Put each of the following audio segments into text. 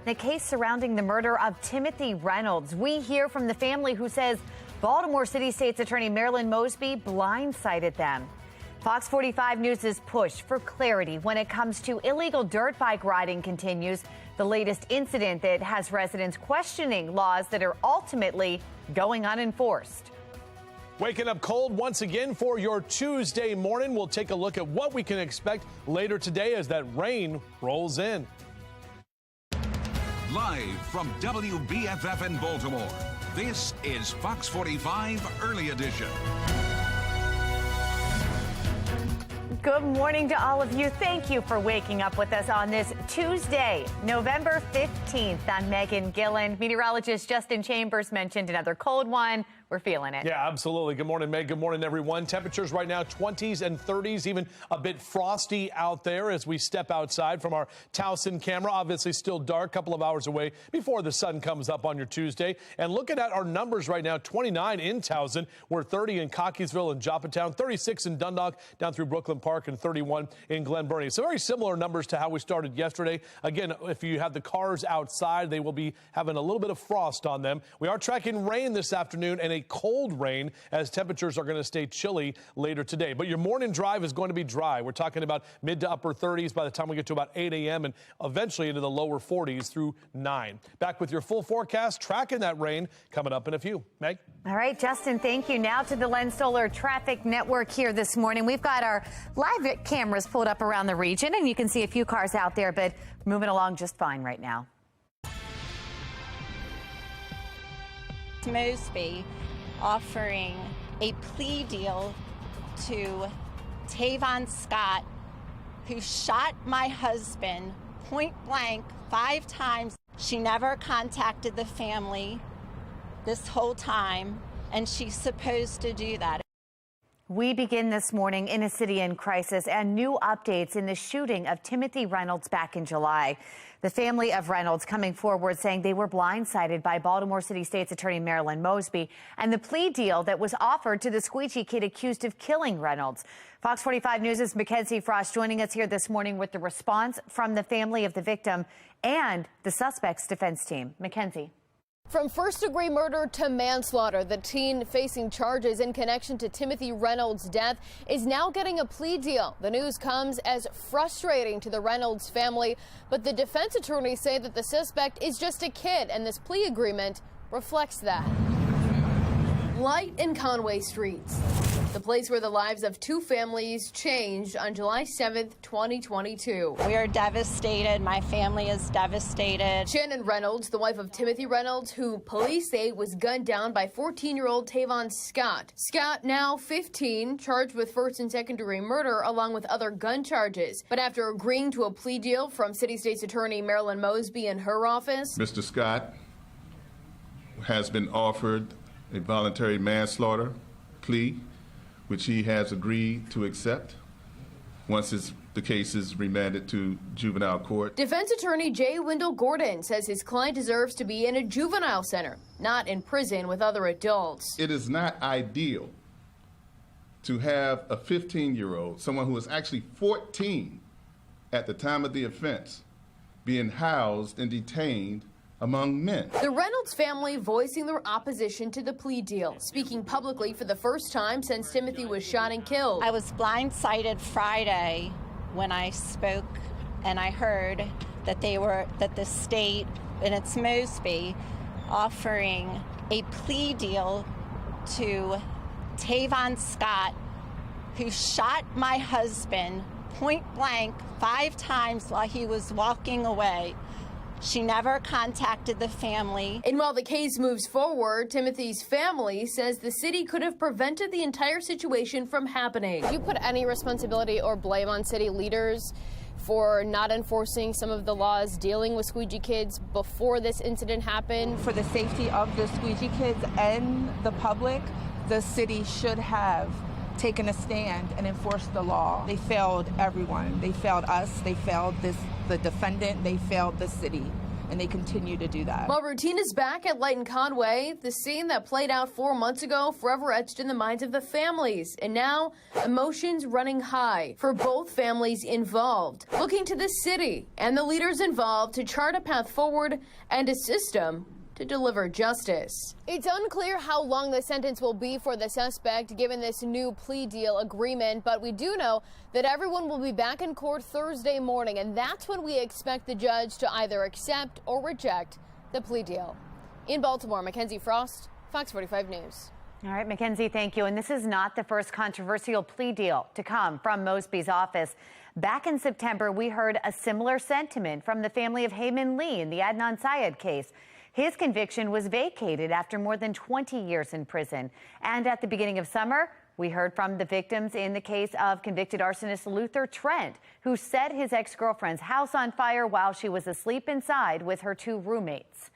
the case surrounding the murder of Timothy Reynolds. We hear from the family who says Baltimore City State's Attorney Marilyn Mosby blindsided them. Fox 45 News' push for clarity when it comes to illegal dirt bike riding continues. The latest incident that has residents questioning laws that are ultimately going unenforced. Waking up cold once again for your Tuesday morning. We'll take a look at what we can expect later today as that rain rolls in. Live from WBFF in Baltimore, this is Fox 45 Early Edition. Good morning to all of you. Thank you for waking up with us on this Tuesday, November 15th. I'm Megan Gillen. Meteorologist Justin Chambers mentioned another cold one. We're feeling it. Yeah, absolutely. Good morning, Meg. Good morning, everyone. Temperatures right now 20s and 30s, even a bit frosty out there as we step outside from our Towson camera. Obviously still dark, couple of hours away before the sun comes up on your Tuesday. And looking at our numbers right now, 29 in Towson. We're 30 in Cockeysville and Joppatown, 36 in Dundalk down through Brooklyn Park, and 31 in Glen Burnie. So very similar numbers to how we started yesterday. Again, if you have the cars outside, they will be having a little bit of frost on them. We are tracking rain this afternoon and a cold rain as temperatures are going to stay chilly later today. But your morning drive is going to be dry. We're talking about mid to upper 30s by the time we get to about 8 a.m. and eventually into the lower 40s through 9. Back with your full forecast, tracking that rain coming up in a few. Meg? All right, Justin, thank you. Now to the Lens Solar Traffic Network here this morning. We've got our live cameras pulled up around the region, and you can see a few cars out there, but moving along just fine right now. Mosby offering a plea deal to Tavon Scott, who shot my husband point blank 5 times. She never contacted the family this whole time, and she's supposed to do that. We begin this morning in a city in crisis and new updates in the shooting of Timothy Reynolds back in July. The family of Reynolds coming forward saying they were blindsided by Baltimore City State's Attorney Marilyn Mosby and the plea deal that was offered to the squeegee kid accused of killing Reynolds. Fox 45 News' Mackenzie Frost joining us here this morning with the response from the family of the victim and the suspect's defense team. Mackenzie. From first-degree murder to manslaughter, the teen facing charges in connection to Timothy Reynolds' death is now getting a plea deal. The news comes as frustrating to the Reynolds family, but the defense attorneys say that the suspect is just a kid, and this plea agreement reflects that. Light in Conway streets, the place where the lives of 2 families changed on July 7th, 2022. We are devastated. My family is devastated. Shannon Reynolds, the wife of Timothy Reynolds, who police say was gunned down by 14-year-old Tavon Scott. Scott, now 15, charged with first and second-degree murder along with other gun charges. But after agreeing to a plea deal from City State's Attorney Marilyn Mosby in her office, Mr. Scott has been offered a voluntary manslaughter plea, which he has agreed to accept once the case is remanded to juvenile court. Defense attorney Jay Wendell Gordon says his client deserves to be in a juvenile center, not in prison with other adults. It is not ideal to have a 15-year-old, someone who was actually 14 at the time of the offense, being housed and detained among men. The Reynolds family voicing their opposition to the plea deal, speaking publicly for the first time since Timothy was shot and killed. I was blindsided Friday when I spoke and I heard that the state, and it's Mosby, offering a plea deal to Tavon Scott, who shot my husband point blank 5 times while he was walking away. She never contacted the family. And while the case moves forward, Timothy's family says the city could have prevented the entire situation from happening. Do you put any responsibility or blame on city leaders for not enforcing some of the laws dealing with squeegee kids before this incident happened? For the safety of the squeegee kids and the public, the city should have taken a stand and enforced the law. They failed everyone. They failed us. They failed the defendant. They failed the city. and they continue to do that. While routine is back at Light and Conway, the scene that played out 4 months ago forever etched in the minds of the families. And now, emotions running high for both families involved, looking to the city and the leaders involved to chart a path forward and a system to deliver justice. It's unclear how long the sentence will be for the suspect given this new plea deal agreement, but we do know that everyone will be back in court Thursday morning, and that's when we expect the judge to either accept or reject the plea deal. In Baltimore, Mackenzie Frost, Fox 45 News. All right, Mackenzie, thank you. And this is not the first controversial plea deal to come from Mosby's office. Back in September, we heard a similar sentiment from the family of Heyman Lee in the Adnan Syed case. His conviction was vacated after more than 20 years in prison. And at the beginning of summer, we heard from the victims in the case of convicted arsonist Luther Trent, who set his ex-girlfriend's house on fire while she was asleep inside with her 2 roommates.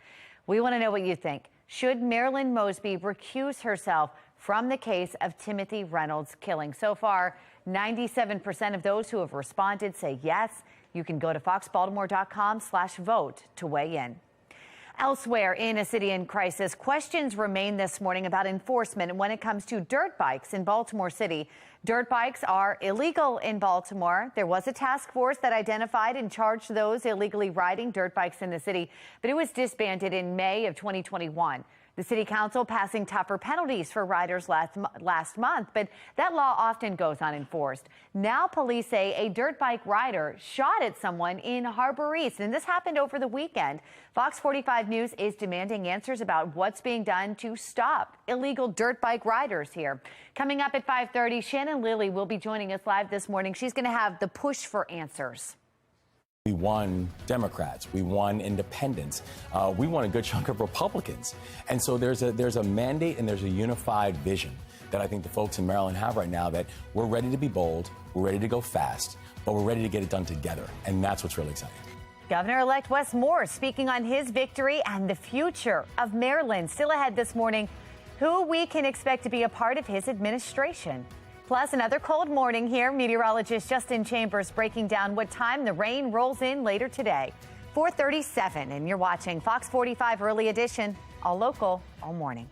We want to know what you think. Should Marilyn Mosby recuse herself from the case of Timothy Reynolds' killing? So far, 97% of those who have responded say yes. You can go to foxbaltimore.com/vote to weigh in. Elsewhere in a city in crisis, questions remain this morning about enforcement when it comes to dirt bikes in Baltimore City. Dirt bikes are illegal in Baltimore. There was a task force that identified and charged those illegally riding dirt bikes in the city, but it was disbanded in May of 2021. The city council passing tougher penalties for riders last month, but that law often goes unenforced. Now police say a dirt bike rider shot at someone in Harbor East, and this happened over the weekend. Fox 45 News is demanding answers about what's being done to stop illegal dirt bike riders here. Coming up at 5:30, Shannon Lilly will be joining us live this morning. She's going to have the push for answers. We won Democrats. We won independents. We won a good chunk of Republicans. And so there's a mandate and there's a unified vision that I think the folks in Maryland have right now, that we're ready to be bold, we're ready to go fast, but we're ready to get it done together. And that's what's really exciting. Governor-elect Wes Moore speaking on his victory and the future of Maryland. Still ahead this morning, who we can expect to be a part of his administration. Plus, another cold morning here. Meteorologist Justin Chambers breaking down what time the rain rolls in later today. 4:37, and you're watching Fox 45 Early Edition, all local, all morning.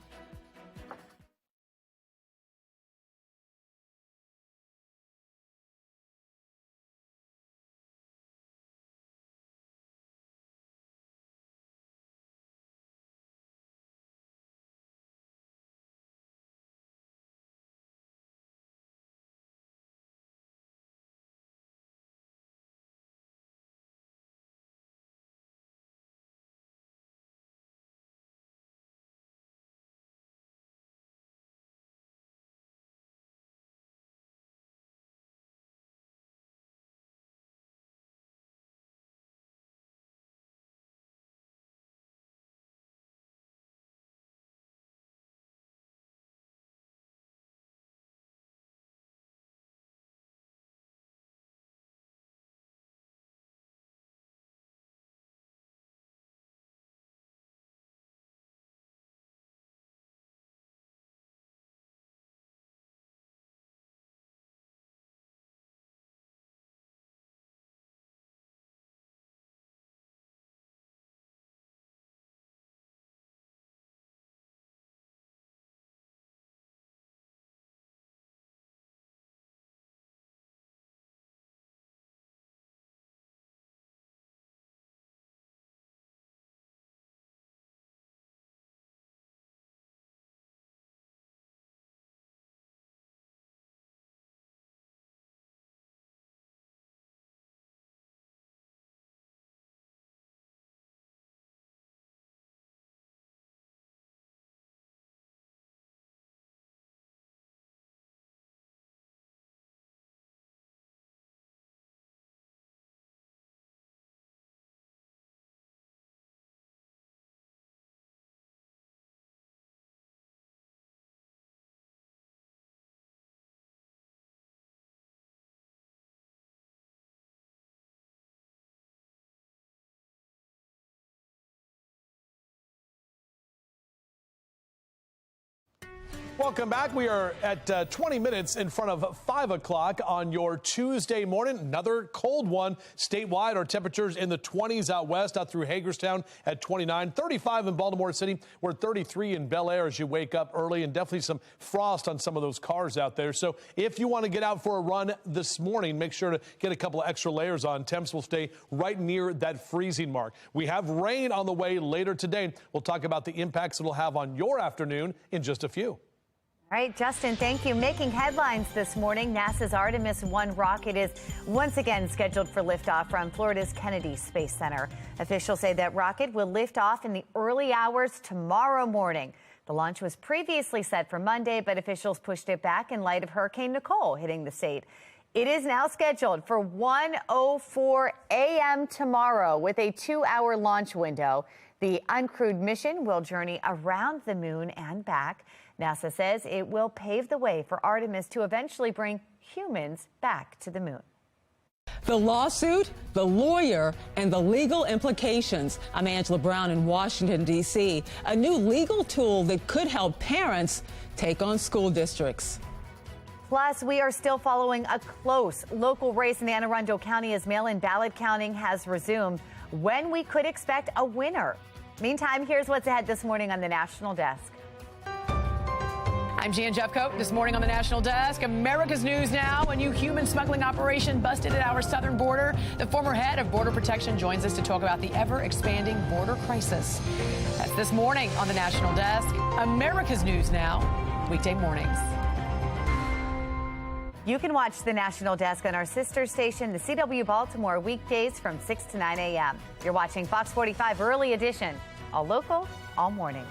Welcome back. We are at 20 minutes in front of 5 o'clock on your Tuesday morning. Another cold one statewide. Our temperatures in the 20s out west, out through Hagerstown at 29, 35 in Baltimore City. We're 33 in Bel Air as you wake up early, and definitely some frost on some of those cars out there. So if you want to get out for a run this morning, make sure to get a couple of extra layers on. Temps will stay right near that freezing mark. We have rain on the way later today. We'll talk about the impacts it'll have on your afternoon in just a few. All right, Justin, thank you. Making headlines this morning, NASA's Artemis 1 rocket is once again scheduled for liftoff from Florida's Kennedy Space Center. Officials say that rocket will lift off in the early hours tomorrow morning. The launch was previously set for Monday, but officials pushed it back in light of Hurricane Nicole hitting the state. It is now scheduled for 1:04 a.m. tomorrow with a 2-hour launch window. The uncrewed mission will journey around the moon and back. NASA says it will pave the way for Artemis to eventually bring humans back to the moon. The lawsuit, the lawyer, and the legal implications. I'm Angela Brown in Washington, D.C. A new legal tool that could help parents take on school districts. Plus, we are still following a close local race in Anne Arundel County as mail-in ballot counting has resumed. When we could expect a winner. Meantime, here's what's ahead this morning on the National Desk. I'm Jan Jeffcoat. This morning on the National Desk, America's News Now. A new human smuggling operation busted at our southern border. The former head of Border Protection joins us to talk about the ever-expanding border crisis. That's this morning on the National Desk. America's News Now, weekday mornings. You can watch the National Desk on our sister station, the CW Baltimore, weekdays from 6 to 9 a.m. You're watching Fox 45 Early Edition, all local, all morning.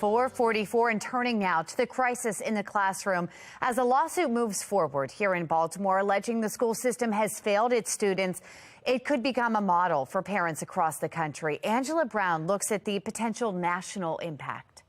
.44 and turning now to the crisis in the classroom as a lawsuit moves forward here in Baltimore alleging the school system has failed its students. It could become a model for parents across the country. Angela Brown looks at the potential national impact.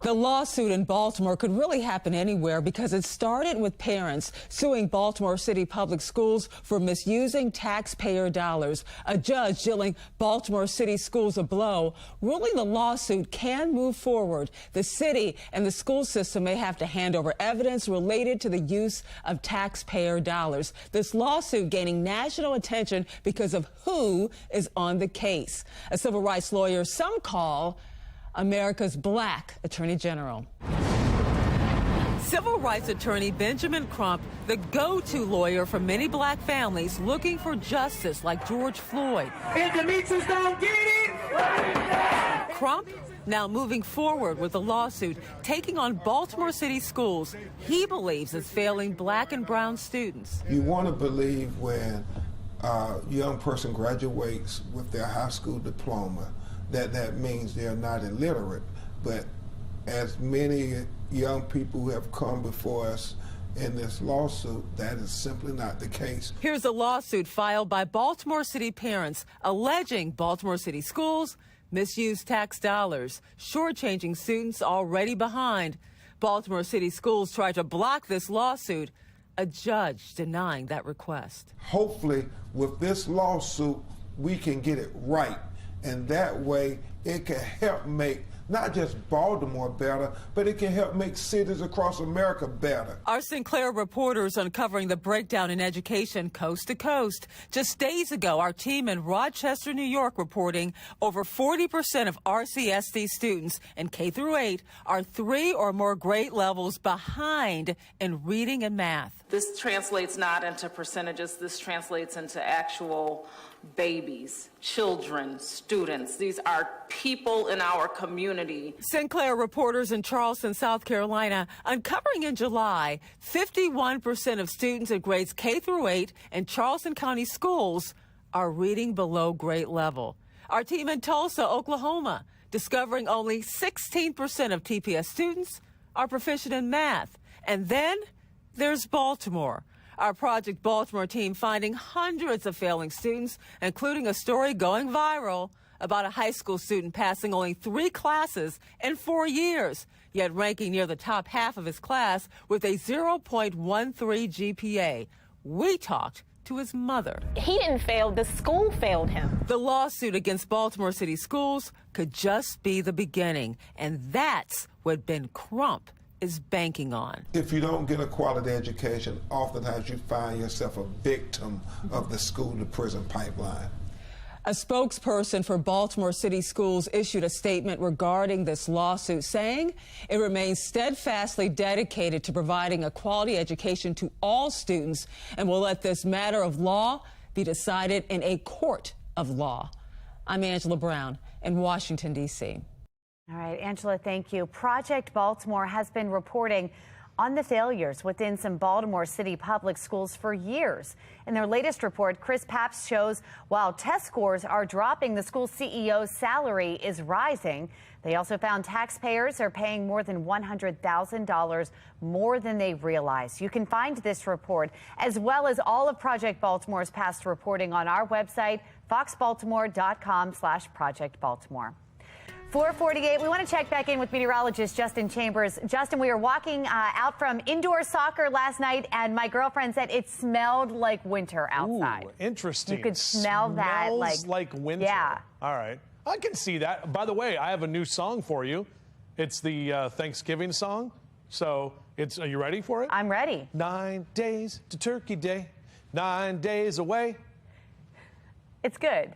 The lawsuit in Baltimore could really happen anywhere because it started with parents suing Baltimore City Public Schools for misusing taxpayer dollars. A judge dealing Baltimore City Schools a blow, ruling the lawsuit can move forward. The city and the school system may have to hand over evidence related to the use of taxpayer dollars. This lawsuit gaining national attention because of who is on the case. A civil rights lawyer some call America's Black Attorney General. Civil rights attorney Benjamin Crump, the go-to lawyer for many black families looking for justice like George Floyd. If the Demetrius don't get it, Crump now moving forward with the lawsuit, taking on Baltimore City Schools he believes is failing black and brown students. You want to believe when a young person graduates with their high school diploma that means they're not illiterate, but as many young people who have come before us in this lawsuit, that is simply not the case. Here's a lawsuit filed by Baltimore City parents alleging Baltimore City Schools misuse tax dollars, shortchanging students already behind. Baltimore City Schools tried to block this lawsuit, a judge denying that request. Hopefully, with this lawsuit, we can get it right. And that way, it can help make not just Baltimore better, but it can help make cities across America better. Our Sinclair reporters uncovering the breakdown in education coast to coast. Just days ago, our team in Rochester, New York, reporting over 40% of RCSD students in K through 8 are 3 or more grade levels behind in reading and math. This translates not into percentages, this translates into actual babies, children, students. These are people in our community. Sinclair reporters in Charleston, South Carolina, uncovering in July 51% of students in grades K through 8 in Charleston County schools are reading below grade level. Our team in Tulsa, Oklahoma, discovering only 16% of TPS students are proficient in math. And then there's Baltimore. Our Project Baltimore team finding hundreds of failing students, including a story going viral about a high school student passing only 3 classes in 4 years, yet ranking near the top half of his class with a 0.13 GPA. We talked to his mother. He didn't fail, the school failed him. The lawsuit against Baltimore City Schools could just be the beginning, and that's what Ben Crump is banking on. If you don't get a quality education, oftentimes you find yourself a victim of the school to prison pipeline. A spokesperson for Baltimore City Schools issued a statement regarding this lawsuit, saying it remains steadfastly dedicated to providing a quality education to all students and will let this matter of law be decided in a court of law. I'm Angela Brown in Washington, D.C. All right, Angela, thank you. Project Baltimore has been reporting on the failures within some Baltimore City public schools for years. In their latest report, Chris Papst shows while test scores are dropping, the school CEO's salary is rising. They also found taxpayers are paying more than $100,000 more than they realize. You can find this report, as well as all of Project Baltimore's past reporting, on our website, foxbaltimore.com/Project Baltimore. 4:48, we want to check back in with meteorologist Justin Chambers. Justin, we were walking out from indoor soccer last night, and my girlfriend said it smelled like winter outside. Ooh, interesting. You could smell that. Like winter. Yeah. All right. I can see that. By the way, I have a new song for you. It's the Thanksgiving song. So are you ready for it? I'm ready. 9 days to Turkey Day, 9 days away. It's good.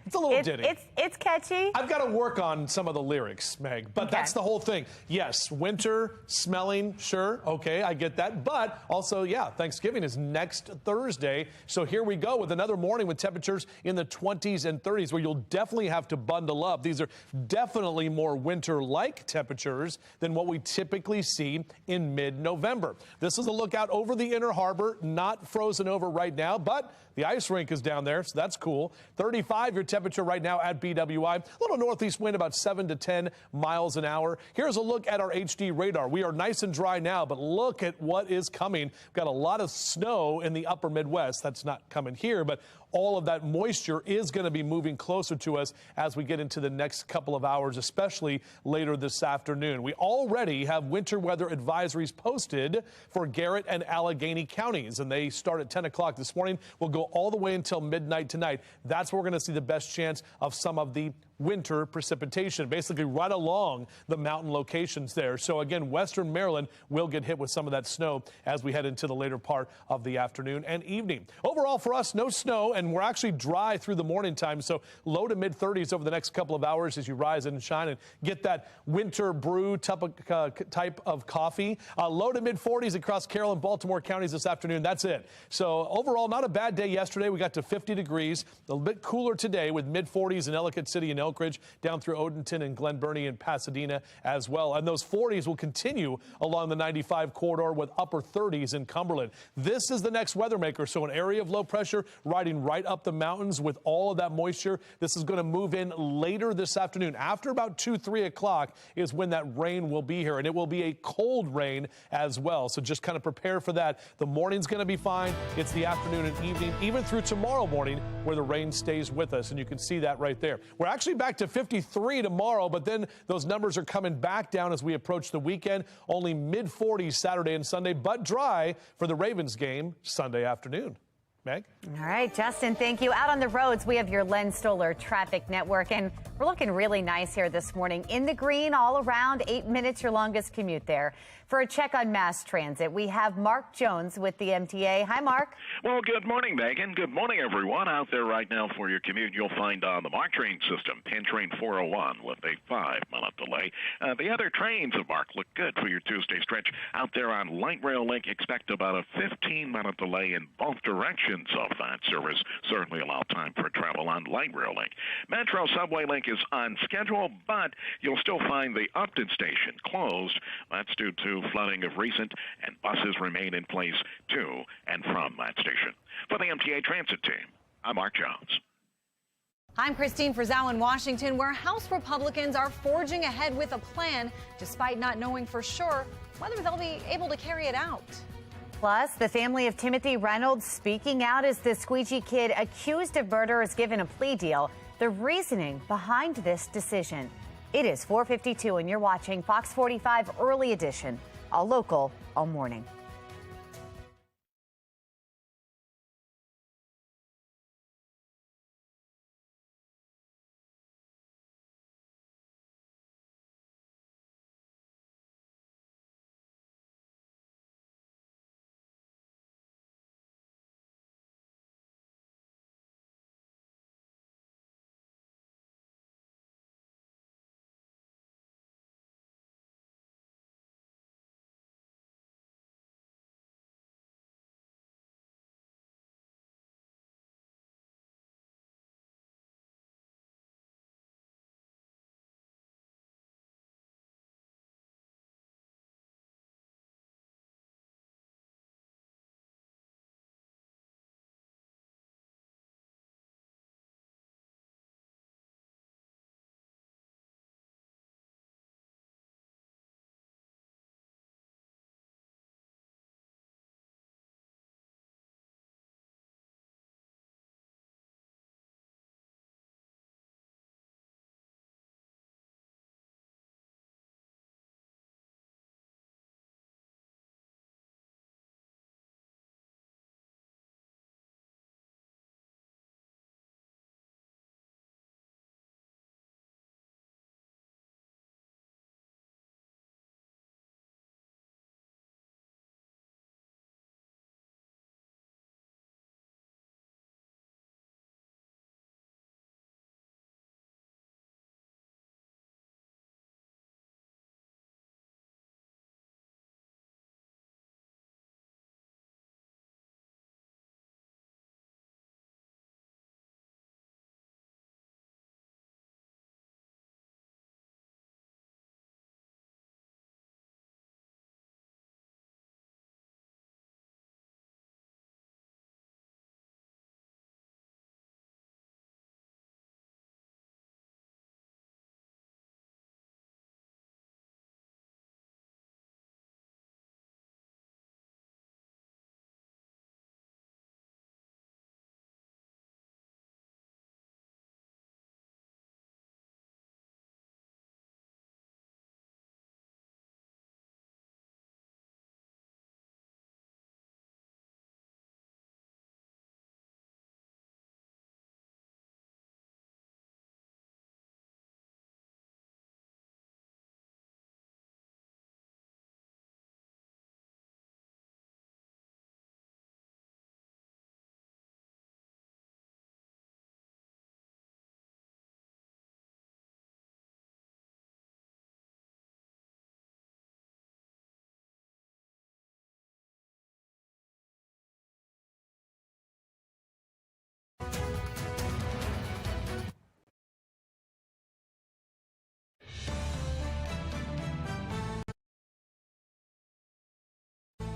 It's a little ditty. It's catchy. I've got to work on some of the lyrics, Meg, but that's the whole thing. Yes, winter, smelling, sure, okay, I get that. But also, yeah, Thanksgiving is next Thursday. So here we go with another morning with temperatures in the 20s and 30s, where you'll definitely have to bundle up. These are definitely more winter-like temperatures than what we typically see in mid-November. This is a look out over the Inner Harbor, not frozen over right now, but the ice rink is down there, so that's cool. 35 your temperature right now at BWI. A little northeast wind, about 7 to 10 miles an hour. Here's a look at our HD radar. We are nice and dry now, but look at what is coming. We've got a lot of snow in the upper Midwest. That's not coming here, but all of that moisture is going to be moving closer to us as we get into the next couple of hours, especially later this afternoon. We already have winter weather advisories posted for Garrett and Allegheny counties, and they start at 10 o'clock this morning. Will go all the way until midnight tonight. That's where we're going to see the best chance of some of the winter precipitation, basically right along the mountain locations there. So again, western Maryland will get hit with some of that snow as we head into the later part of the afternoon and evening. Overall for us, no snow, and we're actually dry through the morning time. So low to mid 30s over the next couple of hours as you rise and shine and get that winter brew type of coffee. Low to mid 40s across Carroll and Baltimore counties this afternoon. That's it. So overall, not a bad day yesterday. We got to 50 degrees, a little bit cooler today with mid 40s in Ellicott City and Elk Ridge, down through Odenton and Glen Burnie and Pasadena as well. And those 40s will continue along the 95 corridor with upper 30s in Cumberland. This is the next weather maker. So an area of low pressure riding right up the mountains with all of that moisture. This is going to move in later this afternoon. After about 2-3 o'clock is when that rain will be here, and it will be a cold rain as well. So just kind of prepare for that. The morning's going to be fine. It's the afternoon and evening, even through tomorrow morning, where the rain stays with us. And you can see that right there. We're actually back to 53 tomorrow, but then those numbers are coming back down as we approach the weekend. Only mid 40s Saturday and Sunday, but dry for the Ravens game Sunday afternoon. Meg? All right, Justin, thank you. Out on the roads, we have your Len Stoller Traffic Network, and we're looking really nice here this morning. In the green all around, 8 minutes, your longest commute there. For a check on mass transit, we have Mark Jones with the MTA. Hi, Mark. Well, good morning, Megan. Good morning, everyone. Out there right now for your commute, you'll find on the MARC train system, Penn Train 401 with a 5-minute delay. The other trains of MARC look good for your Tuesday stretch. Out there on Light Rail Link, expect about a 15-minute delay in both directions of that service. Certainly allow time for travel on Light Rail Link. Metro Subway Link is on schedule, but you'll still find the Upton station closed. That's due to flooding of recent, and buses remain in place to and from that station. For the MTA Transit Team, I'm Mark Jones. I'm Christine Frizzell in Washington, where House Republicans are forging ahead with a plan despite not knowing for sure whether they'll be able to carry it out. Plus, the family of Timothy Reynolds speaking out as the squeegee kid accused of murder is given a plea deal. The reasoning behind this decision. It is 4:52 and you're watching Fox 45 Early Edition, all local, all morning.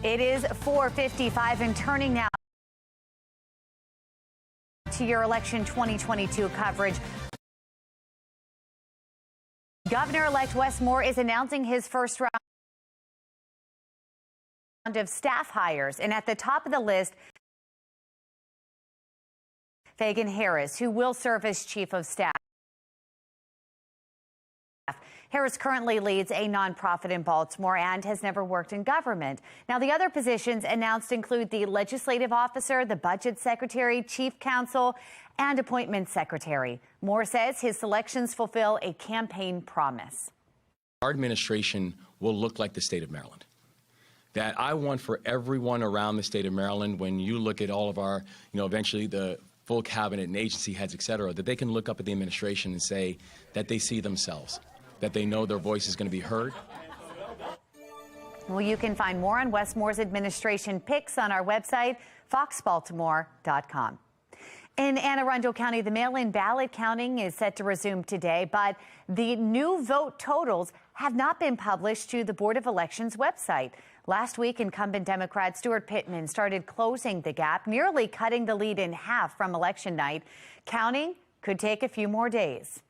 It is 4:55 and turning now to your election 2022 coverage. Governor-elect Wes Moore is announcing his first round of staff hires, and at the top of the list, Fagan Harris, who will serve as chief of staff. Harris currently leads a nonprofit in Baltimore and has never worked in government. Now, the other positions announced include the legislative officer, the budget secretary, chief counsel, and appointments secretary. Moore says his selections fulfill a campaign promise. Our administration will look like the state of Maryland. That I want for everyone around the state of Maryland, when you look at all of our, eventually the full cabinet and agency heads, et cetera, that they can look up at the administration and say that they see themselves, that they know their voice is going to be heard. Well, you can find more on Wes Moore's administration picks on our website, foxbaltimore.com. In Anne Arundel County, the mail-in ballot counting is set to resume today, but the new vote totals have not been published to the Board of Elections website. Last week, incumbent Democrat Stuart Pittman started closing the gap, nearly cutting the lead in half from election night. Counting could take a few more days.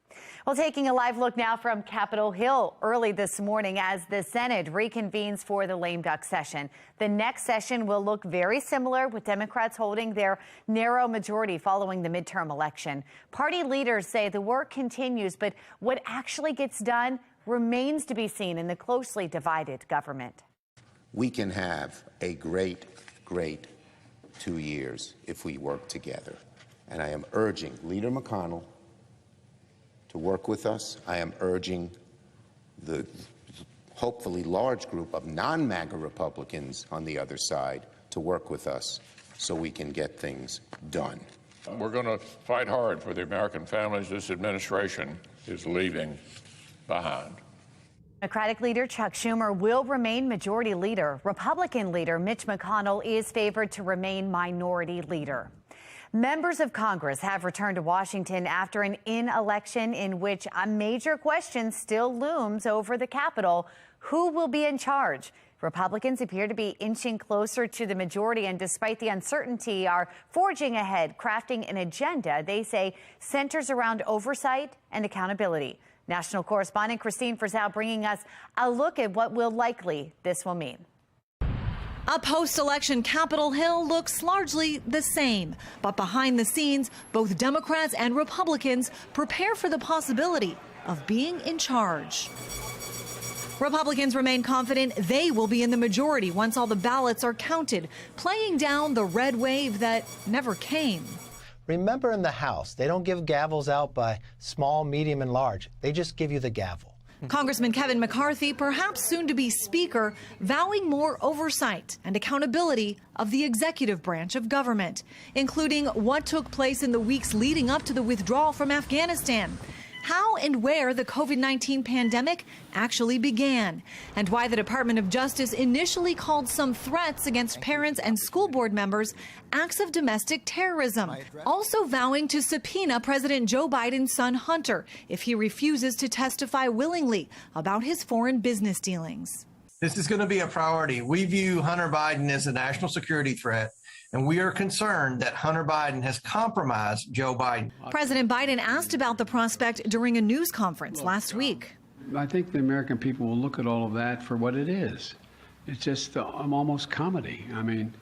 Well, taking a live look now from Capitol Hill early this morning as the Senate reconvenes for the lame duck session. The next session will look very similar, with Democrats holding their narrow majority following the midterm election. Party leaders say the work continues, but what actually gets done remains to be seen in the closely divided government. We can have a great 2 years if we work together. And I am urging Leader McConnell to work with us. I am urging the hopefully large group of non-MAGA Republicans on the other side to work with us so we can get things done. We're going to fight hard for the American families this administration is leaving behind. Democratic leader Chuck Schumer will remain majority leader. Republican leader Mitch McConnell is favored to remain minority leader. Members of Congress have returned to Washington after an in-election in which a major question still looms over the Capitol. Who will be in charge? Republicans appear to be inching closer to the majority, and despite the uncertainty, are forging ahead, crafting an agenda they say centers around oversight and accountability. National correspondent Christine Frizzell bringing us a look at what this will mean. A post-election Capitol Hill looks largely the same, but behind the scenes, both Democrats and Republicans prepare for the possibility of being in charge. Republicans remain confident they will be in the majority once all the ballots are counted, playing down the red wave that never came. Remember, in the House, they don't give gavels out by small, medium, and large. They just give you the gavel. Congressman Kevin McCarthy, perhaps soon to be Speaker, vowing more oversight and accountability of the executive branch of government, including what took place in the weeks leading up to the withdrawal from Afghanistan, how and where the COVID-19 pandemic actually began, and why the Department of Justice initially called some threats against parents and school board members acts of domestic terrorism, also vowing to subpoena President Joe Biden's son Hunter if he refuses to testify willingly about his foreign business dealings. This is going to be a priority. We view Hunter Biden as a national security threat, and we are concerned that Hunter Biden has compromised Joe Biden. President Biden asked about the prospect during a news conference last week. I think the American people will look at all of that for what it is. It's just almost comedy. I mean,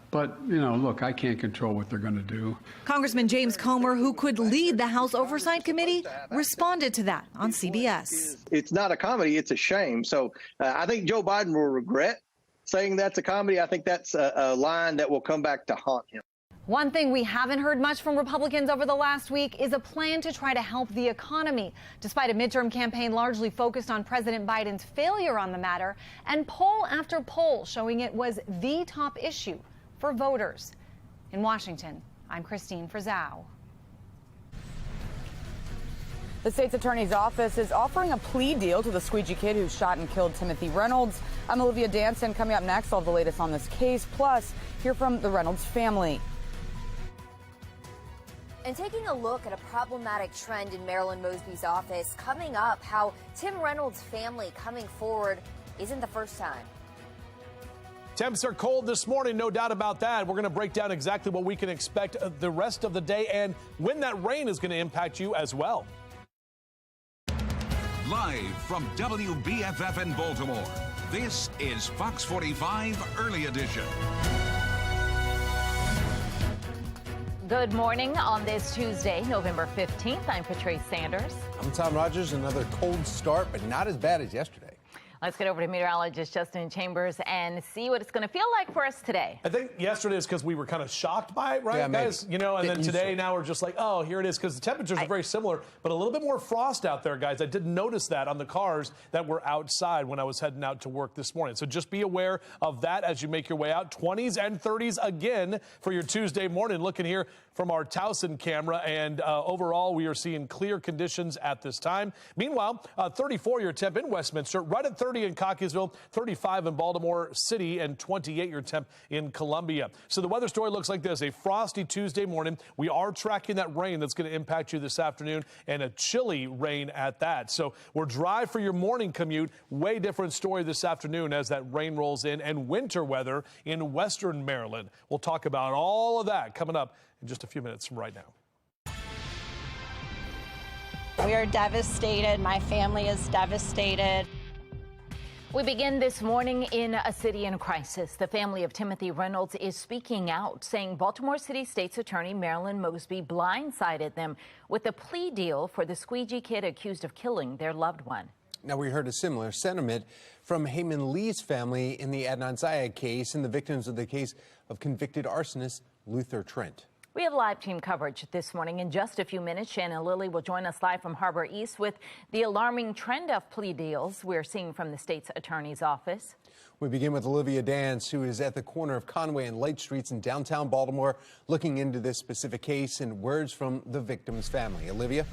but, look, I can't control what they're going to do. Congressman James Comer, who could lead the House Oversight Committee, responded to that on CBS. It's not a comedy, it's a shame. So I think Joe Biden will regret saying that's a comedy. I think that's a line that will come back to haunt him. One thing we haven't heard much from Republicans over the last week is a plan to try to help the economy, despite a midterm campaign largely focused on President Biden's failure on the matter, and poll after poll showing it was the top issue for voters. In Washington, I'm Christine Frizzell. The state's attorney's office is offering a plea deal to the squeegee kid who shot and killed Timothy Reynolds. I'm Olivia Danson. Coming up next, I'll have the latest on this case, plus hear from the Reynolds family. And taking a look at a problematic trend in Marilyn Mosby's office, coming up, how Tim Reynolds' family coming forward isn't the first time. Temps are cold this morning, no doubt about that. We're going to break down exactly what we can expect the rest of the day and when that rain is going to impact you as well. Live from WBFF in Baltimore, this is Fox 45 Early Edition. Good morning on this Tuesday, November 15th. I'm Patrice Sanders. I'm Tom Rogers. Another cold start, but not as bad as yesterday. Let's get over to meteorologist Justin Chambers and see what it's going to feel like for us today. I think yesterday is because we were kind of shocked by it, right, yeah, guys? Maybe. You know, and then today, now we're just like, oh, here it is, because the temperatures are very similar, but a little bit more frost out there, guys. I did notice that on the cars that were outside when I was heading out to work this morning. So just be aware of that as you make your way out. 20s and 30s again for your Tuesday morning. Looking here from our Towson camera, and overall, we are seeing clear conditions at this time. Meanwhile, 34 your temp in Westminster, right at 30 in Cockeysville, 35 in Baltimore City, and 28 your temp in Columbia. So the weather story looks like this: a frosty Tuesday morning. We are tracking that rain that's going to impact you this afternoon, and a chilly rain at that. So we're dry for your morning commute. Way different story this afternoon as that rain rolls in, and winter weather in western Maryland. We'll talk about all of that coming up in just a few minutes from right now. We are devastated. My family is devastated. We begin this morning in a city in crisis. The family of Timothy Reynolds is speaking out, saying Baltimore City State's Attorney Marilyn Mosby blindsided them with a plea deal for the squeegee kid accused of killing their loved one. Now, we heard a similar sentiment from Heyman Lee's family in the Adnan Zayed case and the victims of the case of convicted arsonist Luther Trent. We have live team coverage this morning. In just a few minutes, Shannon Lilly will join us live from Harbor East with the alarming trend of plea deals we're seeing from the state's attorney's office. We begin with Olivia Dance, who is at the corner of Conway and Light Streets in downtown Baltimore, looking into this specific case and words from the victim's family. Olivia?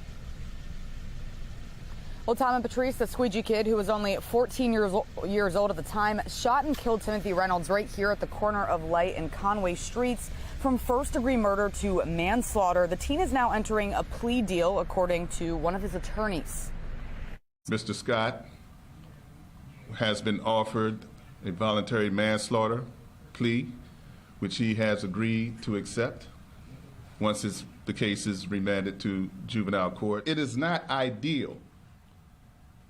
Well, Tom and Patrice, the squeegee kid, who was only 14 years old at the time, shot and killed Timothy Reynolds right here at the corner of Light and Conway Streets. From first-degree murder to manslaughter, the teen is now entering a plea deal, according to one of his attorneys. Mr. Scott has been offered a voluntary manslaughter plea, which he has agreed to accept once the case is remanded to juvenile court. It is not ideal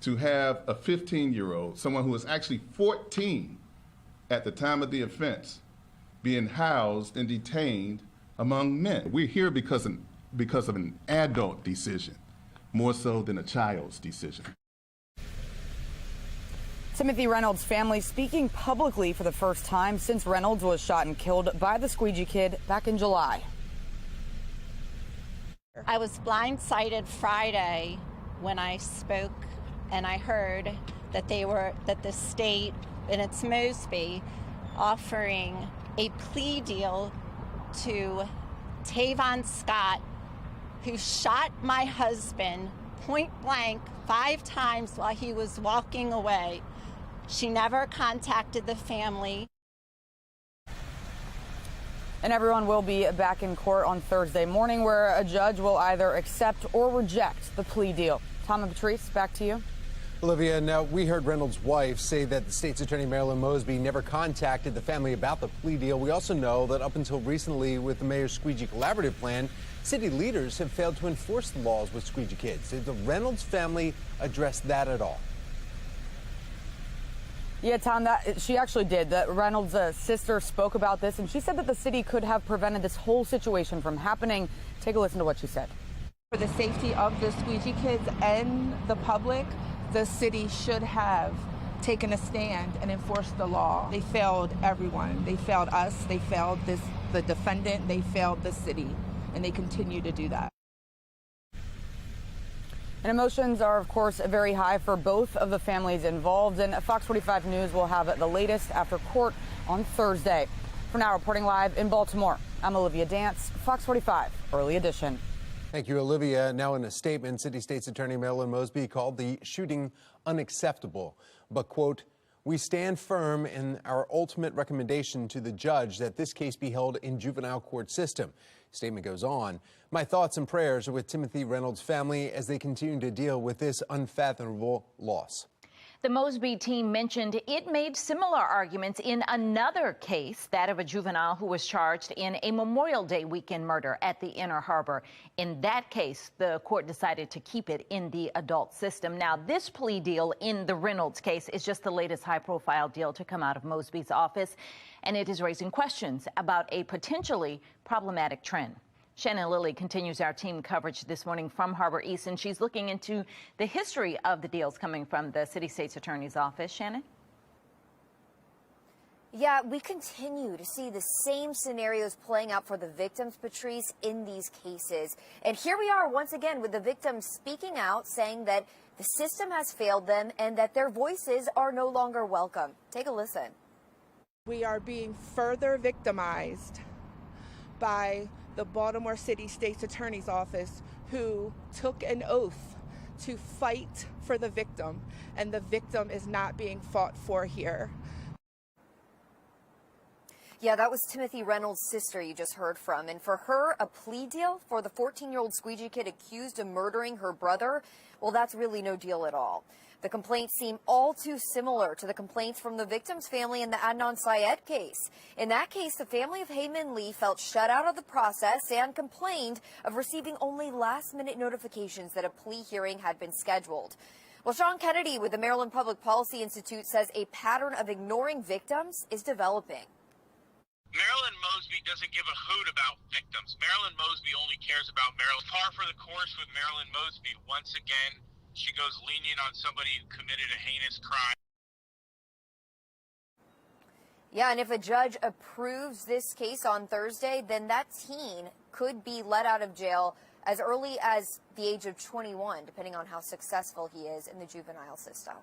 to have a 15-year-old, someone who was actually 14 at the time of the offense, being housed and detained among men. We're here because of an adult decision, more so than a child's decision. Timothy Reynolds' family speaking publicly for the first time since Reynolds was shot and killed by the squeegee kid back in July. I was blindsided Friday when I spoke and I heard that the state and its Mosby offering a plea deal to Tavon Scott, who shot my husband point blank 5 times while he was walking away. She never contacted the family. And everyone will be back in court on Thursday morning, where a judge will either accept or reject the plea deal. Tom and Patrice, back to you. Olivia, now we heard Reynolds' wife say that the state's attorney Marilyn Mosby never contacted the family about the plea deal. We also know that up until recently, with the mayor's squeegee collaborative plan, city leaders have failed to enforce the laws with squeegee kids. Did the Reynolds family address that at all? Yeah, Tom, she actually did. Reynolds' sister spoke about this, and she said that the city could have prevented this whole situation from happening. Take a listen to what she said. For the safety of the squeegee kids and the public, the city should have taken a stand and enforced the law. They failed everyone. They failed us. They failed the defendant. They failed the city, and they continue to do that. And emotions are, of course, very high for both of the families involved. And Fox 45 News will have the latest after court on Thursday. For now, reporting live in Baltimore, I'm Olivia Dance, Fox 45 Early Edition. Thank you, Olivia. Now in a statement, City State's Attorney Marilyn Mosby called the shooting unacceptable, but, quote, "We stand firm in our ultimate recommendation to the judge that this case be held in juvenile court system." Statement goes on, "My thoughts and prayers are with Timothy Reynolds' family as they continue to deal with this unfathomable loss." The Mosby team mentioned it made similar arguments in another case, that of a juvenile who was charged in a Memorial Day weekend murder at the Inner Harbor. In that case, the court decided to keep it in the adult system. Now, this plea deal in the Reynolds case is just the latest high-profile deal to come out of Mosby's office, and it is raising questions about a potentially problematic trend. Shannon Lilly continues our team coverage this morning from Harbor East, and she's looking into the history of the deals coming from the city state's attorney's office. Shannon? Yeah, we continue to see the same scenarios playing out for the victims, Patrice, in these cases. And here we are once again with the victims speaking out, saying that the system has failed them and that their voices are no longer welcome. Take a listen. We are being further victimized by the Baltimore City State's Attorney's Office, who took an oath to fight for the victim, and the victim is not being fought for here. Yeah, that was Timothy Reynolds' sister you just heard from. And for her, a plea deal for the 14-year-old squeegee kid accused of murdering her brother, well, that's really no deal at all. The complaints seem all too similar to the complaints from the victim's family in the Adnan Syed case. In that case, the family of Heyman Lee felt shut out of the process and complained of receiving only last-minute notifications that a plea hearing had been scheduled. Well, Sean Kennedy with the Maryland Public Policy Institute says a pattern of ignoring victims is developing. Marilyn Mosby doesn't give a hoot about victims. Marilyn Mosby only cares about Maryland. Par for the course with Marilyn Mosby. Once again, she goes lenient on somebody who committed a heinous crime. Yeah, and if a judge approves this case on Thursday, then that teen could be let out of jail as early as the age of 21, depending on how successful he is in the juvenile system.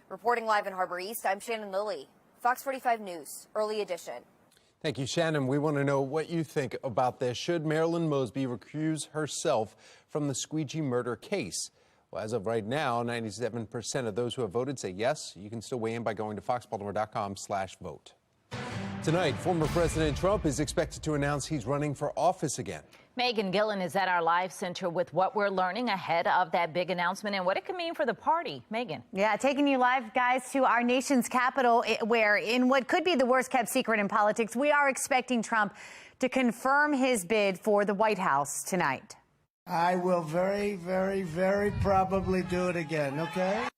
Reporting live in Harbor East, I'm Shannon Lilly, Fox 45 News, Early Edition. Thank you, Shannon. We want to know what you think about this. Should Marilyn Mosby recuse herself from the squeegee murder case? Well, as of right now, 97% of those who have voted say yes. You can still weigh in by going to foxbaltimore.com/vote. Tonight, former President Trump is expected to announce he's running for office again. Megan Gillen is at our live center with what we're learning ahead of that big announcement and what it could mean for the party. Megan. Yeah, taking you live, guys, to our nation's capital, where in what could be the worst kept secret in politics, we are expecting Trump to confirm his bid for the White House tonight. I will very, very, very probably do it again, okay?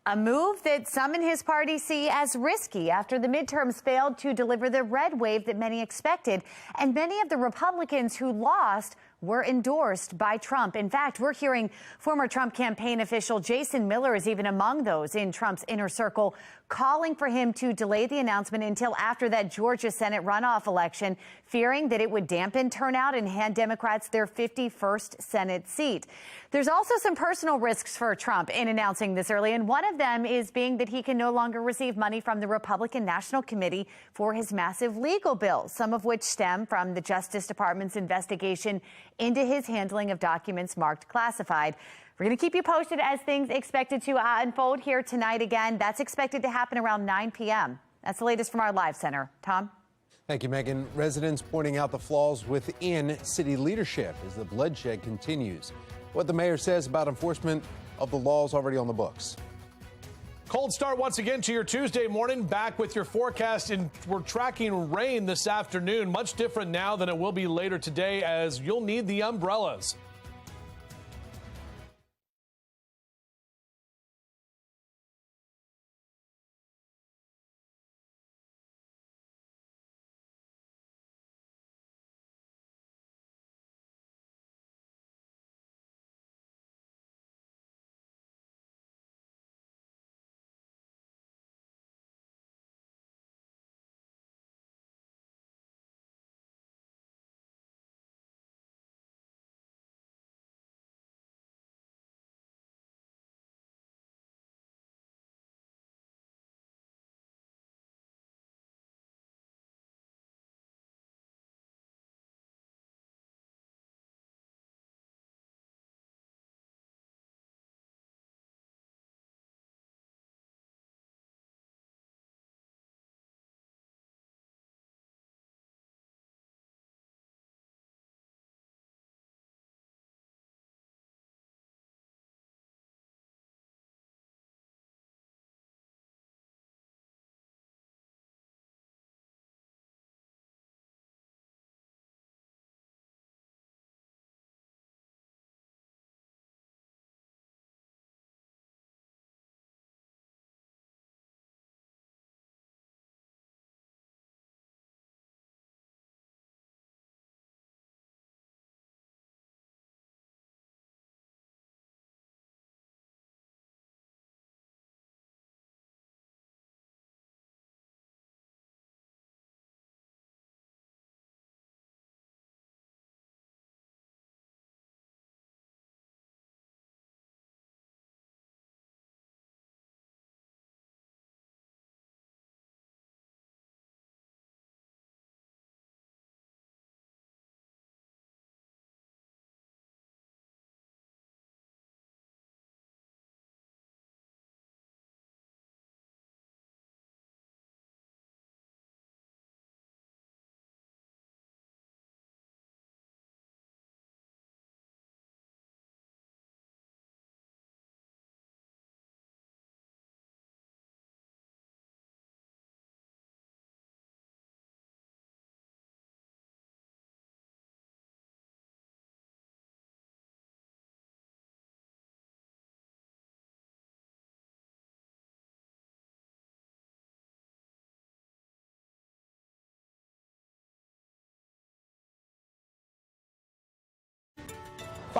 A move that some in his party see as risky after the midterms failed to deliver the red wave that many expected. And many of the Republicans who lost were endorsed by Trump. In fact, we're hearing former Trump campaign official Jason Miller is even among those in Trump's inner circle, calling for him to delay the announcement until after that Georgia Senate runoff election, fearing that it would dampen turnout and hand Democrats their 51st Senate seat. There's also some personal risks for Trump in announcing this early, and one of them is being that he can no longer receive money from the Republican National Committee for his massive legal bills, some of which stem from the Justice Department's investigation into his handling of documents marked classified. We're going to keep you posted as things expected to unfold here tonight. Again, that's expected to happen around 9 p.m. That's the latest from our live center. Tom? Thank you, Megan. Residents pointing out the flaws within city leadership as the bloodshed continues. What the mayor says about enforcement of the laws already on the books. Cold start once again to your Tuesday morning. Back with your forecast, and we're tracking rain this afternoon. Much different now than it will be later today, as you'll need the umbrellas.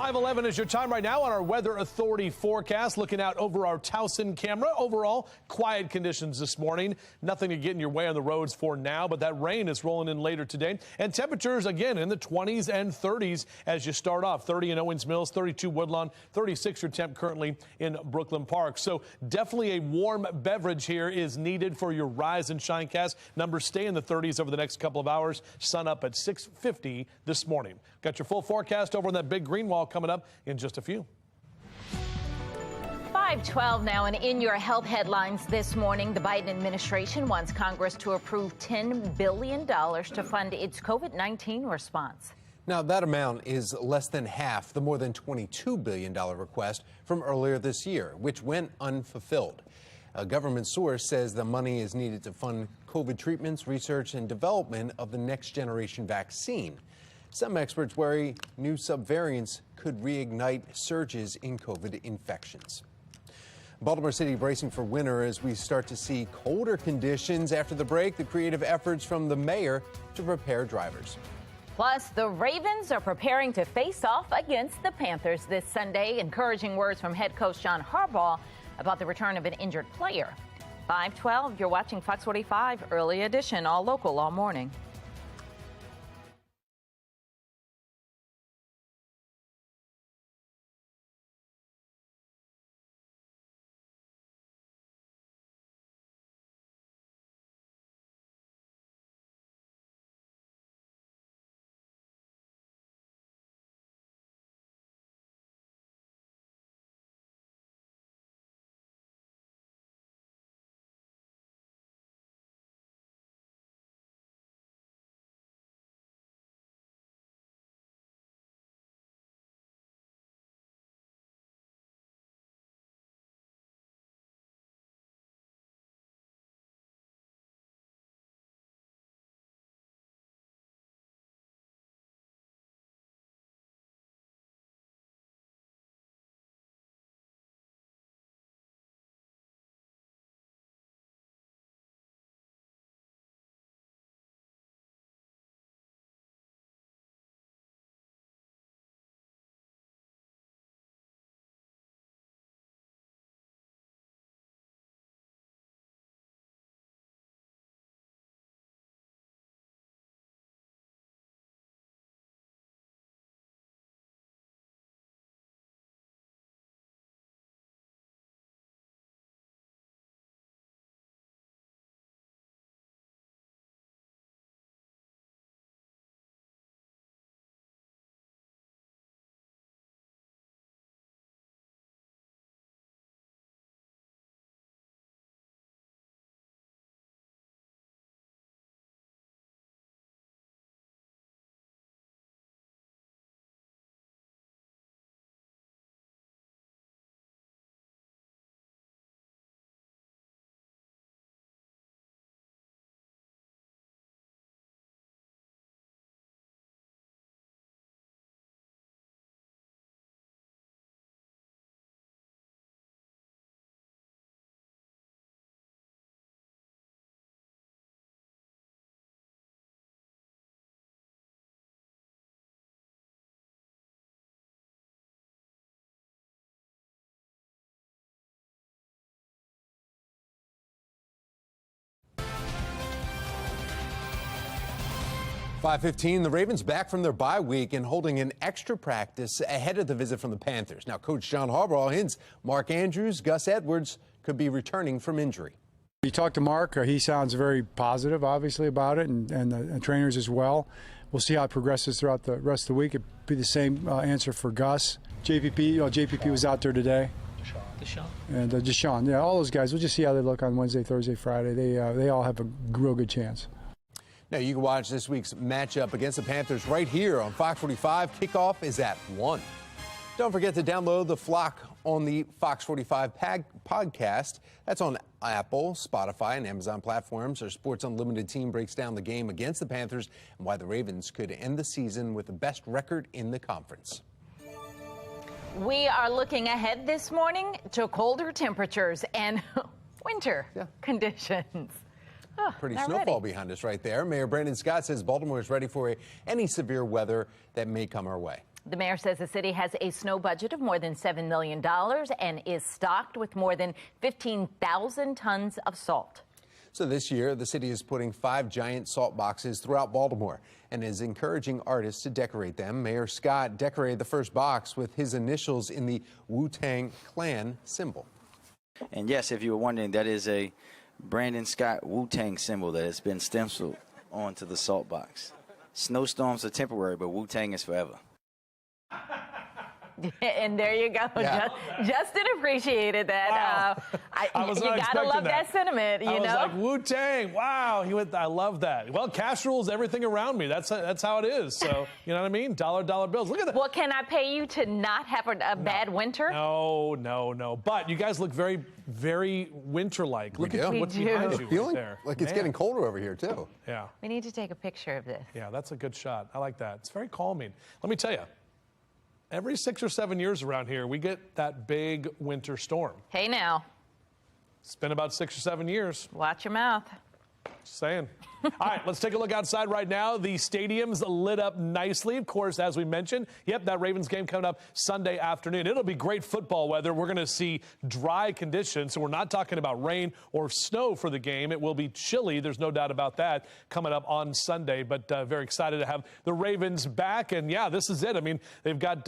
5:11 is your time right now on our Weather Authority forecast. Looking out over our Towson camera. Overall, quiet conditions this morning. Nothing to get in your way on the roads for now, but that rain is rolling in later today. And temperatures, again, in the 20s and 30s as you start off. 30 in Owens Mills, 32 Woodlawn, 36 your temp currently in Brooklyn Park. So definitely a warm beverage here is needed for your rise and shinecast. Numbers stay in the 30s over the next couple of hours. Sun up at 6:50 this morning. Got your full forecast over on that big green wall coming up in just a few. 5:12 now, and in your health headlines this morning, the Biden administration wants Congress to approve $10 billion to fund its COVID-19 response. Now, that amount is less than half the more than $22 billion request from earlier this year, which went unfulfilled. A government source says the money is needed to fund COVID treatments, research, and development of the next generation vaccine. Some experts worry new subvariants could reignite surges in COVID infections. Baltimore City bracing for winter as we start to see colder conditions after the break. The creative efforts from the mayor to prepare drivers. Plus, the Ravens are preparing to face off against the Panthers this Sunday. Encouraging words from head coach John Harbaugh about the return of an injured player. 5:12, you're watching Fox 45 Early Edition, all local, all morning. .15, the Ravens back from their bye week and holding an extra practice ahead of the visit from the Panthers. Now, Coach John Harbaugh hints Mark Andrews, Gus Edwards could be returning from injury. You talked to Mark. He sounds very positive, obviously, about it, and the trainers as well. We'll see how it progresses throughout the rest of the week. It'd be the same answer for Gus. JPP was out there today. Deshaun. And Deshaun, yeah, all those guys. We'll just see how they look on Wednesday, Thursday, Friday. They all have a real good chance. Now, you can watch this week's matchup against the Panthers right here on Fox 45. Kickoff is at 1. Don't forget to download the Flock on the Fox 45 podcast. That's on Apple, Spotify, and Amazon platforms. Our Sports Unlimited team breaks down the game against the Panthers and why the Ravens could end the season with the best record in the conference. We are looking ahead this morning to colder temperatures and winter conditions. Oh, pretty snowfall ready. Behind us right there. Mayor Brandon Scott says Baltimore is ready for any severe weather that may come our way. The mayor says the city has a snow budget of more than $7 million and is stocked with more than 15,000 tons of salt. So this year, the city is putting 5 giant salt boxes throughout Baltimore and is encouraging artists to decorate them. Mayor Scott decorated the first box with his initials in the Wu-Tang Clan symbol. And yes, if you were wondering, that is a Brandon Scott Wu-Tang symbol that has been stenciled onto the salt box. Snowstorms are temporary, but Wu-Tang is forever. And there you go. Yeah. Justin appreciated that. Wow. You gotta love that sentiment, you know? I was like, Wu-Tang, wow. I love that. Well, cash rules everything around me. That's how it is. So, you know what I mean? Dollar bills. Look at that. Well, can I pay you to not have a bad winter? No. But you guys look very, very winter-like. Look at what's behind you Feeling right there. like it's getting colder over here, too. Yeah. We need to take a picture of this. Yeah, that's a good shot. I like that. It's very calming. Let me tell you. Every 6 or 7 years around here, we get that big winter storm. Hey, now. It's been about 6 or 7 years. Watch your mouth. Just saying. All right, let's take a look outside right now. The stadium's lit up nicely, of course, as we mentioned. Yep, that Ravens game coming up Sunday afternoon. It'll be great football weather. We're going to see dry conditions, so we're not talking about rain or snow for the game. It will be chilly. There's no doubt about that coming up on Sunday, but very excited to have the Ravens back. And, yeah, this is it. I mean, they've got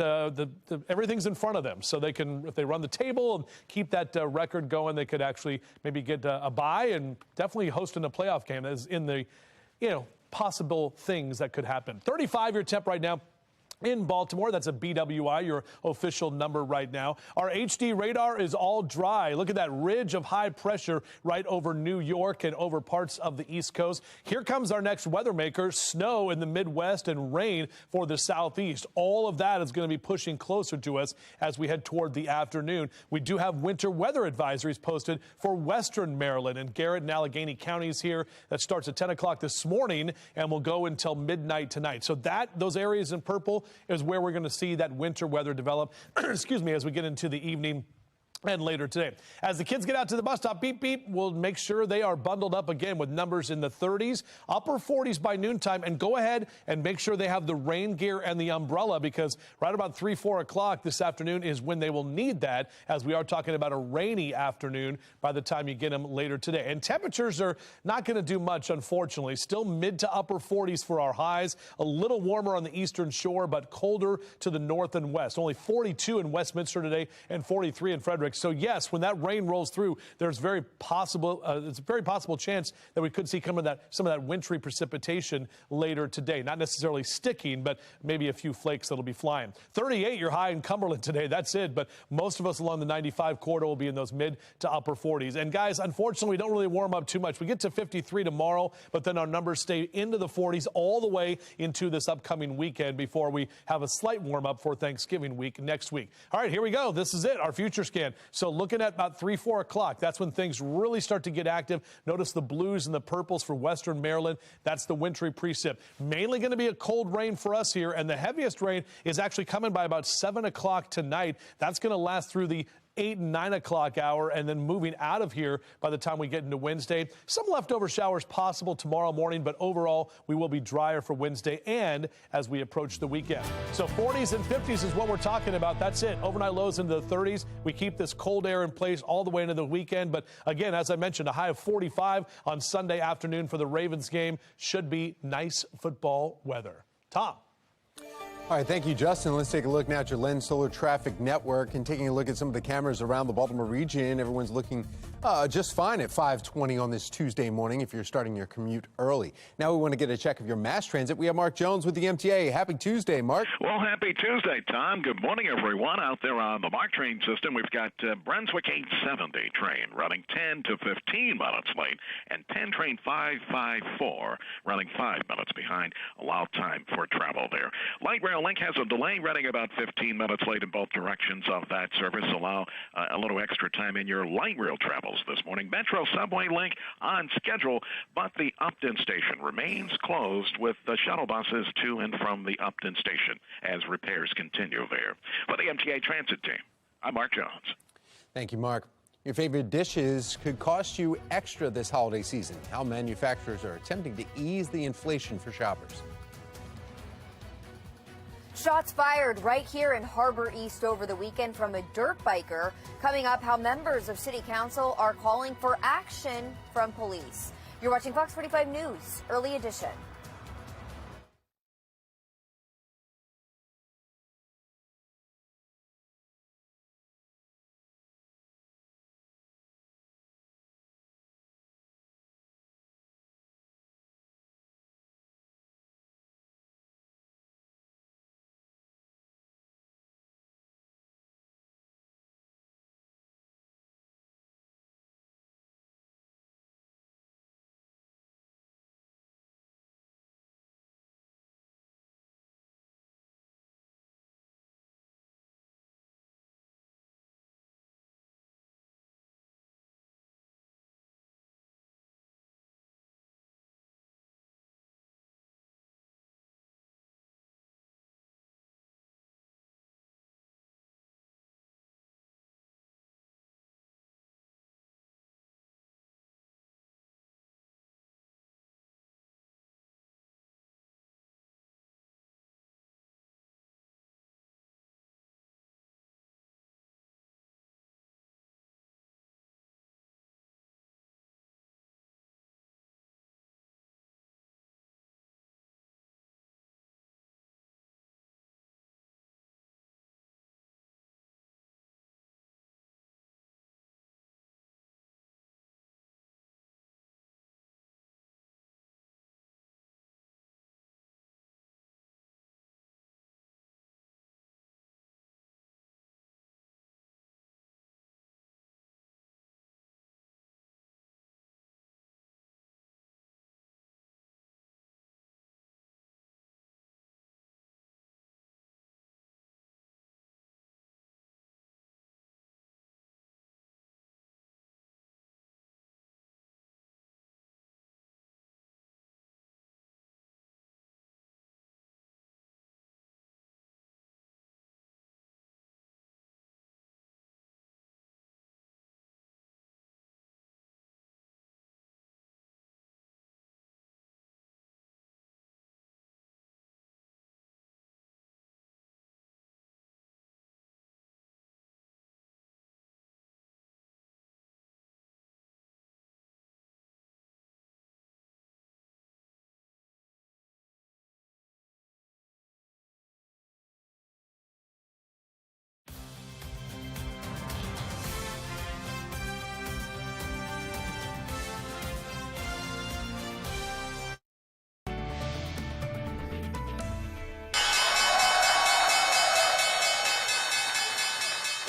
everything's in front of them, so they can, if they run the table and keep that record going, they could actually maybe get a bye and definitely hosting a playoff game as in the possible things that could happen. 35-year temp right now in Baltimore. That's a BWI, your official number right now. Our HD radar is all dry. Look at that ridge of high pressure right over New York and over parts of the East Coast. Here comes our next weather maker, snow in the Midwest and rain for the Southeast. All of that is going to be pushing closer to us as we head toward the afternoon. We do have winter weather advisories posted for Western Maryland and Garrett and Allegheny counties here. That starts at 10 o'clock this morning and will go until midnight tonight. So those areas in purple is where we're going to see that winter weather develop, excuse me, as we get into the evening and later today. As the kids get out to the bus stop, beep, beep, we'll make sure they are bundled up again with numbers in the 30s, upper 40s by noontime, and go ahead and make sure they have the rain gear and the umbrella because right about 3, 4 o'clock this afternoon is when they will need that as we are talking about a rainy afternoon by the time you get them later today. And temperatures are not going to do much, unfortunately. Still mid to upper 40s for our highs, a little warmer on the eastern shore, but colder to the north and west. Only 42 in Westminster today and 43 in Frederick. So yes, when that rain rolls through, there's it's a very possible chance that we could see some of that wintry precipitation later today. Not necessarily sticking, but maybe a few flakes that'll be flying. 38, your high in Cumberland today. That's it. But most of us along the 95 corridor will be in those mid to upper 40s. And guys, unfortunately, we don't really warm up too much. We get to 53 tomorrow, but then our numbers stay into the 40s all the way into this upcoming weekend before we have a slight warm up for Thanksgiving week next week. All right, here we go. This is it, our future scan. So looking at about 3, 4 o'clock, that's when things really start to get active. Notice the blues and the purples for Western Maryland. That's the wintry precip. Mainly going to be a cold rain for us here, and the heaviest rain is actually coming by about 7 o'clock tonight. That's going to last through the 8 and 9 o'clock hour and then moving out of here by the time we get into Wednesday. Some leftover showers possible tomorrow morning, but overall we will be drier for Wednesday and as we approach the weekend. So 40s and 50s is what we're talking about. That's it. Overnight lows into the 30s. We keep this cold air in place all the way into the weekend. But again, as I mentioned, a high of 45 on Sunday afternoon for the Ravens game. Should be nice football weather. Tom. All right, thank you, Justin. Let's take a look now at your Lens Solar Traffic Network and taking a look at some of the cameras around the Baltimore region. Everyone's looking just fine at 5:20 on this Tuesday morning if you're starting your commute early. Now we want to get a check of your mass transit. We have Mark Jones with the MTA. Happy Tuesday, Mark. Well, happy Tuesday, Tom. Good morning, everyone. Out there on the MARC train system, we've got Brunswick 870 train running 10 to 15 minutes late, and Penn train 554 running 5 minutes behind. Allow time for travel there. Light Rail Link has a delay running about 15 minutes late in both directions of that service. Allow a little extra time in your light rail travels this morning. Metro Subway Link on schedule, but the Upton station remains closed with the shuttle buses to and from the Upton station as repairs continue there. For the MTA Transit team, I'm Mark Jones. Thank you, Mark. Your favorite dishes could cost you extra this holiday season. How manufacturers are attempting to ease the inflation for shoppers. Shots fired right here in Harbor East over the weekend from a dirt biker. Coming up, how members of City Council are calling for action from police. You're watching Fox 45 News, Early Edition.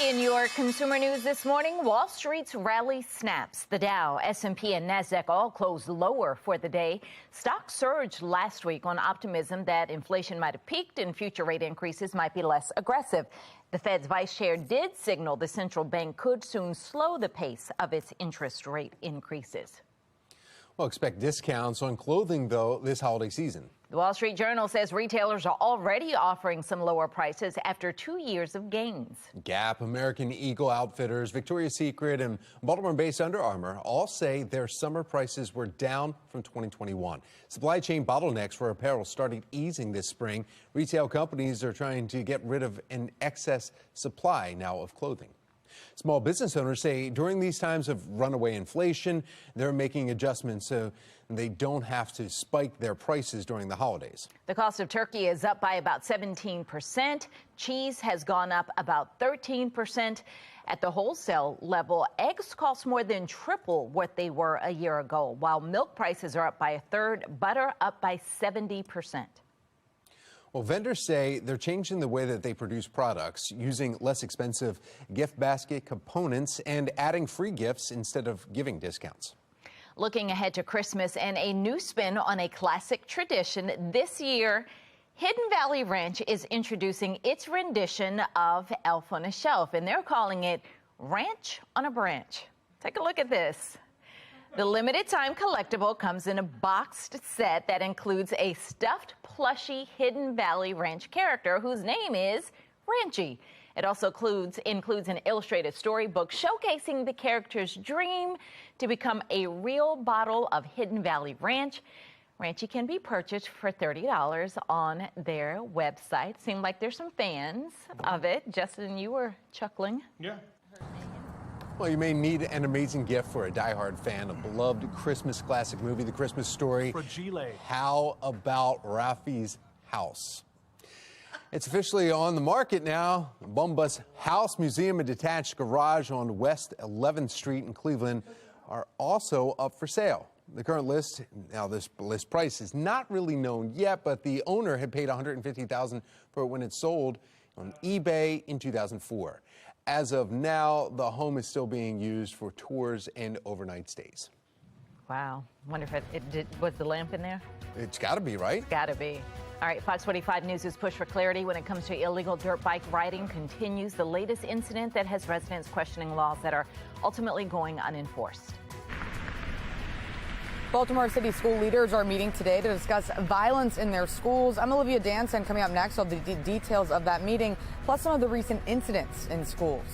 In your consumer news this morning, Wall Street's rally snaps. The Dow, S&P, and NASDAQ all closed lower for the day. Stocks surged last week on optimism that inflation might have peaked and future rate increases might be less aggressive. The Fed's vice chair did signal the central bank could soon slow the pace of its interest rate increases. Well, expect discounts on clothing, though, this holiday season. The Wall Street Journal says retailers are already offering some lower prices after 2 years of gains. Gap, American Eagle Outfitters, Victoria's Secret, and Baltimore-based Under Armour all say their summer prices were down from 2021. Supply chain bottlenecks for apparel started easing this spring. Retail companies are trying to get rid of an excess supply now of clothing. Small business owners say during these times of runaway inflation, they're making adjustments so they don't have to spike their prices during the holidays. The cost of turkey is up by about 17%. Cheese has gone up about 13%. At the wholesale level, eggs cost more than triple what they were a year ago, while milk prices are up by a third, butter up by 70%. Well, vendors say they're changing the way that they produce products, using less expensive gift basket components and adding free gifts instead of giving discounts. Looking ahead to Christmas and a new spin on a classic tradition, this year, Hidden Valley Ranch is introducing its rendition of Elf on a Shelf, and they're calling it Ranch on a Branch. Take a look at this. The limited time collectible comes in a boxed set that includes a stuffed plushy Hidden Valley Ranch character whose name is Ranchy. It also includes an illustrated storybook showcasing the character's dream to become a real bottle of Hidden Valley Ranch. Ranchy can be purchased for $30 on their website. Seemed like there's some fans of it. Justin, you were chuckling. Yeah. Well, you may need an amazing gift for a diehard fan of beloved Christmas classic movie, The Christmas Story. Fragile. How about Rafi's house? It's officially on the market now. Bombas House Museum and Detached Garage on West 11th Street in Cleveland are also up for sale. The current list, now this list price is not really known yet, but the owner had paid $150,000 for it when it sold on eBay in 2004. As of now, the home is still being used for tours and overnight stays. Wow. Wonder if was the lamp in there? It's got to be, right? Got to be. All right, Fox 45 News' push for clarity when it comes to illegal dirt bike riding continues. The latest incident that has residents questioning laws that are ultimately going unenforced. Baltimore City school leaders are meeting today to discuss violence in their schools. I'm Olivia Danson. Coming up next, all the details of that meeting, plus some of the recent incidents in schools.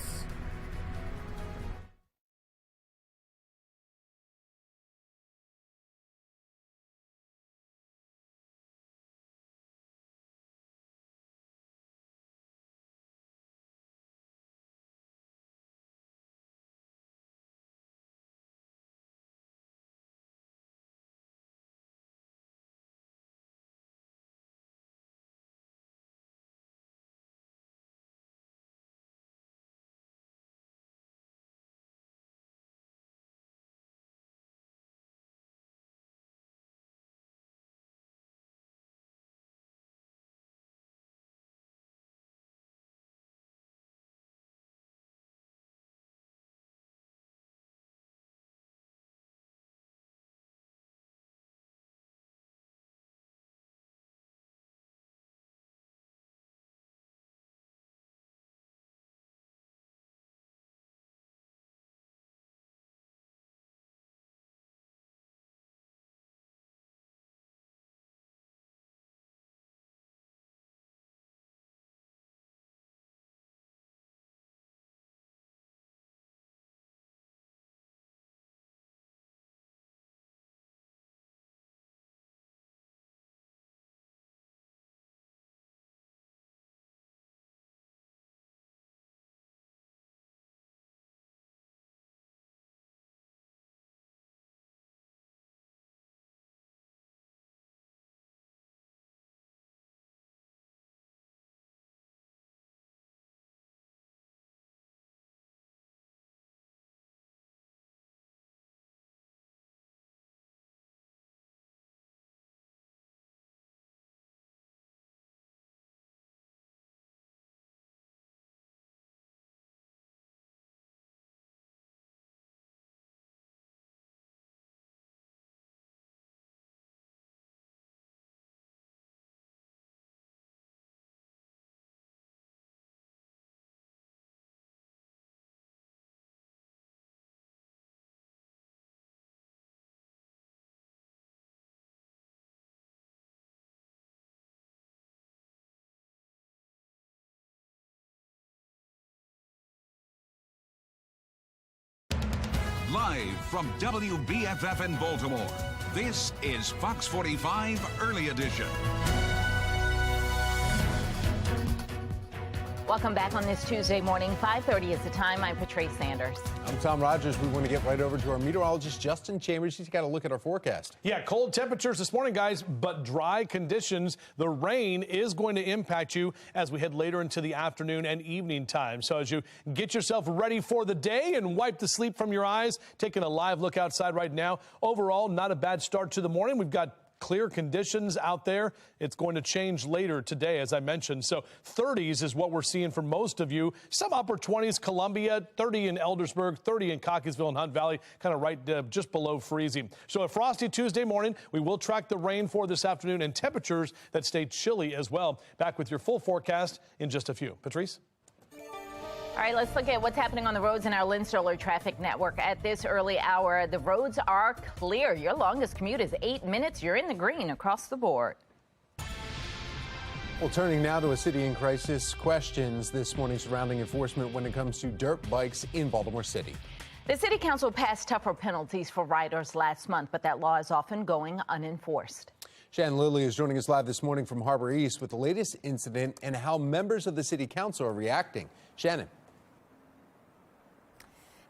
Live from WBFF in Baltimore, this is Fox 45 Early Edition. Welcome back on this Tuesday morning. 5:30 is the time. I'm Patrice Sanders. I'm Tom Rogers. We want to get right over to our meteorologist, Justin Chambers. He's got a look at our forecast. Yeah, cold temperatures this morning, guys, but dry conditions. The rain is going to impact you as we head later into the afternoon and evening time. So as you get yourself ready for the day and wipe the sleep from your eyes, taking a live look outside right now. Overall, not a bad start to the morning. We've got clear conditions out there. It's going to change later today, as I mentioned. So 30s is what we're seeing for most of you. Some upper 20s, Columbia, 30 in Eldersburg, 30 in Cockeysville and Hunt Valley, kind of right just below freezing. So a frosty Tuesday morning. We will track the rain for this afternoon and temperatures that stay chilly as well. Back with your full forecast in just a few. Patrice? All right, let's look at what's happening on the roads in our Lynn Stoller traffic network at this early hour. The roads are clear. Your longest commute is 8 minutes. You're in the green across the board. Well, turning now to a city in crisis, questions this morning surrounding enforcement when it comes to dirt bikes in Baltimore City. The city council passed tougher penalties for riders last month, but that law is often going unenforced. Shannon Lilly is joining us live this morning from Harbor East with the latest incident and how members of the city council are reacting. Shannon.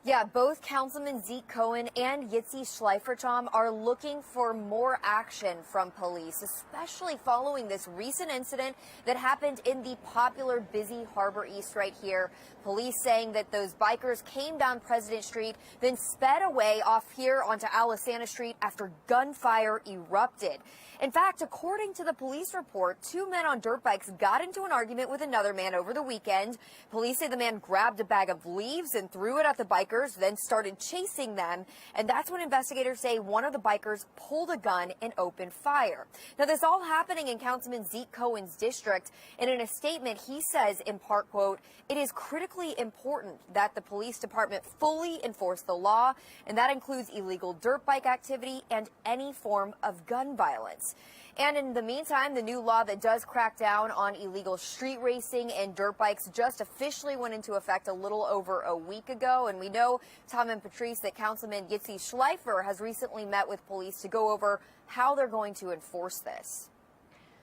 Yeah, both Councilman Zeke Cohen and Yitzi Schleifer, Tom, are looking for more action from police, especially following this recent incident that happened in the popular, busy Harbor East right here. Police saying that those bikers came down President Street, then sped away off here onto Alisana Street after gunfire erupted. In fact, according to the police report, two men on dirt bikes got into an argument with another man over the weekend. Police say the man grabbed a bag of leaves and threw it at the bikers, then started chasing them. And that's when investigators say one of the bikers pulled a gun and opened fire. Now, this all happening in Councilman Zeke Cohen's district. And in a statement, he says, in part, quote, "It is critically important that the police department fully enforce the law, and that includes illegal dirt bike activity and any form of gun violence." And in the meantime, the new law that does crack down on illegal street racing and dirt bikes just officially went into effect a little over a week ago. And we know, Tom and Patrice, that Councilman Yitzi Schleifer has recently met with police to go over how they're going to enforce this.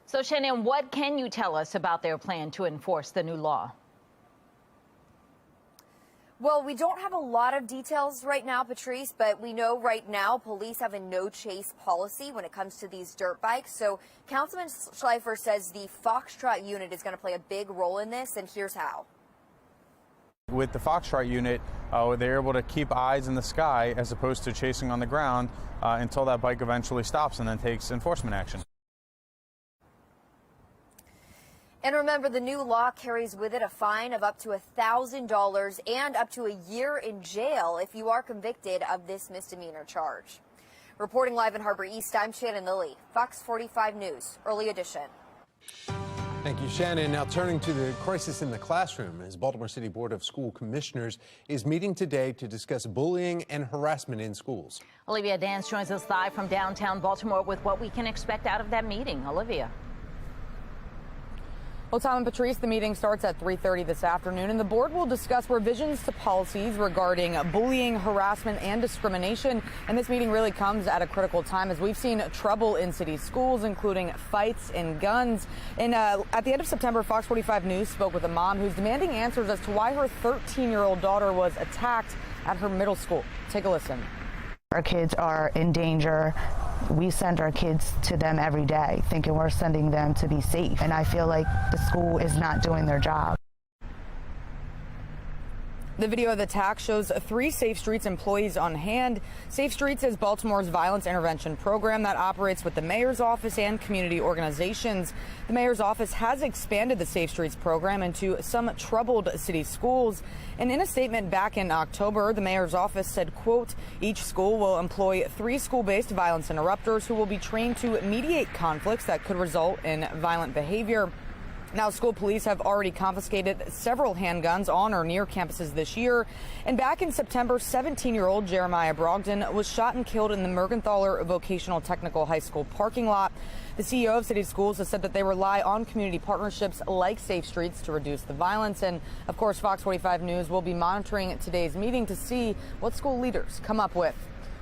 So, Shannon, what can you tell us about their plan to enforce the new law? Well, we don't have a lot of details right now, Patrice, but we know right now police have a no-chase policy when it comes to these dirt bikes. So Councilman Schleifer says the Foxtrot unit is going to play a big role in this, and here's how. With the Foxtrot unit, they're able to keep eyes in the sky as opposed to chasing on the ground until that bike eventually stops and then takes enforcement action. And remember, the new law carries with it a fine of up to $1,000 and up to a year in jail if you are convicted of this misdemeanor charge. Reporting live in Harbor East, I'm Shannon Lilly, Fox 45 News, Early Edition. Thank you, Shannon. Now turning to the crisis in the classroom, as Baltimore City Board of School Commissioners is meeting today to discuss bullying and harassment in schools. Olivia Dance joins us live from downtown Baltimore with what we can expect out of that meeting. Olivia. Well, Tom and Patrice, the meeting starts at 3:30 this afternoon, and the board will discuss revisions to policies regarding bullying, harassment, and discrimination. And this meeting really comes at a critical time as we've seen trouble in city schools, including fights and guns. And at the end of September, Fox 45 News spoke with a mom who's demanding answers as to why her 13-year-old daughter was attacked at her middle school. Take a listen. Our kids are in danger. We send our kids to them every day thinking we're sending them to be safe. And I feel like the school is not doing their job. The video of the attack shows 3 Safe Streets employees on hand. Safe Streets is Baltimore's violence intervention program that operates with the mayor's office and community organizations. The mayor's office has expanded the Safe Streets program into some troubled city schools. And in a statement back in October, the mayor's office said, quote, each school will employ 3 school-based violence interrupters who will be trained to mediate conflicts that could result in violent behavior. Now, school police have already confiscated several handguns on or near campuses this year. And back in September, 17-year-old Jeremiah Brogdon was shot and killed in the Mergenthaler Vocational Technical High School parking lot. The CEO of City Schools has said that they rely on community partnerships like Safe Streets to reduce the violence. And, of course, Fox 45 News will be monitoring today's meeting to see what school leaders come up with.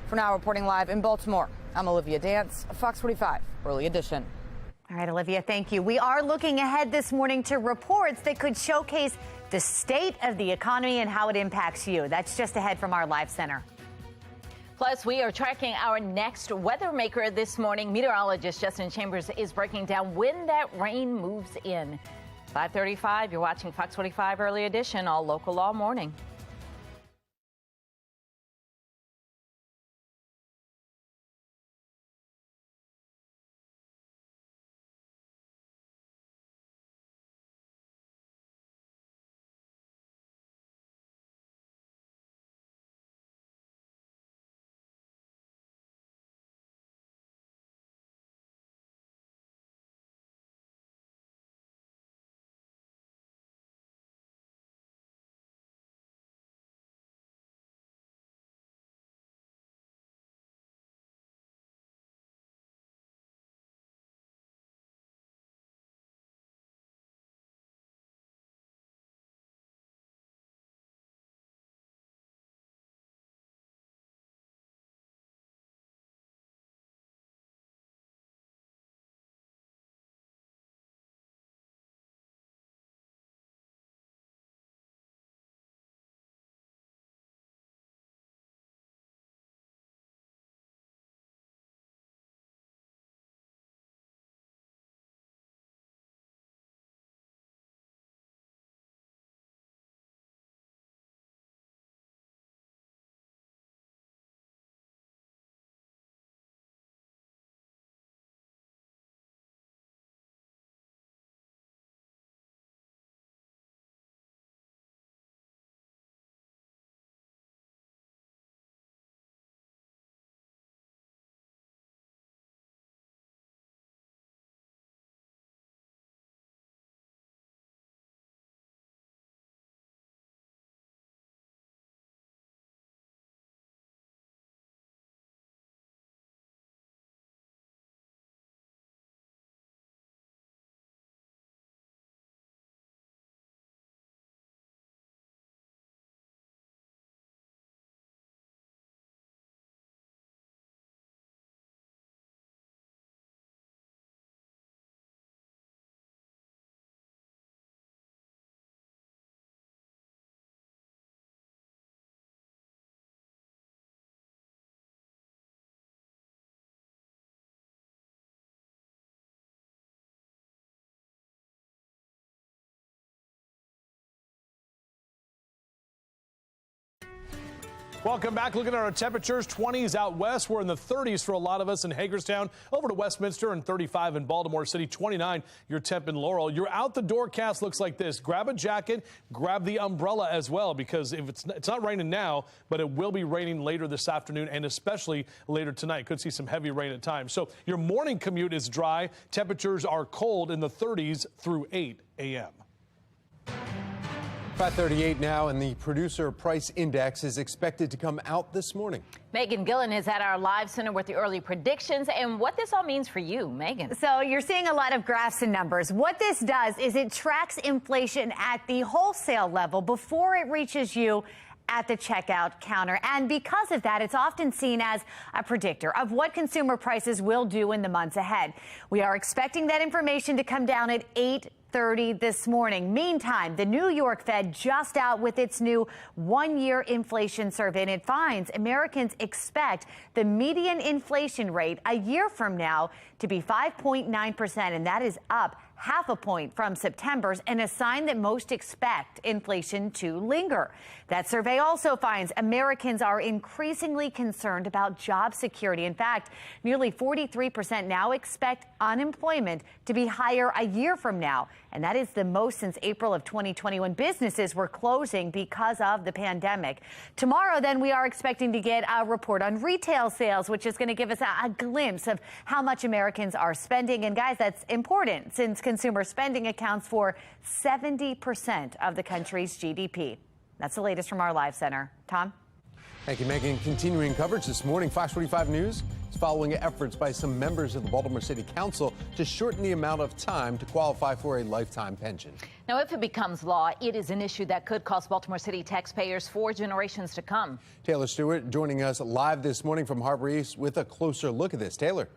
For now, reporting live in Baltimore, I'm Olivia Dance, Fox 45 Early Edition. All right, Olivia, thank you. We are looking ahead this morning to reports that could showcase the state of the economy and how it impacts you. That's just ahead from our live center. Plus, we are tracking our next weather maker this morning. Meteorologist Justin Chambers is breaking down when that rain moves in. 5:35, you're watching Fox 45 Early Edition, all local all morning. Welcome back. Looking at our temperatures, 20s out west. We're in the 30s for a lot of us in Hagerstown. Over to Westminster and 35 in Baltimore City, 29 your temp in Laurel. Your out the door cast looks like this. Grab a jacket, grab the umbrella as well, because if it's not raining now, but it will be raining later this afternoon and especially later tonight. Could see some heavy rain at times. So your morning commute is dry. Temperatures are cold in the 30s through 8 a.m. 5:38 now, and the producer price index is expected to come out this morning. Megan Gillen is at our live center with the early predictions and what this all means for you, Megan. So you're seeing a lot of graphs and numbers. What this does is it tracks inflation at the wholesale level before it reaches you at the checkout counter. And because of that, it's often seen as a predictor of what consumer prices will do in the months ahead. We are expecting that information to come down at 8:30 this morning. Meantime, the New York Fed just out with its new one-year inflation survey, and it finds Americans expect the median inflation rate a year from now to be 5.9%, and that is up half a point from September's, and a sign that most expect inflation to linger. That survey also finds Americans are increasingly concerned about job security. In fact, nearly 43% now expect unemployment to be higher a year from now, and that is the most since April of 2020, when businesses were closing because of the pandemic. Tomorrow, then, we are expecting to get a report on retail sales, which is going to give us a glimpse of how much Americans are spending. And guys, that's important since consumer spending accounts for 70% of the country's GDP. That's the latest from our live center. Tom? Thank you, Megan. Continuing coverage this morning, Fox 45 News is following efforts by some members of the Baltimore City Council to shorten the amount of time to qualify for a lifetime pension. Now, if it becomes law, it is an issue that could cost Baltimore City taxpayers for generations to come. Taylor Stewart joining us live this morning from Harbor East with a closer look at this. Taylor.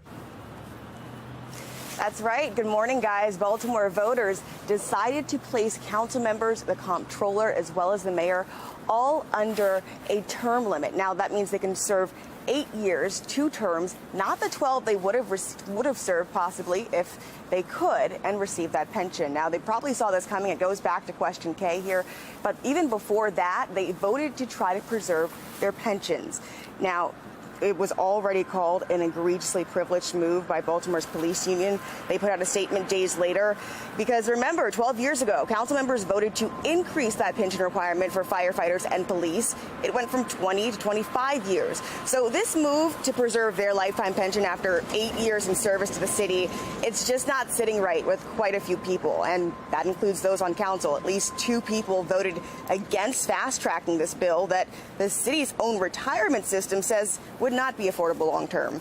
That's right. Good morning, guys. Baltimore voters decided to place council members, the comptroller, as well as the mayor, all under a term limit. Now, that means they can serve 8 years, 2 terms, not the 12 they would have served possibly if they could, and receive that pension. Now, they probably saw this coming. It goes back to question K here. But even before that, they voted to try to preserve their pensions. Now, it was already called an egregiously privileged move by Baltimore's police union. They put out a statement days later because, remember, 12 years ago, council members voted to increase that pension requirement for firefighters and police. It went from 20 to 25 years. So this move to preserve their lifetime pension after 8 years in service to the city, it's just not sitting right with quite a few people, and that includes those on council. At least 2 people voted against fast-tracking this bill that the city's own retirement system says would not be affordable long term.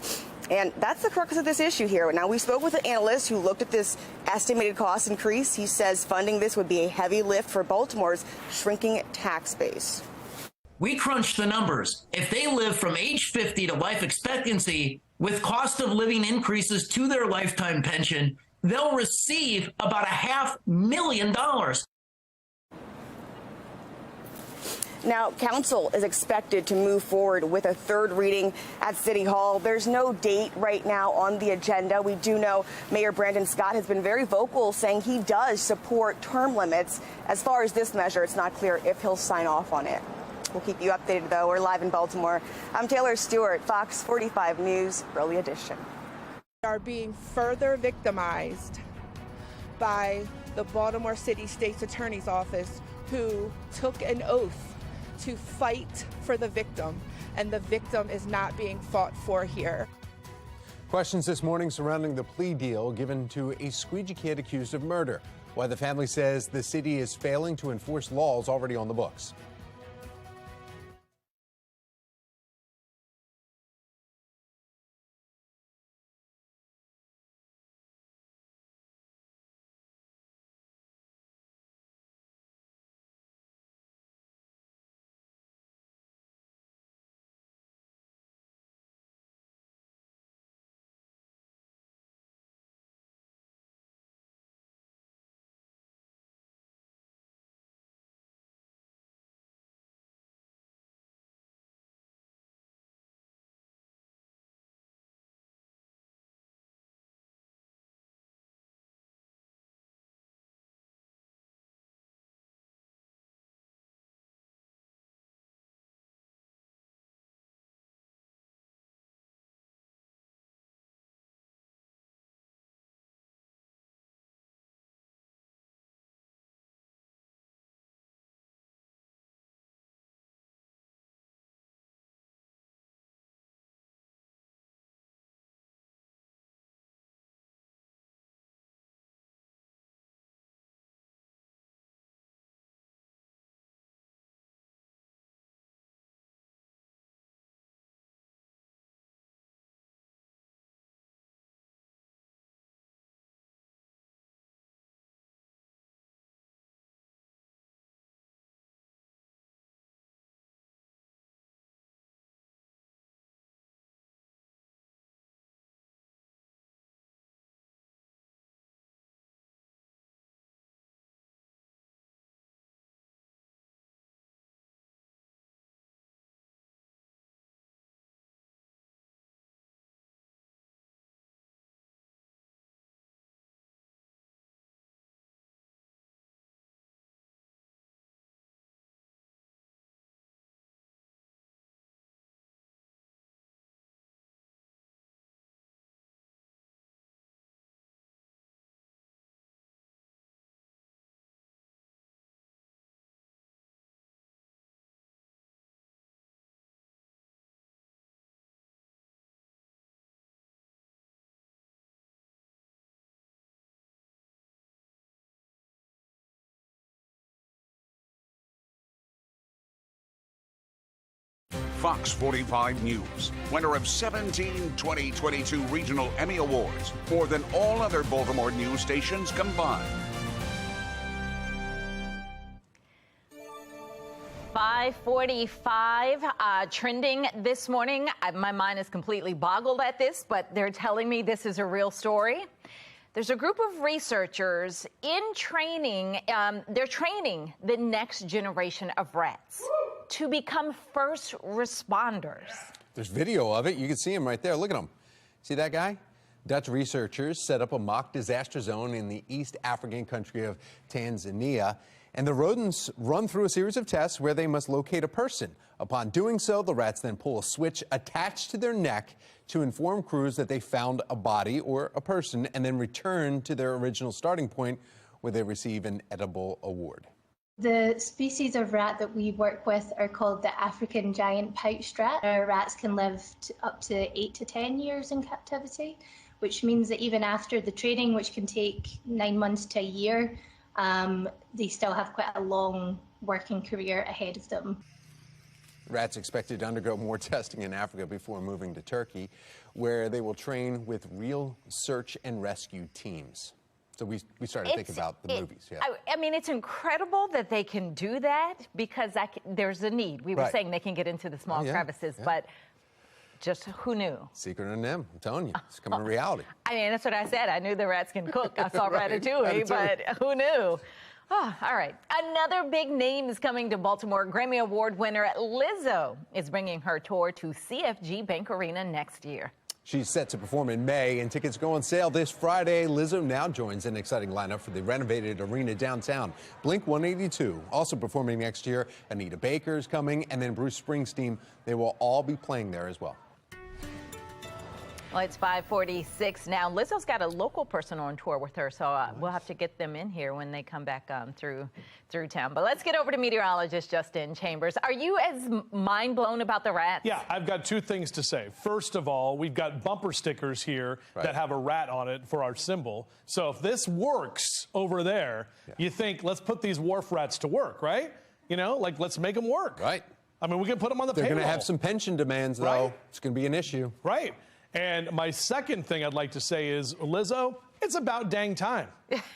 And that's the crux of this issue here. Now, we spoke with an analyst who looked at this estimated cost increase. He says funding this would be a heavy lift for Baltimore's shrinking tax base. We crunched the numbers. If they live from age 50 to life expectancy with cost of living increases to their lifetime pension, they'll receive about $500,000. Now, council is expected to move forward with a third reading at City Hall. There's no date right now on the agenda. We do know Mayor Brandon Scott has been very vocal, saying he does support term limits. As far as this measure, it's not clear if he'll sign off on it. We'll keep you updated, though. We're live in Baltimore. I'm Taylor Stewart, Fox 45 News, Early Edition. Are being further victimized by the Baltimore City State's Attorney's Office, who took an oath to fight for the victim, and the victim is not being fought for here. Questions this morning surrounding the plea deal given to a squeegee kid accused of murder. Why the family says the city is failing to enforce laws already on the books. Fox 45 News, winner of 17 2022 Regional Emmy Awards, more than all other Baltimore news stations combined. 545 trending this morning. My mind is completely boggled at this, but they're telling me this is a real story. There's a group of researchers in training. They're training the next generation of rats to become first responders. There's video of it. You can see him right there. Look at him. See that guy? Dutch researchers set up a mock disaster zone in the East African country of Tanzania. And the rodents run through a series of tests where they must locate a person. Upon doing so, the rats then pull a switch attached to their neck to inform crews that they found a body or a person, and then return to their original starting point where they receive an edible award. The species of rat that we work with are called the African giant pouched rat. Our rats can live up to 8 to 10 years in captivity, which means that even after the training, which can take 9 months to a year, they still have quite a long working career ahead of them. Rats expected to undergo more testing in Africa before moving to Turkey, where they will train with real search and rescue teams. So we started thinking about the movies. Yeah. I mean, it's incredible that they can do that because there's a need. We were saying they can get into the small crevices, but just who knew? Secret in them. I'm telling you, it's coming to reality. I mean, that's what I said. I knew the rats can cook. I saw Ratatouille, but who knew? Oh, all right. Another big name is coming to Baltimore. Grammy Award winner Lizzo is bringing her tour to CFG Bank Arena next year. She's set to perform in May, and tickets go on sale this Friday. Lizzo now joins an exciting lineup for the renovated arena downtown. Blink-182 also performing next year. Anita Baker's coming, and then Bruce Springsteen. They will all be playing there as well. Well, it's 5:46 now. Lizzo's got a local person on tour with her, so we'll have to get them in here when they come back through town. But let's get over to meteorologist Justin Chambers. Are you as mind blown about the rats? Yeah, I've got two things to say. First of all, we've got bumper stickers here that have a rat on it for our symbol. So if this works over there, you think, let's put these wharf rats to work, right? You know, like, let's make them work. Right. I mean, we can put them on the payroll. They're going to have some pension demands, though. Right. It's going to be an issue. Right. And my second thing I'd like to say is, Lizzo, it's about dang time.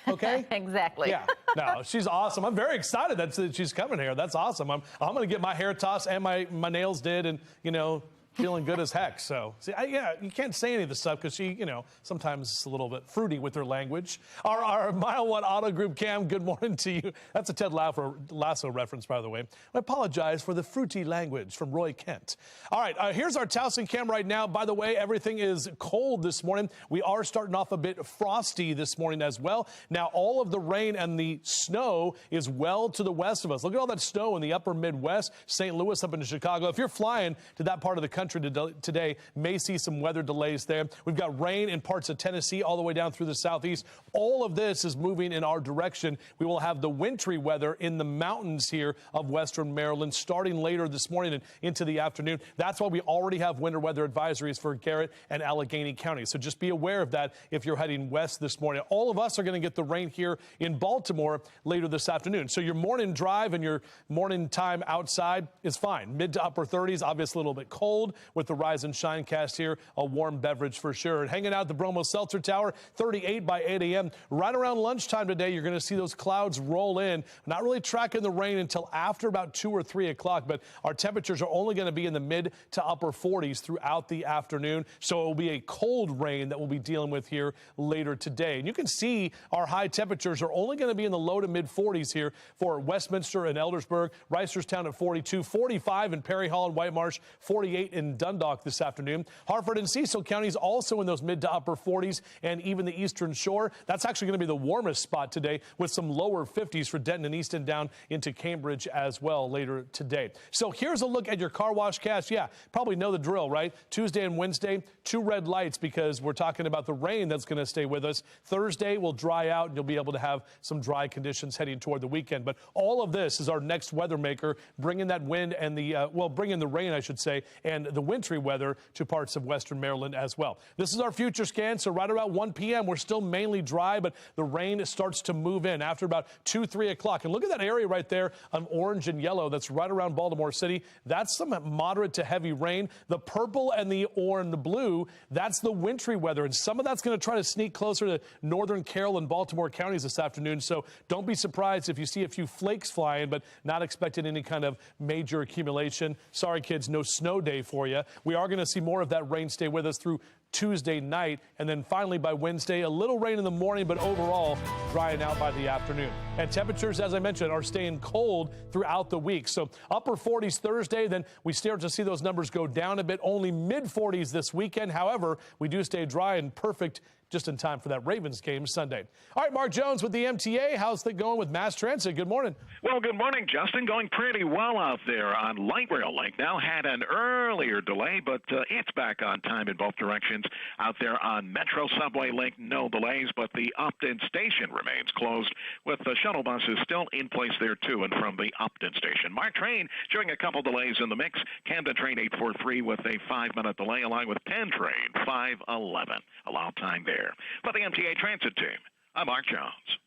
Okay? Exactly. Yeah. No, she's awesome. I'm very excited that she's coming here. That's awesome. I'm going to get my hair tossed and my nails did, and, you know, feeling good as heck. So, see, you can't say any of this stuff because she, you know, sometimes it's a little bit fruity with her language. Our Mile 1 Auto Group Cam, good morning to you. That's a Ted Lasso reference, by the way. I apologize for the fruity language from Roy Kent. All right, here's our Towson Cam right now. By the way, everything is cold this morning. We are starting off a bit frosty this morning as well. Now, all of the rain and the snow is well to the west of us. Look at all that snow in the upper Midwest, St. Louis up into Chicago. If you're flying to that part of the country today, may see some weather delays there. We've got rain in parts of Tennessee all the way down through the southeast. All of this is moving in our direction. We will have the wintry weather in the mountains here of western Maryland starting later this morning and into the afternoon. That's why we already have winter weather advisories for Garrett and Allegheny County. So just be aware of that if you're heading west this morning. All of us are going to get the rain here in Baltimore later this afternoon. So your morning drive and your morning time outside is fine. Mid to upper 30s, obviously a little bit cold. With the Rise and Shine cast here, a warm beverage for sure. And hanging out at the Bromo Seltzer Tower, 38 by 8 a.m. Right around lunchtime today, you're going to see those clouds roll in. Not really tracking the rain until after about 2 or 3 o'clock, but our temperatures are only going to be in the mid to upper 40s throughout the afternoon. So it will be a cold rain that we'll be dealing with here later today. And you can see our high temperatures are only going to be in the low to mid 40s here for Westminster and Eldersburg, Reisterstown at 42, 45 in Perry Hall and White Marsh, 48 in Dundalk this afternoon. Hartford and Cecil counties also in those mid to upper 40s, and even the Eastern Shore. That's actually going to be the warmest spot today with some lower 50s for Denton and Easton down into Cambridge as well later today. So here's a look at your car wash cast. Yeah, probably know the drill, right? Tuesday and Wednesday, 2 red lights because we're talking about the rain that's going to stay with us. Thursday will dry out and you'll be able to have some dry conditions heading toward the weekend. But all of this is our next weather maker, bringing that wind and the, bringing the rain, I should say, and the wintry weather to parts of western Maryland as well. This is our future scan. So right around 1 p.m., we're still mainly dry, but the rain starts to move in after about 2, 3 o'clock. And look at that area right there on orange and yellow. That's right around Baltimore City. That's some moderate to heavy rain. The purple and the orange and the blue, that's the wintry weather. And some of that's going to try to sneak closer to northern Carroll and Baltimore counties this afternoon. So don't be surprised if you see a few flakes flying, but not expecting any kind of major accumulation. Sorry, kids, no snow day for you. We are going to see more of that rain stay with us through Tuesday night, and then finally by Wednesday, a little rain in the morning, but overall drying out by the afternoon. And temperatures, as I mentioned, are staying cold throughout the week. So upper 40s Thursday, then we start to see those numbers go down a bit, only mid 40s this weekend. However, we do stay dry and perfect just in time for that Ravens game Sunday. All right, Mark Jones with the MTA. How's it going with mass transit? Good morning. Well, good morning, Justin. Going pretty well out there on Light Rail Link. Now had an earlier delay, but it's back on time in both directions. Out there on Metro Subway Link, no delays, but the Upton station remains closed with the shuttle buses still in place there to and from the Upton station. Mark Train showing a couple delays in the mix. Camden Train 843 with a 5-minute delay, along with Penn Train 511. Allowed time there. For the MTA Transit Team, I'm Mark Jones.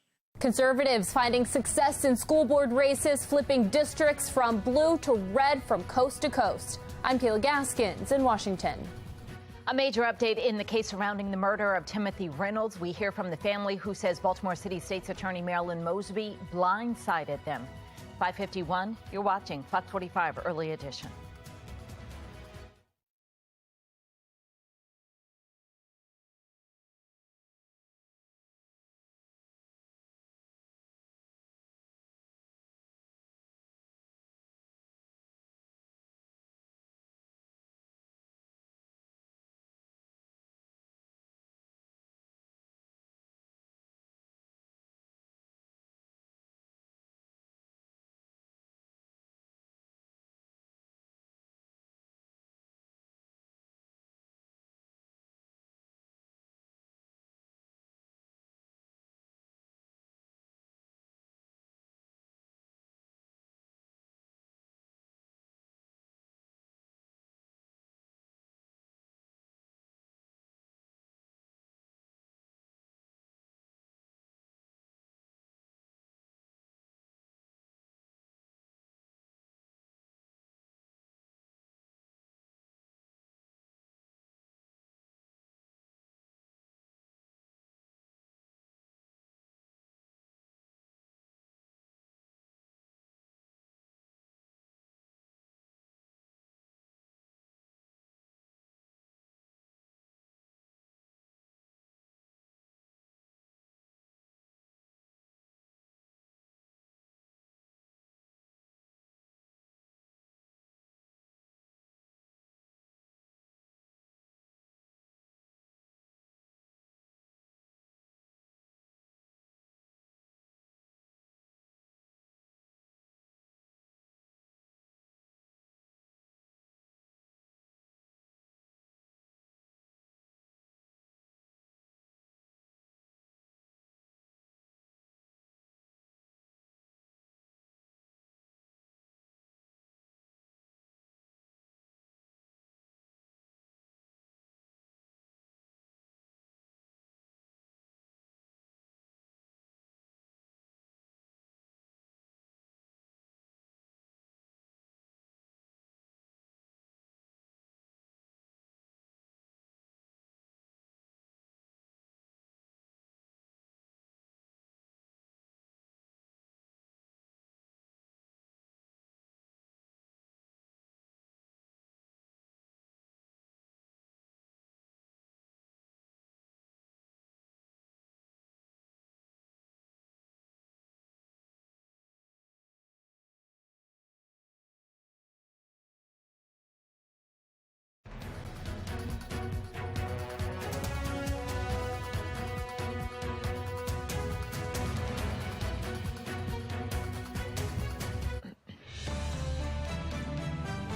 Conservatives finding success in school board races, flipping districts from blue to red from coast to coast. I'm Kayla Gaskins in Washington. A major update in the case surrounding the murder of Timothy Reynolds. We hear from the family who says Baltimore City State's Attorney Marilyn Mosby blindsided them. 5:51, you're watching Fox 45 Early Edition.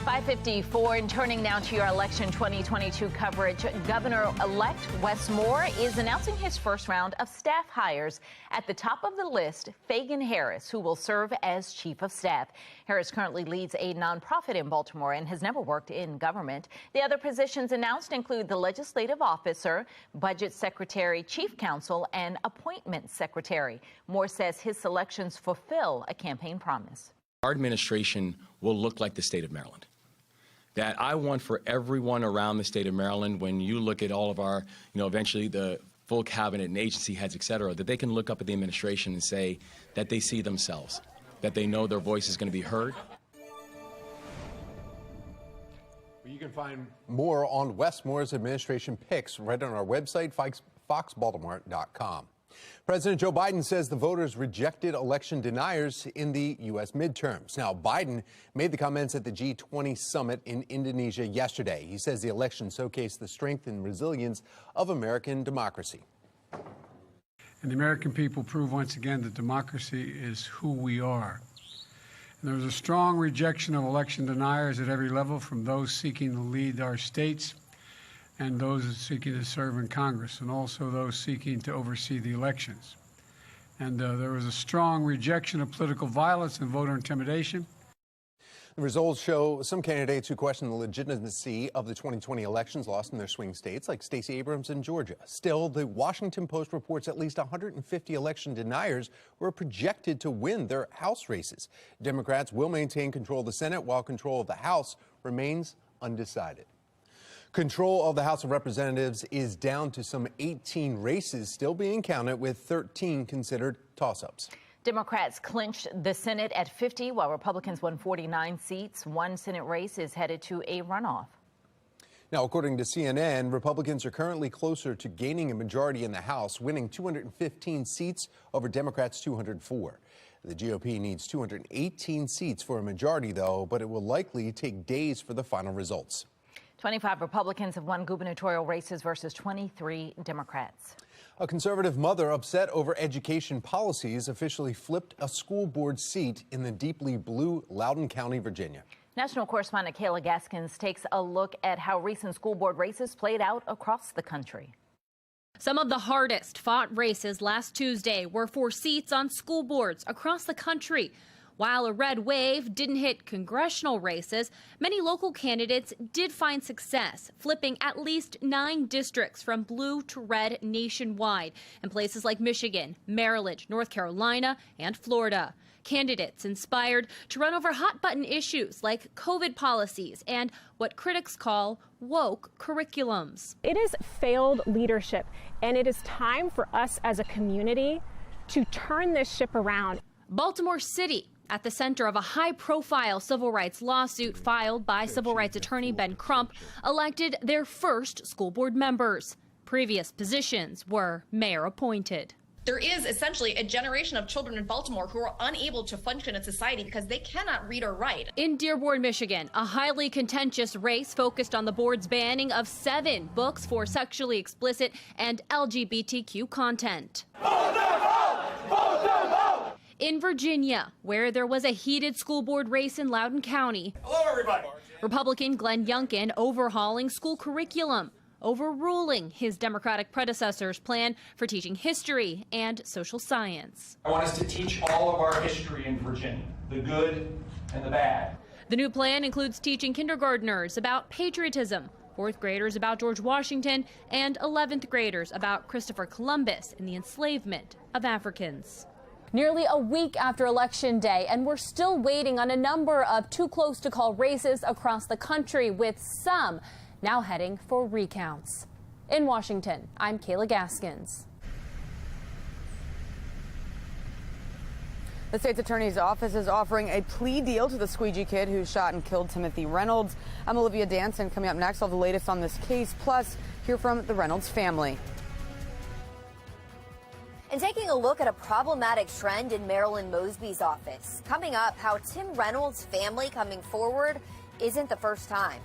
5:54, and turning now to your election 2022 coverage. Governor-elect Wes Moore is announcing his first round of staff hires. At the top of the list, Fagan Harris, who will serve as chief of staff. Harris currently leads a nonprofit in Baltimore and has never worked in government. The other positions announced include the legislative officer, budget secretary, chief counsel, and appointment secretary. Moore says his selections fulfill a campaign promise. Our administration will look like the state of Maryland. That I want for everyone around the state of Maryland, when you look at all of our, eventually the full cabinet and agency heads, et cetera, that they can look up at the administration and say that they see themselves, that they know their voice is going to be heard. You can find more on Wes Moore's administration picks right on our website, foxbaltimore.com. President Joe Biden says the voters rejected election deniers in the U.S. midterms. Now, Biden made the comments at the G20 summit in Indonesia yesterday. He says the election showcased the strength and resilience of American democracy. And the American people prove once again that democracy is who we are. And there was a strong rejection of election deniers at every level, from those seeking to lead our states and those seeking to serve in Congress, and also those seeking to oversee the elections. And there was a strong rejection of political violence and voter intimidation. The results show some candidates who question the legitimacy of the 2020 elections lost in their swing states, like Stacey Abrams in Georgia. Still, the Washington Post reports at least 150 election deniers were projected to win their House races. Democrats will maintain control of the Senate, while control of the House remains undecided. Control of the House of Representatives is down to some 18 races still being counted, with 13 considered toss-ups. Democrats clinched the Senate at 50, while Republicans won 49 seats. One Senate race is headed to a runoff. Now, according to CNN, Republicans are currently closer to gaining a majority in the House, winning 215 seats over Democrats' 204. The GOP needs 218 seats for a majority, though, but it will likely take days for the final results. 25 Republicans have won gubernatorial races versus 23 Democrats. A conservative mother upset over education policies officially flipped a school board seat in the deeply blue Loudoun County, Virginia. National correspondent Kayla Gaskins takes a look at how recent school board races played out across the country. Some of the hardest fought races last Tuesday were for seats on school boards across the country. While a red wave didn't hit congressional races, many local candidates did find success, flipping at least 9 districts from blue to red nationwide in places like Michigan, Maryland, North Carolina, and Florida. Candidates inspired to run over hot-button issues like COVID policies and what critics call woke curriculums. It is failed leadership, and it is time for us as a community to turn this ship around. Baltimore City, at the center of a high-profile civil rights lawsuit filed by civil rights attorney Ben Crump, elected their first school board members. Previous positions were mayor-appointed. There is essentially a generation of children in Baltimore who are unable to function in society because they cannot read or write. In Dearborn, Michigan, a highly contentious race focused on the board's banning of 7 books for sexually explicit and LGBTQ content. In Virginia, where there was a heated school board race in Loudoun County. Hello, everybody. Republican Glenn Youngkin overhauling school curriculum, overruling his Democratic predecessor's plan for teaching history and social science. I want us to teach all of our history in Virginia, the good and the bad. The new plan includes teaching kindergartners about patriotism, 4th graders about George Washington, and 11th graders about Christopher Columbus and the enslavement of Africans. Nearly a week after Election Day, and we're still waiting on a number of too close to call races across the country, with some now heading for recounts. In Washington, I'm Kayla Gaskins. The state's attorney's office is offering a plea deal to the squeegee kid who shot and killed Timothy Reynolds. I'm Olivia Danson. Coming up next, all the latest on this case, plus hear from the Reynolds family. And taking a look at a problematic trend in Marilyn Mosby's office. Coming up, how Tim Reynolds' family coming forward isn't the first time.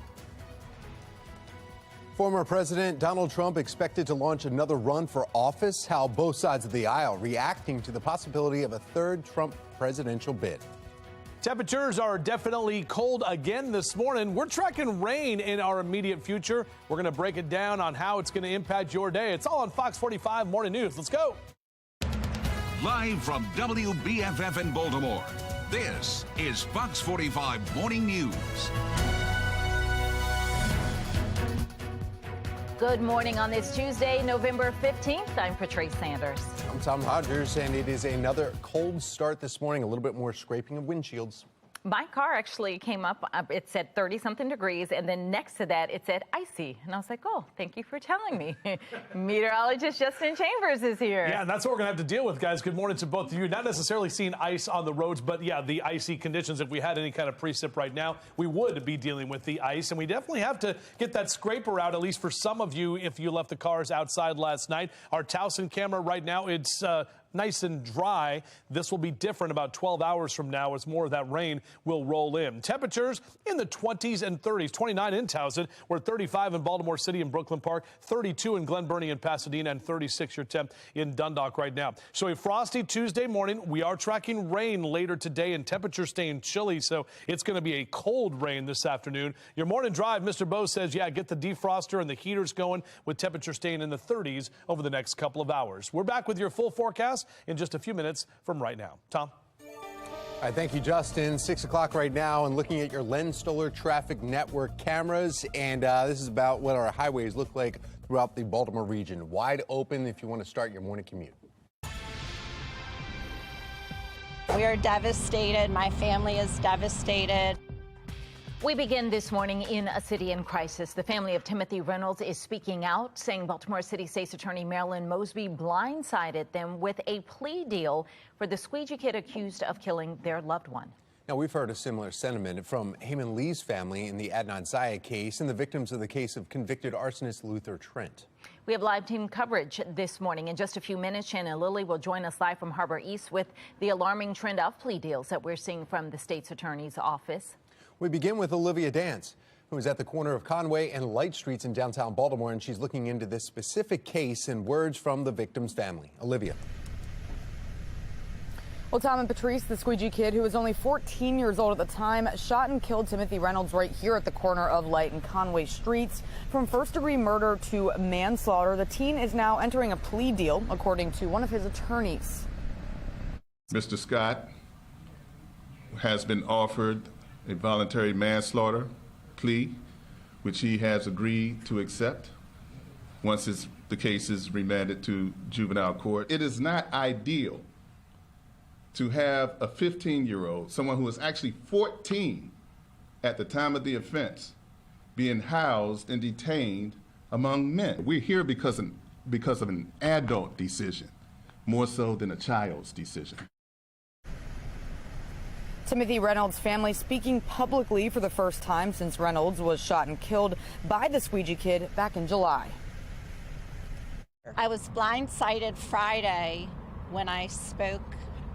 Former President Donald Trump expected to launch another run for office. How both sides of the aisle reacting to the possibility of a third Trump presidential bid. Temperatures are definitely cold again this morning. We're tracking rain in our immediate future. We're going to break it down on how it's going to impact your day. It's all on Fox 45 Morning News. Let's go. Live from WBFF in Baltimore, this is Fox 45 Morning News. Good morning on this Tuesday, November 15th. I'm Patrice Sanders. I'm Tom Rogers, and it is another cold start this morning. A little bit more scraping of windshields. My car actually came up, it said 30-something degrees, and then next to that, it said icy. And I was like, oh, thank you for telling me. Meteorologist Justin Chambers is here. Yeah, that's what we're going to have to deal with, guys. Good morning to both of you. Not necessarily seeing ice on the roads, but, yeah, the icy conditions. If we had any kind of precip right now, we would be dealing with the ice. And we definitely have to get that scraper out, at least for some of you, if you left the cars outside last night. Our Towson camera right now, it's nice and dry. This will be different about 12 hours from now as more of that rain will roll in. Temperatures in the 20s and 30s, 29 in Towson. We're 35 in Baltimore City and Brooklyn Park, 32 in Glen Burnie and Pasadena, and 36 your temp in Dundalk right now. So a frosty Tuesday morning. We are tracking rain later today and temperatures staying chilly, so it's going to be a cold rain this afternoon. Your morning drive, Mr. Bo says, yeah, get the defroster and the heaters going with temperatures staying in the 30s over the next couple of hours. We're back with your full forecast in just a few minutes from right now. Tom? All right, thank you, Justin. 6 o'clock right now, and looking at your Lenstoller Traffic Network cameras, and this is about what our highways look like throughout the Baltimore region. Wide open if you want to start your morning commute. We are devastated. My family is devastated. We begin this morning in a city in crisis. The family of Timothy Reynolds is speaking out, saying Baltimore City State's Attorney Marilyn Mosby blindsided them with a plea deal for the squeegee kid accused of killing their loved one. Now, we've heard a similar sentiment from Heyman Lee's family in the Adnan Zaya case and the victims of the case of convicted arsonist Luther Trent. We have live team coverage this morning. In just a few minutes, Shannon Lilly will join us live from Harbor East with the alarming trend of plea deals that we're seeing from the state's attorney's office. We begin with Olivia Dance, who is at the corner of Conway and Light Streets in downtown Baltimore, and she's looking into this specific case and words from the victim's family. Olivia. Well, Tom and Patrice, the squeegee kid, who was only 14 years old at the time, shot and killed Timothy Reynolds right here at the corner of Light and Conway Streets. From first-degree murder to manslaughter, the teen is now entering a plea deal, according to one of his attorneys. Mr. Scott has been offered a voluntary manslaughter plea, which he has agreed to accept once the case is remanded to juvenile court. It is not ideal to have a 15-year-old, someone who was actually 14 at the time of the offense, being housed and detained among men. We're here because of an adult decision, more so than a child's decision. Timothy Reynolds' family speaking publicly for the first time since Reynolds was shot and killed by the squeegee kid back in July. I was blindsided Friday when I spoke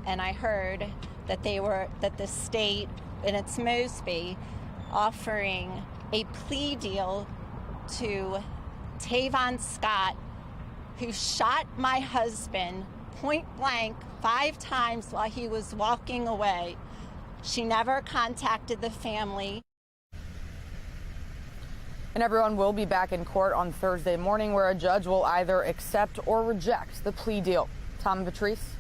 and I heard that the state, and it's Mosby, offering a plea deal to Tavon Scott, who shot my husband point blank 5 times while he was walking away. She never contacted the family. And everyone will be back in court on Thursday morning, where a judge will either accept or reject the plea deal. Tom and Patrice?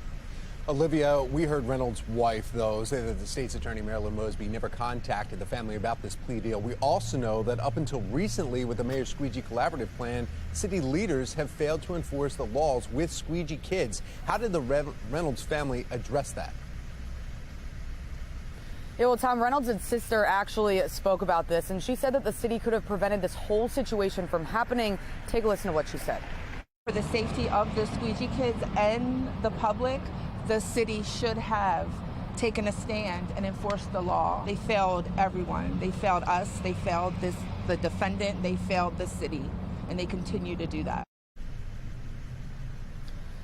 Olivia, we heard Reynolds' wife, though, say that the state's attorney, Marilyn Mosby, never contacted the family about this plea deal. We also know that up until recently, with the Mayor's Squeegee Collaborative Plan, city leaders have failed to enforce the laws with squeegee kids. How did the Reynolds family address that? Yeah, well, Tom, Reynolds' sister actually spoke about this, and she said that the city could have prevented this whole situation from happening. Take a listen to what she said. For the safety of the squeegee kids and the public, the city should have taken a stand and enforced the law. They failed everyone. They failed us. They failed the defendant. They failed the city, and they continue to do that.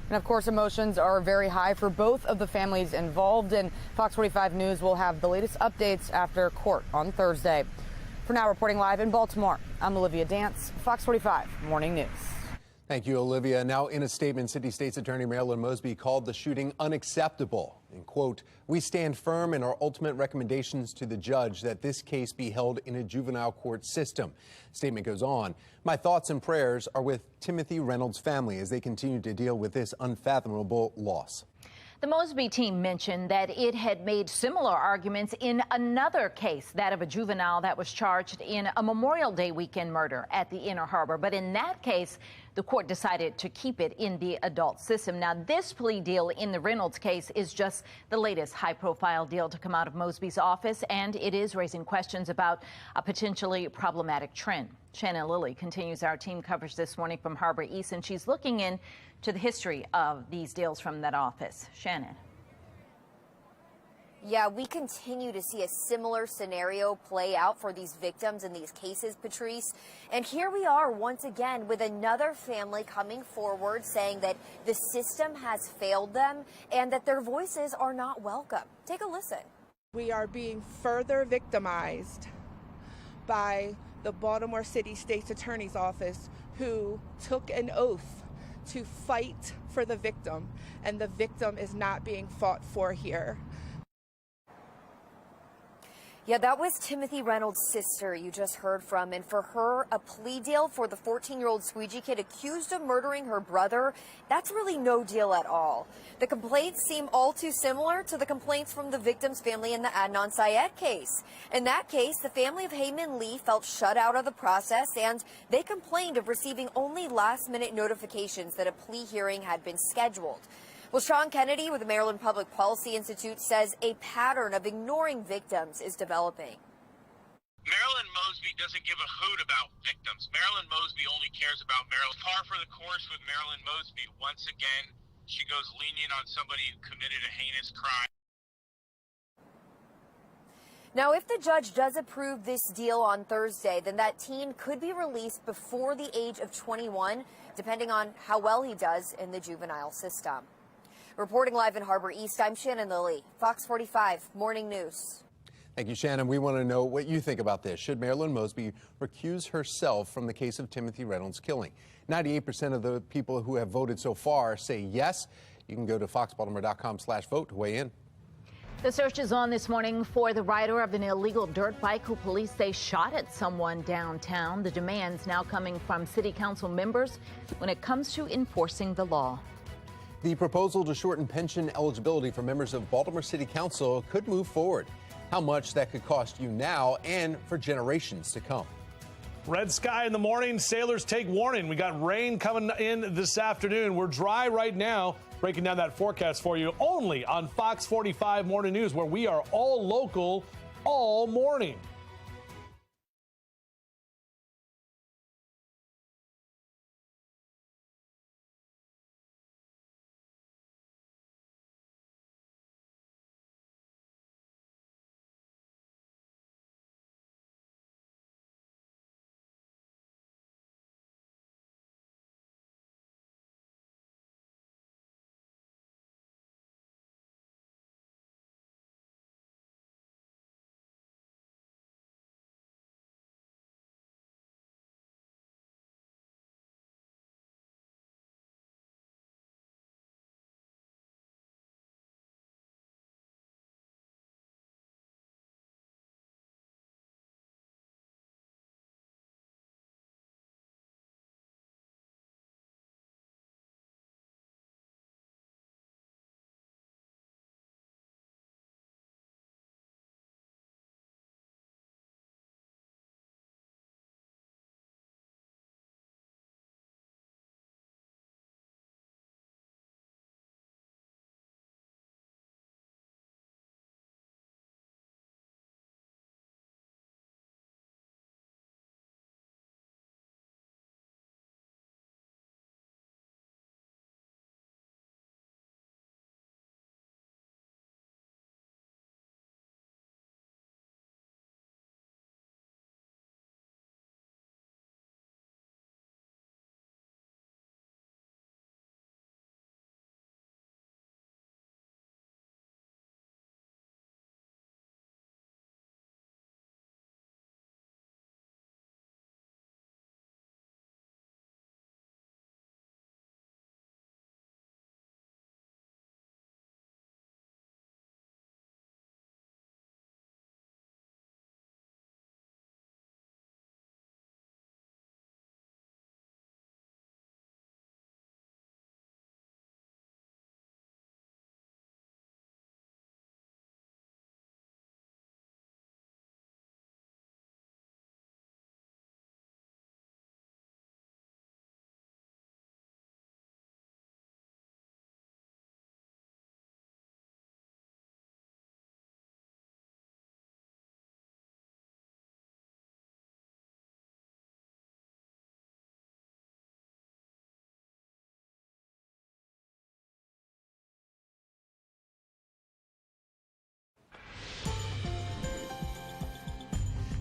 And of course, emotions are very high for both of the families involved, and Fox 45 News will have the latest updates after court on Thursday. For now, reporting live in Baltimore, I'm Olivia Dance, Fox 45 Morning News. Thank you, Olivia. Now, in a statement, City State's Attorney Marilyn Mosby called the shooting unacceptable and, quote, "We stand firm in our ultimate recommendations to the judge that this case be held in a juvenile court system." The statement goes on, "My thoughts and prayers are with Timothy Reynolds' family as they continue to deal with this unfathomable loss." The Mosby team mentioned that it had made similar arguments in another case, that of a juvenile that was charged in a Memorial Day weekend murder at the Inner Harbor. But in that case, the court decided to keep it in the adult system. Now, this plea deal in the Reynolds case is just the latest high-profile deal to come out of Mosby's office, and it is raising questions about a potentially problematic trend. Shannon Lilly continues our team coverage this morning from Harbor East, and she's looking into the history of these deals from that office. Shannon. Yeah, we continue to see a similar scenario play out for these victims in these cases, Patrice. And here we are once again with another family coming forward saying that the system has failed them and that their voices are not welcome. Take a listen. We are being further victimized by the Baltimore City State's Attorney's Office, who took an oath to fight for the victim, and the victim is not being fought for here. Yeah, that was Timothy Reynolds' sister you just heard from. And for her, a plea deal for the 14-year-old squeegee kid accused of murdering her brother, that's really no deal at all. The complaints seem all too similar to the complaints from the victim's family in the Adnan Syed case. In that case, the family of Heyman Lee felt shut out of the process, and they complained of receiving only last-minute notifications that a plea hearing had been scheduled. Well, Sean Kennedy with the Maryland Public Policy Institute says a pattern of ignoring victims is developing. Marilyn Mosby doesn't give a hoot about victims. Marilyn Mosby only cares about Maryland. Par for the course with Marilyn Mosby. Once again, she goes lenient on somebody who committed a heinous crime. Now, if the judge does approve this deal on Thursday, then that teen could be released before the age of 21, depending on how well he does in the juvenile system. Reporting live in Harbor East, I'm Shannon Lilly, Fox 45 Morning News. Thank you, Shannon. We want to know what you think about this. Should Marilyn Mosby recuse herself from the case of Timothy Reynolds' killing? 98% of the people who have voted so far say yes. You can go to foxbaltimore.com/vote to weigh in. The search is on this morning for the rider of an illegal dirt bike who police say shot at someone downtown. The demands now coming from city council members when it comes to enforcing the law. The proposal to shorten pension eligibility for members of Baltimore City Council could move forward. How much that could cost you now and for generations to come. Red sky in the morning. Sailors take warning. We got rain coming in this afternoon. We're dry right now. Breaking down that forecast for you only on Fox 45 Morning News, where we are all local all morning.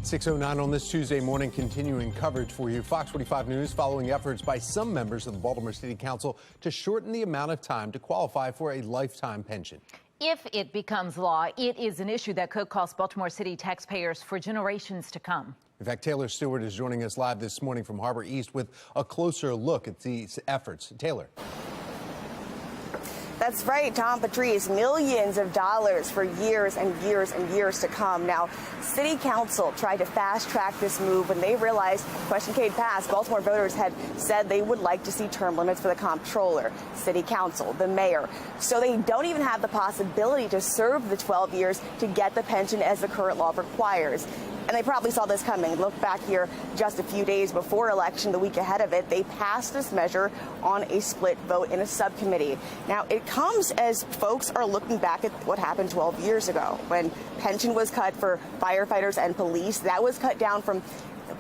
6:09 on this Tuesday morning, continuing coverage for you. Fox 45 News following efforts by some members of the Baltimore City Council to shorten the amount of time to qualify for a lifetime pension. If it becomes law, it is an issue that could cost Baltimore City taxpayers for generations to come. In fact, Taylor Stewart is joining us live this morning from Harbor East with a closer look at these efforts. Taylor. That's right, Tom Patrice. Millions of dollars for years and years and years to come. Now, City Council tried to fast track this move when they realized Question K passed. Baltimore voters had said they would like to see term limits for the comptroller, City Council, the mayor. So they don't even have the possibility to serve the 12 years to get the pension as the current law requires. And they probably saw this coming. Look back here just a few days before election, the week ahead of it, they passed this measure on a split vote in a subcommittee. Now, it comes as folks are looking back at what happened 12 years ago when pension was cut for firefighters and police. That was cut down from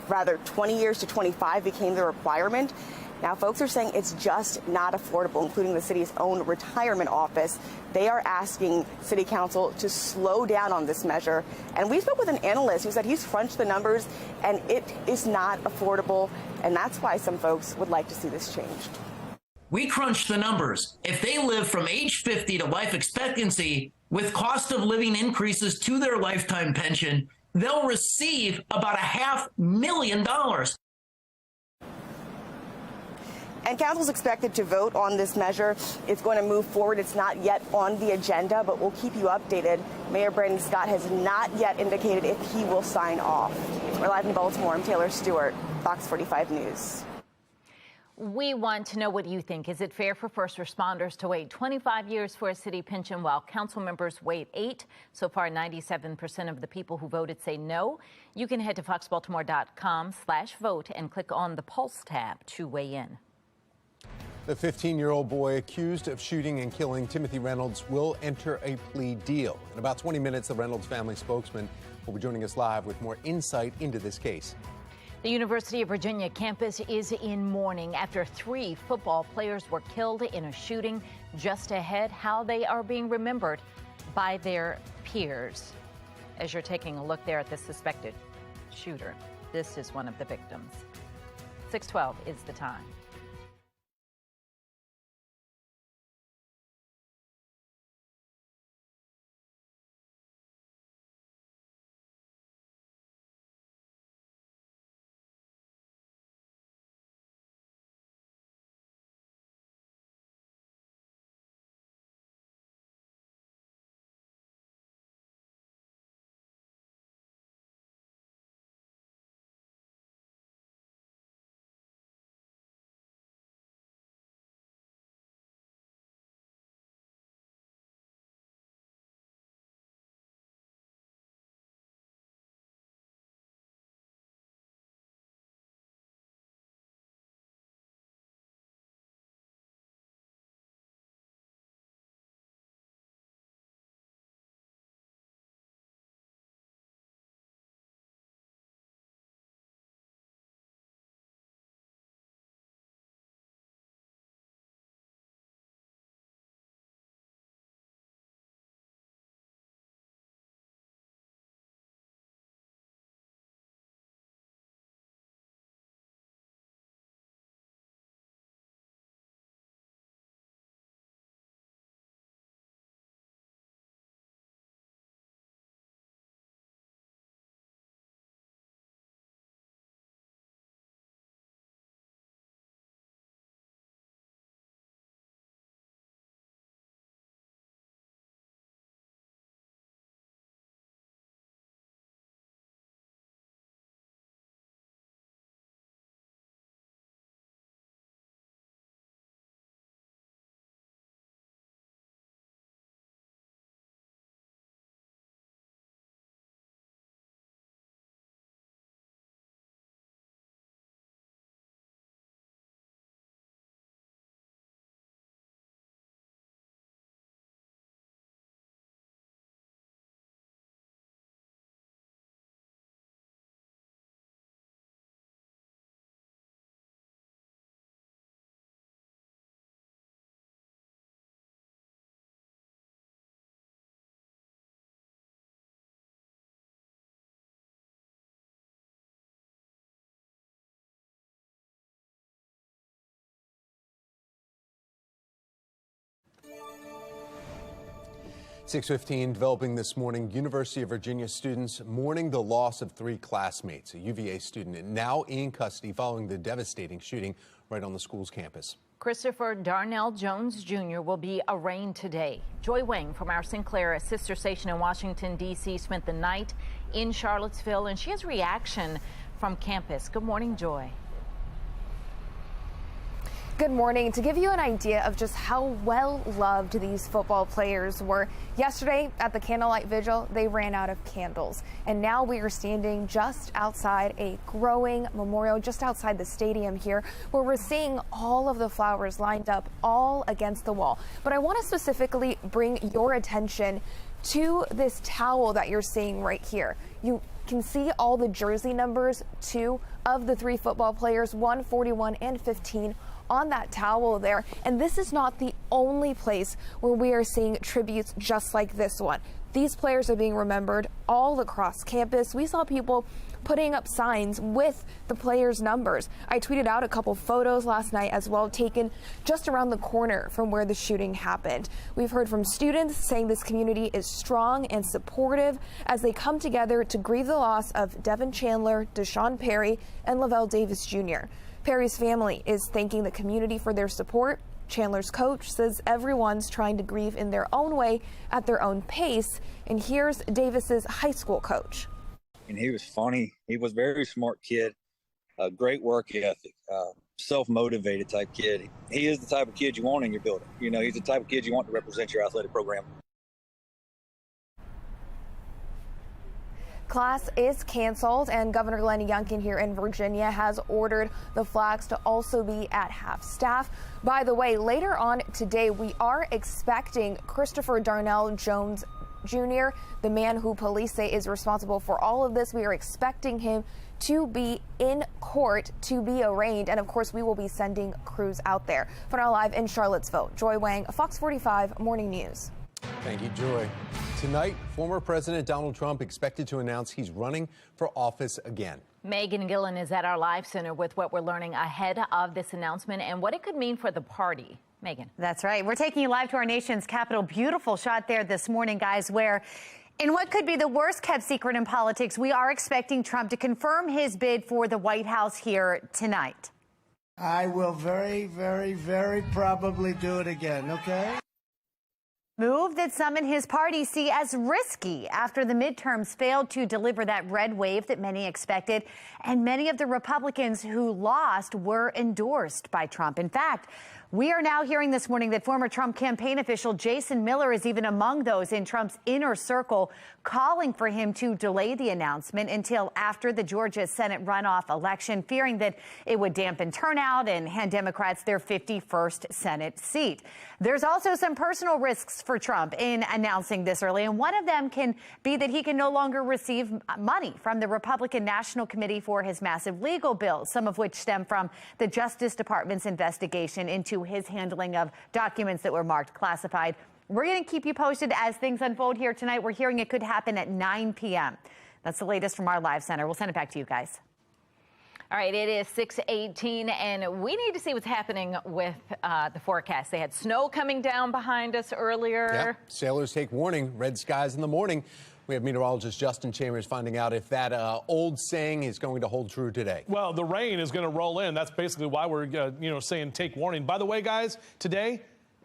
rather 20 years to 25 became the requirement. Now, folks are saying it's just not affordable, including the city's own retirement office. They are asking City Council to slow down on this measure. And we spoke with an analyst who said he's crunched the numbers, and it is not affordable. And that's why some folks would like to see this changed. We crunched the numbers. If they live from age 50 to life expectancy with cost of living increases to their lifetime pension, they'll receive about $500,000. And council's expected to vote on this measure. It's going to move forward. It's not yet on the agenda, but we'll keep you updated. Mayor Brandon Scott has not yet indicated if he will sign off. We're live in Baltimore. I'm Taylor Stewart, Fox 45 News. We want to know what you think. Is it fair for first responders to wait 25 years for a city pension while council members wait 8? So far, 97% of the people who voted say no. You can head to foxbaltimore.com/vote and click on the Pulse tab to weigh in. The 15-year-old boy accused of shooting and killing Timothy Reynolds will enter a plea deal. In about 20 minutes, the Reynolds family spokesman will be joining us live with more insight into this case. The University of Virginia campus is in mourning after 3 football players were killed in a shooting. Just ahead, how they are being remembered by their peers. As you're taking a look there at the suspected shooter, this is one of the victims. 6:12 is the time. 6:15 developing this morning. University of Virginia students mourning the loss of 3 classmates. A UVA student now in custody following the devastating shooting right on the school's campus. Christopher Darnell Jones Jr. will be arraigned today. Joy Wang from our Sinclair sister station in Washington, D.C. spent the night in Charlottesville, and she has reaction from campus. Good morning, Joy. Good morning. To give you an idea of just how well loved these football players were, yesterday at the candlelight vigil, they ran out of candles. And now we are standing just outside a growing memorial just outside the stadium here, where we're seeing all of the flowers lined up all against the wall. But I want to specifically bring your attention to this towel that you're seeing right here. You can see all the jersey numbers, 2 of the 3 football players, 1, 41, and 15. On that towel there. And this is not the only place where we are seeing tributes just like this one. These players are being remembered all across campus. We saw people putting up signs with the players' numbers. I tweeted out a couple photos last night as well, taken just around the corner from where the shooting happened. We've heard from students saying this community is strong and supportive as they come together to grieve the loss of Devin Chandler, Deshaun Perry, and Lavelle Davis Jr. Perry's family is thanking the community for their support. Chandler's coach says everyone's trying to grieve in their own way at their own pace. And here's Davis's high school coach. And he was funny. He was a very smart kid, a great work ethic, self-motivated type kid. He is the type of kid you want in your building. You know, he's the type of kid you want to represent your athletic program. Class is canceled, and Governor Glenn Youngkin here in Virginia has ordered the flags to also be at half staff. By the way, later on today, we are expecting Christopher Darnell Jones Jr., the man who police say is responsible for all of this. We are expecting him to be in court to be arraigned. And of course, we will be sending crews out there. For now, live in Charlottesville, Joy Wang, Fox 45 Morning News. Thank you, Joy. Tonight, former President Donald Trump expected to announce he's running for office again. Megan Gillen is at our live center with what we're learning ahead of this announcement and what it could mean for the party. Megan. That's right. We're taking you live to our nation's capital. Beautiful shot there this morning, guys, where in what could be the worst kept secret in politics, we are expecting Trump to confirm his bid for the White House here tonight. I will very, very, very probably do it again, okay? Move that some in his party see as risky after the midterms failed to deliver that red wave that many expected. And many of the Republicans who lost were endorsed by Trump. In fact, we are now hearing this morning that former Trump campaign official Jason Miller is even among those in Trump's inner circle calling for him to delay the announcement until after the Georgia Senate runoff election, fearing that it would dampen turnout and hand Democrats their 51st Senate seat. There's also some personal risks for Trump in announcing this early, and one of them can be that he can no longer receive money from the Republican National Committee for his massive legal bills, some of which stem from the Justice Department's investigation into his handling of documents that were marked classified. We're going to keep you posted as things unfold here tonight. We're hearing it could happen at 9 p.m. That's the latest from our live center. We'll send it back to you guys. All right, it is 6:18, and we need to see what's happening with the forecast. They had snow coming down behind us earlier. Yeah. Sailors take warning. Red skies in the morning. We have meteorologist Justin Chambers finding out if that old saying is going to hold true today. Well, the rain is going to roll in. That's basically why we're saying take warning. By the way, guys, today,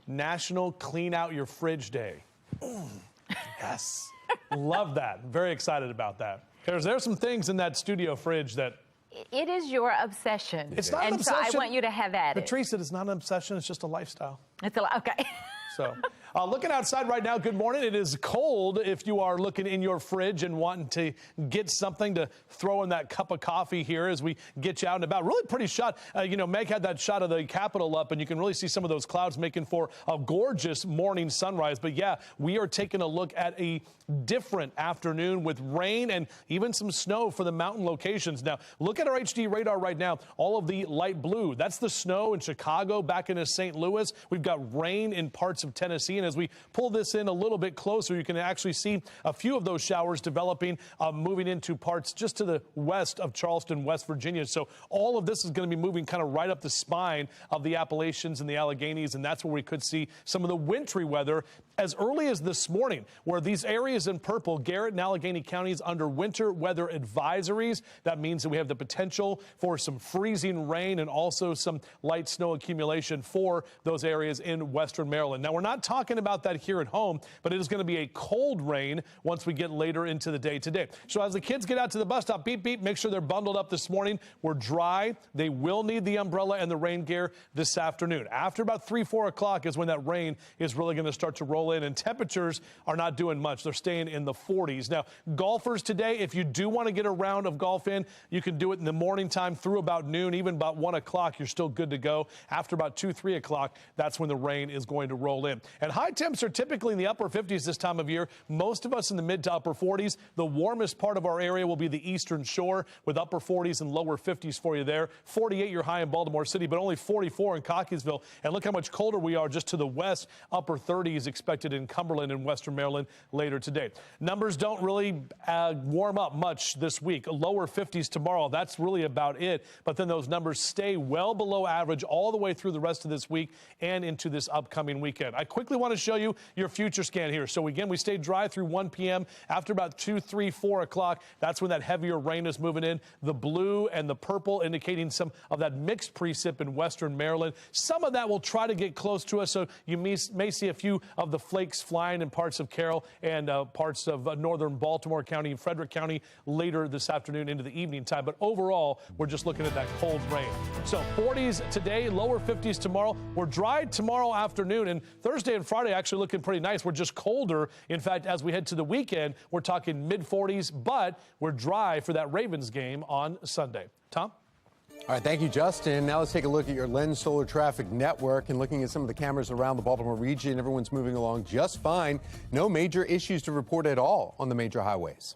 National Clean Out Your Fridge Day. Yes. Love that. Very excited about that. There's some things in that studio fridge that... It is your obsession. It's not an obsession. So I want you to have at it. Patrice, it is not an obsession. It's just a lifestyle. Okay. So, looking outside right now, good morning. It is cold if you are looking in your fridge and wanting to get something to throw in that cup of coffee here as we get you out and about. Really pretty shot. Meg had that shot of the Capitol up, and you can really see some of those clouds making for a gorgeous morning sunrise. But, yeah, we are taking a look at a different afternoon with rain and even some snow for the mountain locations. Now, look at our HD radar right now. All of the light blue, that's the snow in Chicago, back into St. Louis. We've got rain in parts of Tennessee. And as we pull this in a little bit closer, you can actually see a few of those showers developing, moving into parts just to the west of Charleston, West Virginia. So all of this is going to be moving kind of right up the spine of the Appalachians and the Alleghenies, and that's where we could see some of the wintry weather as early as this morning, where these areas in purple, Garrett and Allegheny counties under winter weather advisories. That means that we have the potential for some freezing rain and also some light snow accumulation for those areas in western Maryland. Now, we're not talking about that here at home, but it is going to be a cold rain once we get later into the day today. So as the kids get out to the bus stop, beep, beep, make sure they're bundled up this morning. We're dry. They will need the umbrella and the rain gear this afternoon. After about 3, 4 o'clock is when that rain is really going to start to roll in, and temperatures are not doing much. They're staying in the 40s. Now, golfers today, if you do want to get a round of golf in, you can do it in the morning time through about noon, even about 1 o'clock. You're still good to go. After about 2, 3 o'clock, that's when the rain is going to roll in. And high temps are typically in the upper 50s this time of year. Most of us in the mid to upper 40s. The warmest part of our area will be the eastern shore with upper 40s and lower 50s for you there. 48 your high in Baltimore City, but only 44 in Cockeysville. And look how much colder we are just to the west. Upper 30s expected in Cumberland and western Maryland later today. Numbers don't really warm up much this week. Lower 50s tomorrow. That's really about it. But then those numbers stay well below average all the way through the rest of this week and into this upcoming weekend. I quickly want to show you your future scan here. So again, we stay dry through 1 p.m. After about 2, 3, 4 o'clock, that's when that heavier rain is moving in. The blue and the purple indicating some of that mixed precip in western Maryland. Some of that will try to get close to us, so you may see a few of the flakes flying in parts of Carroll and parts of northern Baltimore County and Frederick County later this afternoon into the evening time. But overall, we're just looking at that cold rain. So 40s today, lower 50s tomorrow. We're dry tomorrow afternoon, and Thursday and Friday actually looking pretty nice. We're just colder. In fact, as we head to the weekend, we're talking mid-40s, but we're dry for that Ravens game on Sunday. Tom? All right, thank you, Justin. Now let's take a look at your Lens Solar Traffic Network and looking at some of the cameras around the Baltimore region. Everyone's moving along just fine. No major issues to report at all on the major highways.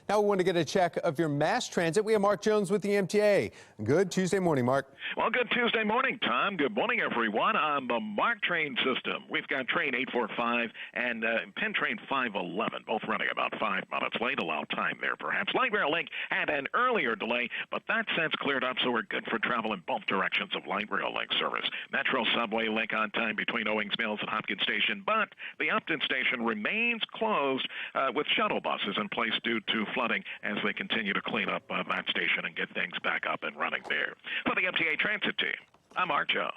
Now we want to get a check of your mass transit. We have Mark Jones with the MTA. Good Tuesday morning, Mark. Well, good Tuesday morning, Tom. Good morning, everyone. On the MARC train system, we've got train 845 and Penn train 511, both running about 5 minutes late. Allow time there, perhaps. Light Rail Link had an earlier delay, but that since cleared up, so we're good for travel in both directions of Light Rail Link service. Metro Subway Link on time between Owings Mills and Hopkins Station, but the Upton Station remains closed with shuttle buses in place due to flooding as they continue to clean up that station and get things back up and running there. For the MTA Transit team, I'm Mark Jones.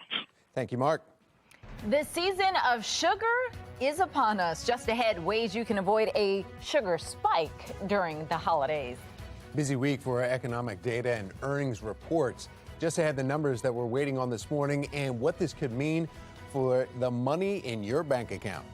Thank you, Mark. The season of sugar is upon us. Just ahead, ways you can avoid a sugar spike during the holidays. Busy week for our economic data and earnings reports. Just ahead, the numbers that we're waiting on this morning and what this could mean for the money in your bank account.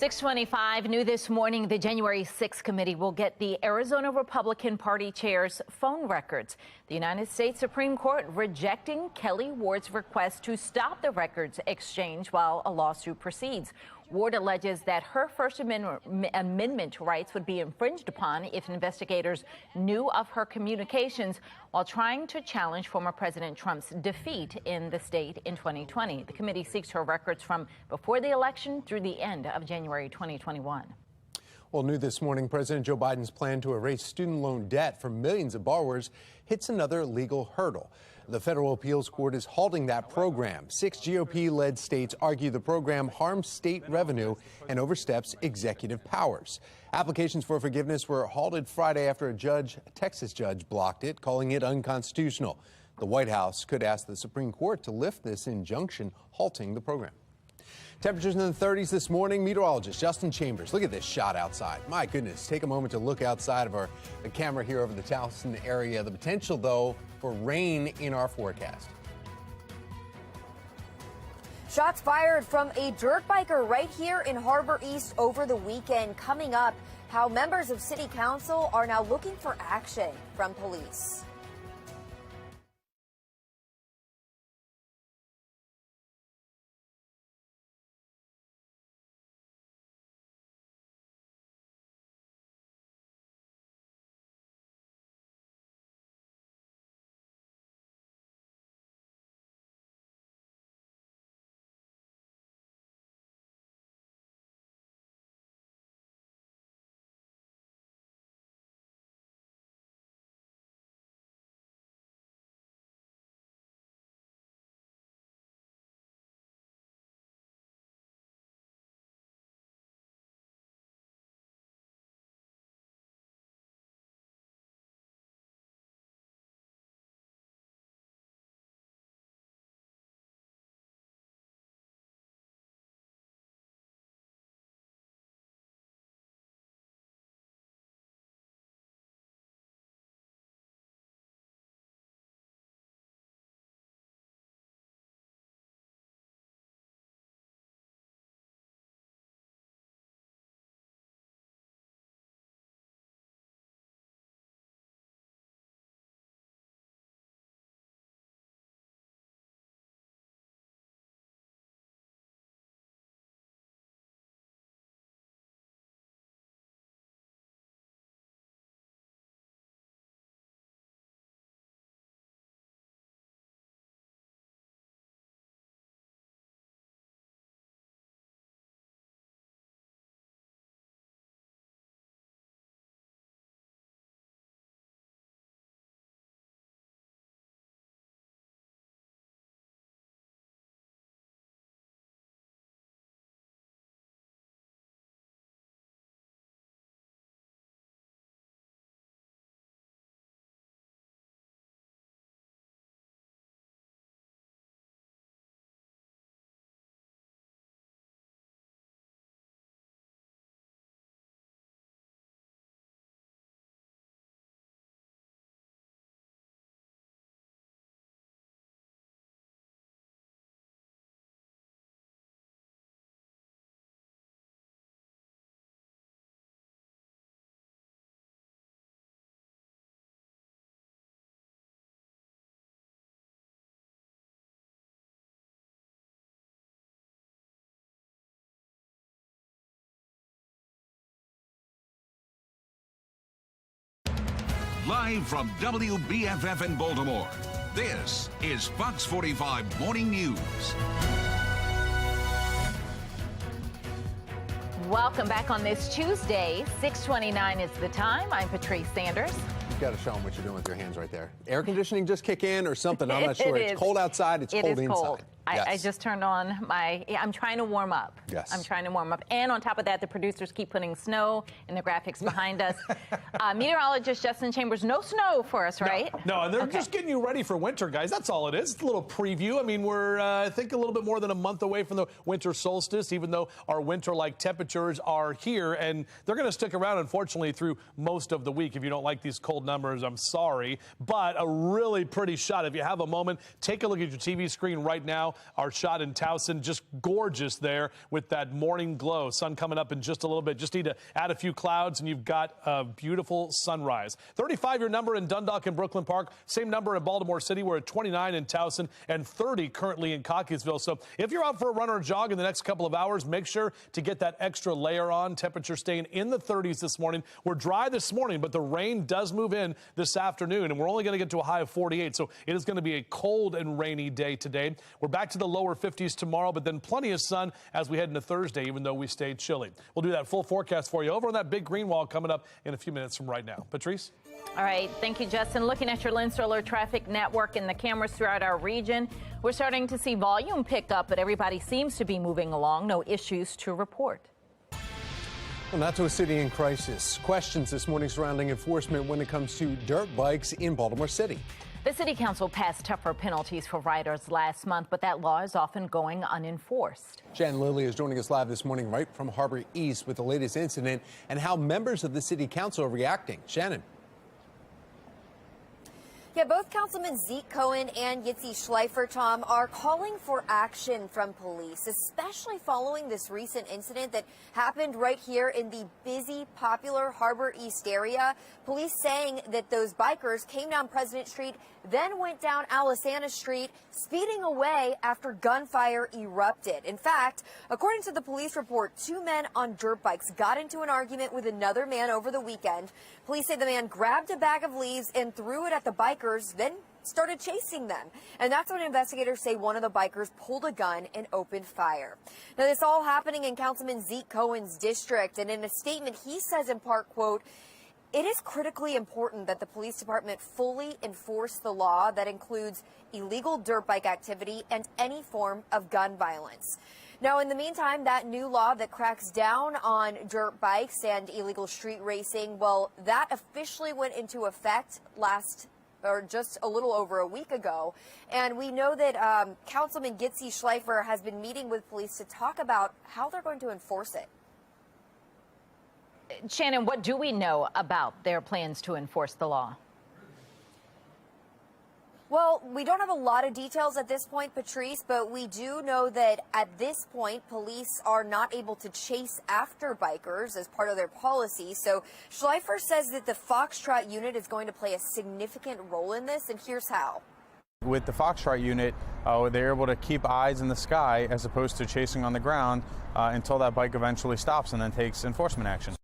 625 new this morning. The January 6th committee will get the Arizona Republican Party chair's phone records. The United States Supreme Court rejecting Kelly Ward's request to stop the records exchange while a lawsuit proceeds. Ward alleges that her First Amendment rights would be infringed upon if investigators knew of her communications while trying to challenge former President Trump's defeat in the state in 2020. The committee seeks her records from before the election through the end of January 2021. Well, new this morning, President Joe Biden's plan to erase student loan debt for millions of borrowers hits another legal hurdle. The federal appeals court is halting that program. 6 GOP-led states argue the program harms state revenue and oversteps executive powers. Applications for forgiveness were halted Friday after a Texas judge blocked it, calling it unconstitutional. The White House could ask the Supreme Court to lift this injunction halting the program. Temperatures in the 30s this morning. Meteorologist Justin Chambers. Look at this shot outside. My goodness. Take a moment to look outside of the camera here over the Towson area. The potential, though, for rain in our forecast. Shots fired from a dirt biker right here in Harbor East over the weekend. Coming up, how members of City Council are now looking for action from police. Live from WBFF in Baltimore, this is Fox 45 Morning News. Welcome back on this Tuesday. 6:29 is the time. I'm Patrice Sanders. You've got to show them what you're doing with your hands right there. Air conditioning just kick in or something. I'm not sure. It's cold outside. It's cold inside. Cold. Yes. I just turned on I'm trying to warm up. Yes. I'm trying to warm up. And on top of that, the producers keep putting snow in the graphics behind us. Meteorologist Justin Chambers, no snow for us, right? No, and they're just getting you ready for winter, guys. That's all it is. It's a little preview. I mean, we're, I think, a little bit more than a month away from the winter solstice, even though our winter-like temperatures are here. And they're going to stick around, unfortunately, through most of the week. If you don't like these cold numbers, I'm sorry. But a really pretty shot. If you have a moment, take a look at your TV screen right now. now. Our shot in Towson, just gorgeous there with that morning glow. Sun coming up in just a little bit. Just need to add a few clouds and you've got a beautiful sunrise. 35 your number in Dundalk and Brooklyn Park. Same number in Baltimore City. We're at 29 in Towson and 30 currently in Cockeysville. So if you're out for a run or a jog in the next couple of hours, make sure to get that extra layer on. Temperature staying in the 30s this morning. We're dry this morning, but the rain does move in this afternoon, and we're only going to get to a high of 48. So it is going to be a cold and rainy day today. We're back to the lower 50s tomorrow, but then plenty of sun as we head into Thursday, even though we stay chilly. We'll do that full forecast for you over on that big green wall coming up in a few minutes from right now. Patrice? All right. Thank you, Justin. Looking at your Lens Solar traffic network and the cameras throughout our region, we're starting to see volume pick up, but everybody seems to be moving along. No issues to report. Well, not to a city in crisis. Questions this morning surrounding enforcement when it comes to dirt bikes in Baltimore City. The city council passed tougher penalties for riders last month, but that law is often going unenforced. Shannon Lilly is joining us live this morning right from Harbor East with the latest incident and how members of the city council are reacting. Shannon. Yeah, both Councilman Zeke Cohen and Yitzi Schleifer, Tom, are calling for action from police, especially following this recent incident that happened right here in the busy, popular Harbor East area. Police saying that those bikers came down President Street, then went down Alisana Street, speeding away after gunfire erupted. In fact, according to the police report, 2 men on dirt bikes got into an argument with another man over the weekend. Police say the man grabbed a bag of leaves and threw it at the bikers, then started chasing them. And that's when investigators say one of the bikers pulled a gun and opened fire. Now, this all happening in Councilman Zeke Cohen's district. And in a statement, he says in part, quote, "It is critically important that the police department fully enforce the law that includes illegal dirt bike activity and any form of gun violence." Now, in the meantime, that new law that cracks down on dirt bikes and illegal street racing, well, that officially went into effect just a little over a week ago. And we know that Councilman Yitzi Schleifer has been meeting with police to talk about how they're going to enforce it. Shannon, what do we know about their plans to enforce the law? Well, we don't have a lot of details at this point, Patrice, but we do know that at this point, police are not able to chase after bikers as part of their policy. So Schleifer says that the Foxtrot unit is going to play a significant role in this, and here's how. With the Foxtrot unit, they're able to keep eyes in the sky as opposed to chasing on the ground until that bike eventually stops and then takes enforcement action.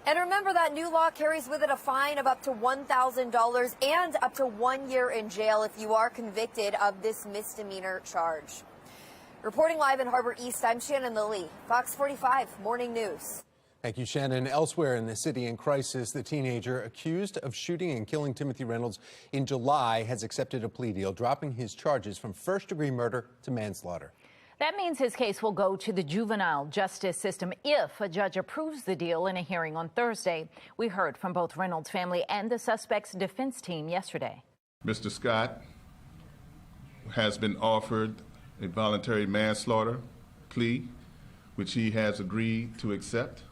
And remember, that new law carries with it a fine of up to $1,000 and up to 1 year in jail if you are convicted of this misdemeanor charge. Reporting live in Harbor East, I'm Shannon Lilly, Fox 45 Morning News. Thank you, Shannon. Elsewhere in the city in crisis, the teenager accused of shooting and killing Timothy Reynolds in July has accepted a plea deal, dropping his charges from first-degree murder to manslaughter. That means his case will go to the juvenile justice system if a judge approves the deal in a hearing on Thursday. We heard from both Reynolds' family and the suspect's defense team yesterday. Mr. Scott has been offered a voluntary manslaughter plea, which he has agreed to accept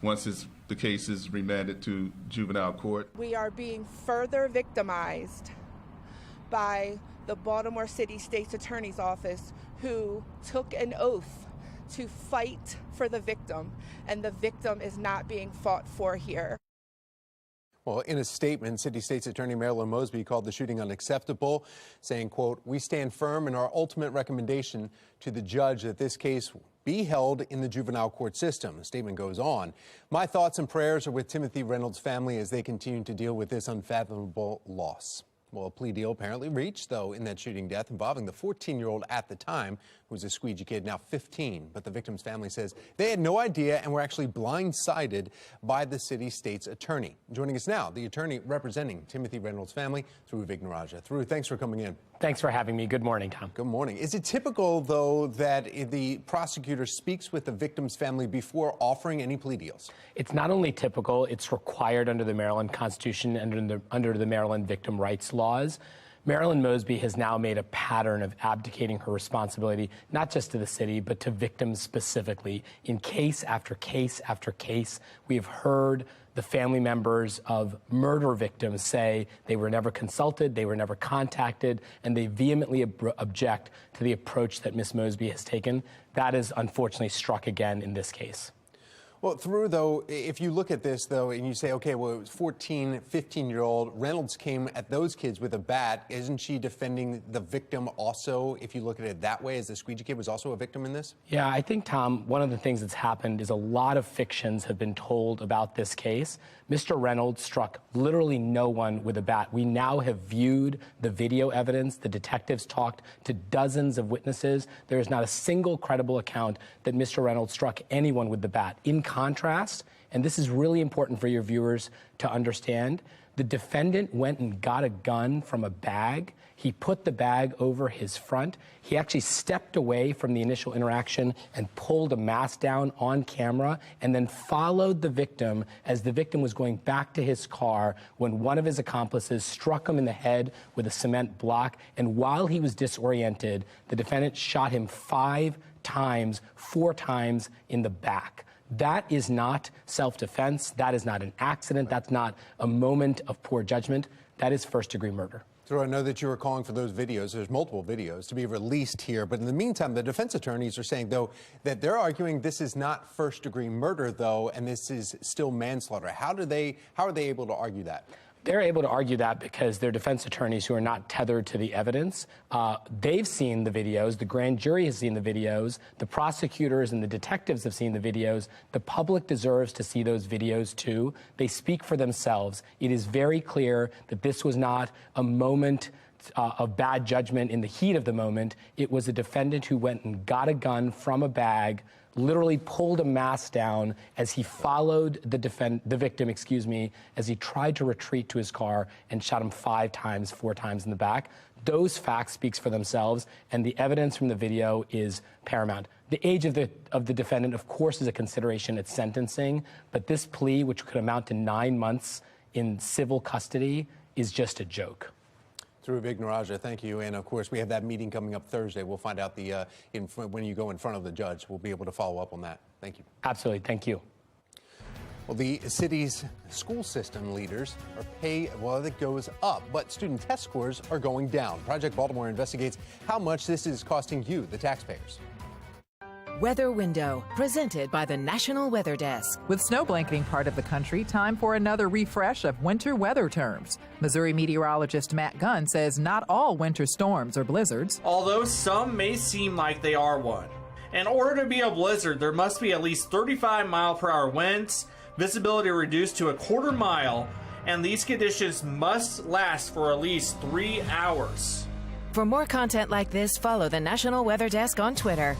once the case is remanded to juvenile court. We are being further victimized by the Baltimore City State's Attorney's Office, who took an oath to fight for the victim, and the victim is not being fought for here. Well, in a statement, City State's Attorney Marilyn Mosby called the shooting unacceptable, saying, quote, "We stand firm in our ultimate recommendation to the judge that this case be held in the juvenile court system." The statement goes on, "My thoughts and prayers are with Timothy Reynolds' family as they continue to deal with this unfathomable loss." Well, a plea deal apparently reached, though, in that shooting death involving the 14-year-old at the time, who was a squeegee kid, now 15. But the victim's family says they had no idea and were actually blindsided by the city state's attorney. Joining us now, the attorney representing Timothy Reynolds' family, Dhruv Vignarajah. Dhruv, thanks for coming in. Thanks for having me. Good morning, Tom. Good morning. Is it typical, though, that the prosecutor speaks with the victim's family before offering any plea deals? It's not only typical, it's required under the Maryland Constitution and under the Maryland victim rights laws. Marilyn Mosby has now made a pattern of abdicating her responsibility, not just to the city, but to victims specifically. In case after case after case, we have heard the family members of murder victims say they were never consulted, they were never contacted, and they vehemently object to the approach that Ms. Mosby has taken. That is unfortunately struck again in this case. Well, though, if you look at this, though, and you say, okay, well, it was 14, 15-year-old. Reynolds came at those kids with a bat. Isn't she defending the victim also, if you look at it that way, as the squeegee kid was also a victim in this? Yeah, I think, Tom, one of the things that's happened is a lot of fictions have been told about this case. Mr. Reynolds struck literally no one with a bat. We now have viewed the video evidence. The detectives talked to dozens of witnesses. There is not a single credible account that Mr. Reynolds struck anyone with the bat. In contrast, and this is really important for your viewers to understand, the defendant went and got a gun from a bag. He put the bag over his front. He actually stepped away from the initial interaction and pulled a mask down on camera, and then followed the victim as the victim was going back to his car when one of his accomplices struck him in the head with a cement block. And while he was disoriented, the defendant shot him 5 times, 4 times in the back. That is not self-defense. That is not an accident. That's not a moment of poor judgment. That is first-degree murder. So I know that you were calling for those videos. There's multiple videos to be released here. But in the meantime, the defense attorneys are saying, though, that they're arguing this is not first-degree murder, though, and this is still manslaughter. How are they able to argue that? They're able to argue that because they're defense attorneys who are not tethered to the evidence. They've seen the videos. The grand jury has seen the videos. The prosecutors and the detectives have seen the videos. The public deserves to see those videos, too. They speak for themselves. It is very clear that this was not a moment of bad judgment in the heat of the moment. It was a defendant who went and got a gun from a bag, literally pulled a mask down as he followed the victim, as he tried to retreat to his car, and shot him 5 times, 4 times in the back. Those facts speaks for themselves, and the evidence from the video is paramount. The age of the defendant, of course, is a consideration at sentencing, but this plea, which could amount to 9 months in civil custody, is just a joke. Dhruv Ignaraja, thank you. And of course, we have that meeting coming up Thursday. We'll find out when you go in front of the judge. We'll be able to follow up on that. Thank you. Absolutely. Thank you. Well, the city's school system leaders are it goes up, but student test scores are going down. Project Baltimore investigates how much this is costing you, the taxpayers. Weather Window, presented by the National Weather Desk. With snow blanketing part of the country, time for another refresh of winter weather terms. Missouri meteorologist Matt Gunn says not all winter storms are blizzards. Although some may seem like they are one. In order to be a blizzard, there must be at least 35-mile-per-hour winds, visibility reduced to a quarter mile, and these conditions must last for at least 3 hours. For more content like this, follow the National Weather Desk on Twitter.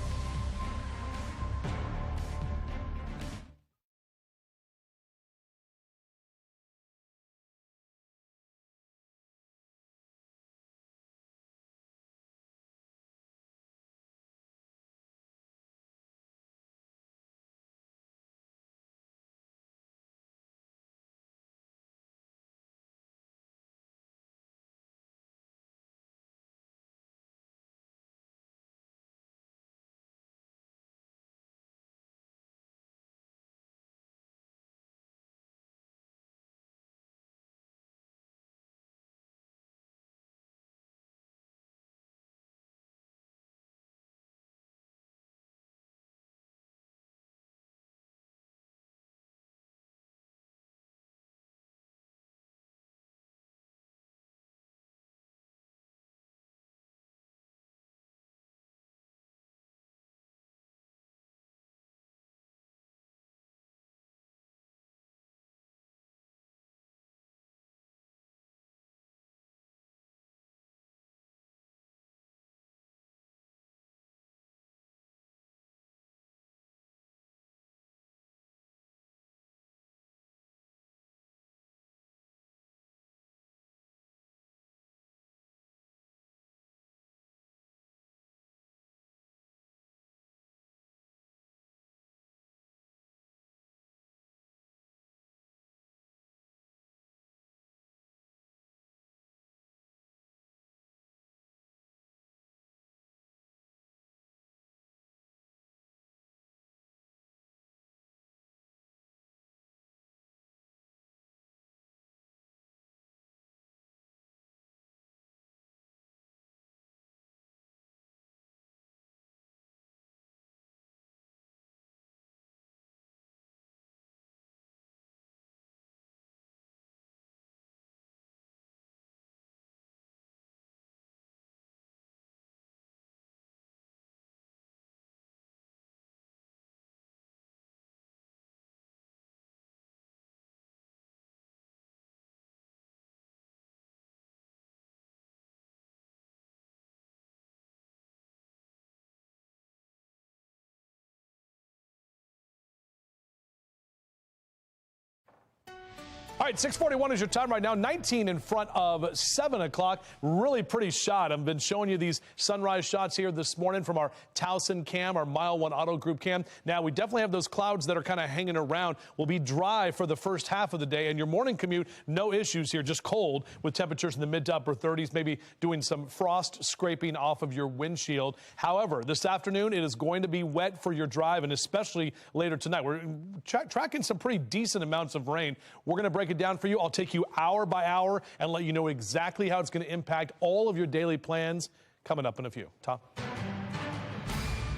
All right, 6:41 is your time right now. 19 in front of 7 o'clock. Really pretty shot. I've been showing you these sunrise shots here this morning from our Towson cam, our Mile 1 Auto Group cam. Now, we definitely have those clouds that are kind of hanging around. We'll be dry for the first half of the day, and your morning commute, no issues here, just cold with temperatures in the mid to upper 30s, maybe doing some frost scraping off of your windshield. However, this afternoon, it is going to be wet for your drive, and especially later tonight. We're tracking some pretty decent amounts of rain. We're going to break it down for you. I'll take you hour by hour and let you know exactly how it's going to impact all of your daily plans coming up in a few. Tom? All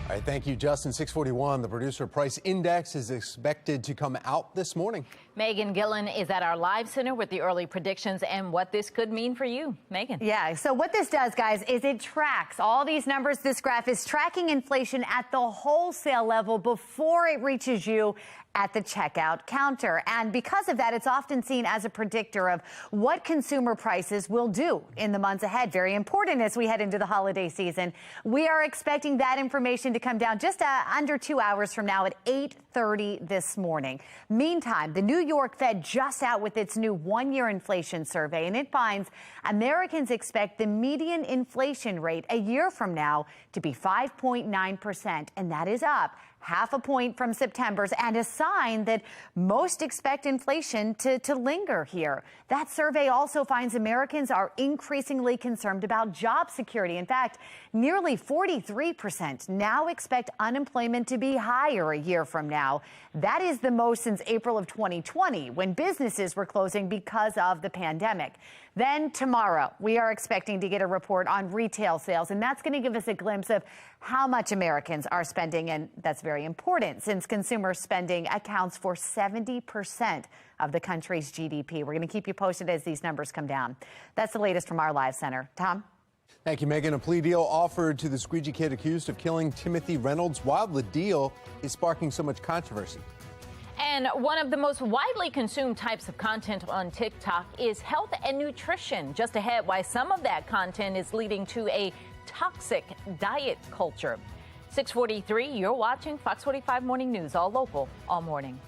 right, thank you, Justin. 641, the producer price index is expected to come out this morning. Megan Gillen is at our live center with the early predictions and what this could mean for you. Megan. Yeah, so what this does, guys, is it tracks all these numbers. This graph is tracking inflation at the wholesale level before it reaches you at the checkout counter. And because of that, it's often seen as a predictor of what consumer prices will do in the months ahead. Very important as we head into the holiday season. We are expecting that information to come down just under 2 hours from now at 8:30 this morning. Meantime, the New York Fed just out with its new one-year inflation survey, and it finds Americans expect the median inflation rate a year from now to be 5.9%, and that is up half a point from September's, and a sign that most expect inflation to linger here. That survey also finds Americans are increasingly concerned about job security. In fact, nearly 43% now expect unemployment to be higher a year from now. That is the most since April of 2020, when businesses were closing because of the pandemic. Then tomorrow, we are expecting to get a report on retail sales, and that's going to give us a glimpse of how much Americans are spending, and that's very important since consumer spending accounts for 70% of the country's GDP. We're going to keep you posted as these numbers come down. That's the latest from our live center. Tom? Thank you, Megan. A plea deal offered to the squeegee kid accused of killing Timothy Reynolds. While the deal is sparking so much controversy. And one of the most widely consumed types of content on TikTok is health and nutrition. Just ahead, why some of that content is leading to a toxic diet culture. 6:43, you're watching Fox 45 Morning News, all local, all morning.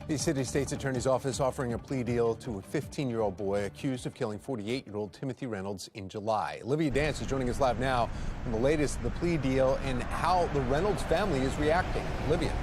The city state's attorney's office offering a plea deal to a 15-year-old boy accused of killing 48-year-old Timothy Reynolds in July. Olivia Dance is joining us live now on the latest of the plea deal and how the Reynolds family is reacting. Olivia.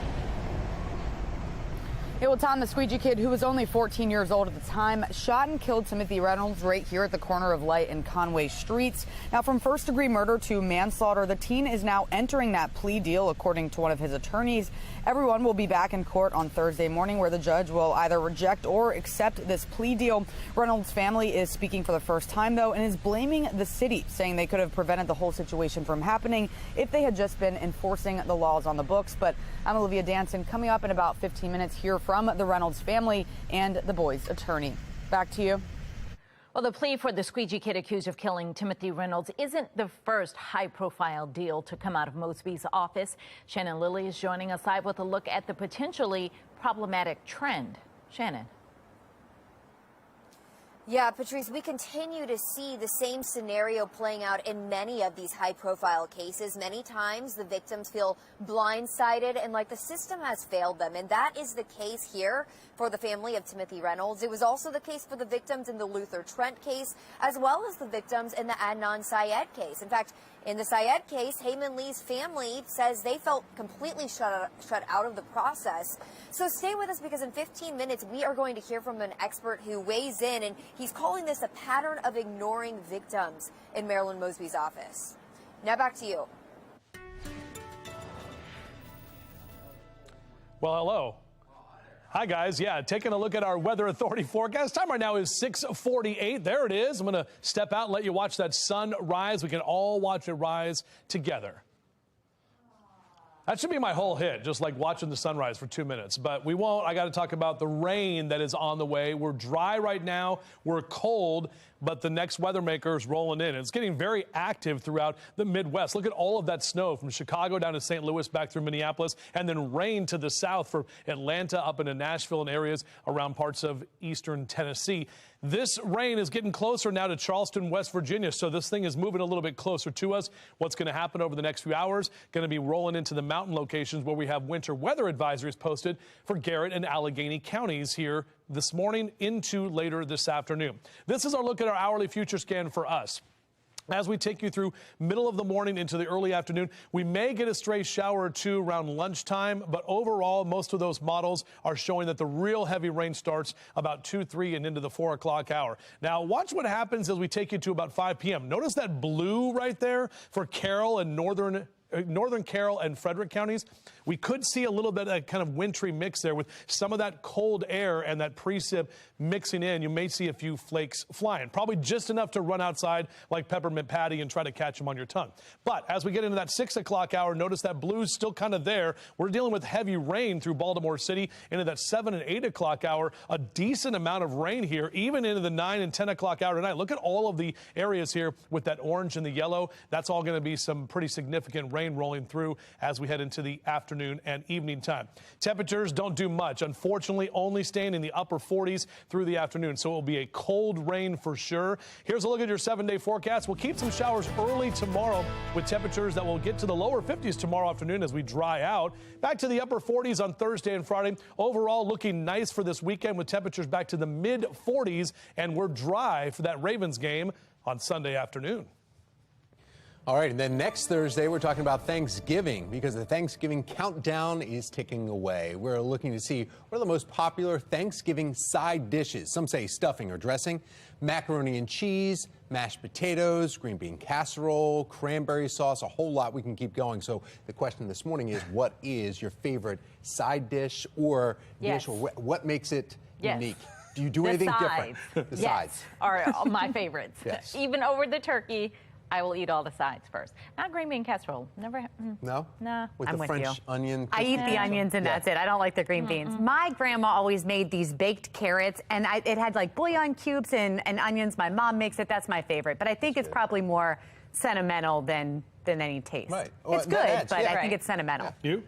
Yeah, well, Tom, the squeegee kid, who was only 14 years old at the time, shot and killed Timothy Reynolds right here at the corner of Light and Conway Streets. Now, from first-degree murder to manslaughter, the teen is now entering that plea deal, according to one of his attorneys. Everyone will be back in court on Thursday morning, where the judge will either reject or accept this plea deal. Reynolds' family is speaking for the first time, though, and is blaming the city, saying they could have prevented the whole situation from happening if they had just been enforcing the laws on the books. But I'm Olivia Danson. Coming up in about 15 minutes here from the Reynolds family and the boy's attorney. Back to you. Well, the plea for the squeegee kid accused of killing Timothy Reynolds isn't the first high-profile deal to come out of Mosby's office. Shannon Lilly is joining us live with a look at the potentially problematic trend. Shannon. Yeah, Patrice, we continue to see the same scenario playing out in many of these high-profile cases. Many times the victims feel blindsided and like the system has failed them. And that is the case here for the family of Timothy Reynolds. It was also the case for the victims in the Luther Trent case, as well as the victims in the Adnan Syed case. In fact, in the Syed case, Heyman Lee's family says they felt completely shut out of the process. So stay with us, because in 15 minutes, we are going to hear from an expert who weighs in, and he's calling this a pattern of ignoring victims in Marilyn Mosby's office. Now back to you. Well, hello. Hi, guys. Yeah, taking a look at our Weather Authority forecast. Time right now is 6:48. There it is. I'm going to step out and let you watch that sun rise. We can all watch it rise together. That should be my whole hit, just like watching the sunrise for 2 minutes. But we won't. I got to talk about the rain that is on the way. We're dry right now. We're cold, but the next weather maker is rolling in. It's getting very active throughout the Midwest. Look at all of that snow from Chicago down to St. Louis, back through Minneapolis, and then rain to the south for Atlanta, up into Nashville and areas around parts of eastern Tennessee. This rain is getting closer now to Charleston, West Virginia, so this thing is moving a little bit closer to us. What's going to happen over the next few hours? Going to be rolling into the mountain locations where we have winter weather advisories posted for Garrett and Allegheny counties here this morning into later this afternoon. This is our look at our hourly future scan for us. As we take you through middle of the morning into the early afternoon, we may get a stray shower or two around lunchtime, but overall, most of those models are showing that the real heavy rain starts about 2, 3, and into the 4 o'clock hour. Now, watch what happens as we take you to about 5 p.m. Notice that blue right there for Carroll and Northern Carroll and Frederick counties. We could see a little bit of kind of wintry mix there with some of that cold air and that precip mixing in. You may see a few flakes flying, probably just enough to run outside like Peppermint Patty and try to catch them on your tongue. But as we get into that 6 o'clock hour, notice that blue's still kind of there. We're dealing with heavy rain through Baltimore City into that 7 and 8 o'clock hour. A decent amount of rain here, even into the 9 and 10 o'clock hour tonight. Look at all of the areas here with that orange and the yellow. That's all going to be some pretty significant rain rolling through as we head into the afternoon and evening time. Temperatures don't do much. Unfortunately, only staying in the upper 40s through the afternoon. So it will be a cold rain for sure. Here's a look at your 7-day forecast. We'll keep some showers early tomorrow with temperatures that will get to the lower 50s tomorrow afternoon as we dry out. Back to the upper 40s on Thursday and Friday. Overall, looking nice for this weekend with temperatures back to the mid 40s, and we're dry for that Ravens game on Sunday afternoon. All right, and then next Thursday, we're talking about Thanksgiving, because the Thanksgiving countdown is ticking away. We're looking to see what are the most popular Thanksgiving side dishes. Some say stuffing or dressing, macaroni and cheese, mashed potatoes, green bean casserole, cranberry sauce, a whole lot. We can keep going. So the question this morning is, what is your favorite side dish or dish, or what makes it unique? Do you do anything different? The sides are my favorites. Yes. Even over the turkey, I will eat all the sides first. Not green bean casserole. Never. No? Nah. With I'm the with French you. onion? I eat the onions and that's it. I don't like the green beans. My grandma always made these baked carrots, and it had like bouillon cubes and onions. My mom makes it. That's my favorite. But I think it's probably more sentimental than any taste. Right. It's good, but I think it's sentimental. You?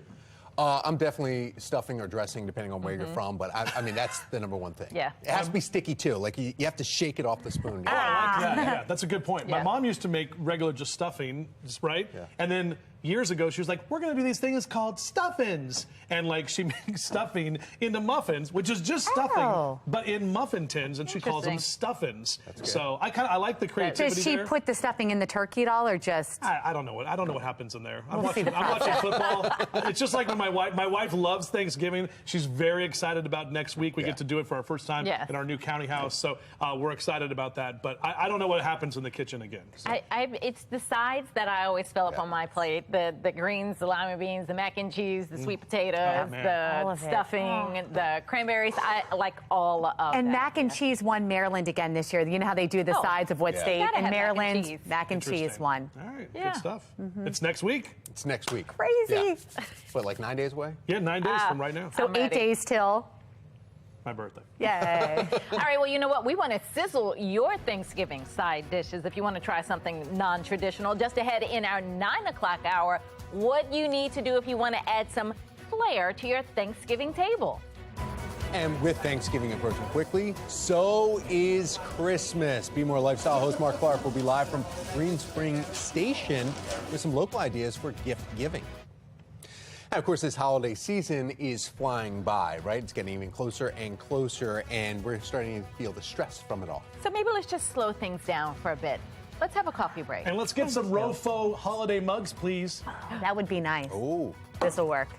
I'm definitely stuffing or dressing, depending on where you're from. But I mean, that's the number one thing. Yeah. It has to be sticky too. Like you have to shake it off the spoon. Oh, I like that. Yeah, that's a good point. My mom used to make regular just stuffing, right? Yeah. And then years ago, she was like, we're going to do these things called stuffins. And like she makes stuffing into muffins, which is just stuffing, but in muffin tins, and she calls them stuffins. So I like the creativity. Does she put the stuffing in the turkey at all, or just? I don't know what happens in there. I'm watching football. It's just like when my wife loves Thanksgiving. She's very excited about next week. We get to do it for our first time in our new county house. So we're excited about that. But I don't know what happens in the kitchen again. So. It's the sides that I always fill up on my plate. The greens, the lima beans, the mac and cheese, the sweet potatoes, the stuffing, the cranberries. I like all of that. And mac and cheese won Maryland again this year. You know how they do the sides of what state? And Maryland, mac and cheese won. All right, good stuff. It's next week. It's next week. Crazy. Yeah. What, like 9 days away? Yeah, 9 days from right now. So 8 days till my birthday. Yay. All right, well, you know what? We want to sizzle your Thanksgiving side dishes. If you want to try something non-traditional, just ahead in our 9 o'clock hour, what you need to do if you want to add some flair to your Thanksgiving table. And with Thanksgiving approaching quickly, so is Christmas. Be More Lifestyle host Mark Clark will be live from Green Spring Station with some local ideas for gift giving. Now, of course, this holiday season is flying by, right? It's getting even closer and closer, and we're starting to feel the stress from it all. So maybe let's just slow things down for a bit. Let's have a coffee break. And let's get some Rofo holiday mugs, please. Oh, that would be nice. Oh. This will work.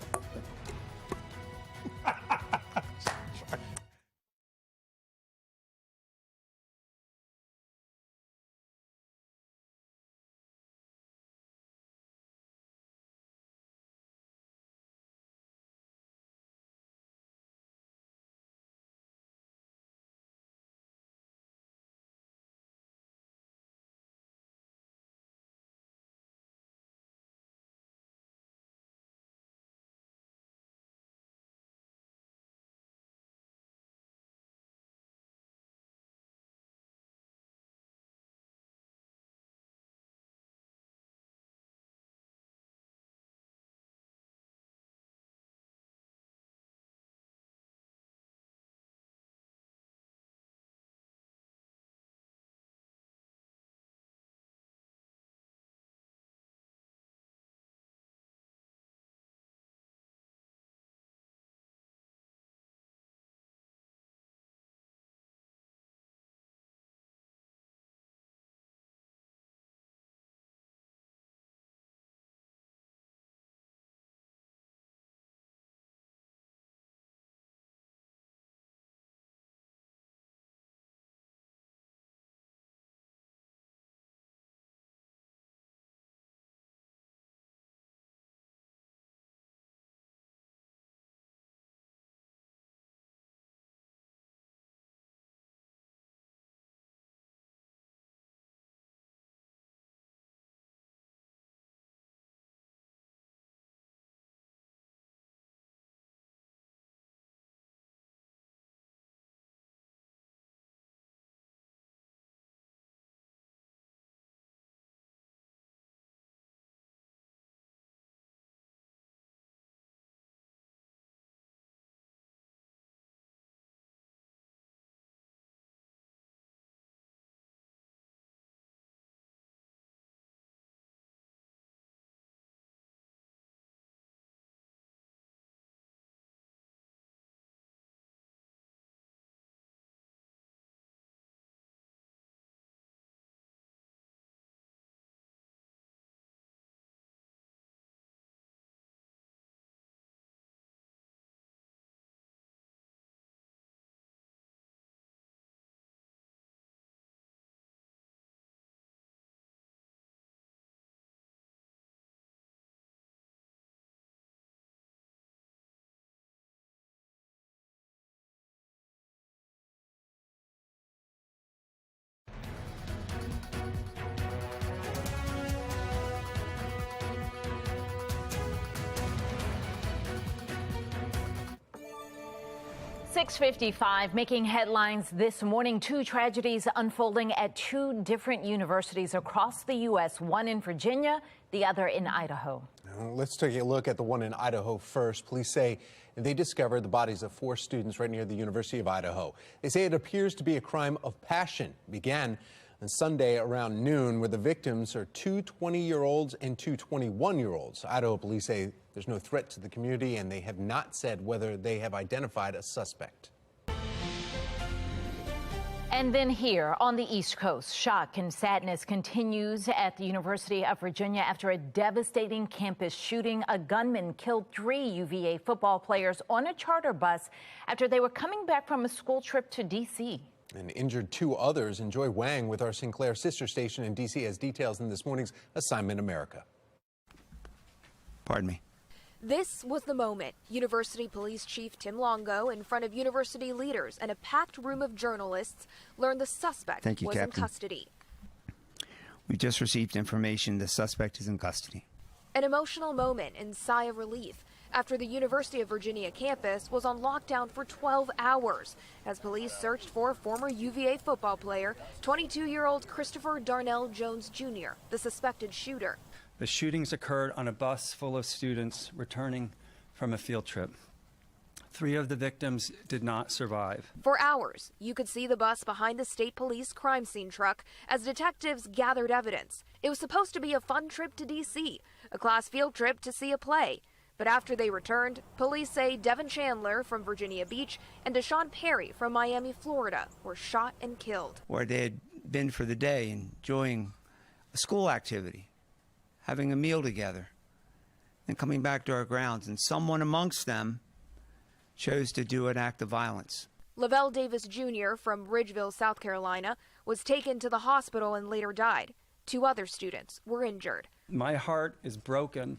.55 making headlines this morning. Two tragedies unfolding at two different universities across the U.S., one in Virginia, the other in Idaho. Let's take a look at the one in Idaho first. Police say they discovered the bodies of 4 students right near the University of Idaho. They say it appears to be a crime of passion. It began on Sunday around noon, where the victims are two 20-year-olds and two 21-year-olds. Idaho police say there's no threat to the community, and they have not said whether they have identified a suspect. And then here on the East Coast, shock and sadness continues at the University of Virginia after a devastating campus shooting. A gunman killed 3 UVA football players on a charter bus after they were coming back from a school trip to D.C. And injured 2 others. Enjoy Wang with our Sinclair sister station in D.C. has details in this morning's Assignment America. Pardon me. This was the moment. University Police Chief Tim Longo, in front of university leaders and a packed room of journalists, learned the suspect was in custody. We just received information the suspect is in custody. An emotional moment and sigh of relief after the University of Virginia campus was on lockdown for 12 hours as police searched for former UVA football player, 22-year-old Christopher Darnell Jones Jr., the suspected shooter. The shootings occurred on a bus full of students returning from a field trip. 3 of the victims did not survive. For hours, you could see the bus behind the state police crime scene truck as detectives gathered evidence. It was supposed to be a fun trip to D.C., a class field trip to see a play. But after they returned, police say Devin Chandler from Virginia Beach and Deshaun Perry from Miami, Florida, were shot and killed. Where they had been for the day, enjoying a school activity, having a meal together, and coming back to our grounds, and someone amongst them chose to do an act of violence. Lavelle Davis Jr. from Ridgeville, South Carolina, was taken to the hospital and later died. 2 other students were injured. My heart is broken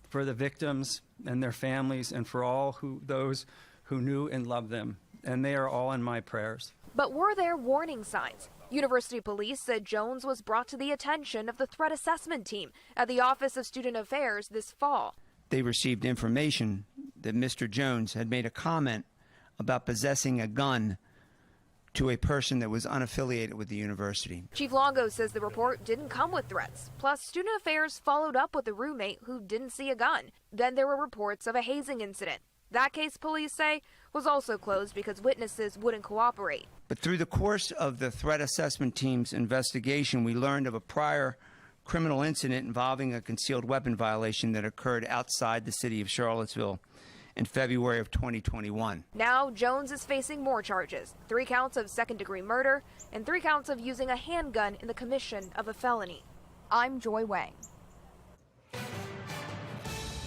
for the victims and their families and for all those who knew and loved them, and they are all in my prayers. But were there warning signs? University police said Jones was brought to the attention of the threat assessment team at the Office of Student Affairs this fall. They received information that Mr. Jones had made a comment about possessing a gun to a person that was unaffiliated with the university. Chief Longo says the report didn't come with threats. Plus, Student Affairs followed up with a roommate who didn't see a gun. Then there were reports of a hazing incident. That case, police say, was also closed because witnesses wouldn't cooperate. But through the course of the threat assessment team's investigation, we learned of a prior criminal incident involving a concealed weapon violation that occurred outside the city of Charlottesville in February of 2021. Now, Jones is facing more charges, 3 counts of second-degree murder and 3 counts of using a handgun in the commission of a felony. I'm Joy Wang.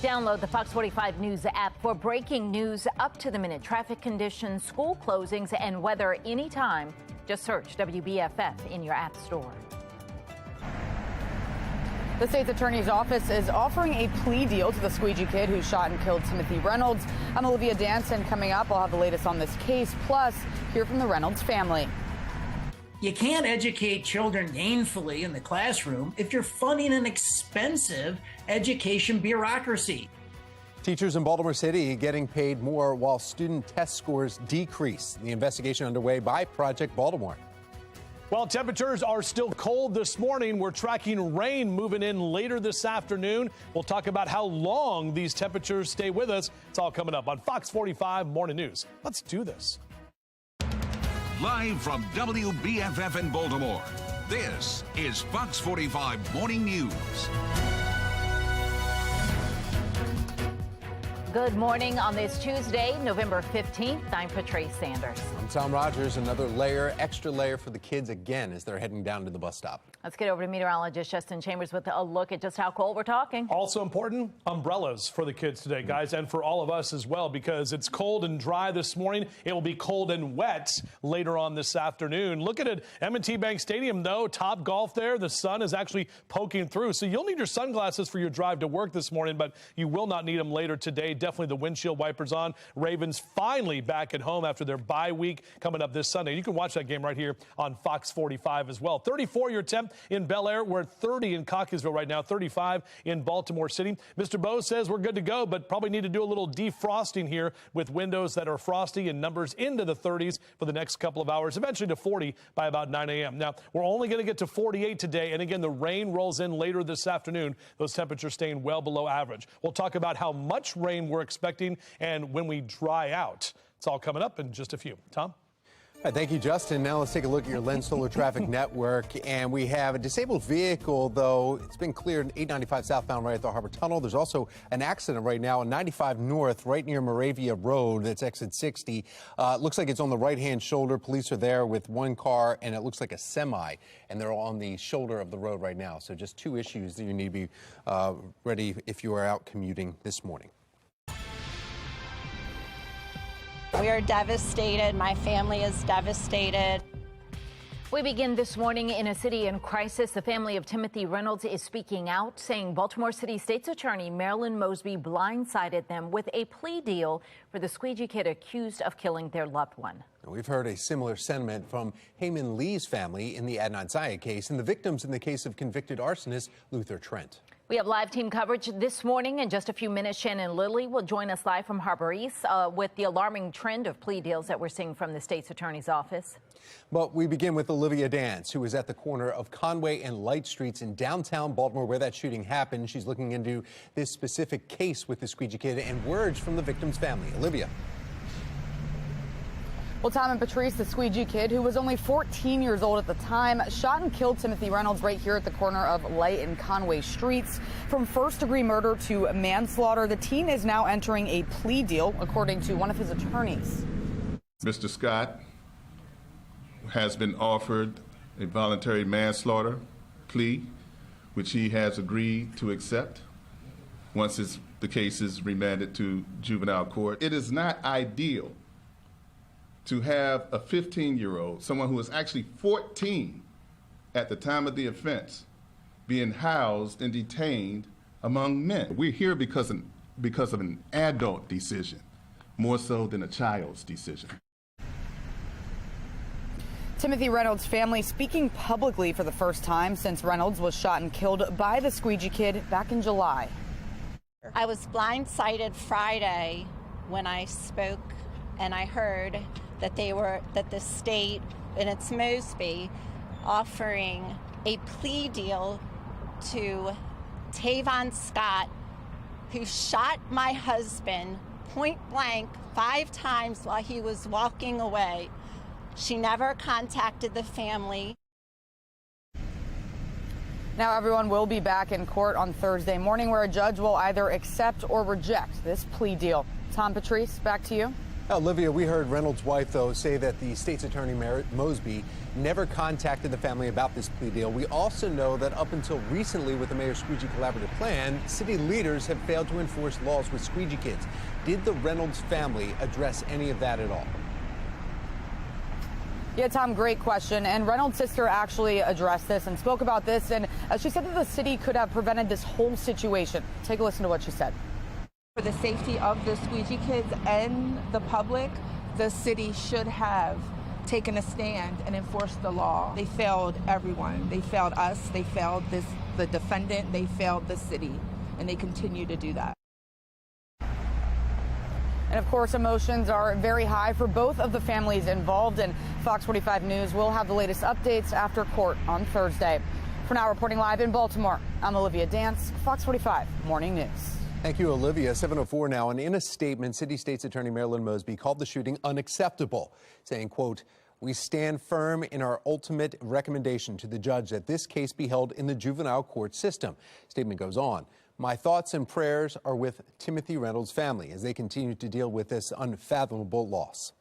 Download the Fox 45 News app for breaking news, up-to-the-minute traffic conditions, school closings, and weather anytime. Just search WBFF in your app store. The state's attorney's office is offering a plea deal to the squeegee kid who shot and killed Timothy Reynolds. I'm Olivia Danson. Coming up, I'll have the latest on this case, plus hear from the Reynolds family. You can't educate children gainfully in the classroom if you're funding an expensive education bureaucracy. Teachers in Baltimore City getting paid more while student test scores decrease. The investigation underway by Project Baltimore. Well, temperatures are still cold this morning. We're tracking rain moving in later this afternoon. We'll talk about how long these temperatures stay with us. It's all coming up on Fox 45 Morning News. Let's do this. Live from WBFF in Baltimore, this is Fox 45 Morning News. Good morning on this Tuesday, November 15th. I'm Patrice Sanders. I'm Tom Rogers. Another extra layer for the kids again as they're heading down to the bus stop. Let's get over to meteorologist Justin Chambers with a look at just how cold we're talking. Also important, umbrellas for the kids today, guys, and for all of us as well, because it's cold and dry this morning. It will be cold and wet later on this afternoon. Look at it, M&T Bank Stadium, though, Top Golf there. The sun is actually poking through, so you'll need your sunglasses for your drive to work this morning, but you will not need them later today. Definitely the windshield wipers on. Ravens finally back at home after their bye week coming up this Sunday. You can watch that game right here on Fox 45 as well. 34 your temp in Bel Air. We're at 30 in Cockeysville right now, 35 in Baltimore City. Mr. Bo says we're good to go, but probably need to do a little defrosting here with windows that are frosty and numbers into the 30s for the next couple of hours, eventually to 40 by about 9 a.m. Now, we're only going to get to 48 today, and again, the rain rolls in later this afternoon. Those temperatures staying well below average. We'll talk about how much rain we're expecting and when we dry out. It's all coming up in just a few. Tom? All right, thank you, Justin. Now let's take a look at your Lens Solar Traffic Network. And we have a disabled vehicle, though. It's been cleared 895 southbound right at the Harbor Tunnel. There's also an accident right now on 95 North right near Moravia Road. That's exit 60. Looks like it's on the right-hand shoulder. Police are there with one car, and it looks like a semi. And they're on the shoulder of the road right now. So just two issues that you need to be ready if you are out commuting this morning. We are devastated. My family is devastated. We begin this morning in a city in crisis. The family of Timothy Reynolds is speaking out, saying Baltimore City State's Attorney Marilyn Mosby blindsided them with a plea deal for the squeegee kid accused of killing their loved one. We've heard a similar sentiment from Heyman Lee's family in the Adnan Syed case and the victims in the case of convicted arsonist Luther Trent. We have live team coverage this morning. In just a few minutes, Shannon Lilly will join us live from Harbor East with the alarming trend of plea deals that we're seeing from the state's attorney's office. But we begin with Olivia Dance, who is at the corner of Conway and Light Streets in downtown Baltimore, where that shooting happened. She's looking into this specific case with the squeegee kid and words from the victim's family. Olivia. Well, Tom and Patrice, the squeegee kid, who was only 14 years old at the time, shot and killed Timothy Reynolds right here at the corner of Light and Conway Streets. From first-degree murder to manslaughter, the teen is now entering a plea deal, according to one of his attorneys. Mr. Scott has been offered a voluntary manslaughter plea, which he has agreed to accept once the case is remanded to juvenile court. It is not ideal to have a 15-year-old, someone who was actually 14 at the time of the offense, being housed and detained among men. We're here because of an adult decision, more so than a child's decision. Timothy Reynolds' family speaking publicly for the first time since Reynolds was shot and killed by the squeegee kid back in July. I was blindsided Friday when I spoke and I heard that the state, and it's Mosby, offering a plea deal to Tavon Scott, who shot my husband point blank 5 times while he was walking away. She never contacted the family. Now everyone will be back in court on Thursday morning, where a judge will either accept or reject this plea deal. Tom, Patrice, back to you. Olivia, we heard Reynolds' wife, though, say that the state's attorney, Mosby, never contacted the family about this plea deal. We also know that up until recently with the Mayor's Squeegee Collaborative Plan, city leaders have failed to enforce laws with squeegee kids. Did the Reynolds family address any of that at all? Yeah, Tom, great question. And Reynolds' sister actually addressed this and spoke about this. And she said that the city could have prevented this whole situation. Take a listen to what she said. For the safety of the squeegee kids and the public, the city should have taken a stand and enforced the law. They failed everyone. They failed us. They failed the defendant. They failed the city, and they continue to do that. And of course, emotions are very high for both of the families involved, and Fox 45 News will have the latest updates after court on Thursday. For now, reporting live in Baltimore, I'm Olivia Dance, Fox 45 Morning News. Thank you, Olivia. 7:04 now, and in a statement, City State's Attorney Marilyn Mosby called the shooting unacceptable, saying, quote, "We stand firm in our ultimate recommendation to the judge that this case be held in the juvenile court system." Statement goes on. "My thoughts and prayers are with Timothy Reynolds' family as they continue to deal with this unfathomable loss."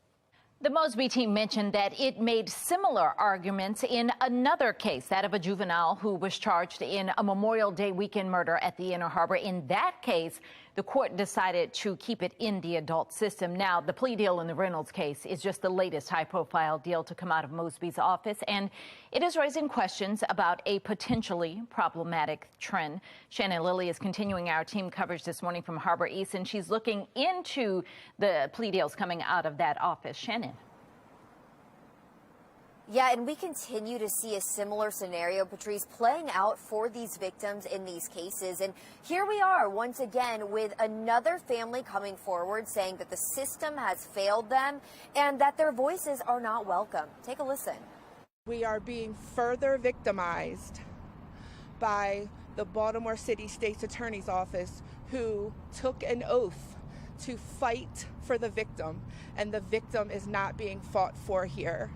The Mosby team mentioned that it made similar arguments in another case, that of a juvenile who was charged in a Memorial Day weekend murder at the Inner Harbor. In that case, the court decided to keep it in the adult system. Now, the plea deal in the Reynolds case is just the latest high-profile deal to come out of Mosby's office, and it is raising questions about a potentially problematic trend. Shannon Lilly is continuing our team coverage this morning from Harbor East, and she's looking into the plea deals coming out of that office. Shannon. Yeah, and we continue to see a similar scenario, Patrice, playing out for these victims in these cases. And here we are once again with another family coming forward saying that the system has failed them and that their voices are not welcome. Take a listen. We are being further victimized by the Baltimore City State's Attorney's Office, who took an oath to fight for the victim, and the victim is not being fought for here.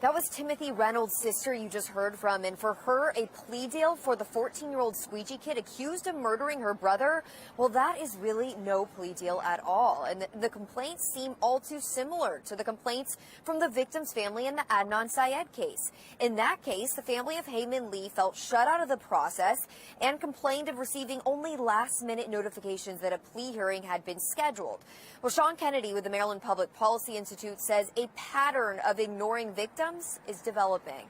That was Timothy Reynolds' sister you just heard from, and for her, a plea deal for the 14-year-old squeegee kid accused of murdering her brother, well, that is really no plea deal at all. And the complaints seem all too similar to the complaints from the victim's family in the Adnan Syed case. In that case, the family of Heyman Lee felt shut out of the process and complained of receiving only last-minute notifications that a plea hearing had been scheduled. Well, Sean Kennedy with the Maryland Public Policy Institute says a pattern of ignoring victims is developing.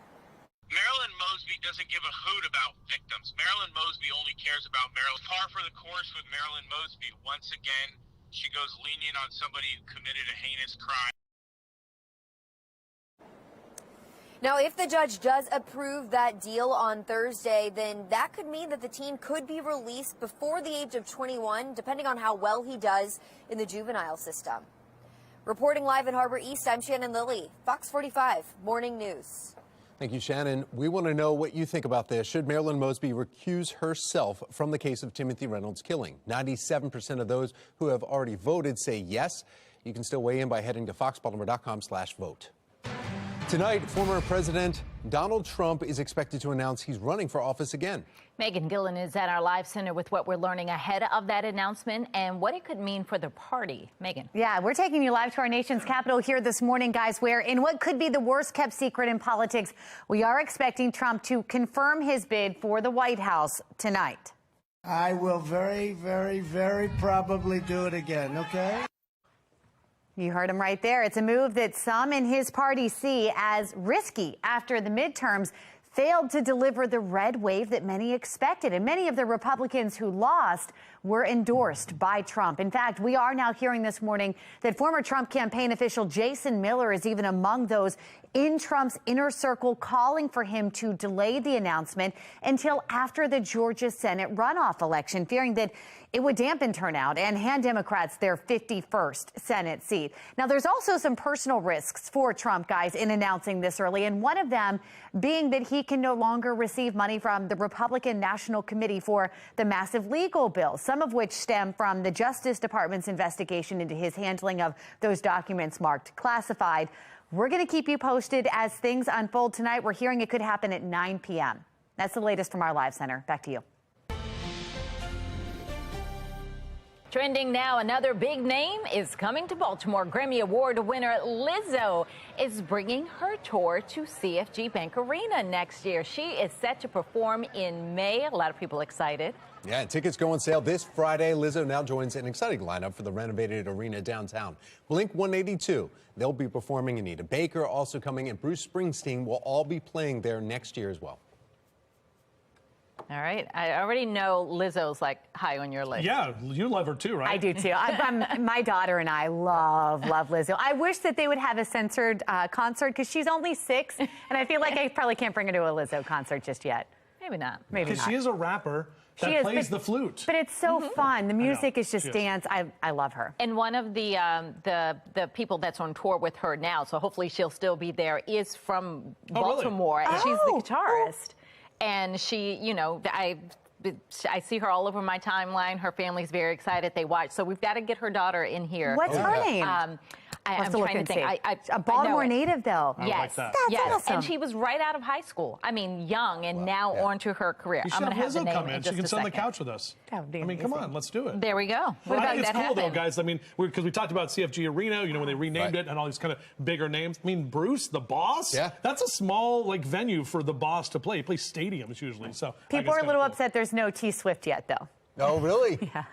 Marilyn Mosby doesn't give a hoot about victims. Marilyn Mosby only cares about Marilyn. Par for the course with Marilyn Mosby. Once again, she goes lenient on somebody who committed a heinous crime. Now, if the judge does approve that deal on Thursday, then that could mean that the teen could be released before the age of 21, depending on how well he does in the juvenile system. Reporting live in Harbor East, I'm Shannon Lilly, Fox 45 Morning News. Thank you, Shannon. We want to know what you think about this. Should Marilyn Mosby recuse herself from the case of Timothy Reynolds' killing? 97% of those who have already voted say yes. You can still weigh in by heading to foxbaltimore.com/vote. Tonight, former President Donald Trump is expected to announce he's running for office again. Megan Gillen is at our live center with what we're learning ahead of that announcement and what it could mean for the party. Megan. Yeah, we're taking you live to our nation's capital here this morning, guys, where in what could be the worst kept secret in politics, we are expecting Trump to confirm his bid for the White House tonight. I will very, very, very probably do it again, okay? You heard him right there. It's a move that some in his party see as risky after the midterms failed to deliver the red wave that many expected. And many of the Republicans who lost were endorsed by Trump. In fact, we are now hearing this morning that former Trump campaign official Jason Miller is even among those in Trump's inner circle calling for him to delay the announcement until after the Georgia Senate runoff election, fearing that it would dampen turnout and hand Democrats their 51st Senate seat. Now, there's also some personal risks for Trump, guys, in announcing this early, and one of them being that he can no longer receive money from the Republican National Committee for the massive legal bills, some of which stem from the Justice Department's investigation into his handling of those documents marked classified. We're going to keep you posted as things unfold tonight. We're hearing it could happen at 9 p.m. That's the latest from our live center. Back to you. Trending now, another big name is coming to Baltimore. Grammy Award winner Lizzo is bringing her tour to CFG Bank Arena next year. She is set to perform in May. A lot of people excited. Yeah, tickets go on sale this Friday. Lizzo now joins an exciting lineup for the renovated arena downtown. Blink 182, they'll be performing. Anita Baker also coming, and Bruce Springsteen will all be playing there next year as well. All right. I already know Lizzo's like high on your list. Yeah, you love her too, right? I do too. My daughter and I love Lizzo. I wish that they would have a censored concert because she's only 6, and I feel like I probably can't bring her to a Lizzo concert just yet. Maybe not. Maybe not. Because she is a rapper that plays the flute. But it's so fun. The music is just dance. I love her. And one of the people that's on tour with her now, so hopefully she'll still be there, is from Baltimore. Really? And she's the guitarist. And she, you know, I see her all over my timeline. Her family's very excited. They watch. So we've got to get her daughter in here. What's her name? I'm trying to think. A Baltimore native, though. Yes. Like that. That's awesome. And she was right out of high school. I mean, young, and now on to her career. You I'm should going to have the Lizzo name come in. in She just can a sit on the second. couch with us. That would be I mean, come amazing. on, let's do it. There we go. Well, I think it's that cool, though, happen? guys. I mean, because we talked about CFG Arena, you know, when they renamed it and all these kind of bigger names. I mean, Bruce, the Boss, that's a small, like, venue for the Boss to play. He plays stadiums usually. So People are a little upset there's no T Swift yet, though. Oh, really? Yeah.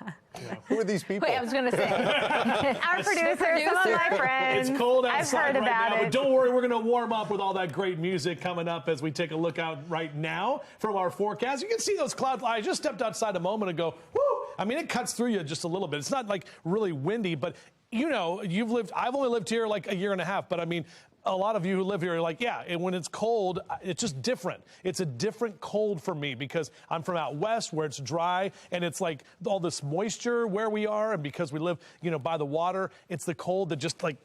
Who are these people? Wait, I was going to say. Our producer, some of my friends. It's cold I've outside heard right about now, it. but don't worry, we're going to warm up with all that great music coming up as we take a look out right now from our forecast. You can see those clouds. I just stepped outside a moment ago. Woo! I mean, it cuts through you just a little bit. It's not like really windy, but you know, I've only lived here like a year and a half, but I mean, a lot of you who live here are like, yeah, and when it's cold, it's just different. It's a different cold for me because I'm from out west where it's dry and it's like all this moisture where we are. And because we live, you know, by the water, it's the cold that just like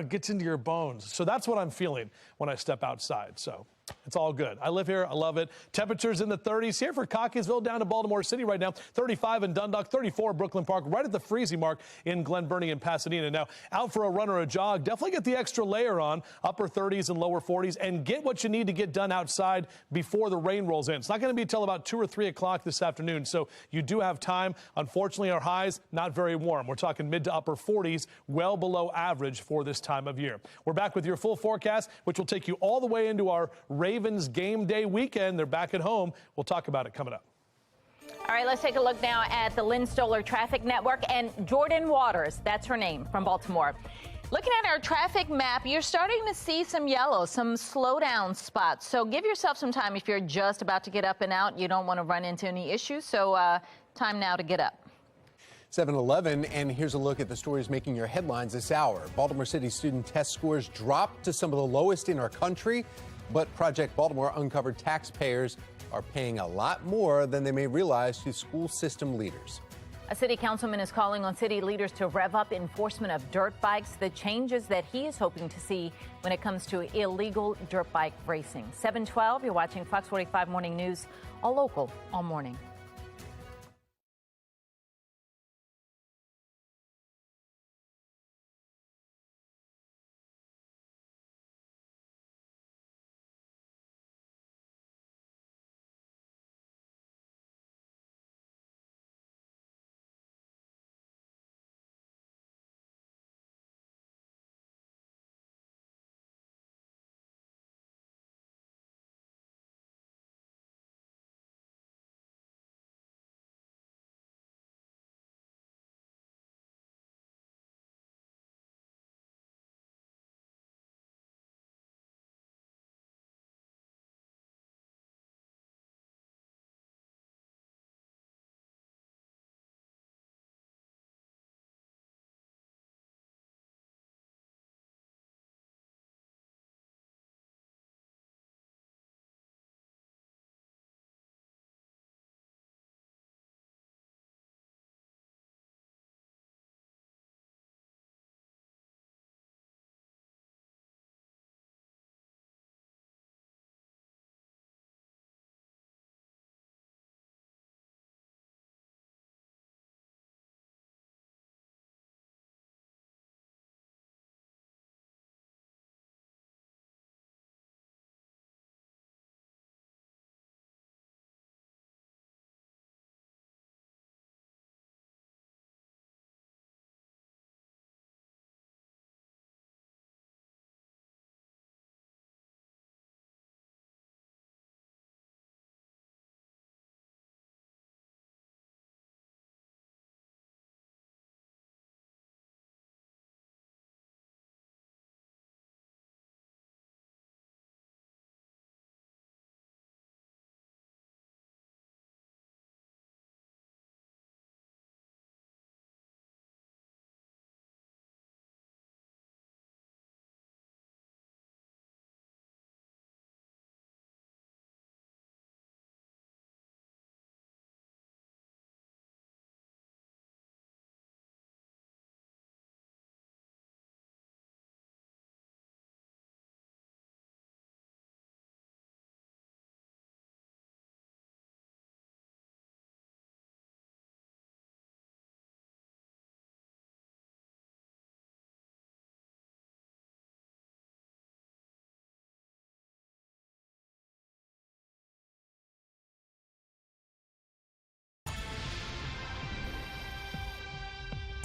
gets into your bones. So that's what I'm feeling when I step outside. So It's all good. I live here. I love it. Temperatures in the 30s here for Cockeysville down to Baltimore City right now. 35 in Dundalk, 34 Brooklyn Park, right at the freezing mark in Glen Burnie and Pasadena. Now, out for a run or a jog, definitely get the extra layer on, upper 30s and lower 40s, and get what you need to get done outside before the rain rolls in. It's not going to be until about 2 or 3 o'clock this afternoon, so you do have time. Unfortunately, our highs, not very warm. We're talking mid to upper 40s, well below average for this time of year. We're back with your full forecast, which will take you all the way into our Ravens game day weekend. They're back at home. We'll talk about it coming up. All right, let's take a look now at the Lynn Stoller Traffic Network and Jordan Waters, that's her name, from Baltimore. Looking at our traffic map, you're starting to see some yellow, some slowdown spots. So give yourself some time if you're just about to get up and out. You don't want to run into any issues. So time now to get up. 7:11, and here's a look at the stories making your headlines this hour. Baltimore City student test scores dropped to some of the lowest in our country, but Project Baltimore uncovered taxpayers are paying a lot more than they may realize to school system leaders. A city councilman is calling on city leaders to rev up enforcement of dirt bikes, the changes that he is hoping to see when it comes to illegal dirt bike racing. 7:12, you're watching Fox 45 Morning News, all local, all morning.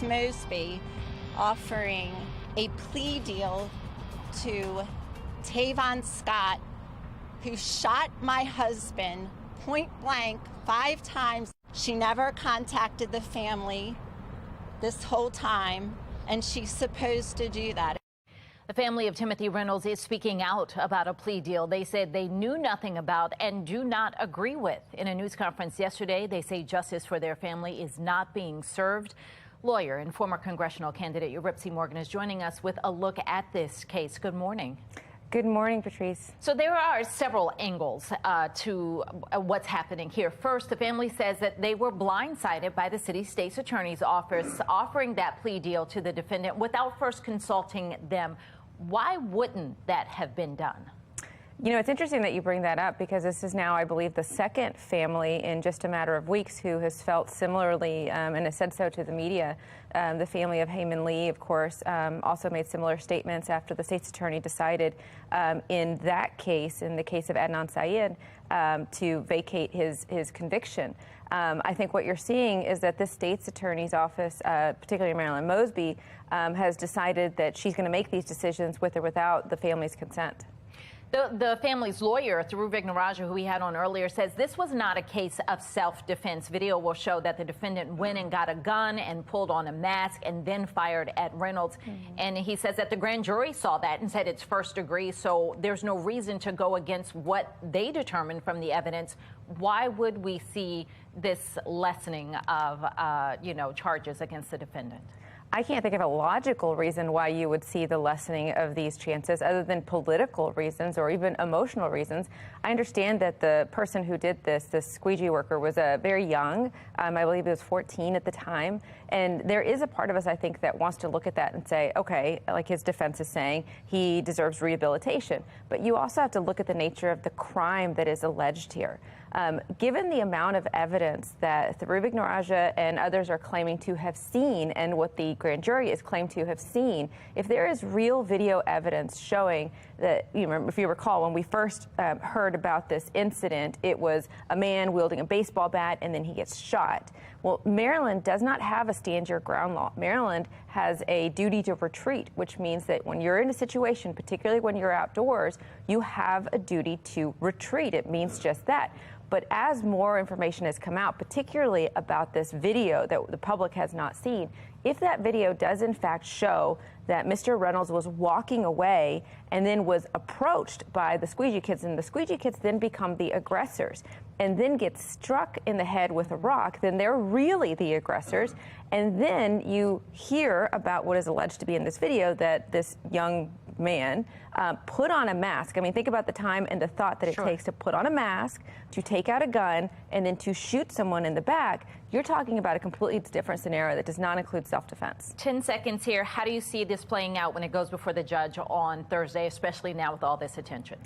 Mosby offering a plea deal to Tavon Scott, who shot my husband point blank 5 times. She never contacted the family this whole time, and she's supposed to do that. The family of Timothy Reynolds is speaking out about a plea deal they said they knew nothing about and do not agree with. In a news conference yesterday, they say justice for their family is not being served. Lawyer and former congressional candidate Yuripsi Morgan is joining us with a look at this case. Good morning. Good morning, Patrice. So there are several angles to what's happening here. First, the family says that they were blindsided by the city state's attorney's office offering that plea deal to the defendant without first consulting them. Why wouldn't that have been done? You know, it's interesting that you bring that up because this is now, I believe, the second family in just a matter of weeks who has felt similarly and has said so to the media. The family of Heyman Lee, of course, also made similar statements after the state's attorney decided in that case, in the case of Adnan Syed, to vacate his conviction. I think what you're seeing is that the state's attorney's office, particularly Marilyn Mosby, has decided that she's going to make these decisions with or without the family's consent. The family's lawyer, Thuru Vignarajah, who we had on earlier, says this was not a case of self-defense. Video will show that the defendant went and got a gun and pulled on a mask and then fired at Reynolds. And he says that the grand jury saw that and said it's first degree, so there's no reason to go against what they determined from the evidence. Why would we see this lessening of, charges against the defendant? I can't think of a logical reason why you would see the lessening of these chances other than political reasons or even emotional reasons. I understand that the person who did this squeegee worker, was very young. I believe he was 14 at the time. And there is a part of us, I think, that wants to look at that and say, okay, like his defense is saying, he deserves rehabilitation. But you also have to look at the nature of the crime that is alleged here. Given the amount of evidence that Thuru Vignarajah and others are claiming to have seen and what the grand jury is claimed to have seen, if there is real video evidence showing that, if you recall, when we first heard about this incident, it was a man wielding a baseball bat and then he gets shot. Well, Maryland does not have a stand your ground law. Maryland has a duty to retreat, which means that when you're in a situation, particularly when you're outdoors, you have a duty to retreat. It means just that. But as more information has come out, particularly about this video that the public has not seen, if that video does in fact show that Mr. Reynolds was walking away and then was approached by the squeegee kids, and the squeegee kids then become the aggressors and then get struck in the head with a rock, then they're really the aggressors. And then you hear about what is alleged to be in this video, that this young man put on a mask. I mean, think about the time and the thought that it takes to put on a mask, to take out a gun, and then to shoot someone in the back. You're talking about a completely different scenario that does not include self-defense. 10 seconds here. How do you see this playing out when it goes before the judge on Thursday, especially now with all this attention?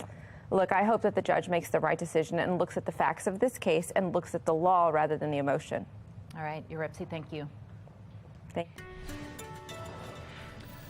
Look, I hope that the judge makes the right decision and looks at the facts of this case and looks at the law rather than the emotion. All right, Uripsi, thank you. Thank you.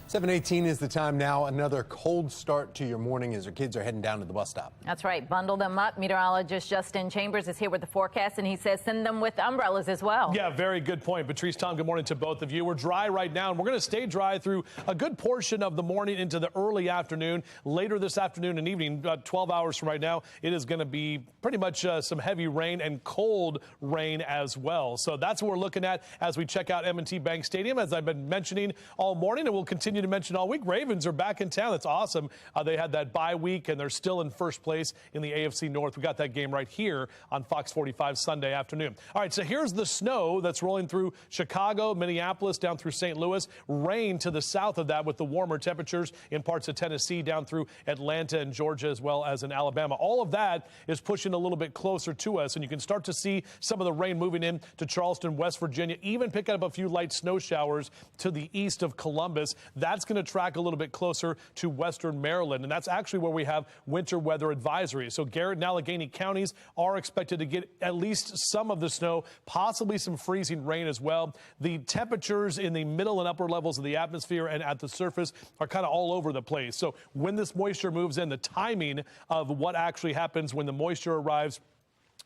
7:18 is the time now. Another cold start to your morning as your kids are heading down to the bus stop. That's right. Bundle them up. Meteorologist Justin Chambers is here with the forecast, and he says send them with umbrellas as well. Yeah, very good point. Patrice, Tom, good morning to both of you. We're dry right now, and we're going to stay dry through a good portion of the morning into the early afternoon. Later this afternoon and evening, about 12 hours from right now, it is going to be pretty much some heavy rain and cold rain as well. So that's what we're looking at as we check out M&T Bank Stadium, as I've been mentioning all morning, and we'll continue to mention all week. Ravens are back in town. That's awesome. They had that bye week, and they're still in first place in the AFC North. We got that game right here on Fox 45 Sunday afternoon. All right, so here's the snow that's rolling through Chicago, Minneapolis, down through St. Louis. Rain to the south of that with the warmer temperatures in parts of Tennessee, down through Atlanta and Georgia, as well as in Alabama. All of that is pushing a little bit closer to us, and you can start to see some of the rain moving in to Charleston, West Virginia, even picking up a few light snow showers to the east of Columbus. That's going to track a little bit closer to western Maryland, and that's actually where we have winter weather advisory. So Garrett and Allegheny counties are expected to get at least some of the snow, possibly some freezing rain as well. The temperatures in the middle and upper levels of the atmosphere and at the surface are kind of all over the place. So when this moisture moves in, the timing of what actually happens when the moisture arrives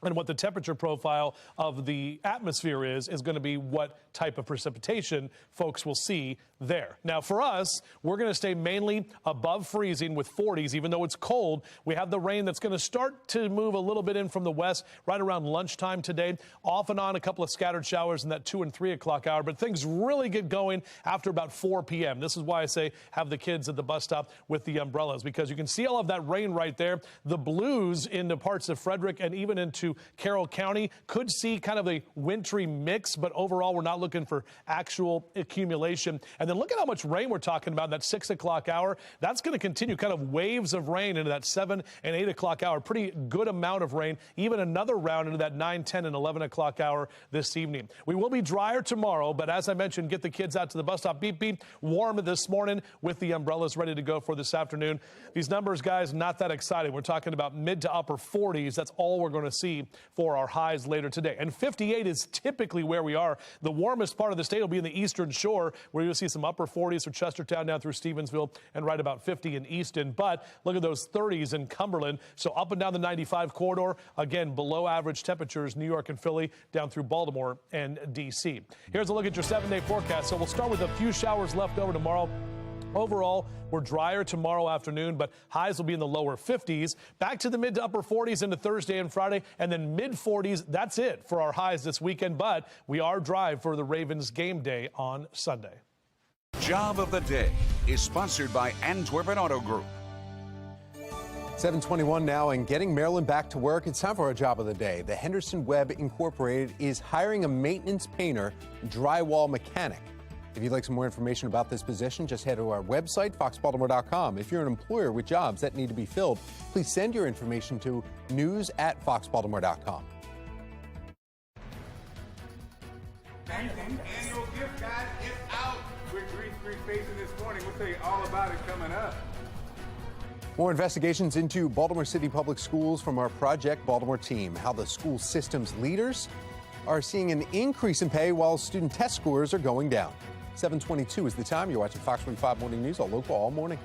and what the temperature profile of the atmosphere is going to be what type of precipitation folks will see there. Now, for us, we're going to stay mainly above freezing with 40s, even though it's cold. We have the rain that's going to start to move a little bit in from the west right around lunchtime today. Off and on, a couple of scattered showers in that 2 and 3 o'clock hour, but things really get going after about 4 p.m. This is why I say have the kids at the bus stop with the umbrellas, because you can see all of that rain right there. The blues into parts of Frederick and even into into Carroll County. Could see kind of a wintry mix, but overall we're not looking for actual accumulation. And then look at how much rain we're talking about in that 6 o'clock hour. That's going to continue, kind of waves of rain into that 7 and 8 o'clock hour. Pretty good amount of rain, even another round into that 9, 10, and 11 o'clock hour this evening. We will be drier tomorrow, but as I mentioned, get the kids out to the bus stop. Beep, beep. Warm this morning with the umbrellas ready to go for this afternoon. These numbers, guys, not that exciting. We're talking about mid to upper 40s. That's all we're going to see for our highs later today. And 58 is typically where we are. The warmest part of the state will be in the eastern shore, where you'll see some upper 40s for Chestertown down through Stevensville and right about 50 in Easton. But look at those 30s in Cumberland. So up and down the 95 corridor, again, below average temperatures, New York and Philly, down through Baltimore and D.C. Here's a look at your 7-day forecast. So we'll start with a few showers left over tomorrow. Overall, we're drier tomorrow afternoon, but highs will be in the lower 50s. Back to the mid to upper 40s into Thursday and Friday, and then mid 40s. That's it for our highs this weekend, but we are dry for the Ravens game day on Sunday. Job of the Day is sponsored by Antwerpen Auto Group. 7:21 now, and getting Maryland back to work. It's time for our job of the day. The Henderson Webb Incorporated is hiring a maintenance painter, drywall mechanic. If you'd like some more information about this position, just head to our website, foxbaltimore.com. If you're an employer with jobs that need to be filled, please send your information to news@foxbaltimore.com. Annual gift guide is out. We're Green Street facing this morning. We'll tell you all about it coming up. More investigations into Baltimore City Public Schools from our Project Baltimore team. How the school system's leaders are seeing an increase in pay while student test scores are going down. 7:22 is the time. You're watching Fox 45 Morning News, all local, all morning.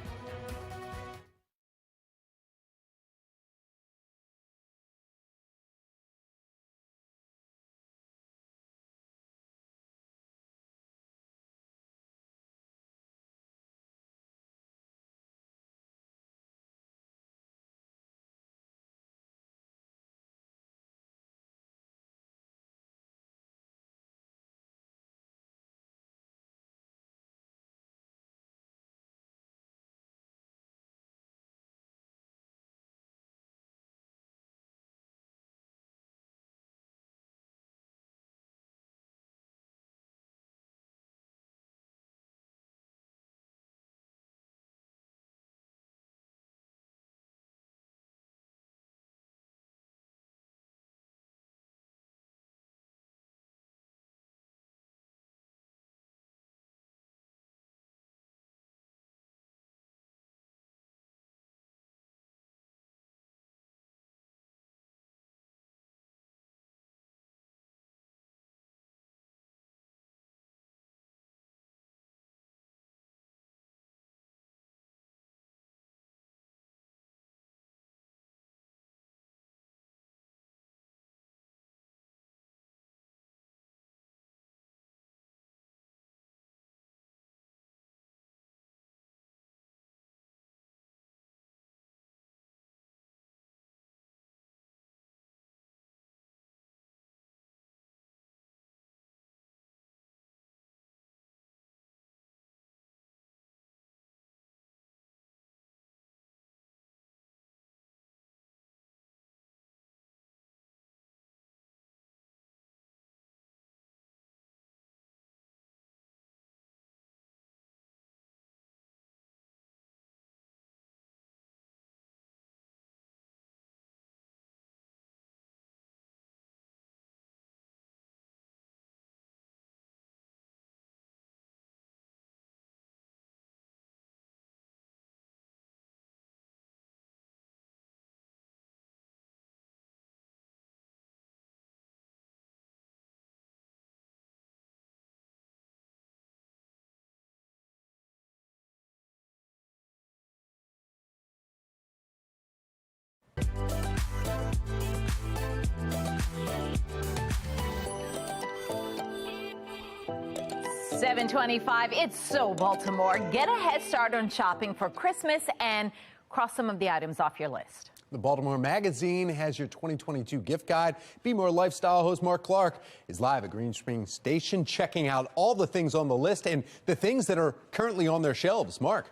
$7.25. It's so Baltimore. Get a head start on shopping for Christmas and cross some of the items off your list. The Baltimore Magazine has your 2022 gift guide. Be More lifestyle host Mark Clark is live at Green Springs Station, checking out all the things on the list and the things that are currently on their shelves. Mark.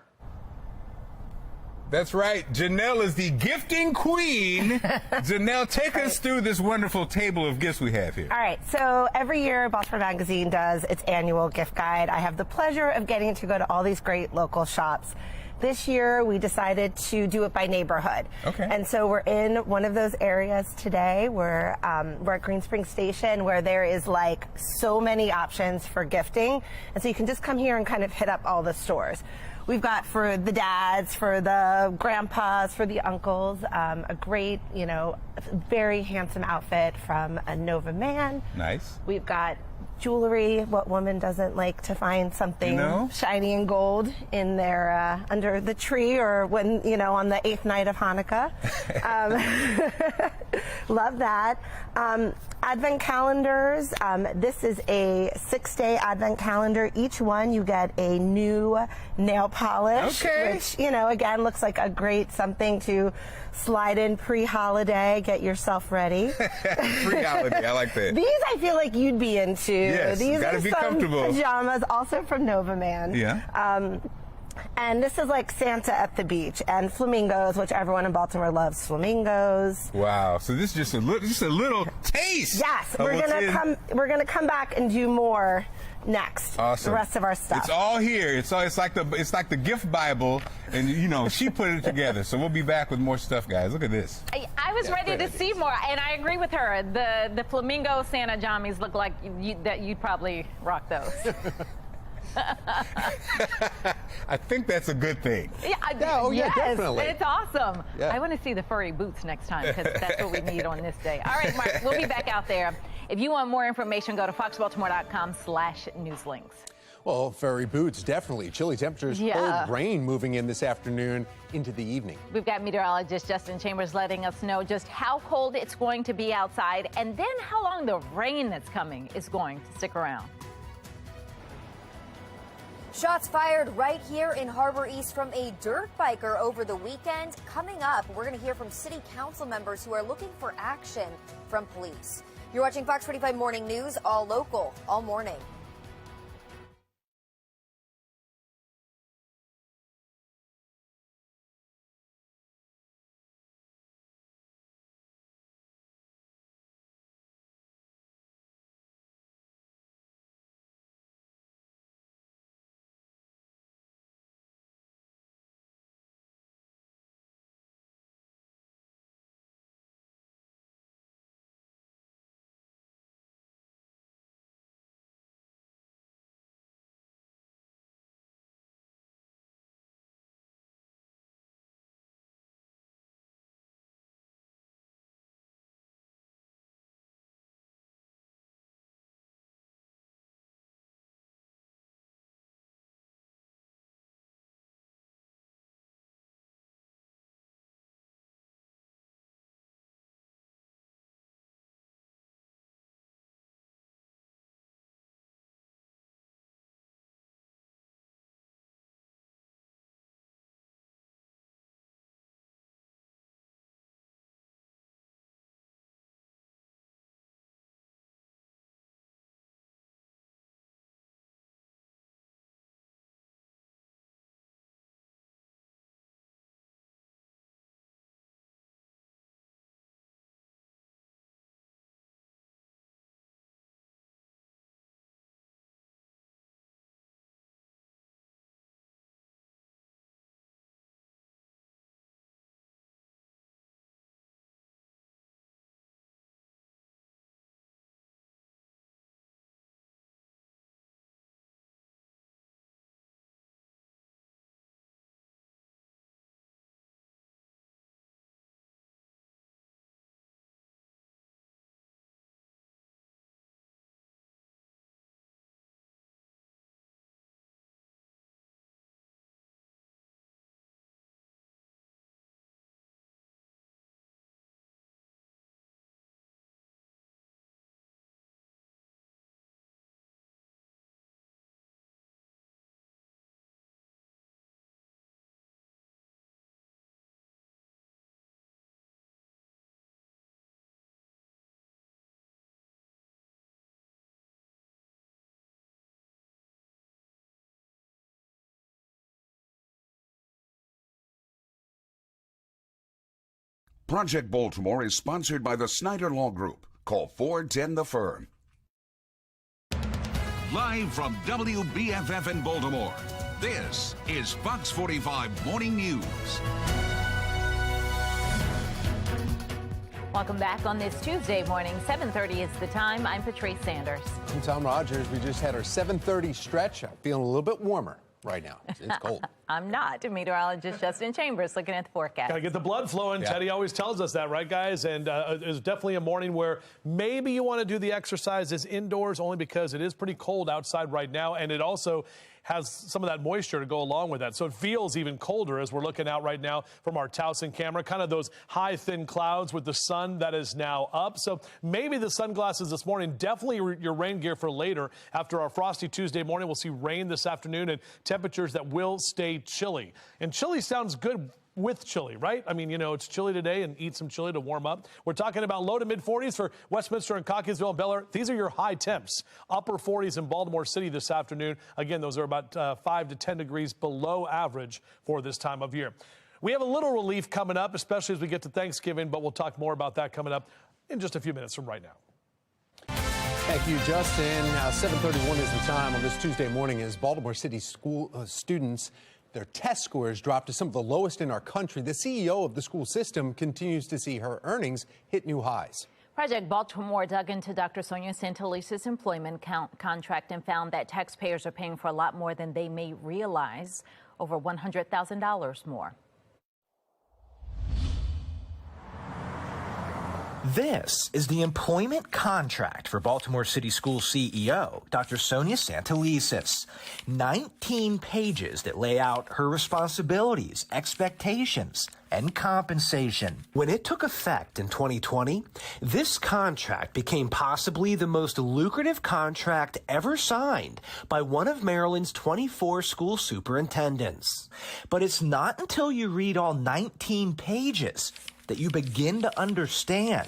That's right. Janelle is the gifting queen. Janelle, take us through this wonderful table of gifts we have here. All right, so every year Baltimore Magazine does its annual gift guide. I have the pleasure of getting to go to all these great local shops. This year we decided to do it by neighborhood. Okay. And so we're in one of those areas today. We're at Green Spring Station, where there is like so many options for gifting. And so you can just come here and kind of hit up all the stores. We've got for the dads, for the grandpas, for the uncles, a great, very handsome outfit from a Nova man. Nice. We've got jewelry. What woman doesn't like to find something shiny and gold in their under the tree, or when on the 8th night of Hanukkah? Love that. Advent calendars. This is a 6-day Advent calendar. Each one you get a new nail polish, which again looks like a great something to slide in pre-holiday, get yourself ready. Pre-holiday, I like that. These I feel like you'd be into. Yes, These gotta are be some comfortable. pajamas, also from Nova Man. Yeah. And this is like Santa at the beach, and flamingos, which everyone in Baltimore loves flamingos. Wow. So this is just a little taste. Yes, of we're gonna come back and do more next. Awesome. The rest of our stuff. It's all here. It's like the gift Bible, and she put it together. So we'll be back with more stuff, guys. Look at this. I was ready to see more, and I agree with her. The flamingo Santa jammies look like you'd probably rock those. I think that's a good thing. Yes, definitely. It's awesome. Yeah. I want to see the furry boots next time, because that's what we need on this day. All right, Mark, we'll be back out there. If you want more information, go to foxbaltimore.com/newslinks. Well, furry boots, definitely. Chilly temperatures, cold rain moving in this afternoon into the evening. We've got meteorologist Justin Chambers letting us know just how cold it's going to be outside, and then how long the rain that's coming is going to stick around. Shots fired right here in Harbor East from a dirt biker over the weekend. Coming up, we're going to hear from city council members who are looking for action from police. You're watching Fox 45 Morning News, all local, all morning. Project Baltimore is sponsored by the Snyder Law Group. Call 410 the Firm. Live from WBFF in Baltimore, this is Fox 45 Morning News. Welcome back on this Tuesday morning. 7:30 is the time. I'm Patrice Sanders. I'm Tom Rogers. We just had our 7:30 stretch. I'm feeling a little bit warmer right now. It's cold. I'm not. Meteorologist Justin Chambers looking at the forecast. Got to get the blood flowing. Yeah. Teddy always tells us that, right, guys? And it's definitely a morning where maybe you want to do the exercises indoors only because it is pretty cold outside right now. And it also has some of that moisture to go along with that. So it feels even colder as we're looking out right now from our Towson camera, kind of those high, thin clouds with the sun that is now up. So maybe the sunglasses this morning, definitely your rain gear for later. After our frosty Tuesday morning, we'll see rain this afternoon and temperatures that will stay chilly. And chilly sounds good with chili, right? I mean, you know, it's chilly today and eat some chili to warm up. We're talking about low to mid 40s for Westminster and Cockeysville and Bel Air. These are your high temps. Upper 40s in Baltimore City this afternoon. Again, those are about 5 to 10 degrees below average for this time of year. We have a little relief coming up, especially as we get to Thanksgiving, but we'll talk more about that coming up in just a few minutes from right now. Thank you, Justin. 7:31 is the time on this Tuesday morning as Baltimore City school students, their test scores dropped to some of the lowest in our country. The CEO of the school system continues to see her earnings hit new highs. Project Baltimore dug into Dr. Sonia Santelisa's employment contract and found that taxpayers are paying for a lot more than they may realize, over $100,000 more. This is the employment contract for Baltimore City School CEO, Dr. Sonia Santelises. 19 pages that lay out her responsibilities, expectations, and compensation. When it took effect in 2020, this contract became possibly the most lucrative contract ever signed by one of Maryland's 24 school superintendents. But it's not until you read all 19 pages that you begin to understand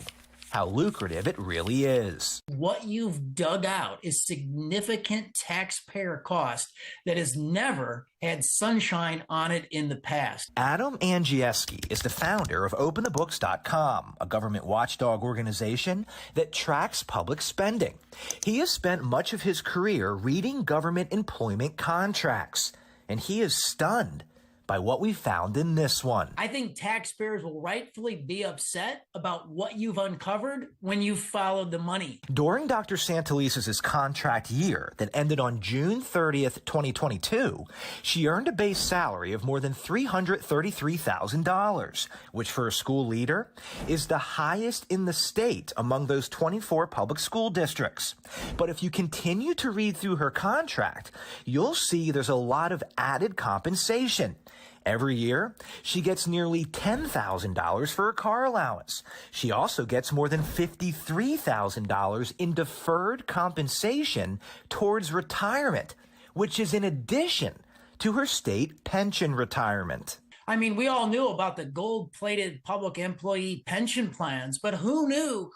how lucrative it really is. What you've dug out is significant taxpayer cost that has never had sunshine on it in the past. Adam Angieski is the founder of OpenTheBooks.com, a government watchdog organization that tracks public spending. He has spent much of his career reading government employment contracts, and he is stunned by what we found in this one. I think taxpayers will rightfully be upset about what you've uncovered when you've followed the money. During Dr. Santelises' contract year that ended on June 30th, 2022, she earned a base salary of more than $333,000, which for a school leader is the highest in the state among those 24 public school districts. But if you continue to read through her contract, you'll see there's a lot of added compensation. Every year, she gets nearly $10,000 for a car allowance. She also gets more than $53,000 in deferred compensation towards retirement, which is in addition to her state pension retirement. I mean, we all knew about the gold-plated public employee pension plans, but who knew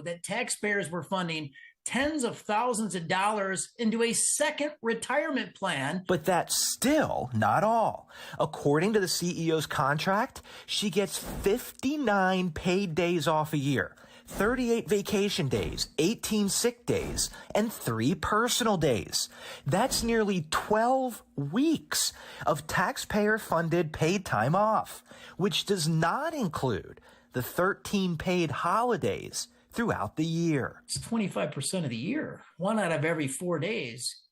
that taxpayers were funding tens of thousands of dollars into a second retirement plan. But that's still not all. According to the CEO's contract, she gets 59 paid days off a year, 38 vacation days, 18 sick days, and 3 personal days. That's nearly 12 weeks of taxpayer-funded paid time off, which does not include the 13 paid holidays throughout the year. It's 25% of the year. 1 out of every 4 days,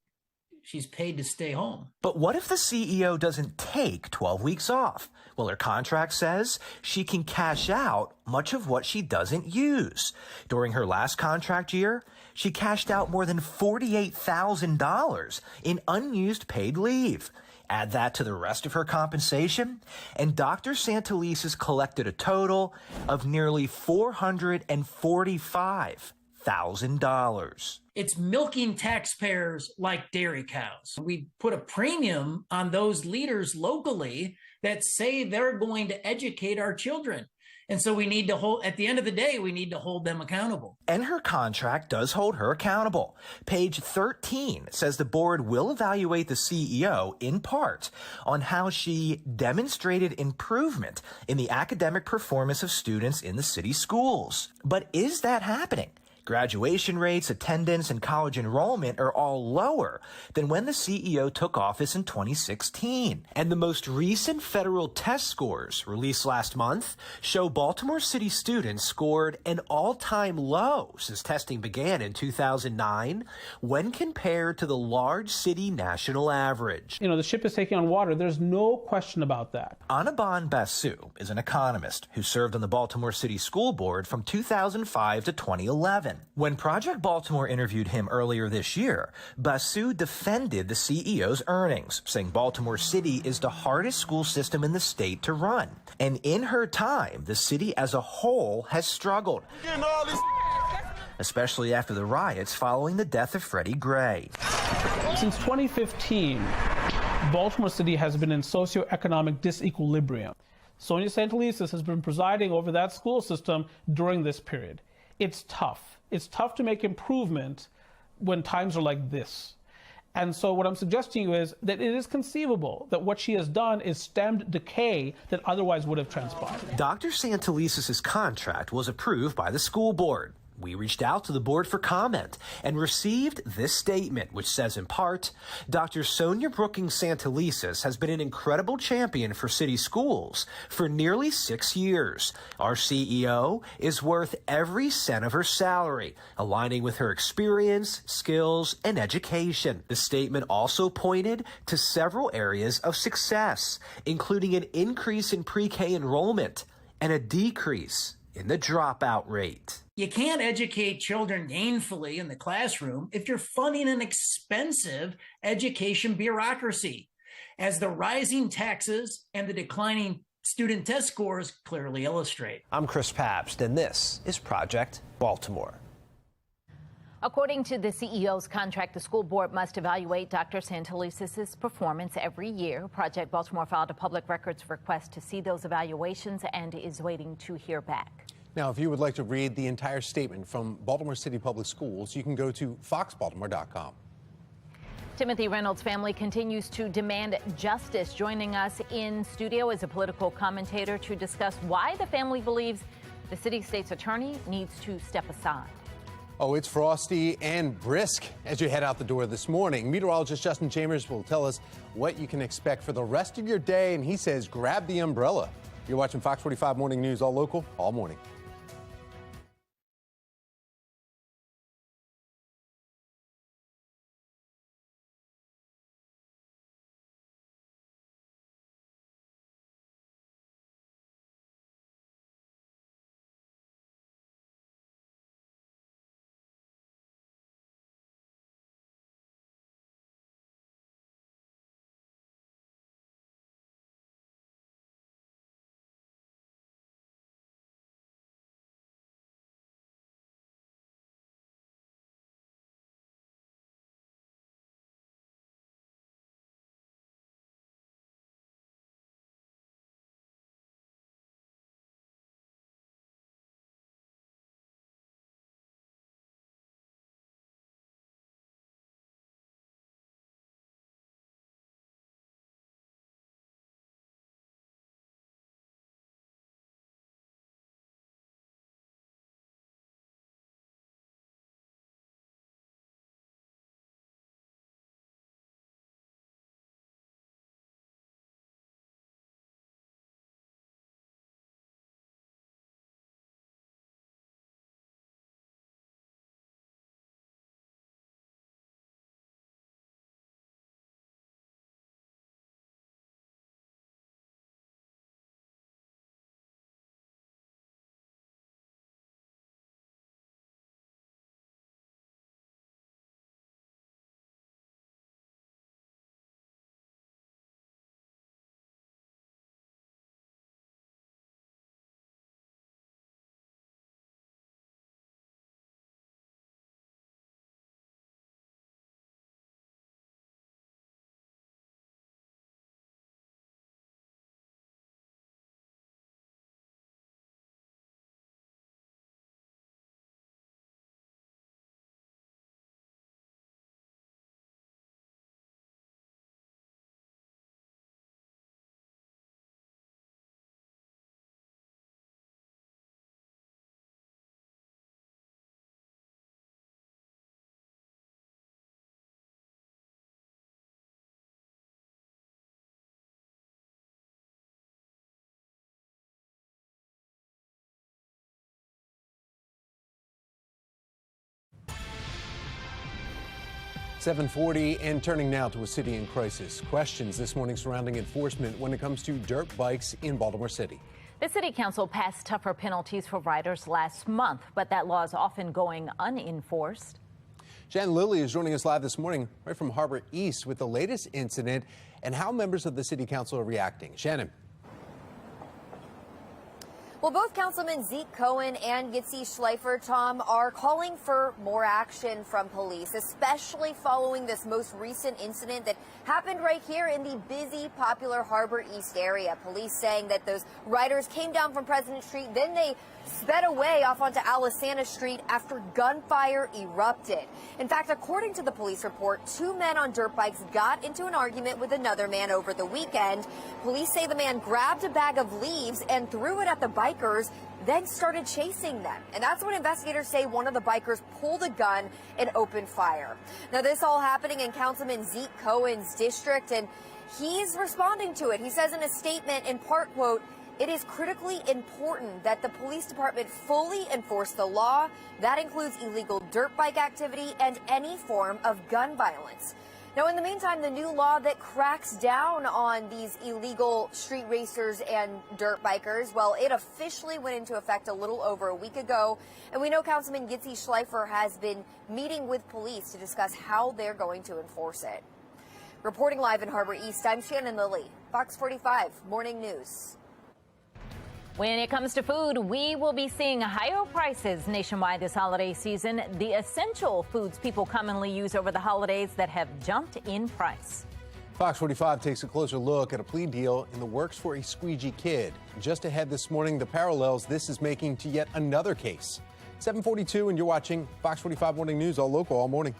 she's paid to stay home. But what if the CEO doesn't take 12 weeks off? Well, her contract says she can cash out much of what she doesn't use. During her last contract year, she cashed out more than $48,000 in unused paid leave. Add that to the rest of her compensation, and Dr. Santelises collected a total of nearly $445,000. It's milking taxpayers like dairy cows. We put a premium on those leaders locally that say they're going to educate our children. And so we need to hold, at the end of the day, we need to hold them accountable. And her contract does hold her accountable. Page 13 says the board will evaluate the CEO in part on how she demonstrated improvement in the academic performance of students in the city schools. But is that happening? Graduation rates, attendance, and college enrollment are all lower than when the CEO took office in 2016. And the most recent federal test scores released last month show Baltimore City students scored an all-time low since testing began in 2009 when compared to the large city national average. You know, the ship is taking on water. There's no question about that. Anaban Basu is an economist who served on the Baltimore City School Board from 2005 to 2011. When Project Baltimore interviewed him earlier this year, Basu defended the CEO's earnings, saying Baltimore City is the hardest school system in the state to run. And in her time, the city as a whole has struggled, especially after the riots following the death of Freddie Gray. Since 2015, Baltimore City has been in socioeconomic disequilibrium. Sonia Santelises has been presiding over that school system during this period. It's tough. It's tough to make improvement when times are like this. And so what I'm suggesting to you is that it is conceivable that what she has done is stemmed decay that otherwise would have transpired. Dr. Santelises' contract was approved by the school board. We reached out to the board for comment and received this statement, which says in part, Dr. Sonia Brookings Santelises has been an incredible champion for city schools for nearly 6 years. Our CEO is worth every cent of her salary, aligning with her experience, skills, and education. The statement also pointed to several areas of success, including an increase in pre-K enrollment and a decrease in the dropout rate. You can't educate children gainfully in the classroom if you're funding an expensive education bureaucracy, as the rising taxes and the declining student test scores clearly illustrate. I'm Chris Pabst, and this is Project Baltimore. According to the CEO's contract, the school board must evaluate Dr. Santelises' performance every year. Project Baltimore filed a public records request to see those evaluations and is waiting to hear back. Now, if you would like to read the entire statement from Baltimore City Public Schools, you can go to FOX45.com. Timothy Reynolds' family continues to demand justice. Joining us in studio is a political commentator to discuss why the family believes the city state's attorney needs to step aside. Oh, it's frosty and brisk as you head out the door this morning. Meteorologist Justin Chambers will tell us what you can expect for the rest of your day, and he says grab the umbrella. You're watching Fox 45 Morning News, all local, all morning. 7:40 and turning now to a city in crisis. Questions this morning surrounding enforcement when it comes to dirt bikes in Baltimore City. The city council passed tougher penalties for riders last month, but that law is often going unenforced. Jan Lilly is joining us live this morning right from Harbor East with the latest incident and how members of the city council are reacting. Shannon. Well, both Councilman Zeke Cohen and Gitzi Schleifer, Tom, are calling for more action from police, especially following this most recent incident that happened right here in the busy, popular Harbor East area. Police saying that those riders came down from President Street, then they sped away off onto Alisana Street after gunfire erupted. In fact, according to the police report, 2 men on dirt bikes got into an argument with another man over the weekend. Police say the man grabbed a bag of leaves and threw it at the bikers, then started chasing them. And that's when investigators say one of the bikers pulled a gun and opened fire. Now, this all happening in Councilman Zeke Cohen's district, and he's responding to it. He says in a statement, in part, quote, "It is critically important that the police department fully enforce the law. That includes illegal dirt bike activity and any form of gun violence." Now, in the meantime, the new law that cracks down on these illegal street racers and dirt bikers, well, it officially went into effect a little over a week ago. And we know Councilman Gitzi Schleifer has been meeting with police to discuss how they're going to enforce it. Reporting live in Harbor East, I'm Shannon Lilly, Fox 45 Morning News. When it comes to food, we will be seeing higher prices nationwide this holiday season. The essential foods people commonly use over the holidays that have jumped in price. Fox 45 takes a closer look at a plea deal in the works for a squeegee kid. Just ahead this morning, the parallels this is making to yet another case. 7:42, and you're watching Fox 45 Morning News, all local, all morning.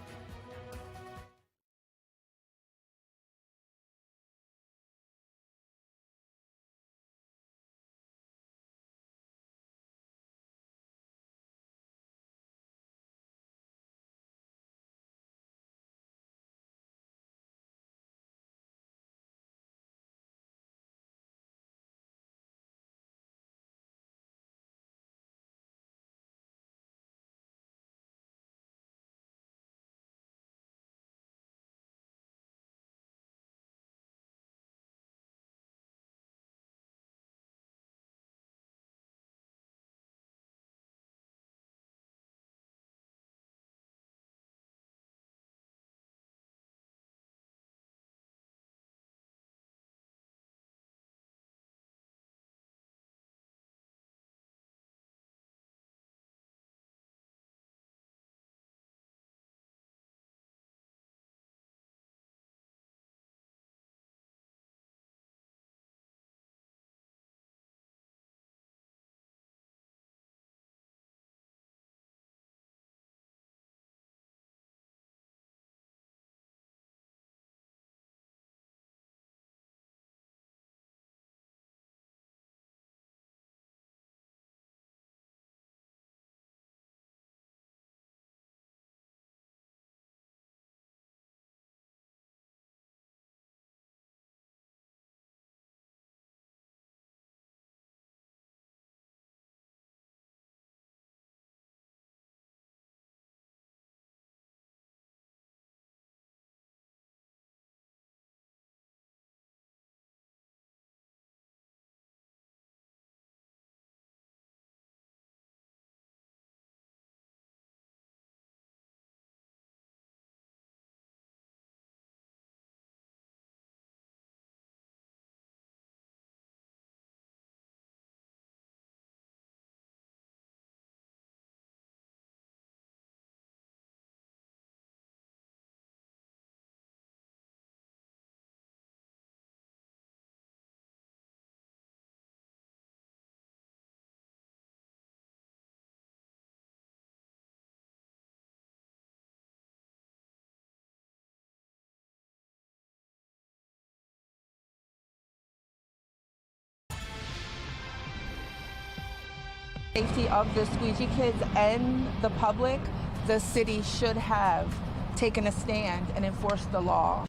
Safety of the squeegee kids and the public, the city should have taken a stand and enforced the law.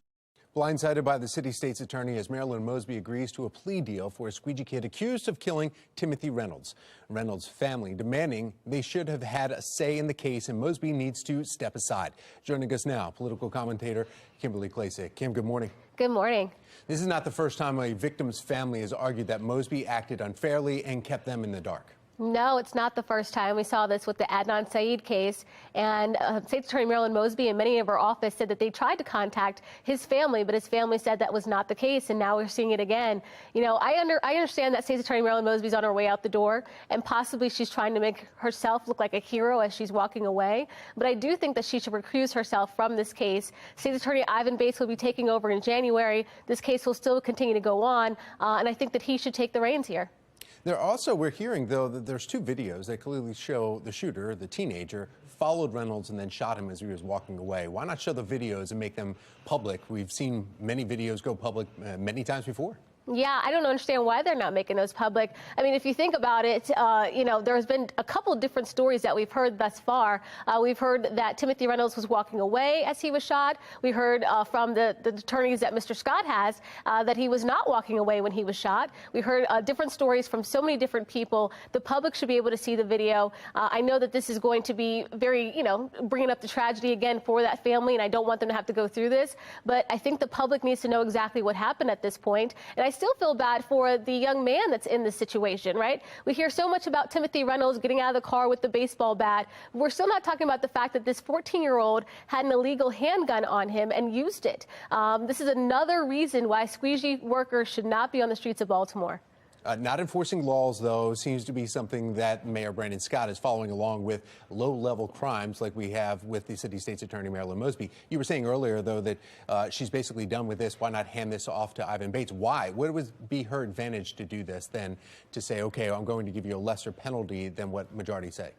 Blindsided by the city state's attorney as Marilyn Mosby agrees to a plea deal for a squeegee kid accused of killing Timothy Reynolds. Reynolds' family demanding they should have had a say in the case, and Mosby needs to step aside. Joining us now, political commentator Kimberly Klasick. Kim, good morning. Good morning. This is not the first time a victim's family has argued that Mosby acted unfairly and kept them in the dark. No, it's not the first time. We saw this with the Adnan Syed case, and State's Attorney Marilyn Mosby and many of her office said that they tried to contact his family, but his family said that was not the case, and now we're seeing it again. You know, I understand that State's Attorney Marilyn Mosby's on her way out the door, and possibly she's trying to make herself look like a hero as she's walking away, but I do think that she should recuse herself from this case. State's Attorney Ivan Bates will be taking over in January. This case will still continue to go on, and I think that he should take the reins here. We're hearing, though, that there's two videos that clearly show the shooter, the teenager, followed Reynolds and then shot him as he was walking away. Why not show the videos and make them public? We've seen many videos go public many times before. Yeah, I don't understand why they're not making those public. I mean, if you think about it, you know, there's been a couple of different stories that we've heard thus far. We've heard that Timothy Reynolds was walking away as he was shot. We heard from the attorneys that Mr. Scott has that he was not walking away when he was shot. We heard different stories from so many different people. The public should be able to see the video. I know that this is going to be very, you know, bringing up the tragedy again for that family, and I don't want them to have to go through this. But I think the public needs to know exactly what happened at this point. And I still feel bad for the young man that's in this situation, right? We hear so much about Timothy Reynolds getting out of the car with the baseball bat. We're still not talking about the fact that this 14-year-old had an illegal handgun on him and used it. This is another reason why squeegee workers should not be on the streets of Baltimore. Not enforcing laws, though, seems to be something that Mayor Brandon Scott is following along with low-level crimes like we have with the city state's attorney, Marilyn Mosby. You were saying earlier, though, that she's basically done with this. Why not hand this off to Ivan Bates? Why? What would be her advantage to do this than to say, okay, I'm going to give you a lesser penalty than what majority say?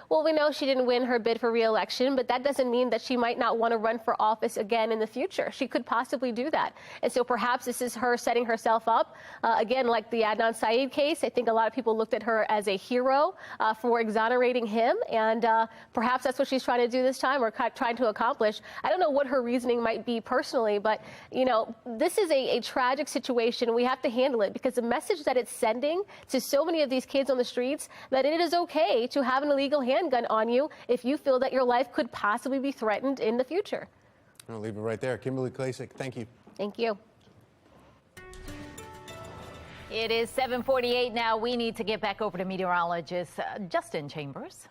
Well, we know she didn't win her bid for re-election, but that doesn't mean that she might not want to run for office again in the future. She could possibly do that. And so perhaps this is her setting herself up. Again, like the Adnan Syed case, I think a lot of people looked at her as a hero for exonerating him. And perhaps that's what she's trying to do this time, or trying to accomplish. I don't know what her reasoning might be personally, but, you know, this is a tragic situation. We have to handle it because the message that it's sending to so many of these kids on the streets that it is okay to have an illegal handgun on you if you feel that your life could possibly be threatened in the future. I'll leave it right there. Kimberly Klasick, thank you. Thank you. It is 7:48 now. We need to get back over to meteorologist Justin Chambers.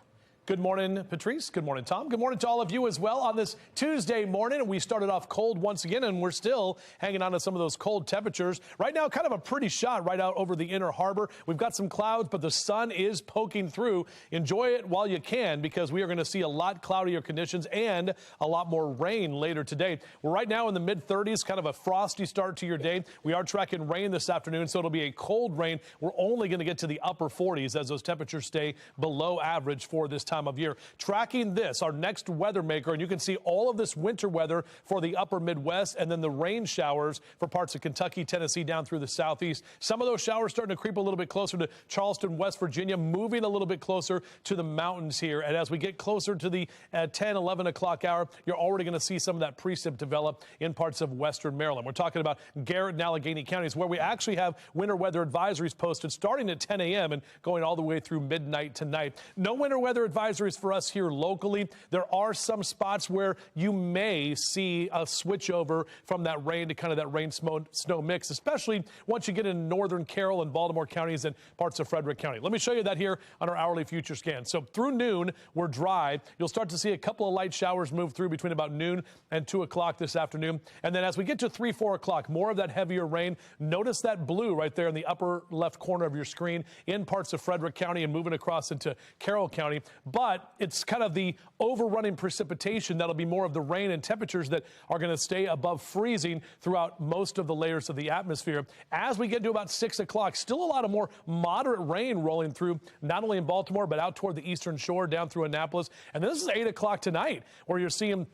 Good morning, Patrice. Good morning, Tom. Good morning to all of you as well on this Tuesday morning. We started off cold once again, and we're still hanging on to some of those cold temperatures. Right now, kind of a pretty shot right out over the inner harbor. We've got some clouds, but the sun is poking through. Enjoy it while you can, because we are going to see a lot cloudier conditions and a lot more rain later today. We're right now in the mid-30s, kind of a frosty start to your day. We are tracking rain this afternoon, so it'll be a cold rain. We're only going to get to the upper 40s as those temperatures stay below average for this time of year. Tracking this, our next weather maker, and you can see all of this winter weather for the upper Midwest, and then the rain showers for parts of Kentucky, Tennessee, down through the southeast. Some of those showers starting to creep a little bit closer to Charleston, West Virginia, moving a little bit closer to the mountains here. And as we get closer to the 10, 11 o'clock hour, you're already going to see some of that precip develop in parts of western Maryland. We're talking about Garrett and Allegheny counties, where we actually have winter weather advisories posted starting at 10 a.m. and going all the way through midnight tonight. No winter weather advisories for us here locally. There are some spots where you may see a switch over from that rain to kind of that rain-snow mix, especially once you get in northern Carroll and Baltimore counties and parts of Frederick County. Let me show you that here on our hourly future scan. So through noon, we're dry. You'll start to see a couple of light showers move through between about noon and 2 o'clock this afternoon. And then as we get to 3, 4 o'clock, more of that heavier rain. Notice that blue right there in the upper left corner of your screen in parts of Frederick County and moving across into Carroll County. But it's kind of the overrunning precipitation that'll be more of the rain and temperatures that are going to stay above freezing throughout most of the layers of the atmosphere. As we get to about 6 o'clock, still a lot of more moderate rain rolling through, not only in Baltimore, but out toward the eastern shore, down through Annapolis. And this is 8 o'clock tonight, where you're seeing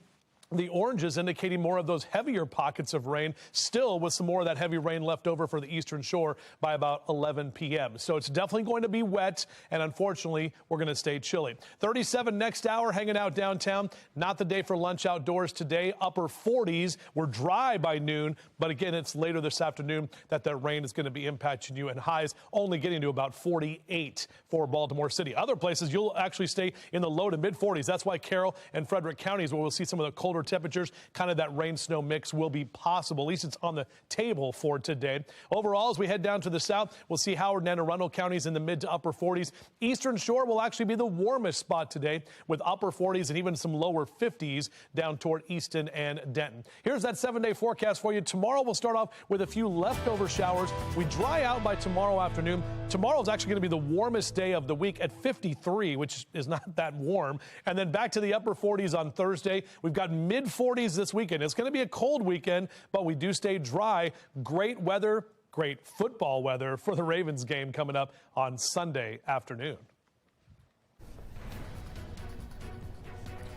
The oranges indicating more of those heavier pockets of rain, still with some more of that heavy rain left over for the eastern shore by about 11 p.m. So it's definitely going to be wet, and unfortunately, we're going to stay chilly. 37 next hour, hanging out downtown. Not the day for lunch outdoors today. Upper 40s. We're dry by noon, but again, it's later this afternoon that rain is going to be impacting you, and highs only getting to about 48 for Baltimore City. Other places, you'll actually stay in the low to mid 40s. That's why Carroll and Frederick counties, where we'll see some of the colder temperatures, kind of that rain snow mix will be possible. At least it's on the table for today. Overall, as we head down to the south, we'll see Howard and Anne Arundel counties in the mid to upper 40s. Eastern Shore will actually be the warmest spot today, with upper 40s and even some lower 50s down toward Easton and Denton. Here's that 7-day forecast for you. Tomorrow we'll start off with a few leftover showers. We dry out by tomorrow afternoon. Tomorrow is actually going to be the warmest day of the week at 53, which is not that warm. And then back to the upper 40s on Thursday. We've got mid 40s this weekend. It's going to be a cold weekend, but we do stay dry. Great weather, great football weather for the Ravens game coming up on Sunday afternoon.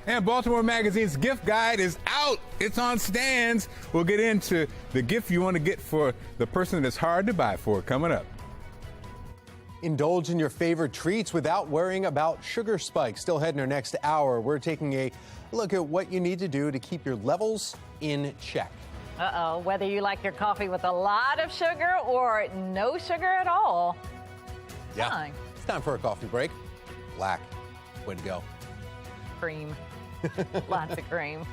And Baltimore Magazine's gift guide is out. It's on stands. We'll get into the gift you want to get for the person that's hard to buy for coming up. Indulge in your favorite treats without worrying about sugar spikes. Still ahead in our next hour, we're taking a look at what you need to do to keep your levels in check. Uh-oh, whether you like your coffee with a lot of sugar or no sugar at all. Yeah, Fine. It's time for a coffee break. Black, way to go. Cream, lots of cream.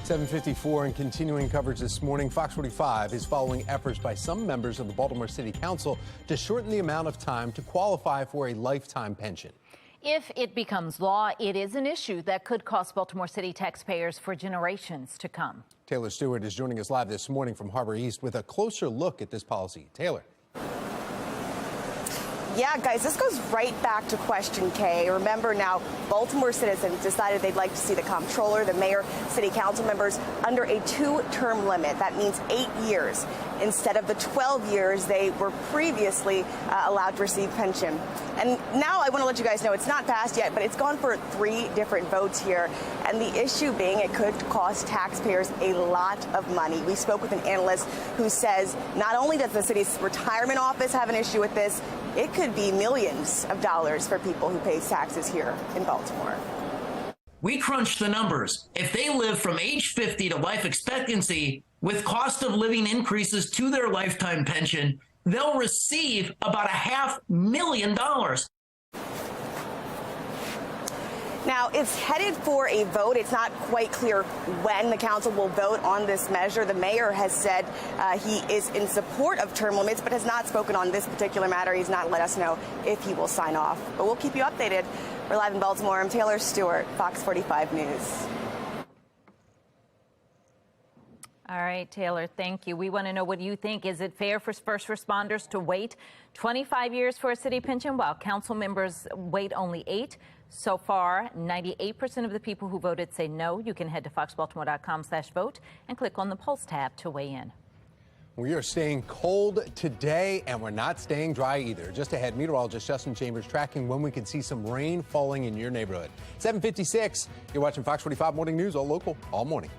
.754 and continuing coverage this morning. Fox 45 is following efforts by some members of the Baltimore City Council to shorten the amount of time to qualify for a lifetime pension. If it becomes law, it is an issue that could cost Baltimore City taxpayers for generations to come. Taylor Stewart is joining us live this morning from Harbor East with a closer look at this policy. Taylor. Yeah, guys, this goes right back to Question K. Remember now, Baltimore citizens decided they'd like to see the comptroller, the mayor, city council members under a 2-term limit. That means 8 years instead of the 12 years they were previously allowed to receive pension. And now I want to let you guys know it's not passed yet, but it's gone for 3 different votes here. And the issue being it could cost taxpayers a lot of money. We spoke with an analyst who says not only does the city's retirement office have an issue with this, it could be millions of dollars for people who pay taxes here in Baltimore. We crunched the numbers. If they live from age 50 to life expectancy with cost of living increases to their lifetime pension, they'll receive about $500,000. Now, it's headed for a vote. It's not quite clear when the council will vote on this measure. The mayor has said he is in support of term limits, but has not spoken on this particular matter. He's not let us know if he will sign off. But we'll keep you updated. We're live in Baltimore. I'm Taylor Stewart, Fox 45 News. All right, Taylor, thank you. We want to know what you think. Is it fair for first responders to wait 25 years for a city pension while council members wait only 8? So far, 98% of the people who voted say no. You can head to foxbaltimore.com/vote and click on the Pulse tab to weigh in. We are staying cold today, and we're not staying dry either. Just ahead, meteorologist Justin Chambers tracking when we can see some rain falling in your neighborhood. 7:56. You're watching Fox 45 Morning News, all local, all morning.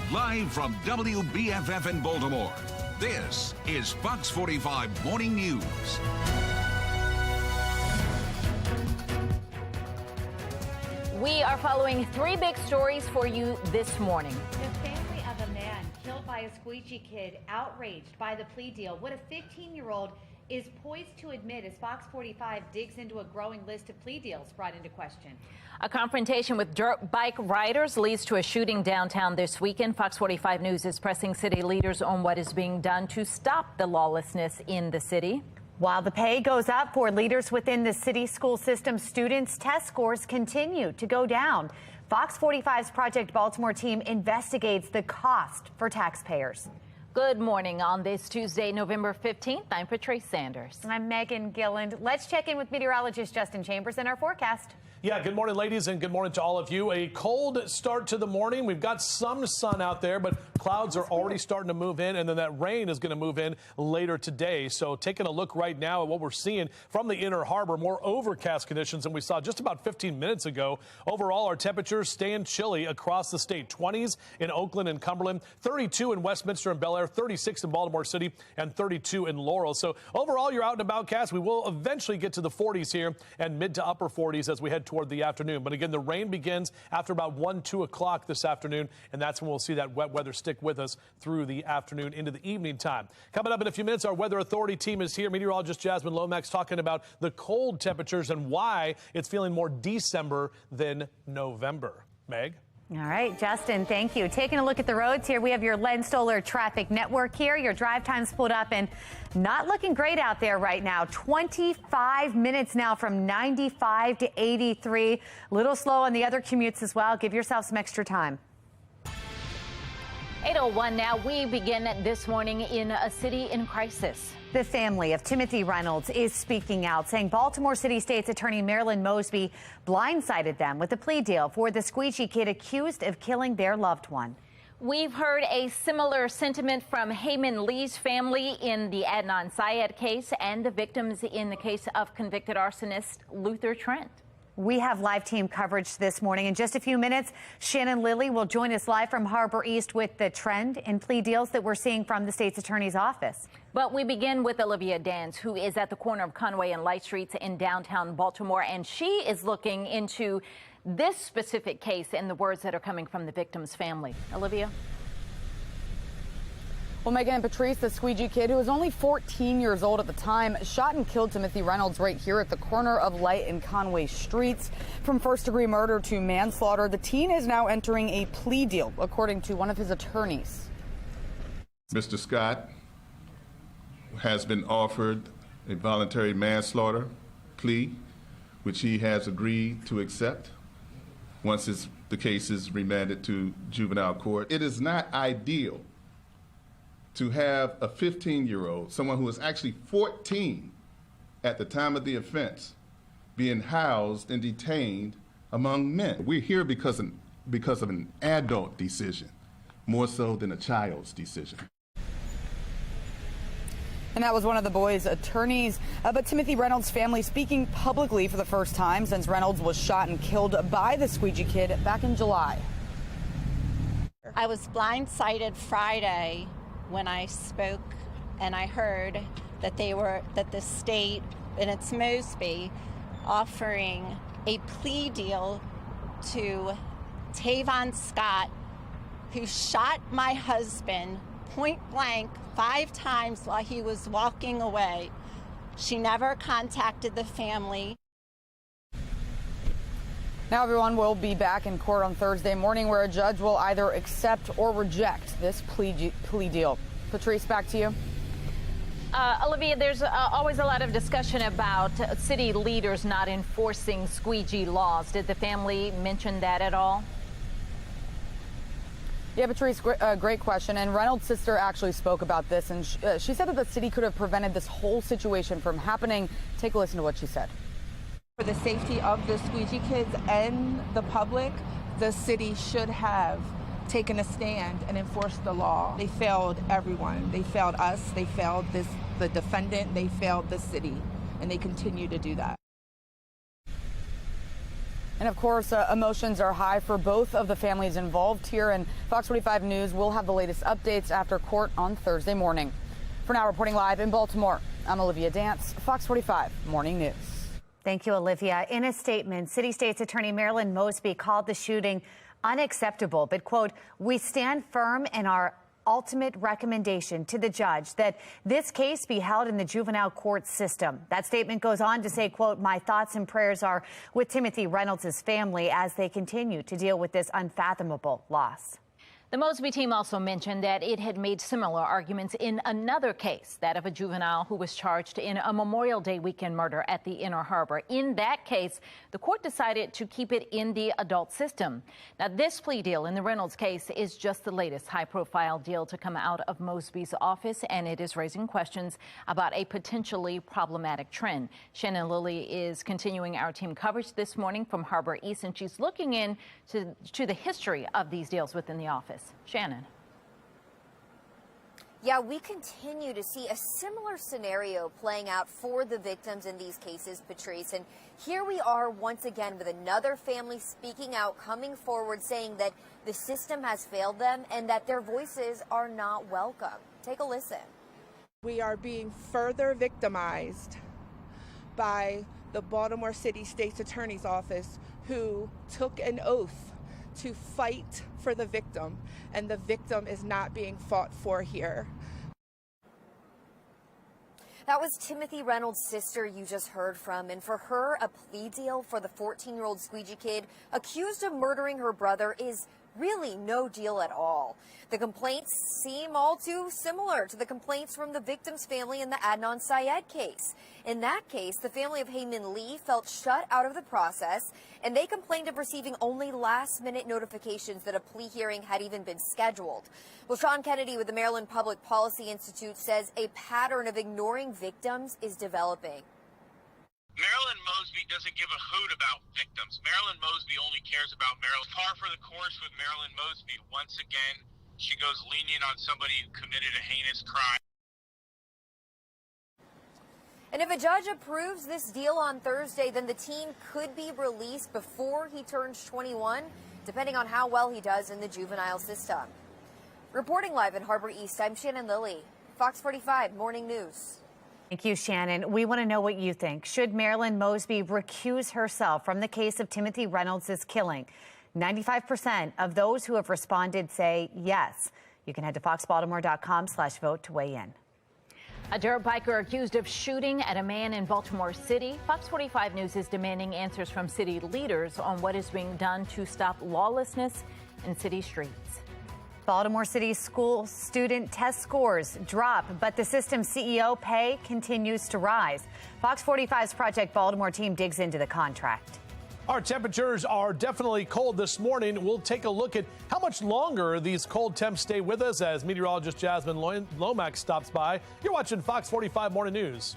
Live from WBFF in Baltimore, this is Fox 45 Morning News. We are following 3 big stories for you this morning. The family of a man killed by a squeegee kid outraged by the plea deal. What a 15-year-old is poised to admit as FOX45 digs into a growing list of plea deals brought into question. A confrontation with dirt bike riders leads to a shooting downtown this weekend. Fox 45 News is pressing city leaders on what is being done to stop the lawlessness in the city. While the pay goes up for leaders within the city school system, students' test scores continue to go down. Fox 45's Project Baltimore team investigates the cost for taxpayers. Good morning on this Tuesday, November 15th. I'm Patrice Sanders. And I'm Megan Gilland. Let's check in with meteorologist Justin Chambers in our forecast. Yeah, good morning, ladies, and good morning to all of you. A cold start to the morning. We've got some sun out there, but clouds are already starting to move in, and then that rain is going to move in later today. So taking a look right now at what we're seeing from the Inner Harbor, more overcast conditions than we saw just about 15 minutes ago. Overall, our temperatures staying chilly across the state. 20s in Oakland and Cumberland, 32 in Westminster and Bel Air, 36 in Baltimore City, and 32 in Laurel. So overall, you're out and about, cast. We will eventually get to the 40s here and mid to upper 40s as we head toward the afternoon. But again, the rain begins after about 1, 2 o'clock this afternoon, and that's when we'll see that wet weather stick with us through the afternoon into the evening time. Coming up in a few minutes, our Weather Authority team is here. Meteorologist Jasmine Lomax talking about the cold temperatures and why it's feeling more December than November. Meg? All right, Justin, thank you. Taking a look at the roads here, we have your Len Stoller traffic network here. Your drive time's pulled up and not looking great out there right now. 25 minutes now from 95 to 83. A little slow on the other commutes as well. Give yourself some extra time. 8:01 now. We begin this morning in a city in crisis. The family of Timothy Reynolds is speaking out, saying Baltimore City State's Attorney Marilyn Mosby blindsided them with a plea deal for the squeegee kid accused of killing their loved one. We've heard a similar sentiment from Heyman Lee's family in the Adnan Syed case and the victims in the case of convicted arsonist Luther Trent. We have live team coverage this morning. In just a few minutes, Shannon Lilly will join us live from Harbor East with the trend in plea deals that we're seeing from the state's attorney's office. But we begin with Olivia Dance, who is at the corner of Conway and Light Streets in downtown Baltimore, and she is looking into this specific case and the words that are coming from the victim's family. Olivia? Well, Megan and Patrice, the squeegee kid, who was only 14 years old at the time, shot and killed Timothy Reynolds right here at the corner of Light and Conway Streets. From first-degree murder to manslaughter, the teen is now entering a plea deal, according to one of his attorneys. Mr. Scott has been offered a voluntary manslaughter plea, which he has agreed to accept once the case is remanded to juvenile court. It is not ideal to have a 15-year-old, someone who was actually 14 at the time of the offense, being housed and detained among men. We're here because of an adult decision, more so than a child's decision. And that was one of the boy's attorneys. But Timothy Reynolds' family speaking publicly for the first time since Reynolds was shot and killed by the squeegee kid back in July. I was blindsided Friday when I spoke and I heard that the state, and it's Mosby, offering a plea deal to Tavon Scott, who shot my husband point blank 5 times while he was walking away. She never contacted the family. Now everyone will be back in court on Thursday morning, where a judge will either accept or reject this plea deal. Patrice, back to you. Olivia, there's always a lot of discussion about city leaders not enforcing squeegee laws. Did the family mention that at all? Yeah, Patrice, great question. And Reynolds' sister actually spoke about this, and she said that the city could have prevented this whole situation from happening. Take a listen to what she said. For the safety of the squeegee kids and the public, the city should have taken a stand and enforced the law. They failed everyone. They failed us. They failed the defendant. They failed the city, and they continue to do that. And of course, emotions are high for both of the families involved here. And Fox 45 News will have the latest updates after court on Thursday morning. For now, reporting live in Baltimore, I'm Olivia Dance, Fox 45 Morning News. Thank you, Olivia. In a statement, City State's Attorney Marilyn Mosby called the shooting unacceptable, but, quote, "We stand firm in our ultimate recommendation to the judge that this case be held in the juvenile court system. That statement goes on to say, quote, "My thoughts and prayers are with Timothy Reynolds' family as they continue to deal with this unfathomable loss." The Mosby team also mentioned that it had made similar arguments in another case, that of a juvenile who was charged in a Memorial Day weekend murder at the Inner Harbor. In that case, the court decided to keep it in the adult system. Now, this plea deal in the Reynolds case is just the latest high-profile deal to come out of Mosby's office, and it is raising questions about a potentially problematic trend. Shannon Lilly is continuing our team coverage this morning from Harbor East, and she's looking into the history of these deals within the office. Shannon. Yeah, we continue to see a similar scenario playing out for the victims in these cases, Patrice. And here we are once again with another family speaking out, coming forward, saying that the system has failed them and that their voices are not welcome. Take a listen. We are being further victimized by the Baltimore City State's Attorney's Office, who took an oath to fight for the victim, and the victim is not being fought for here. That was Timothy Reynolds' sister you just heard from, and for her, a plea deal for the 14-year-old squeegee kid accused of murdering her brother is really no deal at all. The complaints seem all too similar to the complaints from the victim's family in the Adnan Syed case. In that case, the family of Hayman Lee felt shut out of the process, and they complained of receiving only last-minute notifications that a plea hearing had even been scheduled. Well, Sean Kennedy with the Maryland Public Policy Institute says a pattern of ignoring victims is developing. Marilyn Mosby doesn't give a hoot about victims. Marilyn Mosby only cares about Marilyn. Par for the course with Marilyn Mosby. Once again, she goes lenient on somebody who committed a heinous crime. And if a judge approves this deal on Thursday, then the teen could be released before he turns 21, depending on how well he does in the juvenile system. Reporting live in Harbor East, I'm Shannon Lilly, Fox 45 Morning News. Thank you, Shannon. We want to know what you think. Should Marilyn Mosby recuse herself from the case of Timothy Reynolds' killing? 95% of those who have responded say yes. You can head to foxbaltimore.com/vote to weigh in. A dirt biker accused of shooting at a man in Baltimore City. Fox 45 News is demanding answers from city leaders on what is being done to stop lawlessness in city streets. Baltimore City school student test scores drop, but the system's CEO pay continues to rise. Fox 45's Project Baltimore team digs into the contract. Our temperatures are definitely cold this morning. We'll take a look at how much longer these cold temps stay with us as meteorologist Jasmine Lomax stops by. You're watching Fox 45 Morning News.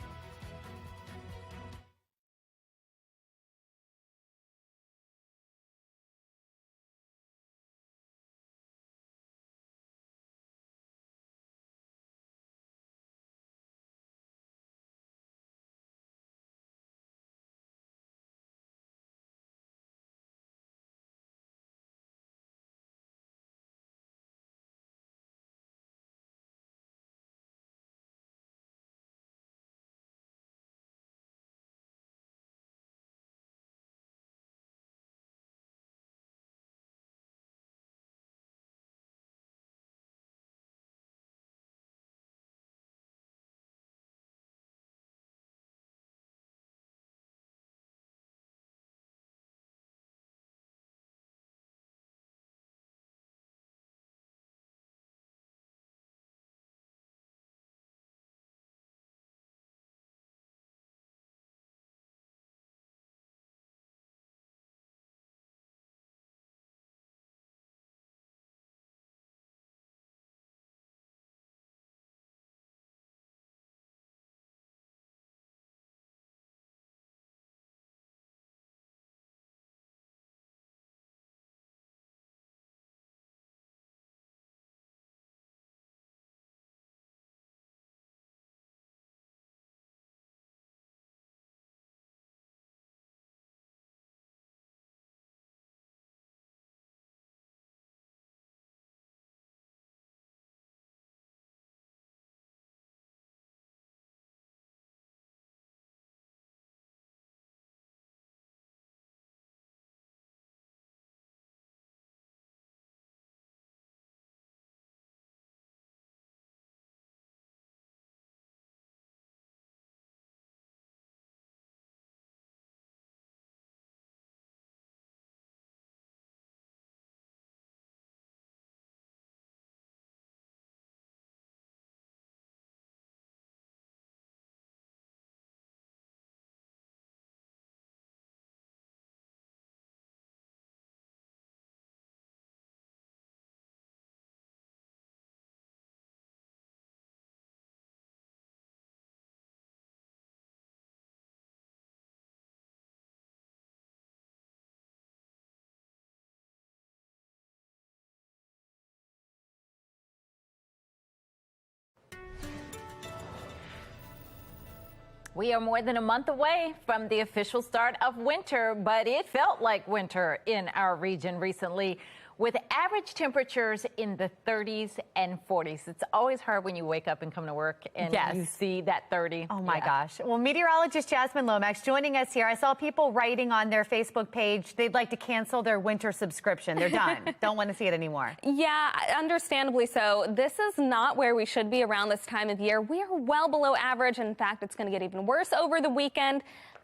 We are more than a month away from the official start of winter, but it felt like winter in our region recently, with average temperatures in the 30s and 40s. It's always hard when you wake up and come to work and you see that 30. Oh my gosh. Well, meteorologist Jasmine Lomax joining us here. I saw people writing on their Facebook page they'd like to cancel their winter subscription. They're done. Don't want to see it anymore. Yeah, understandably so. This is not where we should be around this time of year. We are well below average. In fact, it's going to get even worse over the weekend.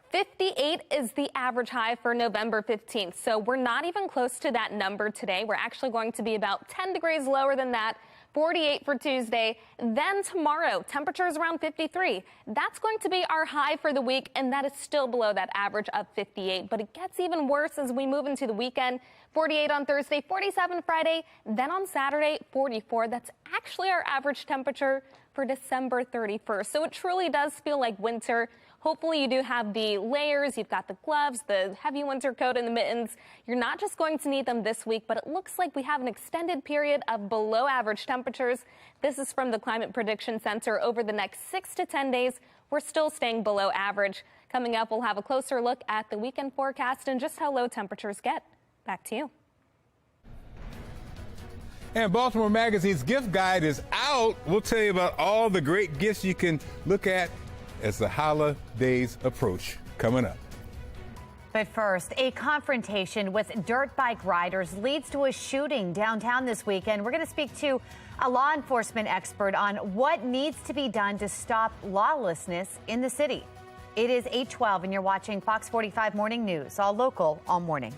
58 is the average high for November 15th. So we're not even close to that number today. We're actually going to be about 10 degrees lower than that. 48 for Tuesday. Then tomorrow, temperatures around 53. That's going to be our high for the week, and that is still below that average of 58. But it gets even worse as we move into the weekend. 48 on Thursday, 47 Friday, then on Saturday, 44. That's actually our average temperature for December 31st. So it truly does feel like winter. Hopefully you do have the layers, you've got the gloves, the heavy winter coat and the mittens. You're not just going to need them this week, but it looks like we have an extended period of below average temperatures. This is from the Climate Prediction Center. Over the next 6 to 10 days, we're still staying below average. Coming up, we'll have a closer look at the weekend forecast and just how low temperatures get. Back to you. And Baltimore Magazine's gift guide is out. We'll tell you about all the great gifts you can look at as the holidays approach. Coming up. But first, a confrontation with dirt bike riders leads to a shooting downtown this weekend. We're going to speak to a law enforcement expert on what needs to be done to stop lawlessness in the city. It is 8:12 and you're watching Fox 45 Morning News, all local, all morning.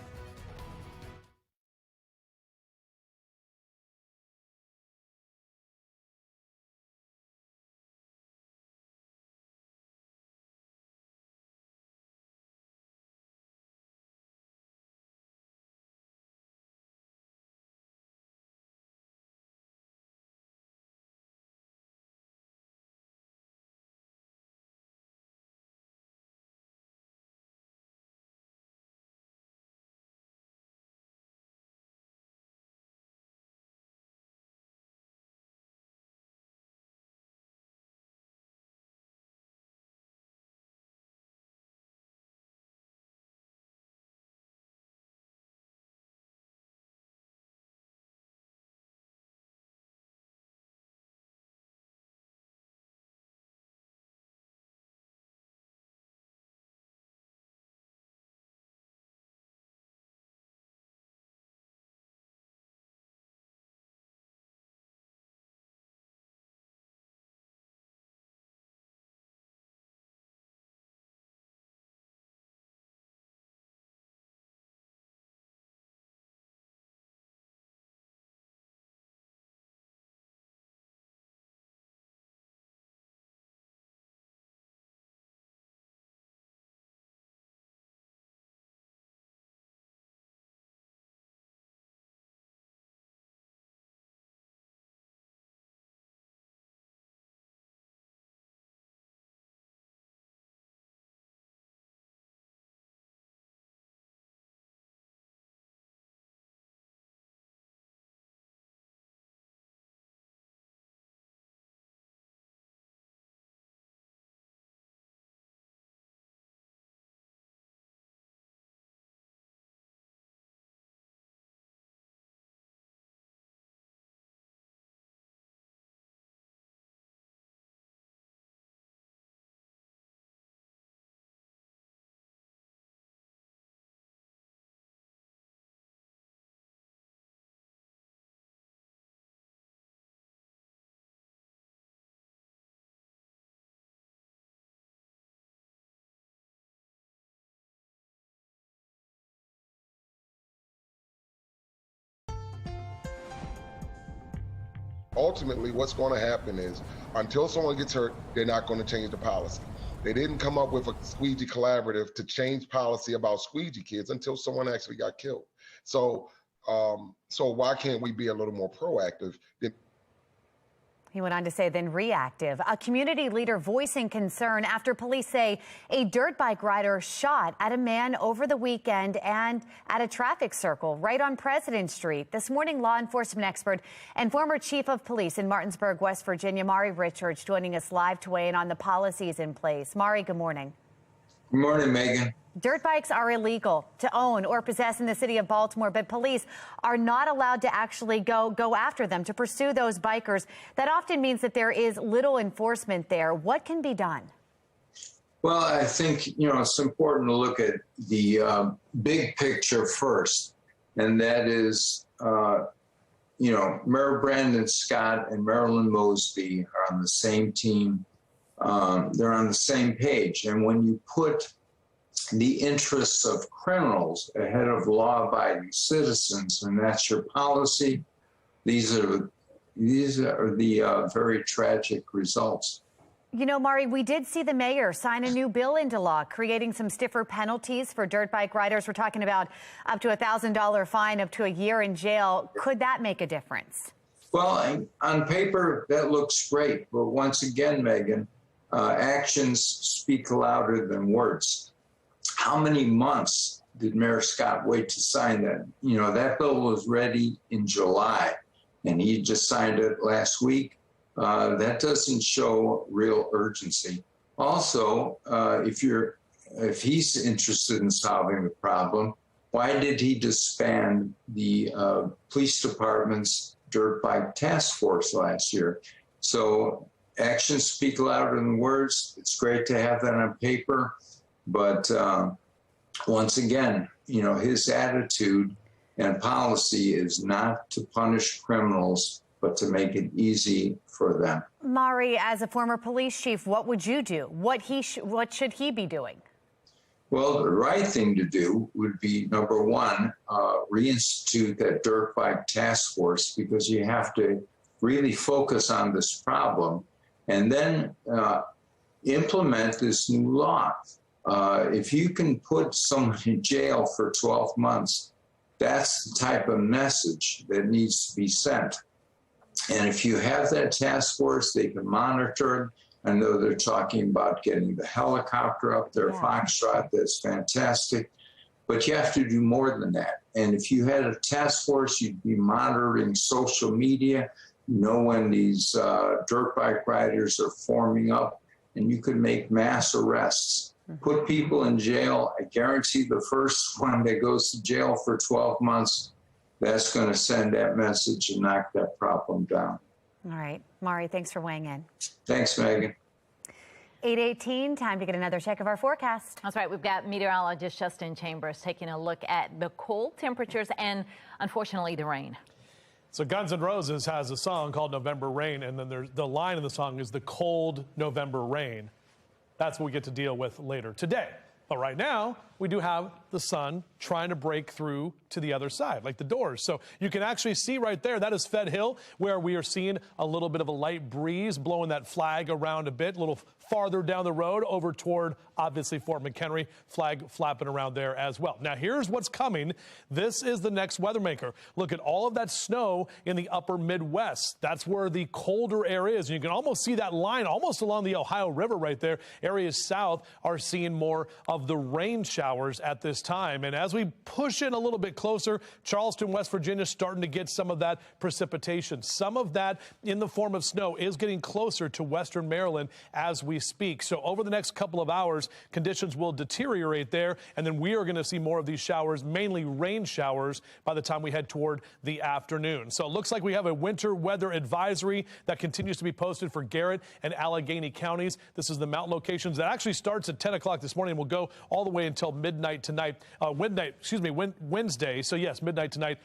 Ultimately, what's going to happen is until someone gets hurt, they're not going to change the policy. They didn't come up with a squeegee collaborative to change policy about squeegee kids until someone actually got killed. So why can't we be a little more proactive? He went on to say then reactive. A community leader voicing concern after police say a dirt bike rider shot at a man over the weekend and at a traffic circle right on President Street. This morning, law enforcement expert and former chief of police in Martinsburg, West Virginia, Mari Richards, joining us live to weigh in on the policies in place. Mari, good morning. Good morning, Megan. Dirt bikes are illegal to own or possess in the city of Baltimore, but police are not allowed to actually go after them, to pursue those bikers. That often means that there is little enforcement there. What can be done? Well, I think, it's important to look at the big picture first, and that is, Mayor Brandon Scott and Marilyn Mosby are on the same team. They're on the same page. And when you put the interests of criminals ahead of law-abiding citizens, and that's your policy, these are the very tragic results. Mari, we did see the mayor sign a new bill into law, creating some stiffer penalties for dirt bike riders. We're talking about up to a $1,000 fine, up to a year in jail. Could that make a difference? Well, on paper, that looks great. But once again, Megan, actions speak louder than words. How many months did Mayor Scott wait to sign that? That bill was ready in July, and he just signed it last week. That doesn't show real urgency. Also, if he's interested in solving the problem, why did he disband the police department's dirt bike task force last year? So actions speak louder than words. It's great to have that on paper, but once again, his attitude and policy is not to punish criminals, but to make it easy for them. Mari, as a former police chief, what would you do? What should he be doing? Well, the right thing to do would be, number one, reinstitute that dirt bike task force, because you have to really focus on this problem, and then implement this new law. If you can put someone in jail for 12 months, that's the type of message that needs to be sent. And if you have that task force, they can monitor. I know they're talking about getting the helicopter up there, Foxtrot, that's fantastic. But you have to do more than that. And if you had a task force, you'd be monitoring social media, when these dirt bike riders are forming up, and you could make mass arrests. Put people in jail. I guarantee the first one that goes to jail for 12 months, that's going to send that message and knock that problem down. All right. Mari, thanks for weighing in. Thanks, Megan. 8:18, time to get another check of our forecast. That's right. We've got meteorologist Justin Chambers taking a look at the cold temperatures and, unfortunately, the rain. So Guns N' Roses has a song called November Rain, and then the line in the song is the cold November rain. That's what we get to deal with later today. But right now, we do have the sun trying to break through to the other side, like the doors. So you can actually see right there, that is Fed Hill, where we are seeing a little bit of a light breeze blowing that flag around a bit, a little farther down the road over toward, obviously, Fort McHenry, flag flapping around there as well. Now, here's what's coming. This is the next weather maker. Look at all of that snow in the upper Midwest. That's where the colder area is. And you can almost see that line almost along the Ohio River right there. Areas south are seeing more of the rain showers at this time. And as we push in a little bit closer, Charleston, West Virginia, starting to get some of that precipitation. Some of that in the form of snow is getting closer to western Maryland as we speak. So over the next couple of hours, conditions will deteriorate there, and then we are going to see more of these showers, mainly rain showers, by the time we head toward the afternoon. So it looks like we have a winter weather advisory that continues to be posted for Garrett and Allegheny counties. This is the mountain locations that actually starts at 10 o'clock this morning and will go all the way until midnight tonight, Wednesday. So yes, midnight tonight,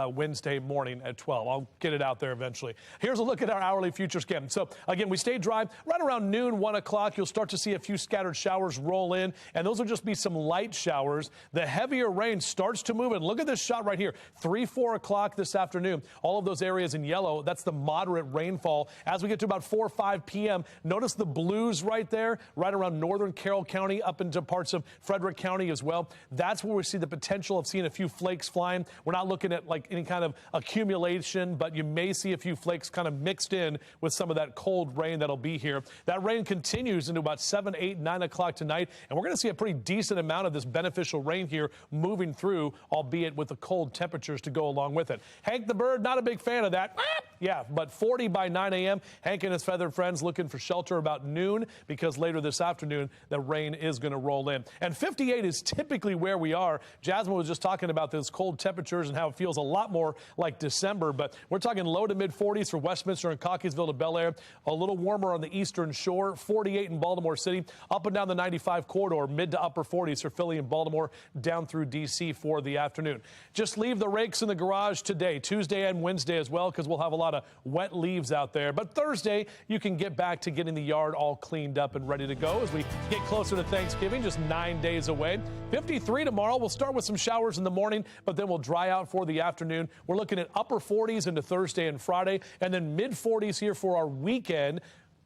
Wednesday morning at 12. I'll get it out there eventually. Here's a look at our hourly future scan. So again, we stay dry right around noon, 1 o'clock. You'll start to see a few scattered showers roll in, and those will just be some light showers. The heavier rain starts to move in. Look at this shot right here, 3, 4 o'clock this afternoon. All of those areas in yellow, that's the moderate rainfall. As we get to about 4 or 5 p.m., notice the blues right there, right around northern Carroll County, up into parts of Frederick County as well. That's where we see the potential of seeing a few flakes flying. We're not looking at like like any kind of accumulation, but you may see a few flakes kind of mixed in with some of that cold rain that'll be here. That rain continues into about 7, 8, 9 o'clock tonight, and we're going to see a pretty decent amount of this beneficial rain here moving through, albeit with the cold temperatures to go along with it. Hank the Bird, not a big fan of that. Yeah, but 40 by 9 a.m. Hank and his feathered friends looking for shelter about noon, because later this afternoon the rain is going to roll in. And 58 is typically where we are. Jasmine was just talking about those cold temperatures and how it feels a lot more like December, but we're talking low to mid 40s for Westminster and Cockeysville to Bel Air, a little warmer on the eastern shore, 48 in Baltimore City, up and down the 95 corridor, mid to upper 40s for Philly and Baltimore, down through D.C. for the afternoon. Just leave the rakes in the garage today, Tuesday and Wednesday as well, because we'll have a lot of wet leaves out there. But Thursday, you can get back to getting the yard all cleaned up and ready to go as we get closer to Thanksgiving, just 9 days away. 53 tomorrow. We'll start with some showers in the morning, but then we'll dry out for the afternoon. We're looking at upper 40s into Thursday and Friday, and then mid 40s here for our weekend.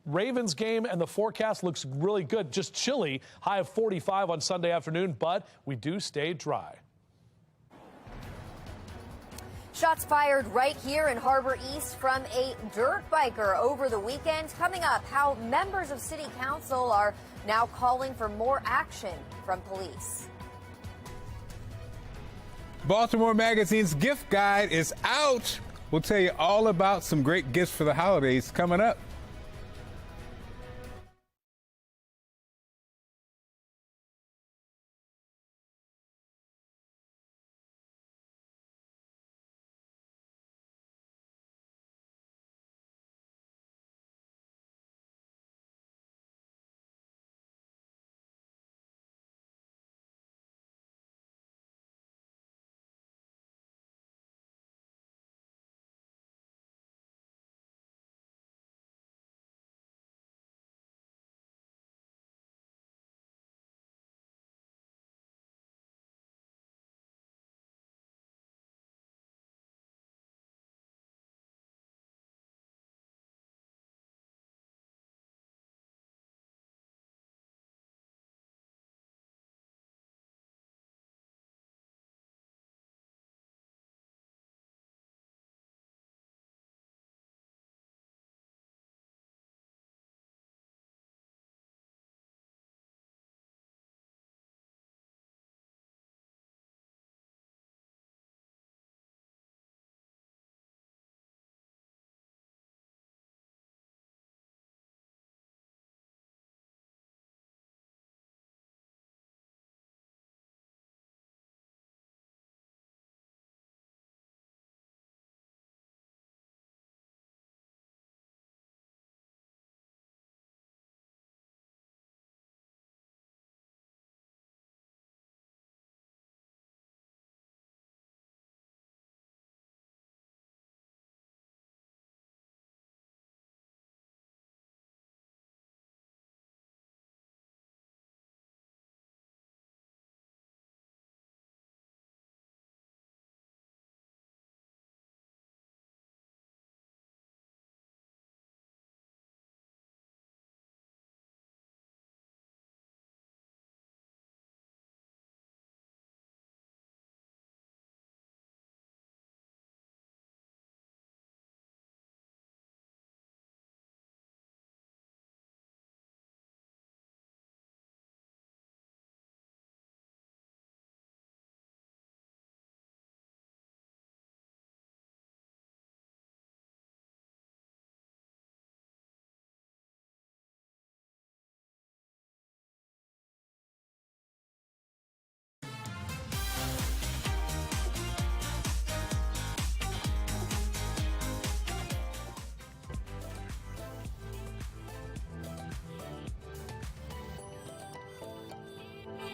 Ravens game, and the forecast looks really good. Just chilly, high of 45 on Sunday afternoon, but we do stay dry. Shots fired right here in Harbor East from a dirt biker over the weekend. Coming up, how members of City Council are now calling for more action from police. Baltimore Magazine's gift guide is out. We'll tell you all about some great gifts for the holidays coming up.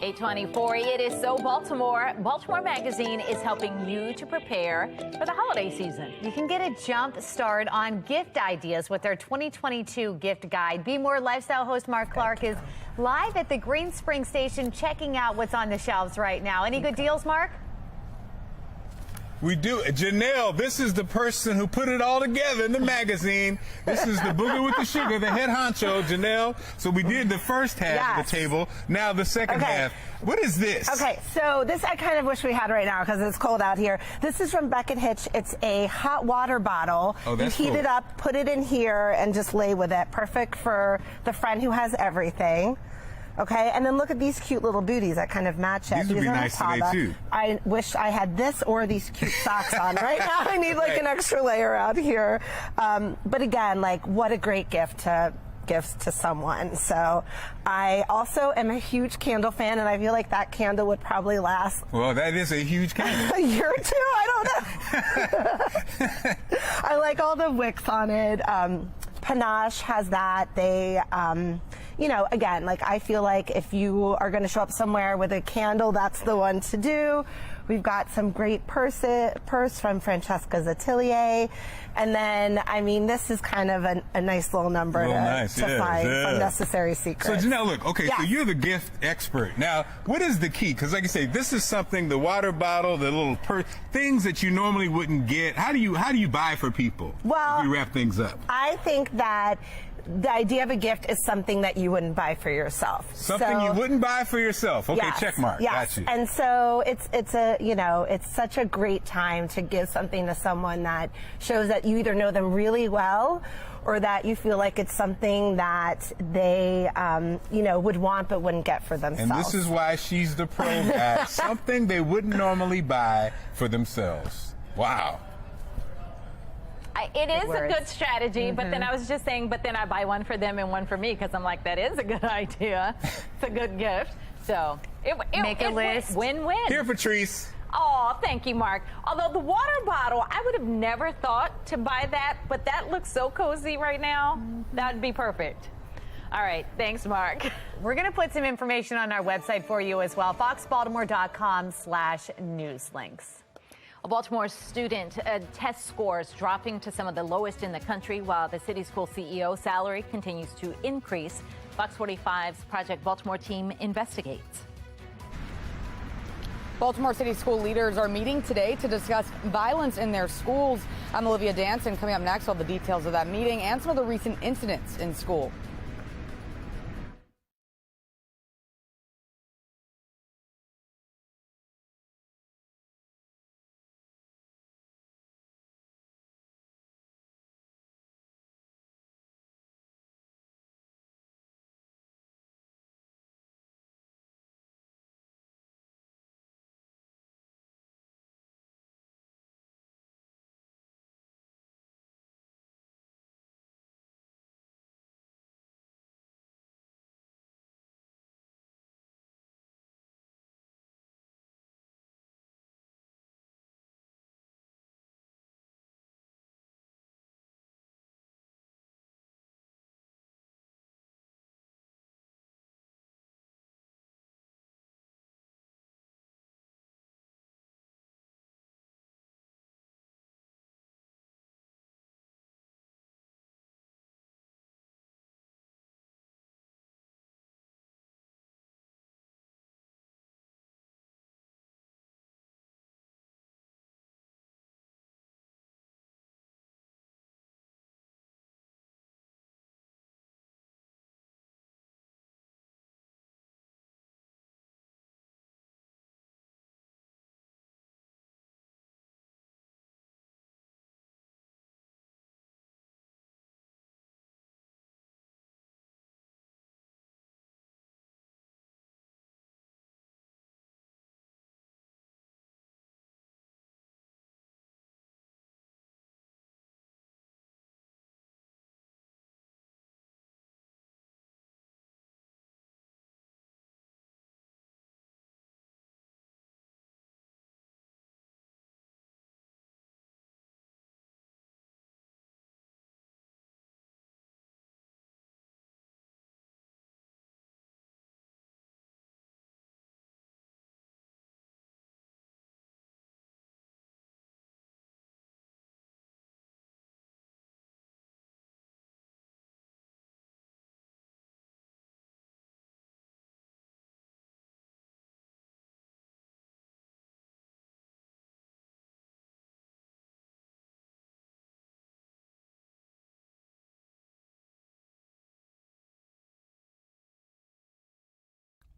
.824, it is So Baltimore. Baltimore Magazine is helping you to prepare for the holiday season. You can get a jump start on gift ideas with their 2022 gift guide. Be More lifestyle host Mark Clark is live at the Green Spring Station checking out what's on the shelves right now. Any good deals, Mark? We do. Janelle, this is the person who put it all together in the magazine. This is the booger with the sugar, the head honcho, Janelle. So we did the first half of the table. Now the second half. What is this? Okay, so this I kind of wish we had right now because it's cold out here. This is from Beckett Hitch. It's a hot water bottle. Oh, that's you heat cool. it up, put it in here, and just lay with it. Perfect for the friend who has everything. Okay, and then look at these cute little booties that kind of match it. These would be are nice today, Tada. too. I wish I had this or these cute socks on. Right now I need like an extra layer out here. But again, like what a great gift to give to someone. So I also am a huge candle fan, and I feel like that candle would probably last. Well, that is a huge candle. A year or two, I don't know. I like all the wicks on it. Panache has that. They, you know, again, like I feel like if you are going to show up somewhere with a candle, that's the one to do. We've got some great purse from Francesca's Atelier. And then, I mean, this is kind of a nice little number to find from Necessary Secrets. So, Janelle, look, okay, Yeah. so you're the gift expert. Now, what is the key? Because, like I say, this is something, the water bottle, the little purse, things that you normally wouldn't get. How do you buy for people? Well, if you wrap things up. I think that the idea of a gift is something that you wouldn't buy for yourself. Something you wouldn't buy for yourself. Okay, Yes, check mark. Yes. Got you. And so it's a, you know, it's such a great time to give something to someone that shows that you either know them really well or that you feel like it's something that they, you know, would want but wouldn't get for themselves. And this is why she's the pro guy. Something they wouldn't normally buy for themselves. Wow. It is a good strategy, but then I was just saying, but then I buy one for them and one for me because I'm like, that is a good idea. It's a good gift. So Make a list. Win-win. Here, Patrice. Oh, thank you, Mark. Although the water bottle, I would have never thought to buy that, but that looks so cozy right now. That would be perfect. All right. Thanks, Mark. We're going to put some information on our website for you as well, foxbaltimore.com/newslinks. A Baltimore student test scores dropping to some of the lowest in the country while the city school CEO salary continues to increase. Fox 45's Project Baltimore team investigates. Baltimore City school leaders are meeting today to discuss violence in their schools. I'm Olivia Danson. Coming up next, all the details of that meeting and some of the recent incidents in school.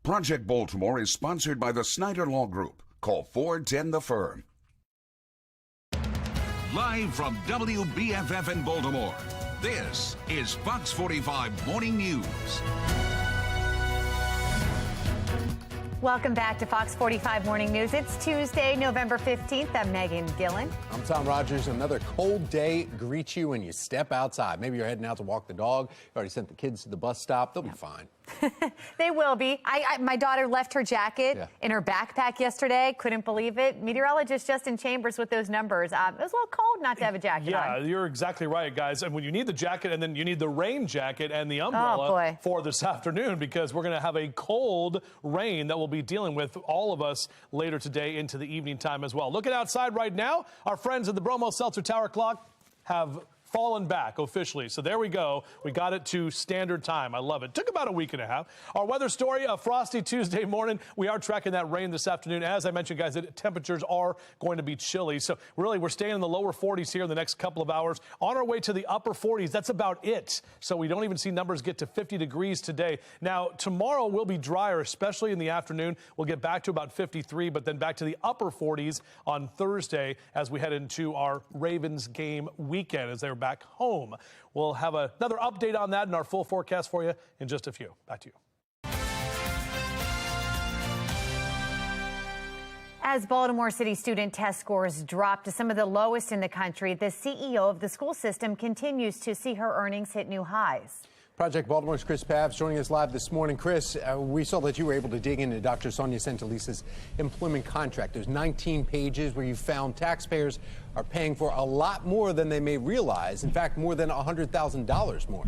Project Baltimore is sponsored by the Snyder Law Group. Call 410 the Firm. Live from WBFF in Baltimore, this is Fox 45 Morning News. Welcome back to Fox 45 Morning News. It's Tuesday, November 15th. I'm Megan Gillen. I'm Tom Rogers. Another cold day greets you when you step outside. Maybe you're heading out to walk the dog. You already sent the kids to the bus stop. They'll be fine. They will be. My daughter left her jacket in her backpack yesterday. Couldn't believe it. Meteorologist Justin Chambers with those numbers. It was a little cold not to have a jacket on. Yeah, you're exactly right, guys. And when you need the jacket, and then you need the rain jacket and the umbrella for this afternoon, because we're going to have a cold rain that we'll be dealing with, all of us, later today into the evening time as well. Looking outside right now, our friends at the Bromo Seltzer Tower Clock have fallen back officially. So there we go. We got it to standard time. I love it. Took about a week and a half. Our weather story, a frosty Tuesday morning. We are tracking that rain this afternoon. As I mentioned, guys, the temperatures are going to be chilly. So really, we're staying in the lower 40s here in the next couple of hours. On our way to the upper 40s. That's about it. So we don't even see numbers get to 50 degrees today. Now, tomorrow will be drier, especially in the afternoon. We'll get back to about 53, but then back to the upper 40s on Thursday as we head into our Ravens game weekend as they're back home. We'll have another update on that in our full forecast for you in just a few. Back to you. As Baltimore City student test scores drop to some of the lowest in the country, the CEO of the school system continues to see her earnings hit new highs. Project Baltimore's Chris Pavs joining us live this morning. Chris, we saw that you were able to dig into Dr. Sonia Santelisa's employment contract. There's 19 pages where you found taxpayers are paying for a lot more than they may realize. In fact, more than $100,000 more.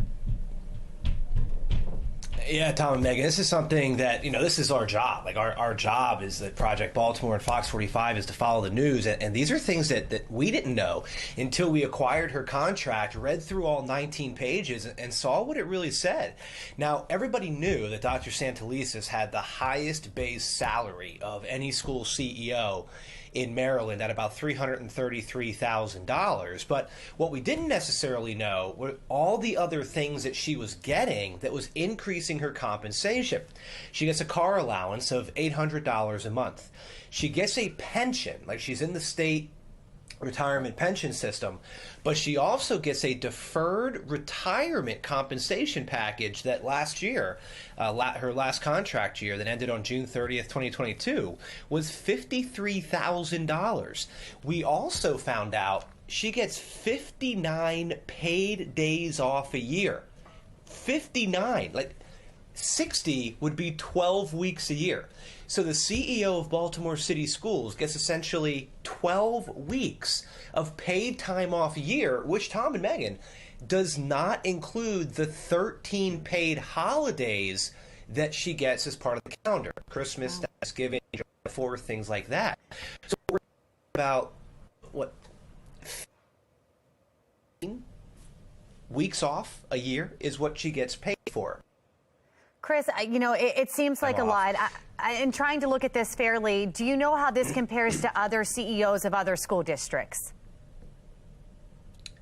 Yeah, Tom and Megan, this is something that, this is our job. Like our job is that Project Baltimore and Fox 45 is to follow the news. And these are things that we didn't know until we acquired her contract, read through all 19 pages and saw what it really said. Now, everybody knew that Dr. Santelisa's had the highest base salary of any school CEO in Maryland at about $333,000. But what we didn't necessarily know were all the other things that she was getting that was increasing her compensation. She gets a car allowance of $800 a month. She gets a pension, like she's in the state retirement pension system, but she also gets a deferred retirement compensation package that last year, her last contract year that ended on June 30th, 2022, was $53,000. We also found out she gets 59 paid days off a year. 59, like 60 would be 12 weeks a year. So the CEO of Baltimore City Schools gets essentially 12 weeks of paid time off a year, which, Tom and Megan, does not include the 13 paid holidays that she gets as part of the calendar. Christmas, Thanksgiving, July 4th, things like that. So we're about, 15 weeks off a year is what she gets paid for. Chris, it seems like a lot. In trying to look at this fairly, do you know how this compares to other CEOs of other school districts?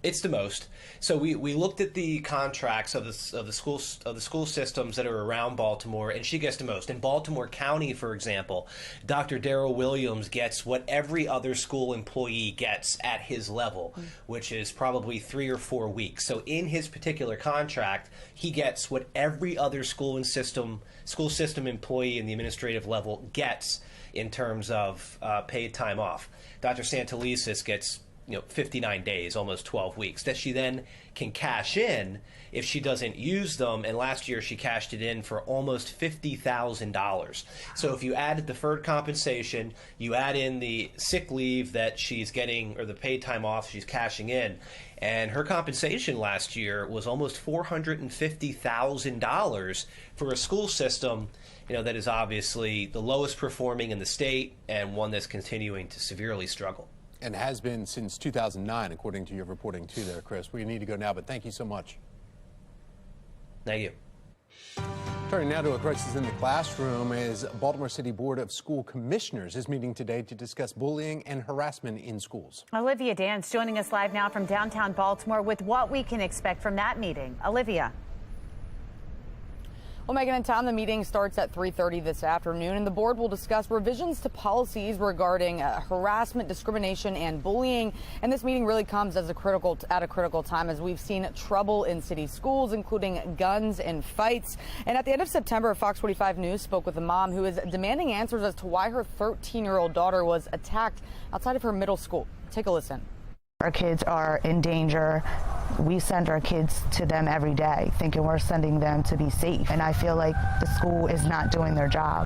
It's the most. So we looked at the contracts of the school systems that are around Baltimore, and she gets the most. In Baltimore County, for example, Dr. Darrell Williams gets what every other school employee gets at his level, which is probably 3 or 4 weeks. So in his particular contract, he gets what every other school system employee in the administrative level gets in terms of paid time off. Dr. Santelisa's gets 59 days, almost 12 weeks, that she then can cash in if she doesn't use them. And last year she cashed it in for almost $50,000. So if you add deferred compensation, you add in the sick leave that she's getting, or the paid time off she's cashing in, and her compensation last year was almost $450,000 for a school system, that is obviously the lowest performing in the state and one that's continuing to severely struggle. And has been since 2009, according to your reporting too there, Chris. We need to go now, but thank you so much. Thank you. Turning now to a crisis in the classroom, as Baltimore City Board of School Commissioners is meeting today to discuss bullying and harassment in schools. Olivia Dance joining us live now from downtown Baltimore with what we can expect from that meeting. Olivia. Well, Megan and Tom, the meeting starts at 3:30 this afternoon, and the board will discuss revisions to policies regarding harassment, discrimination, and bullying. And this meeting really comes at a critical time, as we've seen trouble in city schools, including guns and fights. And at the end of September, Fox 45 News spoke with a mom who is demanding answers as to why her 13-year-old daughter was attacked outside of her middle school. Take a listen. Our kids are in danger. We send our kids to them every day thinking we're sending them to be safe. And I feel like the school is not doing their job.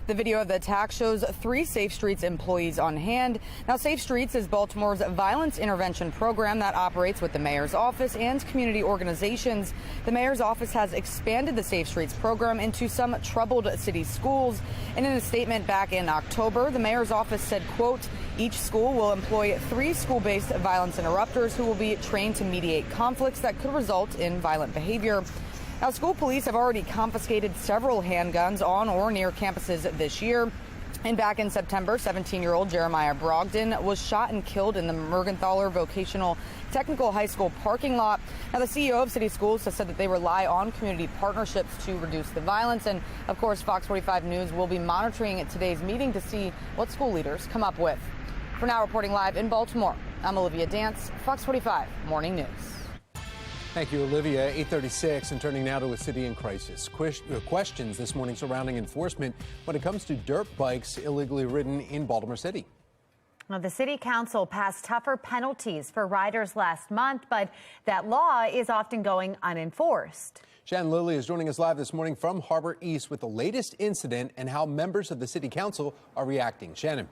The video of the attack shows 3 Safe Streets employees on hand. Now, Safe Streets is Baltimore's violence intervention program that operates with the mayor's office and community organizations. The mayor's office has expanded the Safe Streets program into some troubled city schools. And in a statement back in October, the mayor's office said, quote, each school will employ 3 school-based violence interrupters who will be trained to mediate conflicts that could result in violent behavior. Now, school police have already confiscated several handguns on or near campuses this year. And back in September, 17-year-old Jeremiah Brogdon was shot and killed in the Mergenthaler Vocational Technical High School parking lot. Now, the CEO of City Schools has said that they rely on community partnerships to reduce the violence. And, of course, Fox 45 News will be monitoring today's meeting to see what school leaders come up with. For now, reporting live in Baltimore, I'm Olivia Dance, Fox 45 Morning News. Thank you, Olivia. 8:36, and turning now to a city in crisis. Questions this morning surrounding enforcement when it comes to dirt bikes illegally ridden in Baltimore City. Well, the city council passed tougher penalties for riders last month, but that law is often going unenforced. Shannon Lilly is joining us live this morning from Harbor East with the latest incident and how members of the city council are reacting. Shannon.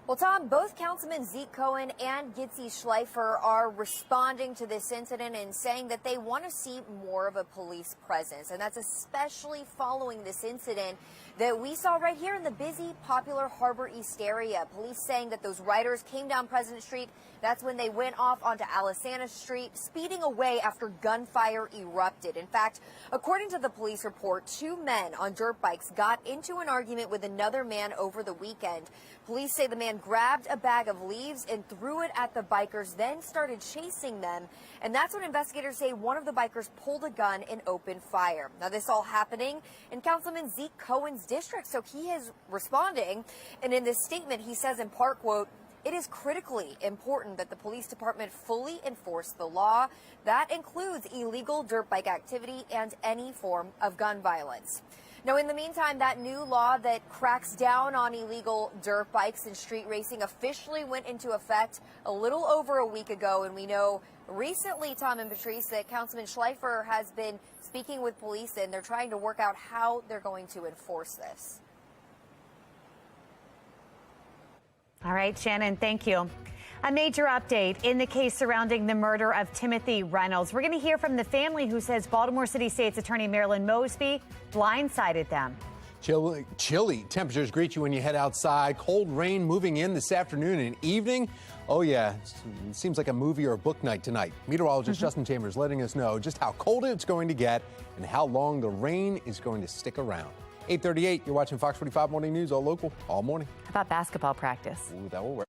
Well, Tom, both Councilman Zeke Cohen and Gitzi Schleifer are responding to this incident and saying that they want to see more of a police presence. And that's especially following this incident that we saw right here in the busy, popular Harbor East area. Police saying that those riders came down President Street. That's when they went off onto Alisana Street, speeding away after gunfire erupted. In fact, according to the police report, 2 men on dirt bikes got into an argument with another man over the weekend. Police say the man grabbed a bag of leaves and threw it at the bikers, then started chasing them. And that's when investigators say one of the bikers pulled a gun and opened fire. Now, this all happening in Councilman Zeke Cohen's district, so he is responding. And in this statement, he says in part, quote, it is critically important that the police department fully enforce the law. That includes illegal dirt bike activity and any form of gun violence. Now, in the meantime, that new law that cracks down on illegal dirt bikes and street racing officially went into effect a little over a week ago. And we know recently, Tom and Patrice, that Councilman Schleifer has been speaking with police, and they're trying to work out how they're going to enforce this. All right, Shannon, thank you. A major update in the case surrounding the murder of Timothy Reynolds. We're going to hear from the family who says Baltimore City State's Attorney Marilyn Mosby blindsided them. Chilly temperatures greet you when you head outside. Cold rain moving in this afternoon and evening. Oh, yeah, it seems like a movie or a book night tonight. Meteorologist Justin Chambers letting us know just how cold it's going to get and how long the rain is going to stick around. 8:38, you're watching Fox 45 Morning News, all local, all morning. How about basketball practice? Ooh, that will work.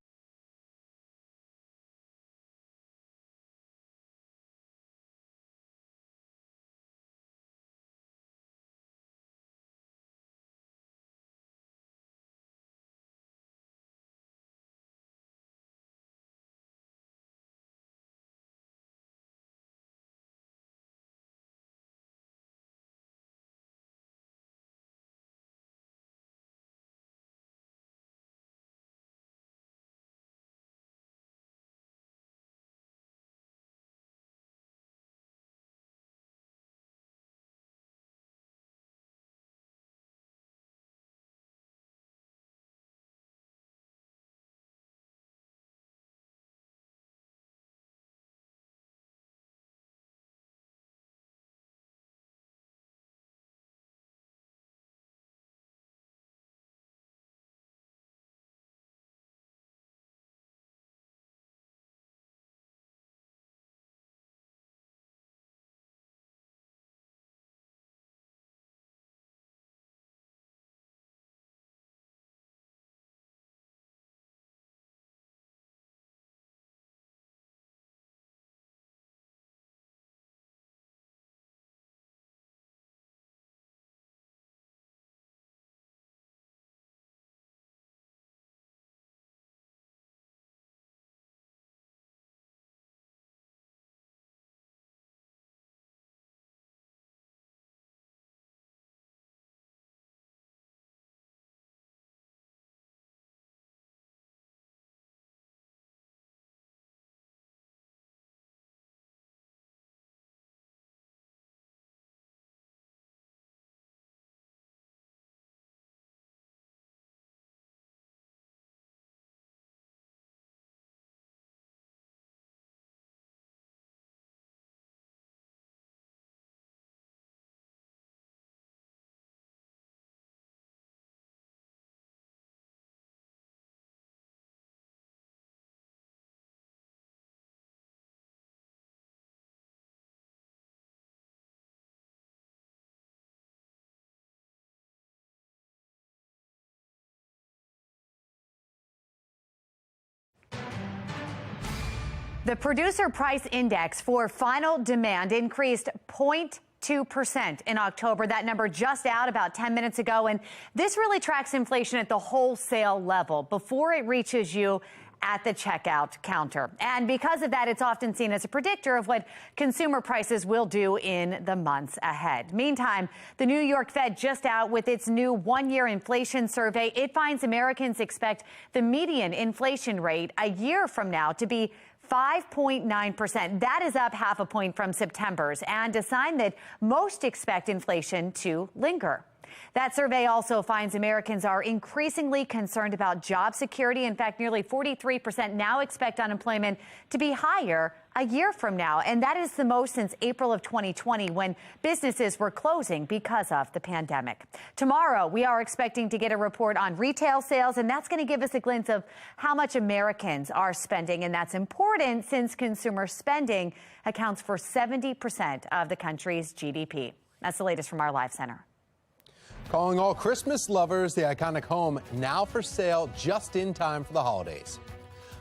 The producer price index for final demand increased 0.2% in October. That number just out about 10 minutes ago. And this really tracks inflation at the wholesale level before it reaches you at the checkout counter. And because of that, it's often seen as a predictor of what consumer prices will do in the months ahead. Meantime, the New York Fed just out with its new one-year inflation survey. It finds Americans expect the median inflation rate a year from now to be 5.9%. That is up half a point from September's, and a sign that most expect inflation to linger. That survey also finds Americans are increasingly concerned about job security. In fact, nearly 43% now expect unemployment to be higher a year from now. And that is the most since April of 2020, when businesses were closing because of the pandemic. Tomorrow, we are expecting to get a report on retail sales, and that's going to give us a glimpse of how much Americans are spending. And that's important since consumer spending accounts for 70% of the country's GDP. That's the latest from our Live Center. Calling all Christmas lovers, the iconic home now for sale just in time for the holidays.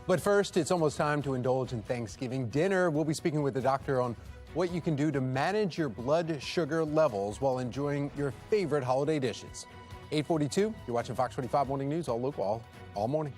But first, it's almost time to indulge in Thanksgiving dinner. We'll be speaking with the doctor on what you can do to manage your blood sugar levels while enjoying your favorite holiday dishes. 8:42, you're watching Fox 45 Morning News, all local, all morning.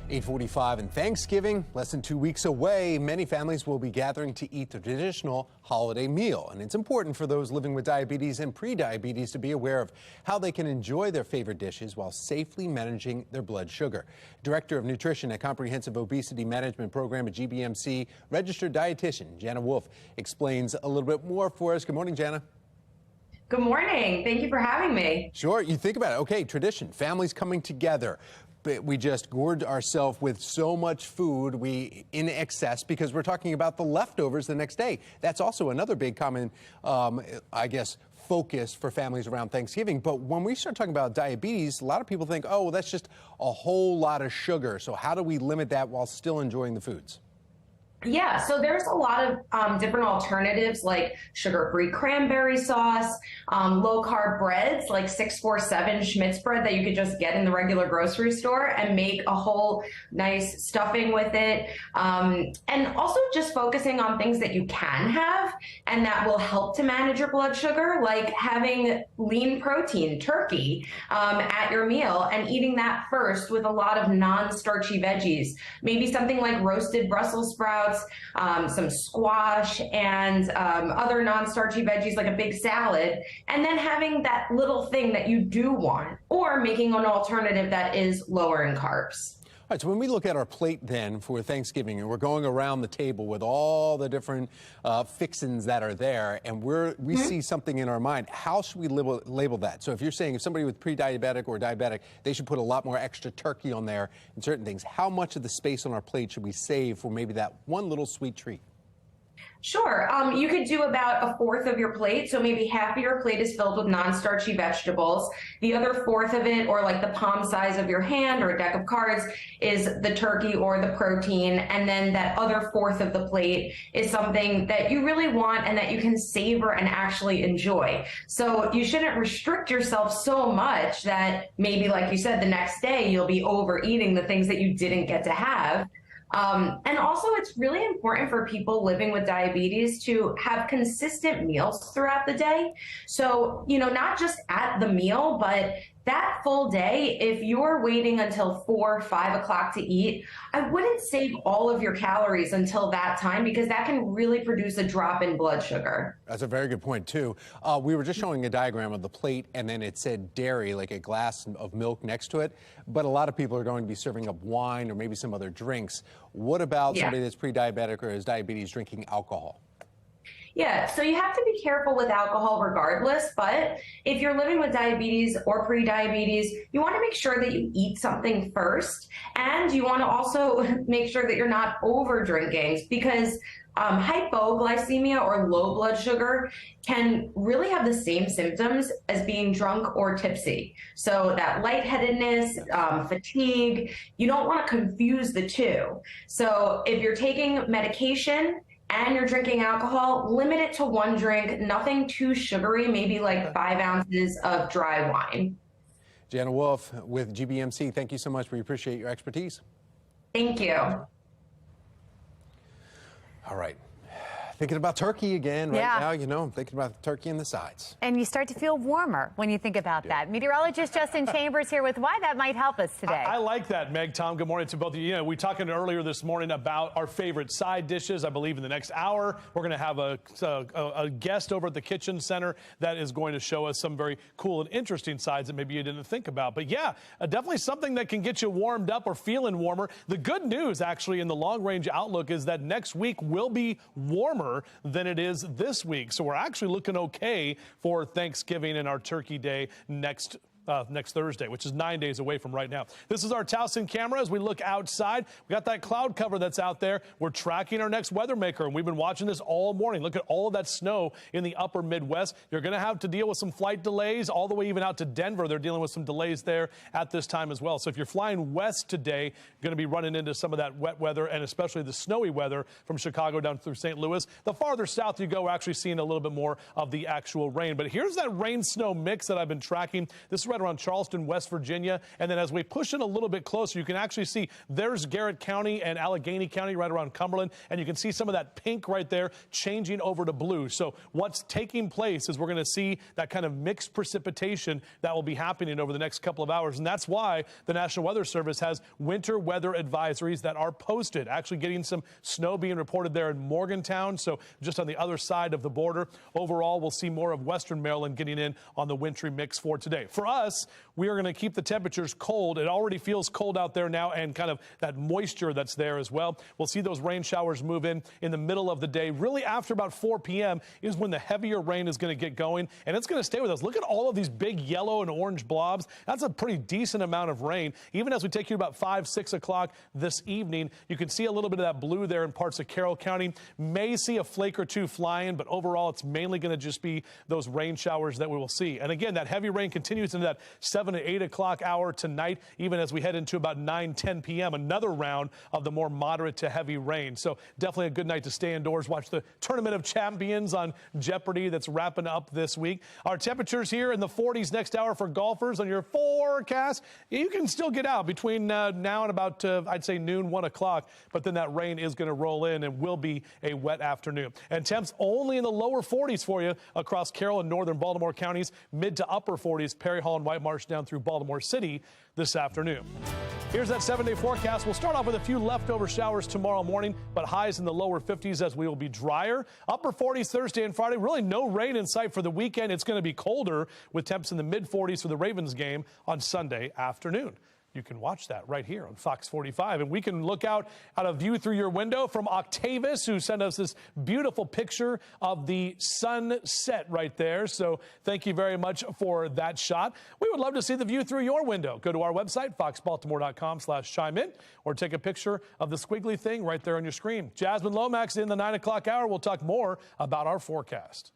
.45 and Thanksgiving, less than 2 weeks away. Many families will be gathering to eat the traditional holiday meal. And it's important for those living with diabetes and prediabetes to be aware of how they can enjoy their favorite dishes while safely managing their blood sugar. Director of Nutrition at Comprehensive Obesity Management Program at GBMC, registered dietitian Jana Wolf explains a little bit more for us. Good morning, Jana. Good morning. Thank you for having me. Sure. You think about it. Okay, tradition, families coming together. We just gorge ourselves with so much food in excess because we're talking about the leftovers the next day. That's also another big common, I guess, focus for families around Thanksgiving. But when we start talking about diabetes, a lot of people think, oh, well, that's just a whole lot of sugar. So how do we limit that while still enjoying the foods? Yeah, so there's a lot of different alternatives like sugar-free cranberry sauce, low-carb breads like 647 Schmidt's bread that you could just get in the regular grocery store and make a whole nice stuffing with it. And also just focusing on things that you can have and that will help to manage your blood sugar, like having lean protein turkey at your meal and eating that first with a lot of non-starchy veggies. Maybe something like roasted Brussels sprouts, some squash, and other non-starchy veggies like a big salad, and then having that little thing that you do want, or making an alternative that is lower in carbs. All right, so when we look at our plate then for Thanksgiving, and we're going around the table with all the different fixins that are there, and we see something in our mind, how should we label that? So if you're saying if somebody with pre-diabetic or diabetic, they should put a lot more extra turkey on there and certain things, how much of the space on our plate should we save for maybe that one little sweet treat? Sure. You could do about a fourth of your plate. So maybe half of your plate is filled with non-starchy vegetables. The other fourth of it, or like the palm size of your hand or a deck of cards, is the turkey or the protein. And then that other fourth of the plate is something that you really want and that you can savor and actually enjoy. So you shouldn't restrict yourself so much that maybe, like you said, the next day you'll be overeating the things that you didn't get to have. And also, it's really important for people living with diabetes to have consistent meals throughout the day. So, not just at the meal, but that full day, if you're waiting until 4 or 5 o'clock to eat, I wouldn't save all of your calories until that time, because that can really produce a drop in blood sugar. That's a very good point, too. We were just showing a diagram of the plate, and then it said dairy, like a glass of milk next to it. But a lot of people are going to be serving up wine or maybe some other drinks. What about somebody that's pre-diabetic or has diabetes drinking alcohol? Yeah, so you have to be careful with alcohol regardless, but if you're living with diabetes or pre-diabetes, you want to make sure that you eat something first, and you want to also make sure that you're not over drinking, because hypoglycemia or low blood sugar can really have the same symptoms as being drunk or tipsy. So that lightheadedness, fatigue, you don't want to confuse the two. So if you're taking medication and you're drinking alcohol, limit it to one drink, nothing too sugary, maybe like 5 ounces of dry wine. Jana Wolf with GBMC, thank you so much. We appreciate your expertise. Thank you. All right. Thinking about turkey again right now, I'm thinking about the turkey and the sides. And you start to feel warmer when you think about that. Meteorologist Justin Chambers here with why that might help us today. I like that, Meg. Tom, good morning to both of you. We talked earlier this morning about our favorite side dishes. I believe in the next hour, we're going to have a guest over at the Kitchen Center that is going to show us some very cool and interesting sides that maybe you didn't think about. But yeah, definitely something that can get you warmed up or feeling warmer. The good news, actually, in the long-range outlook is that next week will be warmer than it is this week. So we're actually looking okay for Thanksgiving and our Turkey Day next Thursday, which is 9 days away from right now. This is our Towson camera as we look outside. We got that cloud cover that's out there. We're tracking our next weather maker, and we've been watching this all morning. Look at all of that snow in the upper Midwest. You're going to have to deal with some flight delays all the way even out to Denver. They're dealing with some delays there at this time as well. So if you're flying west today, going to be running into some of that wet weather and especially the snowy weather from Chicago down through St. Louis. The farther south you go, we're actually seeing a little bit more of the actual rain. But here's that rain-snow mix that I've been tracking. This is right around Charleston, West Virginia. And then as we push in a little bit closer, you can actually see there's Garrett County and Allegheny County right around Cumberland. And you can see some of that pink right there changing over to blue. So what's taking place is we're going to see that kind of mixed precipitation that will be happening over the next couple of hours. And that's why the National Weather Service has winter weather advisories that are posted. Actually getting some snow being reported there in Morgantown. So just on the other side of the border. Overall, we'll see more of western Maryland getting in on the wintry mix for today. For us, we are going to keep the temperatures cold. It already feels cold out there now, and kind of that moisture that's there as well. We'll see those rain showers move in the middle of the day. Really after about 4 p.m. is when the heavier rain is going to get going, and it's going to stay with us. Look at all of these big yellow and orange blobs. That's a pretty decent amount of rain. Even as we take you to about 5, 6 o'clock this evening, you can see a little bit of that blue there in parts of Carroll County. May see a flake or two flying, but overall it's mainly going to just be those rain showers that we will see. And again, that heavy rain continues into that 7 to 8 o'clock hour tonight, even as we head into about 9-10 p.m., another round of the more moderate to heavy rain. So definitely a good night to stay indoors, watch the Tournament of Champions on Jeopardy that's wrapping up this week. Our temperatures here in the 40s next hour for golfers on your forecast. You can still get out between now and about, I'd say, noon, 1 o'clock, but then that rain is going to roll in and will be a wet afternoon. And temps only in the lower 40s for you across Carroll and northern Baltimore counties, mid to upper 40s, Perry Hall and White Marsh down through Baltimore City this afternoon. Here's that 7-day forecast. We'll start off with a few leftover showers tomorrow morning, but highs in the lower 50s as we will be drier. Upper 40s Thursday and Friday. Really no rain in sight for the weekend. It's going to be colder with temps in the mid 40s for the Ravens game on Sunday afternoon. You can watch that right here on Fox 45. And we can look out at a view through your window from Octavius, who sent us this beautiful picture of the sunset right there. So thank you very much for that shot. We would love to see the view through your window. Go to our website, foxbaltimore.com/chime in, or take a picture of the squiggly thing right there on your screen. Jasmine Lomax in the 9 o'clock hour. We'll talk more about our forecast.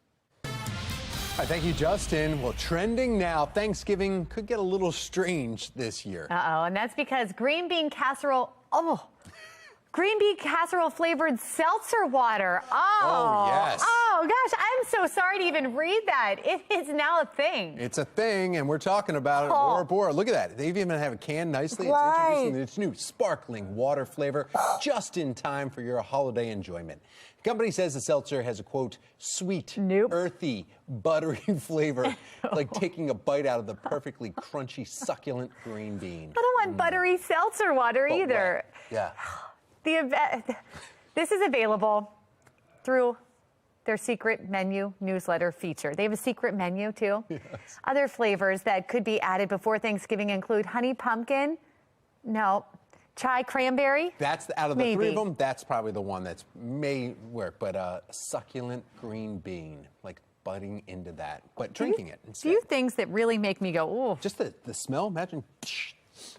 All right, thank you, Justin. Well, trending now, Thanksgiving could get a little strange this year. Uh-oh, and that's because green bean casserole, green bean casserole flavored seltzer water. Oh, yes. Oh, gosh, I'm so sorry to even read that. It is now a thing. It's a thing, and we're talking about it more and more. Look at that. They even have it canned nicely. It's Right. introducing its new sparkling water flavor just in time for your holiday enjoyment. The company says the seltzer has a, quote, sweet, earthy, buttery flavor, like taking a bite out of the perfectly crunchy, succulent green bean. I don't want buttery seltzer water But either. Yeah. This is available through their secret menu newsletter feature. They have a secret menu, too. Yes. Other flavors that could be added before Thanksgiving include honey pumpkin, chai cranberry. That's out of the three of them. That's probably the one that may work. But succulent green bean, like biting into that, but drinking it instead. Few things that really make me go, ooh. Just the smell. Imagine.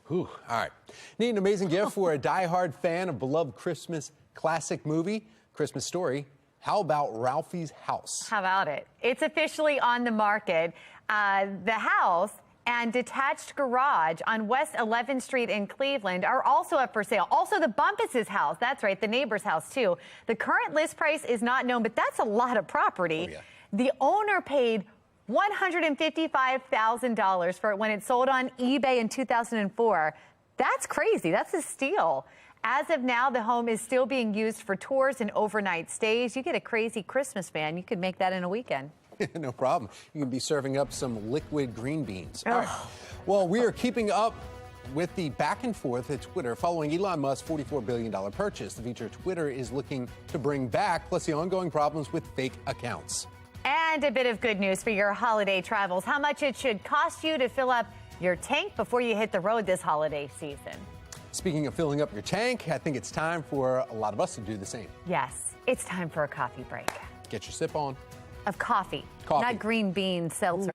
Whew. All right. Need an amazing gift for a diehard fan of beloved Christmas classic movie, Christmas Story. How about Ralphie's House? How about it? It's officially on the market. The house and detached garage on West 11th Street in Cleveland are also up for sale. Also, the Bumpus' house, that's right, the neighbor's house, too. The current list price is not known, but that's a lot of property. Oh, yeah. The owner paid $155,000 for it when it sold on eBay in 2004. That's crazy. That's a steal. As of now, the home is still being used for tours and overnight stays. You get a crazy Christmas fan, you could make that in a weekend. No problem. You can be serving up some liquid green beans. All right. Well, we are keeping up with the back and forth at Twitter following Elon Musk's $44 billion purchase. The feature Twitter is looking to bring back, plus the ongoing problems with fake accounts. And a bit of good news for your holiday travels. How much it should cost you to fill up your tank before you hit the road this holiday season. Speaking of filling up your tank, I think it's time for a lot of us to do the same. Yes, it's time for a coffee break. Get your sip on. Of coffee. Coffee. Not green bean seltzer.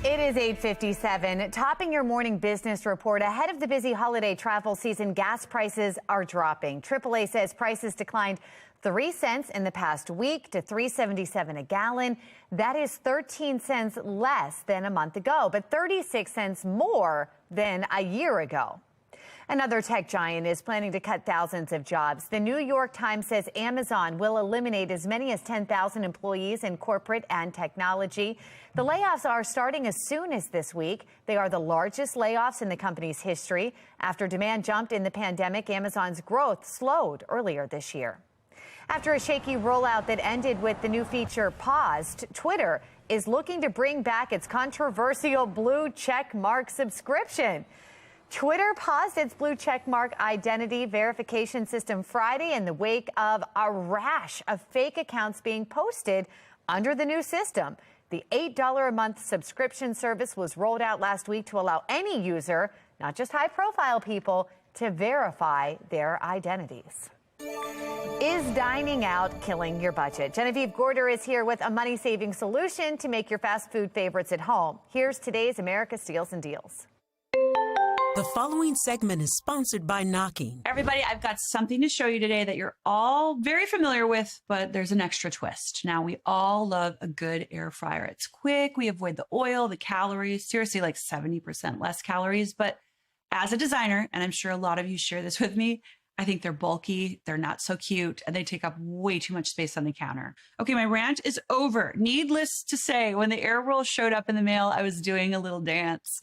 It is 8:57. Topping your morning business report ahead of the busy holiday travel season, gas prices are dropping. AAA says prices declined 3 cents in the past week to $3.77 a gallon. That is 13 cents less than a month ago, but 36 cents more than a year ago. Another tech giant is planning to cut thousands of jobs. The New York Times says Amazon will eliminate as many as 10,000 employees in corporate and technology. The layoffs are starting as soon as this week. They are the largest layoffs in the company's history. After demand jumped in the pandemic, Amazon's growth slowed earlier this year. After a shaky rollout that ended with the new feature paused, Twitter is looking to bring back its controversial blue check mark subscription. Twitter paused its blue checkmark identity verification system Friday in the wake of a rash of fake accounts being posted under the new system. The $8 a month subscription service was rolled out last week to allow any user, not just high-profile people, to verify their identities. Is dining out killing your budget? Genevieve Gorder is here with a money-saving solution to make your fast food favorites at home. Here's today's America Steals and Deals. The following segment is sponsored by Knocking. Everybody, I've got something to show you today that you're all very familiar with, but there's an extra twist. Now, we all love a good air fryer. It's quick. We avoid the oil, the calories, seriously, like 70% less calories. But as a designer, and I'm sure a lot of you share this with me, I think they're bulky, they're not so cute, and they take up way too much space on the counter. Okay, my rant is over. Needless to say, when the air roll showed up in the mail, I was doing a little dance.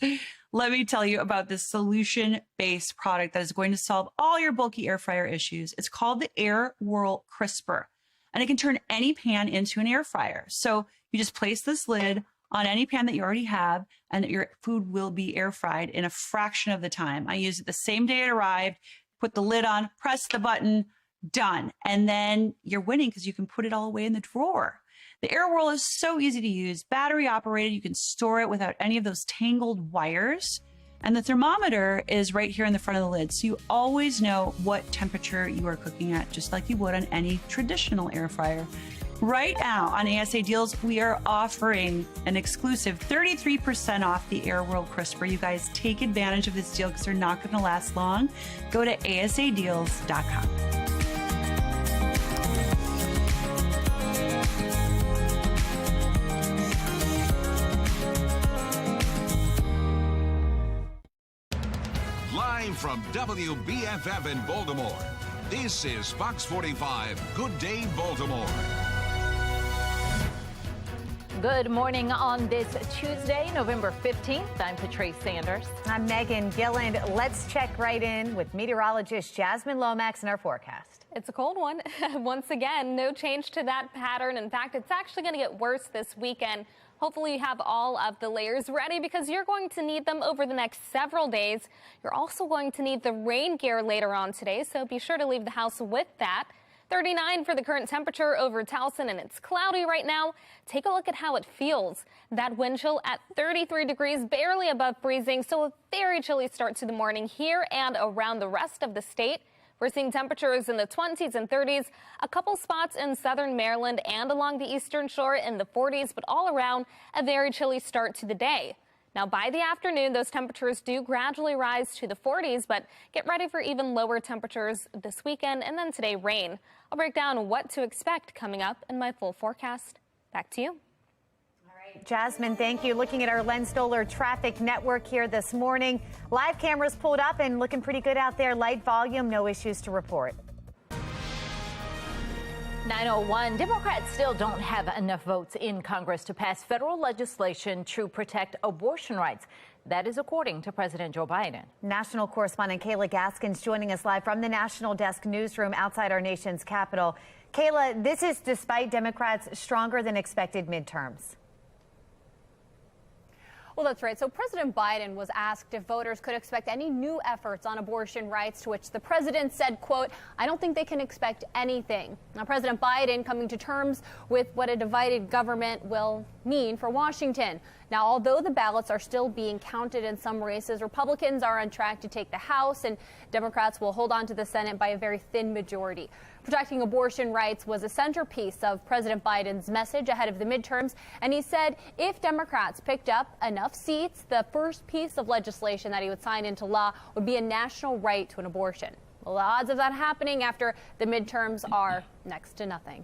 Let me tell you about this solution-based product that is going to solve all your bulky air fryer issues. It's called the Air Whirl Crisper, and it can turn any pan into an air fryer. So you just place this lid on any pan that you already have, and your food will be air fried in a fraction of the time. I used it the same day it arrived. Put the lid on, press the button, done. And then you're winning because you can put it all away in the drawer. The Air Whirl is so easy to use, battery operated. You can store it without any of those tangled wires. And the thermometer is right here in the front of the lid. So you always know what temperature you are cooking at, just like you would on any traditional air fryer. Right now on ASA Deals, we are offering an exclusive 33% off the Air Whirl Crisper. You guys take advantage of this deal because they're not going to last long. Go to asadeals.com. Live from WBFF in Baltimore, this is Fox 45 Good Day Baltimore. Good morning on this Tuesday, November 15th. I'm Patrice Sanders. I'm Megan Gilland. Let's check right in with meteorologist Jasmine Lomax in our forecast. It's a cold one. Once again, no change to that pattern. In fact, it's actually going to get worse this weekend. Hopefully you have all of the layers ready because you're going to need them over the next several days. You're also going to need the rain gear later on today, so be sure to leave the house with that. 39 for the current temperature over Towson, and it's cloudy right now. Take a look at how it feels. That wind chill at 33 degrees, barely above freezing, so a very chilly start to the morning here and around the rest of the state. We're seeing temperatures in the 20s and 30s, a couple spots in southern Maryland and along the eastern shore in the 40s, but all around a very chilly start to the day. Now, by the afternoon, those temperatures do gradually rise to the 40s, but get ready for even lower temperatures this weekend and then today rain. I'll break down what to expect coming up in my full forecast. Back to you. All right, Jasmine, thank you. Looking at our Len Stoller traffic network here this morning. Live cameras pulled up and looking pretty good out there. Light volume, no issues to report. 9:01. Democrats still don't have enough votes in Congress to pass federal legislation to protect abortion rights. That is according to President Joe Biden. National correspondent Kayla Gaskins joining us live from the National Desk newsroom outside our nation's capital. Kayla, this is despite Democrats' stronger than expected midterms. Well, that's right. So President Biden was asked if voters could expect any new efforts on abortion rights, to which the president said, quote, "I don't think they can expect anything." Now, President Biden coming to terms with what a divided government will mean for Washington? Now, although the ballots are still being counted in some races, Republicans are on track to take the House, and Democrats will hold on to the Senate by a very thin majority. Protecting abortion rights was a centerpiece of President Biden's message ahead of the midterms, and he said if Democrats picked up enough seats, the first piece of legislation that he would sign into law would be a national right to an abortion. Well, the odds of that happening after the midterms are next to nothing.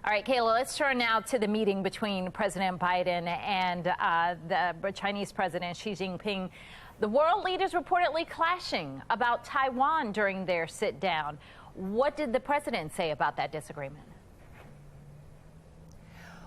All right, Kayla, let's turn now to the meeting between President Biden and the Chinese President Xi Jinping. The world leaders reportedly clashing about Taiwan during their sit-down. What did the president say about that disagreement?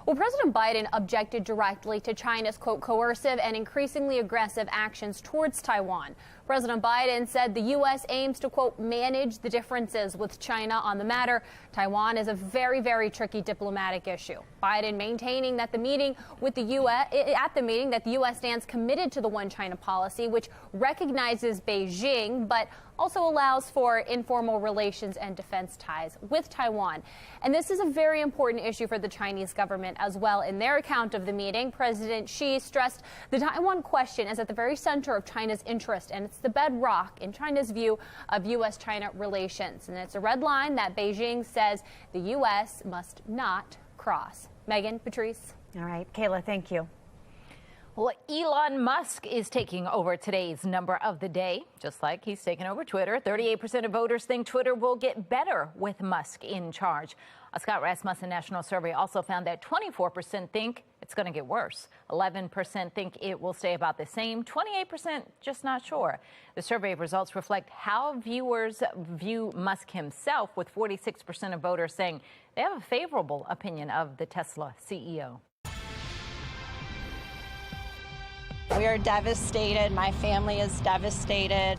Well, President Biden objected directly to China's, quote, coercive and increasingly aggressive actions towards Taiwan. President Biden said the U.S. aims to, quote, manage the differences with China on the matter. Taiwan is a very, very tricky diplomatic issue. Biden maintaining that the meeting with the U.S. that the U.S. stands committed to the one China policy, which recognizes Beijing, but also allows for informal relations and defense ties with Taiwan. And this is a very important issue for the Chinese government as well. In their account of the meeting, President Xi stressed the Taiwan question is at the very center of China's interest, and it's the bedrock in China's view of U.S.-China relations. And it's a red line that Beijing says the U.S. must not cross. Megan, Patrice. All right, Kayla, thank you. Well, Elon Musk is taking over today's number of the day, just like he's taken over Twitter. 38% of voters think Twitter will get better with Musk in charge. A Scott Rasmussen national survey also found that 24% think it's going to get worse. 11% think it will stay about the same. 28% just not sure. The survey results reflect how viewers view Musk himself, with 46% of voters saying they have a favorable opinion of the Tesla CEO. We are devastated. My family is devastated.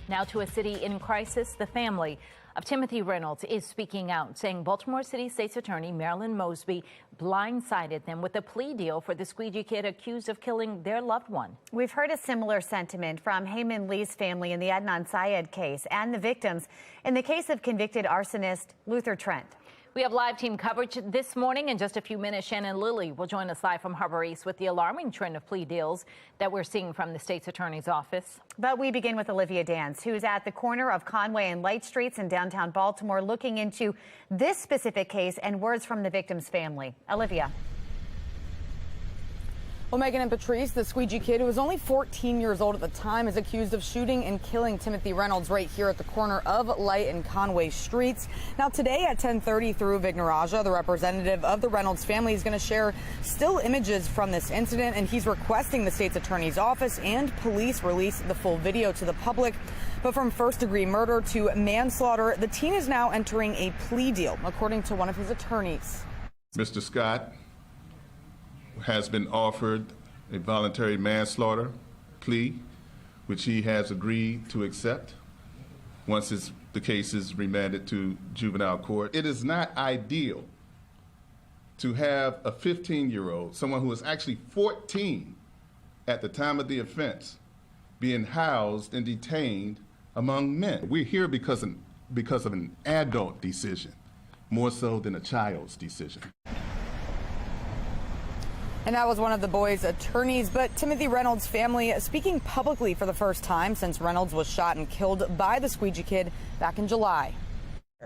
Now to a city in crisis. The family of Timothy Reynolds is speaking out, saying Baltimore City State's Attorney Marilyn Mosby blindsided them with a plea deal for the squeegee kid accused of killing their loved one. We've heard a similar sentiment from Heyman Lee's family in the Adnan Syed case and the victims in the case of convicted arsonist Luther Trent. We have live team coverage this morning. In just a few minutes, Shannon Lilly will join us live from Harbor East with the alarming trend of plea deals that we're seeing from the state's attorney's office. But we begin with Olivia Dance, who's at the corner of Conway and Light Streets in downtown Baltimore, looking into this specific case and words from the victim's family. Olivia. Well, Megan and Patrice, the squeegee kid, who was only 14 years old at the time, is accused of shooting and killing Timothy Reynolds right here at the corner of Light and Conway Streets. Now, today at 10:30, through Vignaraja, the representative of the Reynolds family is going to share still images from this incident, and he's requesting the state's attorney's office and police release the full video to the public. But from first-degree murder to manslaughter, the teen is now entering a plea deal, according to one of his attorneys. Mr. Scott has been offered a voluntary manslaughter plea, which he has agreed to accept once the case is remanded to juvenile court. It is not ideal to have a 15-year-old, someone who was actually 14 at the time of the offense, being housed and detained among men. We're here because of an adult decision, more so than a child's decision. And that was one of the boy's attorneys. But Timothy Reynolds' family speaking publicly for the first time since Reynolds was shot and killed by the squeegee kid back in July.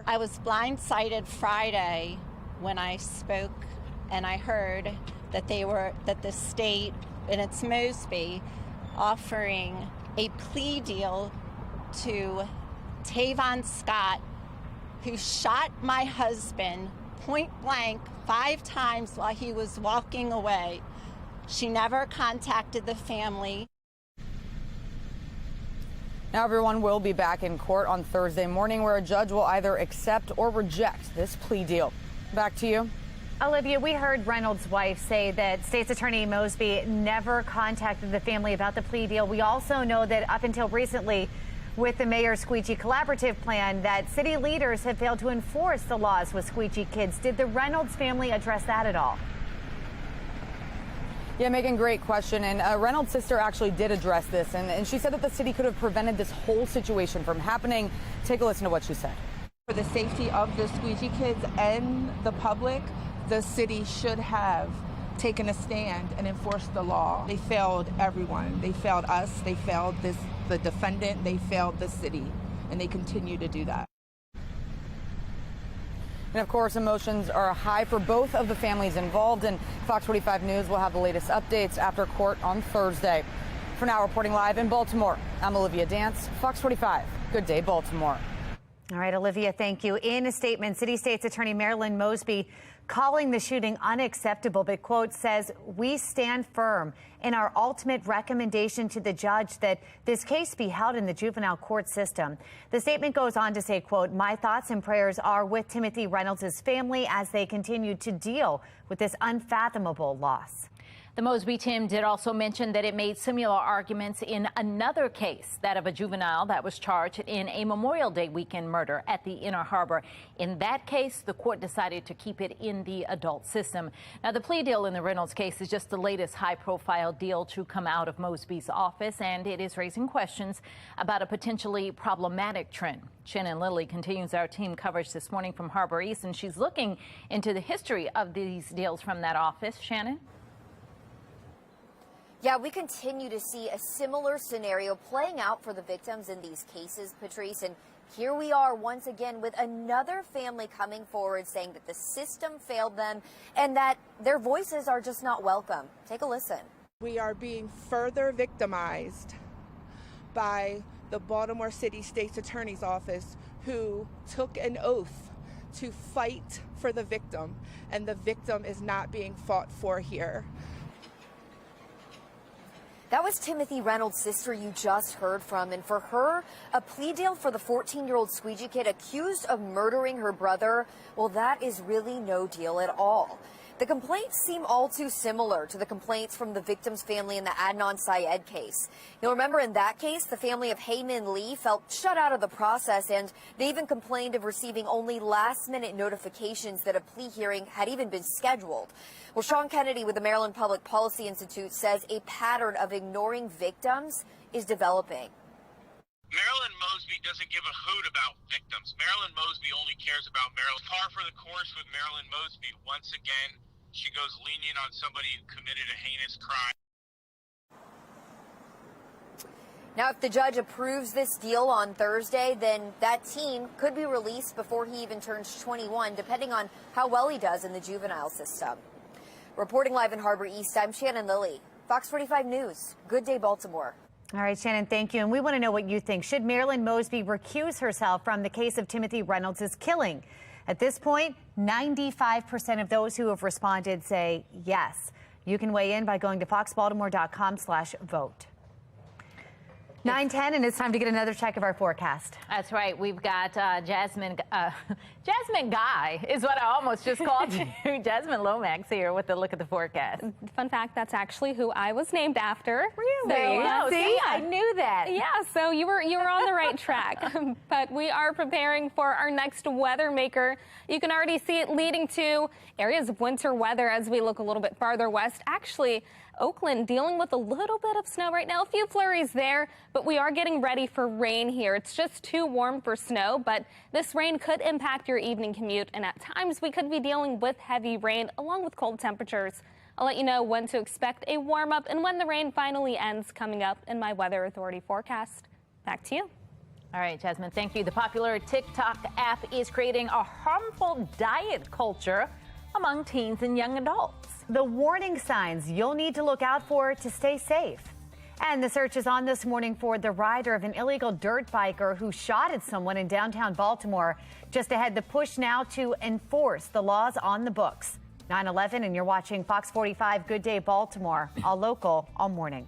I was blindsided Friday when I spoke and I heard that the state and its Mosby offering a plea deal to Tavon Scott, who shot my husband point blank 5 times while he was walking away. She never contacted the family. Now everyone will be back in court on Thursday morning, where a judge will either accept or reject this plea deal. Back to you. Olivia, we heard Reynolds' wife say that State's Attorney Mosby never contacted the family about the plea deal. We also know that up until recently, with the mayor's squeegee collaborative plan, that city leaders have failed to enforce the laws with squeegee kids. Did the Reynolds family address that at all? Yeah, Megan, great question. And Reynolds' sister actually did address this, and she said that the city could have prevented this whole situation from happening. Take a listen to what she said. For the safety of the squeegee kids and the public, the city should have taken a stand and enforced the law. They failed everyone. They failed us. They failed the defendant. They failed the city. And they continue to do that. And of course, emotions are high for both of the families involved. And Fox 45 News will have the latest updates after court on Thursday. For now, reporting live in Baltimore, I'm Olivia Dance, Fox 45. Good day, Baltimore. All right, Olivia, thank you. In a statement, City State's Attorney Marilyn Mosby calling the shooting unacceptable, but, quote, says, "We stand firm in our ultimate recommendation to the judge that this case be held in the juvenile court system." The statement goes on to say, quote, "My thoughts and prayers are with Timothy Reynolds' family as they continue to deal with this unfathomable loss." The Mosby team did also mention that it made similar arguments in another case, that of a juvenile that was charged in a Memorial Day weekend murder at the Inner Harbor. In that case, the court decided to keep it in the adult system. Now, the plea deal in the Reynolds case is just the latest high-profile deal to come out of Mosby's office, and it is raising questions about a potentially problematic trend. Shannon Lilly continues our team coverage this morning from Harbor East, and she's looking into the history of these deals from that office. Shannon? Yeah, we continue to see a similar scenario playing out for the victims in these cases, Patrice. And here we are once again with another family coming forward saying that the system failed them and that their voices are just not welcome. Take a listen. We are being further victimized by the Baltimore City State's Attorney's Office, who took an oath to fight for the victim, and the victim is not being fought for here. That was Timothy Reynolds' sister you just heard from, and for her, a plea deal for the 14-year-old squeegee kid accused of murdering her brother, well, that is really no deal at all. The complaints seem all too similar to the complaints from the victim's family in the Adnan Syed case. You'll remember in that case, the family of Hayman Lee felt shut out of the process, and they even complained of receiving only last-minute notifications that a plea hearing had even been scheduled. Well, Sean Kennedy with the Maryland Public Policy Institute says a pattern of ignoring victims is developing. Marilyn Mosby doesn't give a hoot about victims. Marilyn Mosby only cares about Maryland. Par for the course with Marilyn Mosby. Once again, she goes lenient on somebody who committed a heinous crime. Now, if the judge approves this deal on Thursday, then that teen could be released before he even turns 21, depending on how well he does in the juvenile system. Reporting live in Harbor East, I'm Shannon Lilly, Fox 45 News. Good day, Baltimore. All right, Shannon, thank you. And we want to know what you think. Should Marilyn Mosby recuse herself from the case of Timothy Reynolds' killing? At this point, 95% of those who have responded say yes. You can weigh in by going to foxbaltimore.com/vote. 9:10, and it's time to get another check of our forecast. That's right. We've got Jasmine Guy is what I almost just called you. Jasmine Lomax here with a look at the forecast. Fun fact, that's actually who I was named after. Really? There you go. See, I knew that. Yeah, so you were on the right track. But we are preparing for our next weather maker. You can already see it leading to areas of winter weather as we look a little bit farther west. Actually, Oakland dealing with a little bit of snow right now, a few flurries there, but we are getting ready for rain here. It's just too warm for snow, but this rain could impact your evening commute, and at times we could be dealing with heavy rain along with cold temperatures. I'll let you know when to expect a warm up and when the rain finally ends coming up in my Weather Authority forecast. Back to you. All right, Jasmine, thank you. The popular TikTok app is creating a harmful diet culture among teens and young adults. The warning signs you'll need to look out for to stay safe. And the search is on this morning for the rider of an illegal dirt biker who shot at someone in downtown Baltimore. Just ahead, the push now to enforce the laws on the books. 9/11, and you're watching Fox 45 Good Day Baltimore, all local, all morning.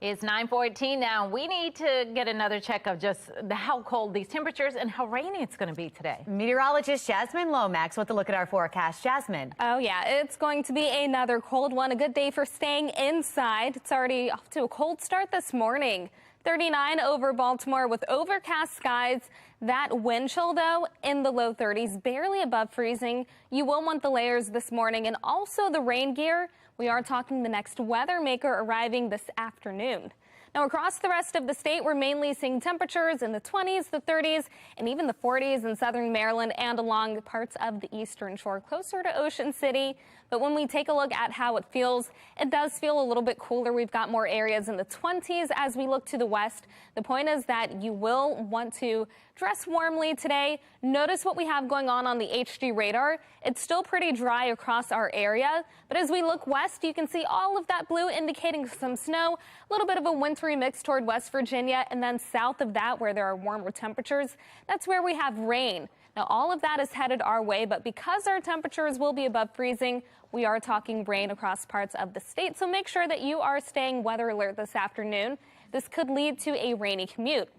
It's 9:14 now. We need to get another check of just how cold these temperatures and how rainy it's going to be today. Meteorologist Jasmine Lomax with a look at our forecast. Jasmine. Oh, yeah, it's going to be another cold one. A good day for staying inside. It's already off to a cold start this morning. 39 over Baltimore with overcast skies. That wind chill, though, in the low 30s, barely above freezing. You will want the layers this morning and also the rain gear. We are talking the next weather maker arriving this afternoon. Now, across the rest of the state, we're mainly seeing temperatures in the 20s, the 30s, and even the 40s in southern Maryland and along parts of the eastern shore closer to Ocean City. But when we take a look at how it feels, it does feel a little bit cooler. We've got more areas in the 20s as we look to the west. The point is that you will want to dress warmly today. Notice what we have going on the HD radar. It's still pretty dry across our area, but as we look west, you can see all of that blue indicating some snow, a little bit of a wintry mix toward West Virginia, and then south of that where there are warmer temperatures, that's where we have rain. Now, all of that is headed our way, but because our temperatures will be above freezing, we are talking rain across parts of the state, so make sure that you are staying weather alert this afternoon. This could lead to a rainy commute.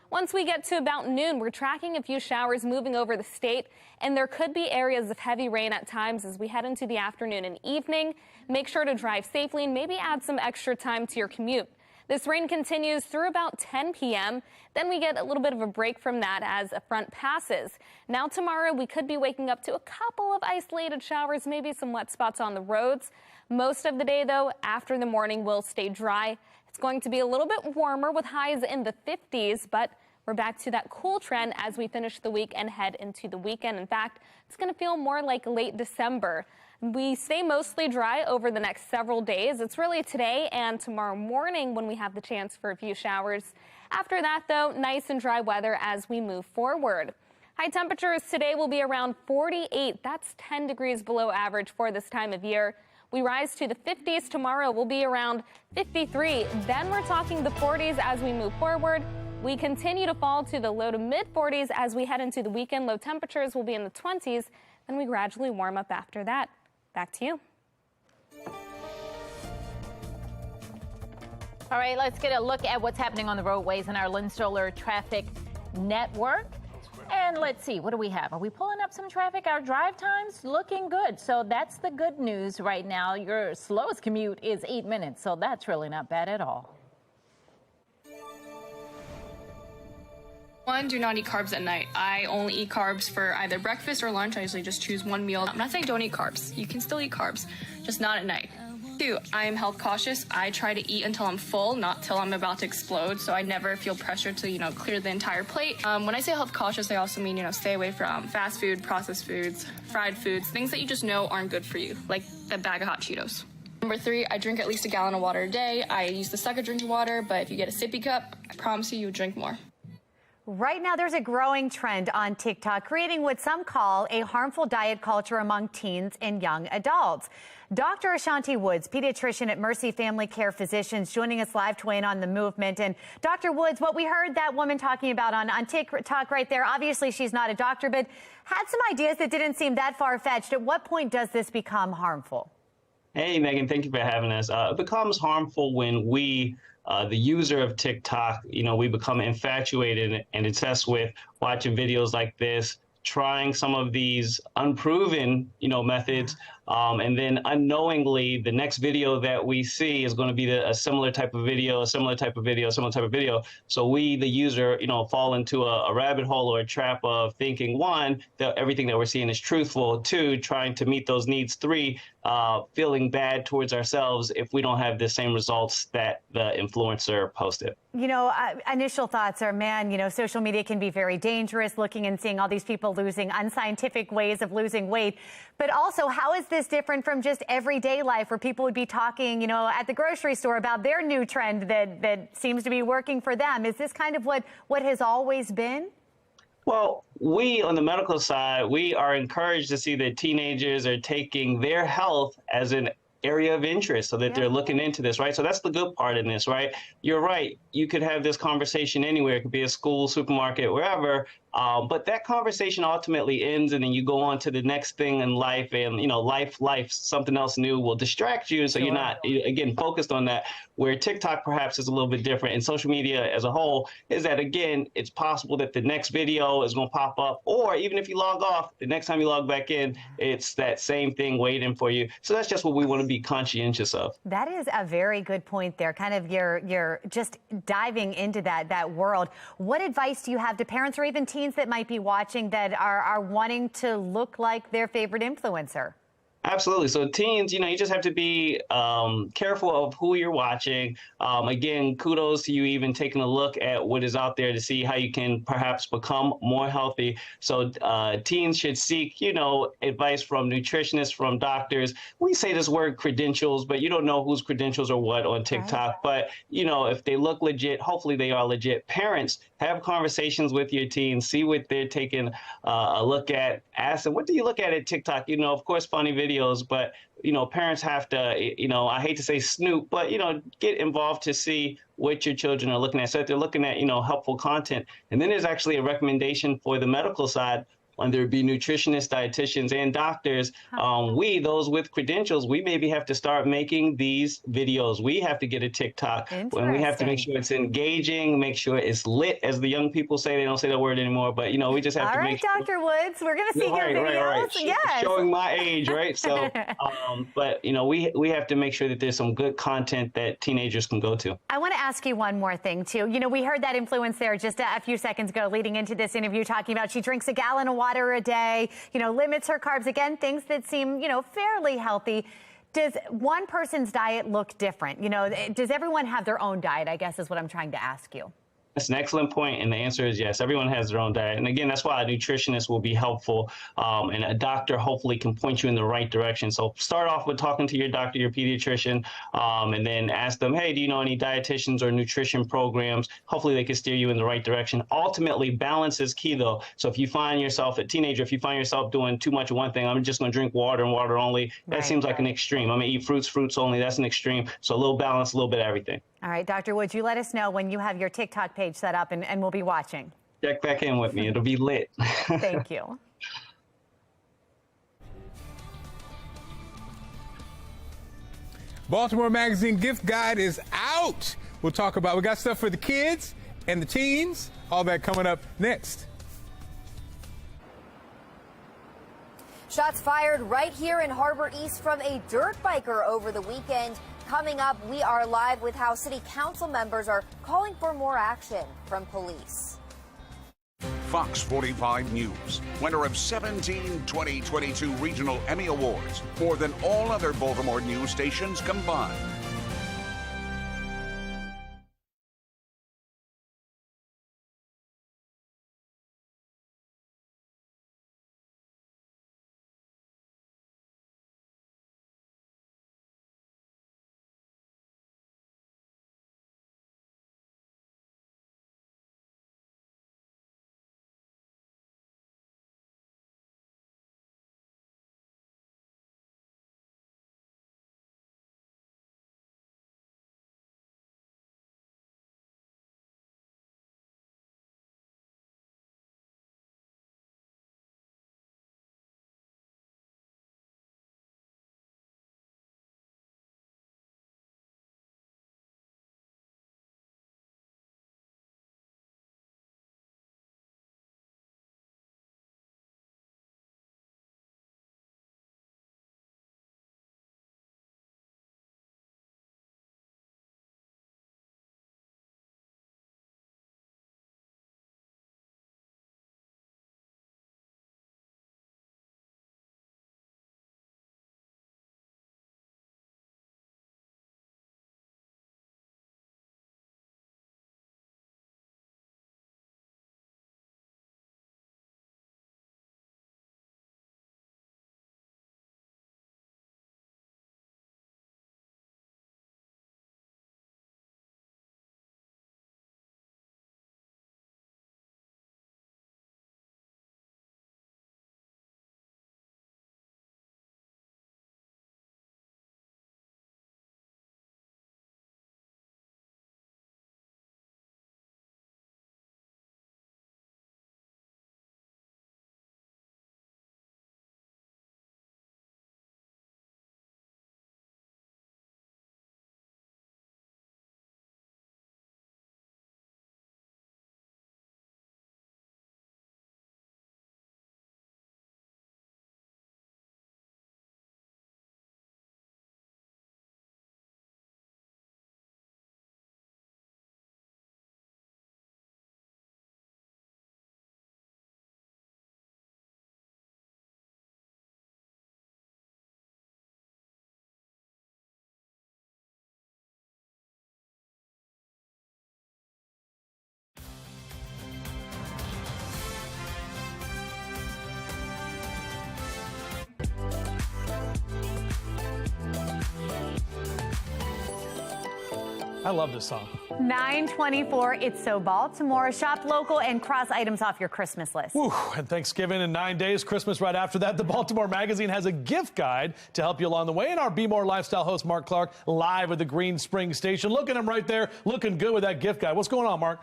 Once we get to about noon, we're tracking a few showers moving over the state, and there could be areas of heavy rain at times as we head into the afternoon and evening. Make sure to drive safely and maybe add some extra time to your commute. This rain continues through about 10 p.m. Then we get a little bit of a break from that as a front passes. Now tomorrow, we could be waking up to a couple of isolated showers, maybe some wet spots on the roads. Most of the day, though, after the morning will stay dry. It's going to be a little bit warmer with highs in the 50s, but we're back to that cool trend as we finish the week and head into the weekend. In fact, it's going to feel more like late December. We stay mostly dry over the next several days. It's really today and tomorrow morning when we have the chance for a few showers. After that, though, nice and dry weather as we move forward. High temperatures today will be around 48. That's 10 degrees below average for this time of year. We rise to the 50s tomorrow. We'll be around 53. Then we're talking the 40s as we move forward. We continue to fall to the low to mid 40s as we head into the weekend. Low temperatures will be in the 20s. Then we gradually warm up after that. Back to you. All right, let's get a look at what's happening on the roadways in our Lynn Stoller traffic network. And let's see, what do we have? Are we pulling up some traffic? Our drive times looking good. So that's the good news right now. Your slowest commute is 8 minutes, so that's really not bad at all. One, do not eat carbs at night. I only eat carbs for either breakfast or lunch. I usually just choose one meal. I'm not saying don't eat carbs. You can still eat carbs, just not at night. Two, I am health cautious. I try to eat until I'm full, not till I'm about to explode. So I never feel pressure to, clear the entire plate. When I say health cautious, I also mean, stay away from fast food, processed foods, fried foods, things that you just know aren't good for you, like a bag of hot Cheetos. Number three, I drink at least a gallon of water a day. I use the sucker drinking water, but if you get a sippy cup, I promise you, you'll drink more. Right now, there's a growing trend on TikTok creating what some call a harmful diet culture among teens and young adults. Dr. Ashanti Woods, pediatrician at Mercy Family Care Physicians, joining us live to weigh in on the movement. And Dr. Woods, what we heard that woman talking about on TikTok right there, obviously she's not a doctor, but had some ideas that didn't seem that far-fetched. At what point does this become harmful? Hey, Megan, thank you for having us. It becomes harmful when we the user of TikTok, we become infatuated and obsessed with watching videos like this, trying some of these unproven, methods, and then unknowingly, the next video that we see is going to be a similar type of video, a similar type of video, a similar type of video. So we, the user, fall into a rabbit hole or a trap of thinking, one, that everything that we're seeing is truthful, two, trying to meet those needs, three, feeling bad towards ourselves if we don't have the same results that the influencer posted. Initial thoughts are, man, social media can be very dangerous, looking and seeing all these people losing unscientific ways of losing weight. But also, how is this different from just everyday life where people would be talking, at the grocery store about their new trend that seems to be working for them? Is this kind of what has always been? Well, we on the medical side, we are encouraged to see that teenagers are taking their health as an area of interest so that they're looking into this, right? So that's the good part in this, right? You're right. You could have this conversation anywhere. It could be a school, supermarket, wherever. But that conversation ultimately ends, and then you go on to the next thing in life, and life, something else new will distract you, so you're not again focused on that. Where TikTok perhaps is a little bit different, and social media as a whole is that again, it's possible that the next video is going to pop up, or even if you log off, the next time you log back in, it's that same thing waiting for you. So that's just what we want to be conscientious of. That is a very good point there. Kind of you're just diving into that world. What advice do you have to parents or even teens that might be watching that are wanting to look like their favorite influencer? Absolutely. So teens, you just have to be careful of who you're watching. Again, kudos to you even taking a look at what is out there to see how you can perhaps become more healthy. So teens should seek, advice from nutritionists, from doctors. We say this word credentials, but you don't know whose credentials are what on TikTok. Right. But, if they look legit, hopefully they are legit. Parents, have conversations with your teens, see what they're taking a look at. Ask them, what do you look at TikTok? Of course, funny videos, but parents have to, I hate to say snoop, but get involved to see what your children are looking at. So if they're looking at helpful content, and then there's actually a recommendation for the medical side, whether it be nutritionists, dietitians, and doctors, those with credentials, we maybe have to start making these videos. We have to get a TikTok, and we have to make sure it's engaging, make sure it's lit, as the young people say. They don't say that word anymore, but we just have to make sure. All right, Dr. Woods, we're going to see your videos. Right. Yes. Showing my age, right? So, but we have to make sure that there's some good content that teenagers can go to. I want to ask you one more thing too. We heard that influence there just a few seconds ago, leading into this interview, talking about she drinks a gallon of water a day, limits her carbs, again, things that seem, fairly healthy. Does one person's diet look different? Does everyone have their own diet, I guess is what I'm trying to ask you. That's an excellent point, and the answer is yes. Everyone has their own diet, and again, that's why a nutritionist will be helpful, and a doctor hopefully can point you in the right direction. So start off with talking to your doctor, your pediatrician, and then ask them, hey, do you know any dietitians or nutrition programs? Hopefully they can steer you in the right direction. Ultimately, balance is key, though. So if you find yourself, a teenager, if you find yourself doing too much of one thing, I'm just going to drink water and water only, that seems like an extreme. I'm going to eat fruits only, that's an extreme. So a little balance, a little bit of everything. All right, Dr. Woods, you let us know when you have your TikTok page set up, and we'll be watching. Check back in with me. It'll be lit. Thank you. Baltimore Magazine gift guide is out. We got stuff for the kids and the teens. All that coming up next. Shots fired right here in Harbor East from a dirt biker over the weekend. Coming up, we are live with how city council members are calling for more action from police. Fox 45 News, winner of 17 2022 Regional Emmy Awards, more than all other Baltimore news stations combined. I love this song. 9:24. It's So Baltimore. Shop local and cross items off your Christmas list. Whew, and Thanksgiving in 9 days, Christmas right after that. The Baltimore Magazine has a gift guide to help you along the way. And our Be More Lifestyle host, Mark Clark, live at the Green Spring Station. Look at him right there, looking good with that gift guide. What's going on, Mark?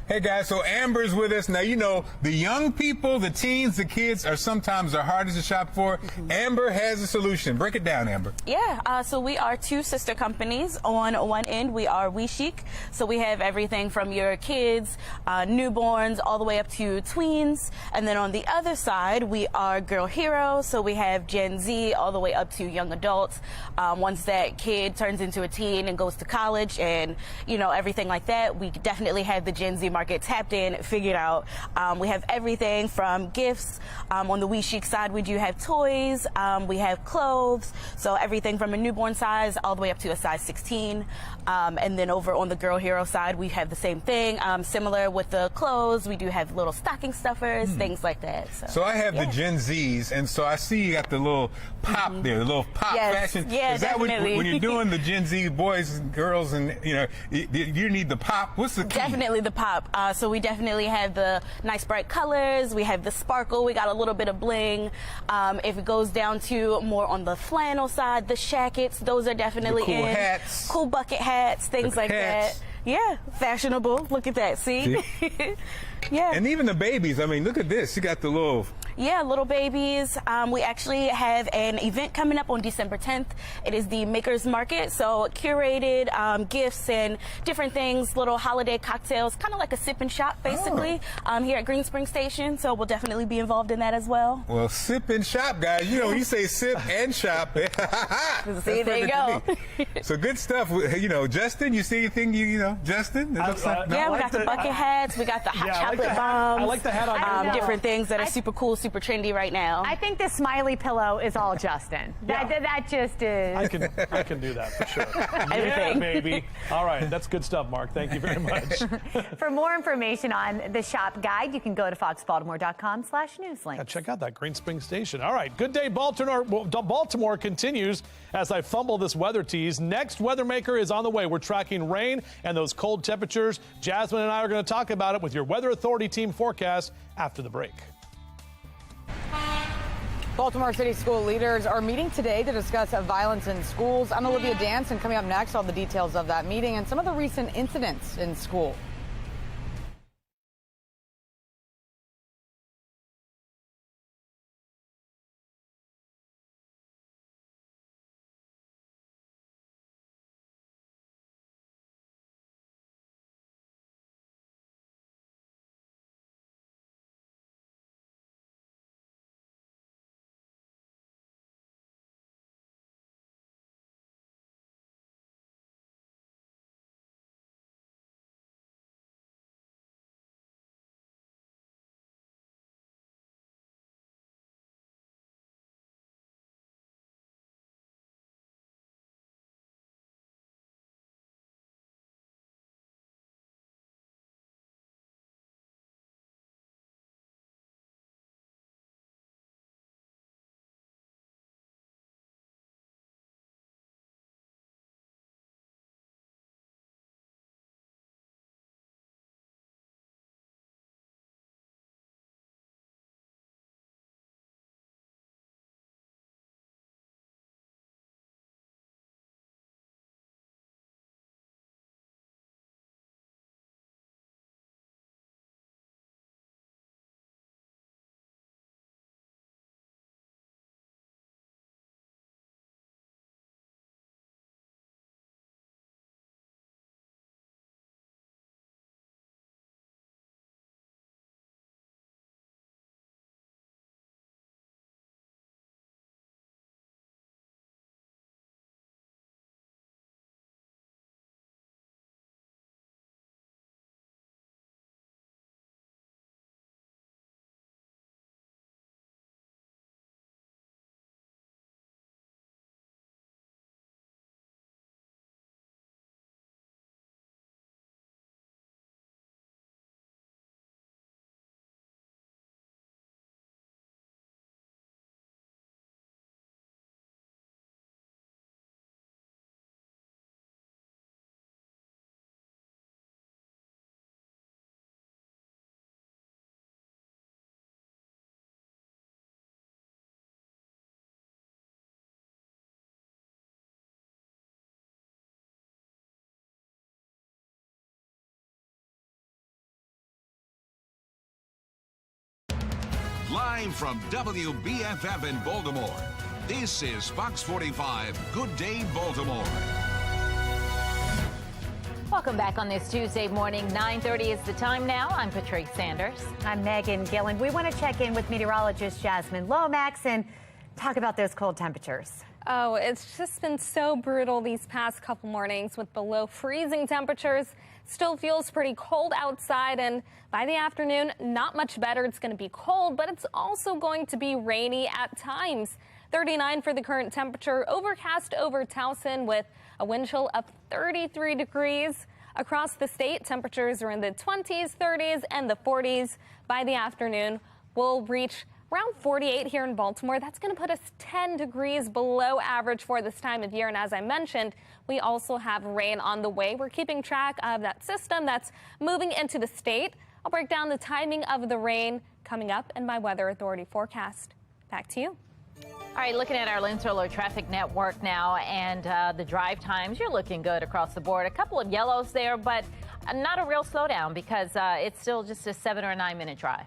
Hey guys, so Amber's with us. Now, you know, the young people, the teens, the kids are sometimes the hardest to shop for. Amber has a solution. Break it down, Amber. Yeah, so we are two sister companies. On one end, we are We Chic. So we have everything from your kids, newborns, all the way up to tweens. And then on the other side, we are Girl Hero. So we have Gen Z all the way up to young adults. Once that kid turns into a teen and goes to college and, you know, everything like that, we definitely have the Gen Z market tapped in, figured out. We have everything from gifts. On the We Chic side, we do have toys. We have clothes. So everything from a newborn size all the way up to a size 16. And then over on the Girl Hero side, we have the same thing. Similar with the clothes, we do have little stocking stuffers, things like that. So I have the Gen Zs, and so I see you got the little pop there, the little pop fashion. Yeah, Is that definitely. when you're doing the Gen Z boys and girls, and you know, you need the pop? What's the key? Definitely the pop. So we definitely have the nice bright colors. We have the sparkle. We got a little bit of bling. If it goes down to more on the flannel side, the shackets, those are definitely the cool in. hats. Cool bucket hats, things like hats. that. Yeah, fashionable. Look at that. See? Yeah. And even the babies. I mean, look at this. You got the little. Yeah, little babies. We actually have an event coming up on December 10th. It is the Makers Market, so curated gifts and different things, little holiday cocktails, kind of like a sip and shop, basically, here at Green Spring Station. So we'll definitely be involved in that as well. Well, sip and shop, guys. You know, when you say sip and shop. See, there you go. So good stuff. You know, Justin, you see anything, you know, Justin? It looks like, yeah, we got the bucket hats. We got the hot chocolate bombs. I like the hat on. Different things that are super cool, super trendy right now. I think the smiley pillow is all Justin. That just is. I can do that for sure. Yeah, baby. All right, that's good stuff, Mark. Thank you very much. For more information on the shop guide, you can go to foxbaltimore.com/newslink. Yeah, check out that Green Spring Station. All right, good day, Baltimore. Baltimore continues as I fumble this weather tease. Next weather maker is on the way. We're tracking rain and those cold temperatures. Jasmine and I are going to talk about it with your Weather Authority team forecast after the break. Baltimore City school leaders are meeting today to discuss violence in schools. I'm Olivia Dance, and coming up next, all the details of that meeting and some of the recent incidents in school. Live from WBFF in Baltimore, this is Fox 45 Good Day Baltimore. Welcome back on this Tuesday morning. 9:30 is the time now. I'm Patrice Sanders. I'm Megan Gillen. We want to check in with meteorologist Jasmine Lomax and talk about those cold temperatures. Oh, it's just been so brutal these past couple mornings with below freezing temperatures. Still feels pretty cold outside, and by the afternoon, not much better. It's going to be cold, but it's also going to be rainy at times. 39 for the current temperature, overcast over Towson with a wind chill of 33 degrees. Across the state, temperatures are in the 20s, 30s, and the 40s. By the afternoon, we'll reach around 48 here in Baltimore. That's going to put us 10 degrees below average for this time of year. And as I mentioned, we also have rain on the way. We're keeping track of that system that's moving into the state. I'll break down the timing of the rain coming up in my Weather Authority forecast. Back to you. All right, looking at our Lynn-Solo traffic network now, and the drive times, you're looking good across the board. A couple of yellows there, but not a real slowdown because it's still just a 7 or 9 minute drive.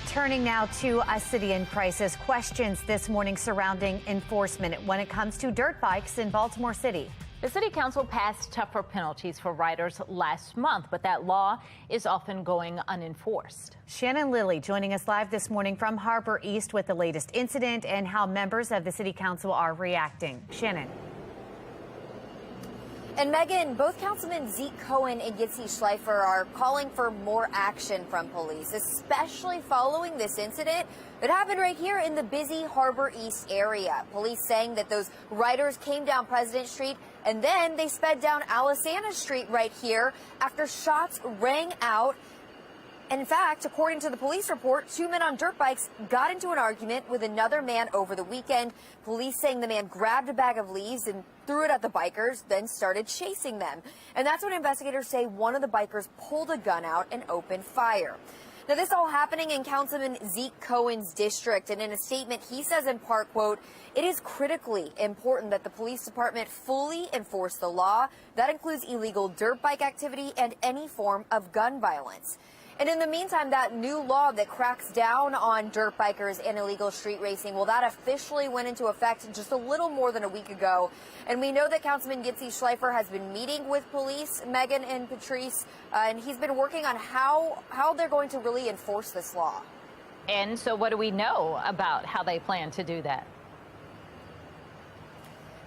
Turning now to a city in crisis. Questions this morning surrounding enforcement when it comes to dirt bikes in Baltimore City. The City Council passed tougher penalties for riders last month, but that law is often going unenforced. Shannon Lilly joining us live this morning from Harbor East with the latest incident and how members of the City Council are reacting. Shannon. And Megan, both Councilman Zeke Cohen and Yitzi Schleifer are calling for more action from police, especially following this incident that happened right here in the busy Harbor East area. Police saying that those riders came down President Street and then they sped down Alisana Street right here after shots rang out. And in fact, according to the police report, 2 men on dirt bikes got into an argument with another man over the weekend. Police saying the man grabbed a bag of leaves and threw it at the bikers, then started chasing them. And that's when investigators say one of the bikers pulled a gun out and opened fire. Now, this all happening in Councilman Zeke Cohen's district. And in a statement, he says in part, quote, "It is critically important that the police department fully enforce the law. That includes illegal dirt bike activity and any form of gun violence." And in the meantime, that new law that cracks down on dirt bikers and illegal street racing, well, that officially went into effect just a little more than a week ago. And we know that Councilman Yitzi Schleifer has been meeting with police, Megan and Patrice, and he's been working on how they're going to really enforce this law. And so what do we know about how they plan to do that?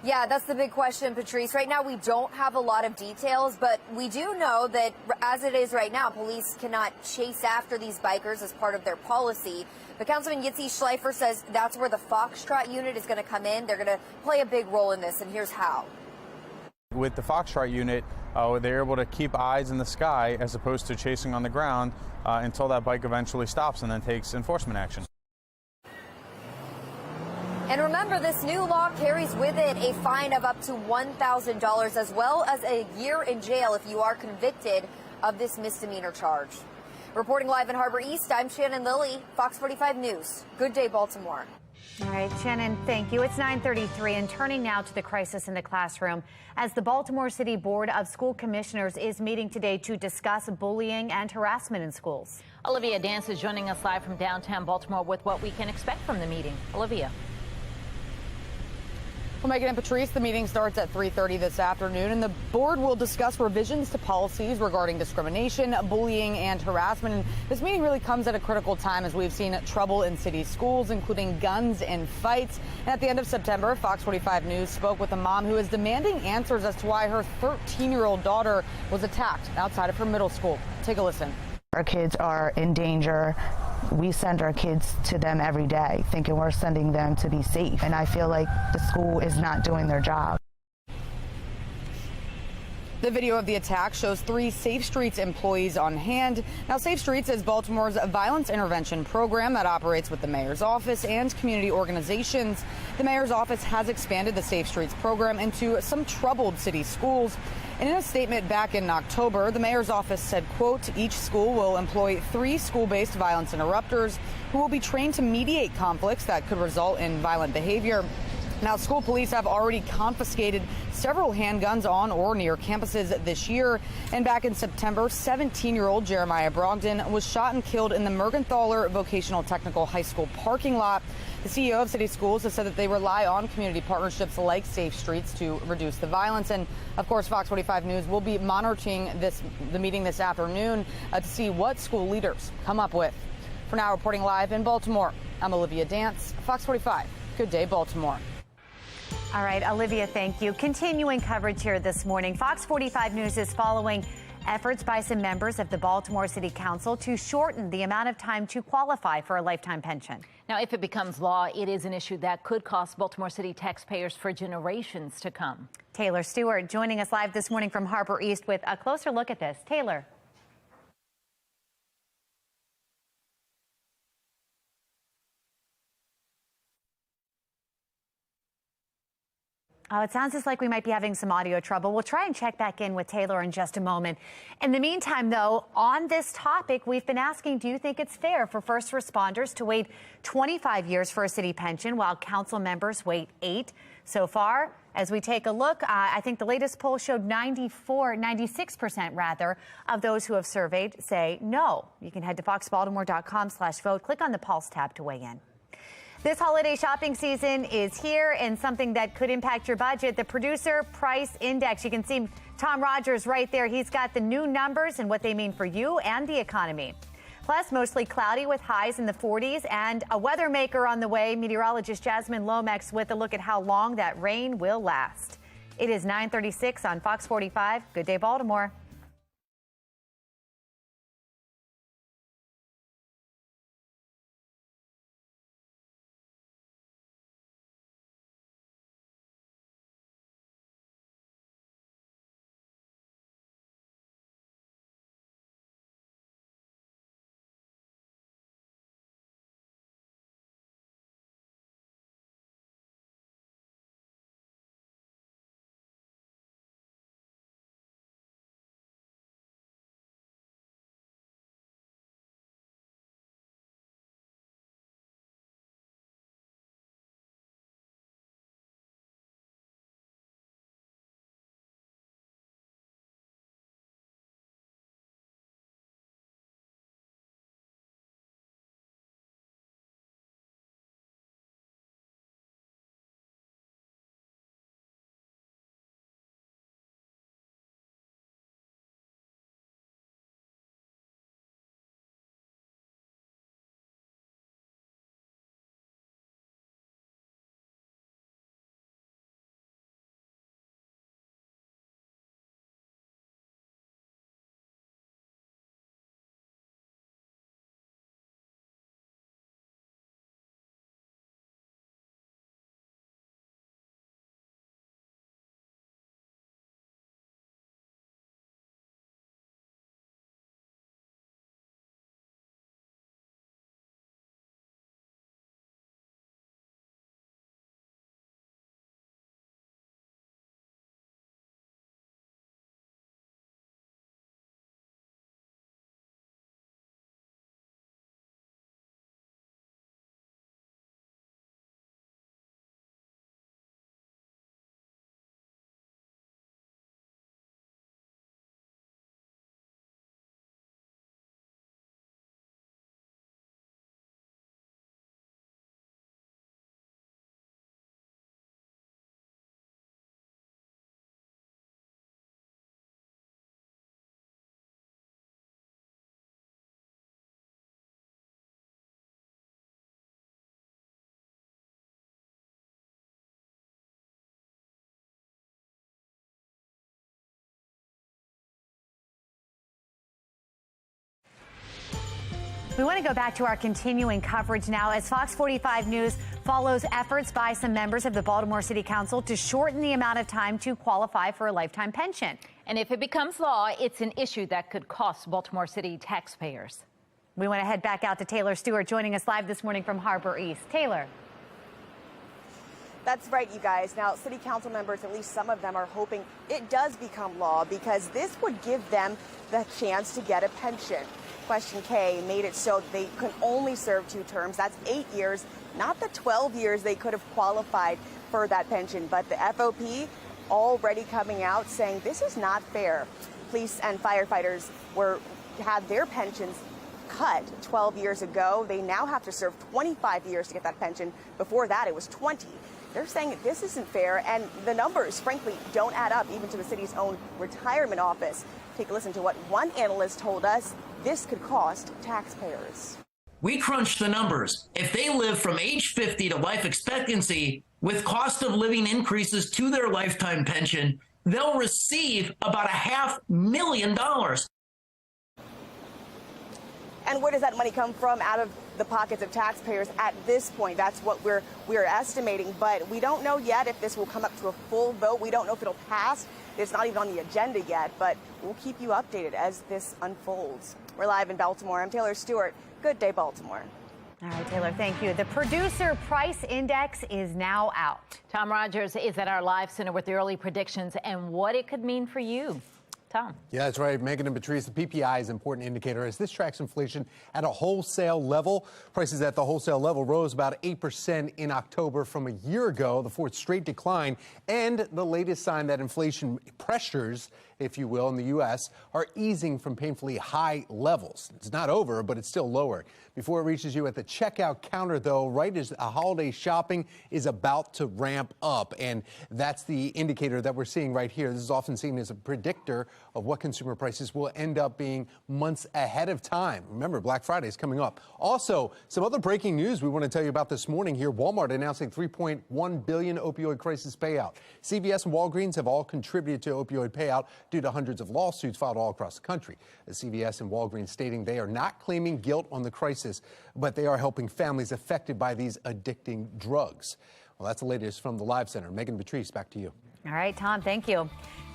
Yeah, that's the big question, Patrice. Right now, we don't have a lot of details, but we do know that as it is right now, police cannot chase after these bikers as part of their policy. But Councilman Yitzi Schleifer says that's where the Foxtrot unit is going to come in. They're going to play a big role in this, and here's how. With the Foxtrot unit, they're able to keep eyes in the sky as opposed to chasing on the ground until that bike eventually stops and then takes enforcement action. And remember, this new law carries with it a fine of up to $1,000 as well as a year in jail if you are convicted of this misdemeanor charge. Reporting live in Harbor East, I'm Shannon Lilly, Fox 45 News. Good day, Baltimore. All right, Shannon, thank you. It's 9:33 and turning now to the crisis in the classroom as the Baltimore City Board of School Commissioners is meeting today to discuss bullying and harassment in schools. Olivia Dance is joining us live from downtown Baltimore with what we can expect from the meeting. Olivia. Well, Megan and Patrice, the meeting starts at 3:30 this afternoon, and the board will discuss revisions to policies regarding discrimination, bullying, and harassment. And this meeting really comes at a critical time as we've seen trouble in city schools, including guns and fights. And at the end of September, Fox 45 News spoke with a mom who is demanding answers as to why her 13-year-old daughter was attacked outside of her middle school. Take a listen. Our kids are in danger. We send our kids to them every day thinking we're sending them to be safe. And I feel like the school is not doing their job. The video of the attack shows 3 Safe Streets employees on hand. Now, Safe Streets is Baltimore's violence intervention program that operates with the mayor's office and community organizations. The mayor's office has expanded the Safe Streets program into some troubled city schools. And in a statement back in October, the mayor's office said, quote, each school will employ 3 school-based violence interrupters who will be trained to mediate conflicts that could result in violent behavior. Now, school police have already confiscated several handguns on or near campuses this year. And back in September, 17-year-old Jeremiah Brogdon was shot and killed in the Mergenthaler Vocational Technical High School parking lot. The CEO of City Schools has said that they rely on community partnerships like Safe Streets to reduce the violence. And, of course, Fox 45 News will be monitoring the meeting this afternoon to see what school leaders come up with. For now, reporting live in Baltimore, I'm Olivia Dance, Fox 45. Good day, Baltimore. All right, Olivia, thank you. Continuing coverage here this morning, Fox 45 News is following efforts by some members of the Baltimore City Council to shorten the amount of time to qualify for a lifetime pension. Now, if it becomes law, it is an issue that could cost Baltimore City taxpayers for generations to come. Taylor Stewart joining us live this morning from Harbor East with a closer look at this. Taylor. Oh, it sounds just like we might be having some audio trouble. We'll try and check back in with Taylor in just a moment. In the meantime, though, on this topic, we've been asking, do you think it's fair for first responders to wait 25 years for a city pension while council members wait 8? So far, as we take a look, I think the latest poll showed 96% rather of those who have surveyed say no. You can head to foxbaltimore.com/vote. Click on the Pulse tab to weigh in. This holiday shopping season is here, and something that could impact your budget, the Producer Price Index. You can see Tom Rogers right there. He's got the new numbers and what they mean for you and the economy. Plus, mostly cloudy with highs in the 40s, and a weather maker on the way, meteorologist Jasmine Lomax with a look at how long that rain will last. It is 9:36 on Fox 45. Good day, Baltimore. We want to go back to our continuing coverage now as Fox 45 News follows efforts by some members of the Baltimore City Council to shorten the amount of time to qualify for a lifetime pension. And if it becomes law, it's an issue that could cost Baltimore City taxpayers. We want to head back out to Taylor Stewart joining us live this morning from Harbor East. Taylor. That's right, you guys. Now, city council members, at least some of them, are hoping it does become law because this would give them the chance to get a pension. Question K made it so they could only serve 2 terms. That's 8 years, not the 12 years they could have qualified for that pension, but the FOP already coming out saying this is not fair. Police and firefighters had their pensions cut 12 years ago. They now have to serve 25 years to get that pension. Before that, it was 20. They're saying this isn't fair, and the numbers, frankly, don't add up even to the city's own retirement office. Take a listen to what one analyst told us this could cost taxpayers. We crunched the numbers. If they live from age 50 to life expectancy with cost of living increases to their lifetime pension, they'll receive about $500,000. And where does that money come from? Out of the pockets of taxpayers at this point. That's what we're estimating, but we don't know yet if this will come up to a full vote. We don't know if it'll pass. It's not even on the agenda yet, but we'll keep you updated as this unfolds. We're live in Baltimore. I'm Taylor Stewart. Good day, Baltimore. All right, Taylor, thank you. The producer price index is now out. Tom Rogers is at our live center with the early predictions and what it could mean for you. Tom. Yeah, that's right. Megan and Patrice, the PPI is an important indicator as this tracks inflation at a wholesale level. Prices at the wholesale level rose about 8% in October from a year ago, the fourth straight decline, and the latest sign that inflation pressures, if you will, in the U.S. are easing from painfully high levels. It's not over, but it's still lower. Before it reaches you at the checkout counter, though, right as the holiday shopping is about to ramp up. And that's the indicator that we're seeing right here. This is often seen as a predictor of what consumer prices will end up being months ahead of time. Remember, Black Friday is coming up. Also, some other breaking news we want to tell you about this morning here. Walmart announcing $3.1 billion opioid crisis payout. CVS and Walgreens have all contributed to opioid payout due to hundreds of lawsuits filed all across the country. The CVS and Walgreens stating they are not claiming guilt on the crisis, but they are helping families affected by these addicting drugs. Well, that's the latest from the Live Center. Megan Patrice, back to you. All right, Tom, thank you.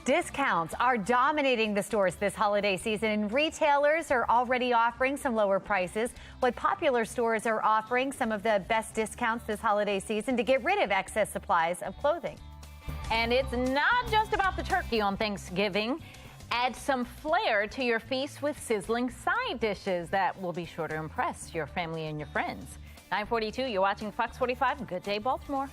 Discounts are dominating the stores this holiday season, and retailers are already offering some lower prices. What popular stores are offering some of the best discounts this holiday season to get rid of excess supplies of clothing. And it's not just about the turkey on Thanksgiving. Add some flair to your feast with sizzling side dishes that will be sure to impress your family and your friends. 9:42, you're watching Fox 45. Good day, Baltimore.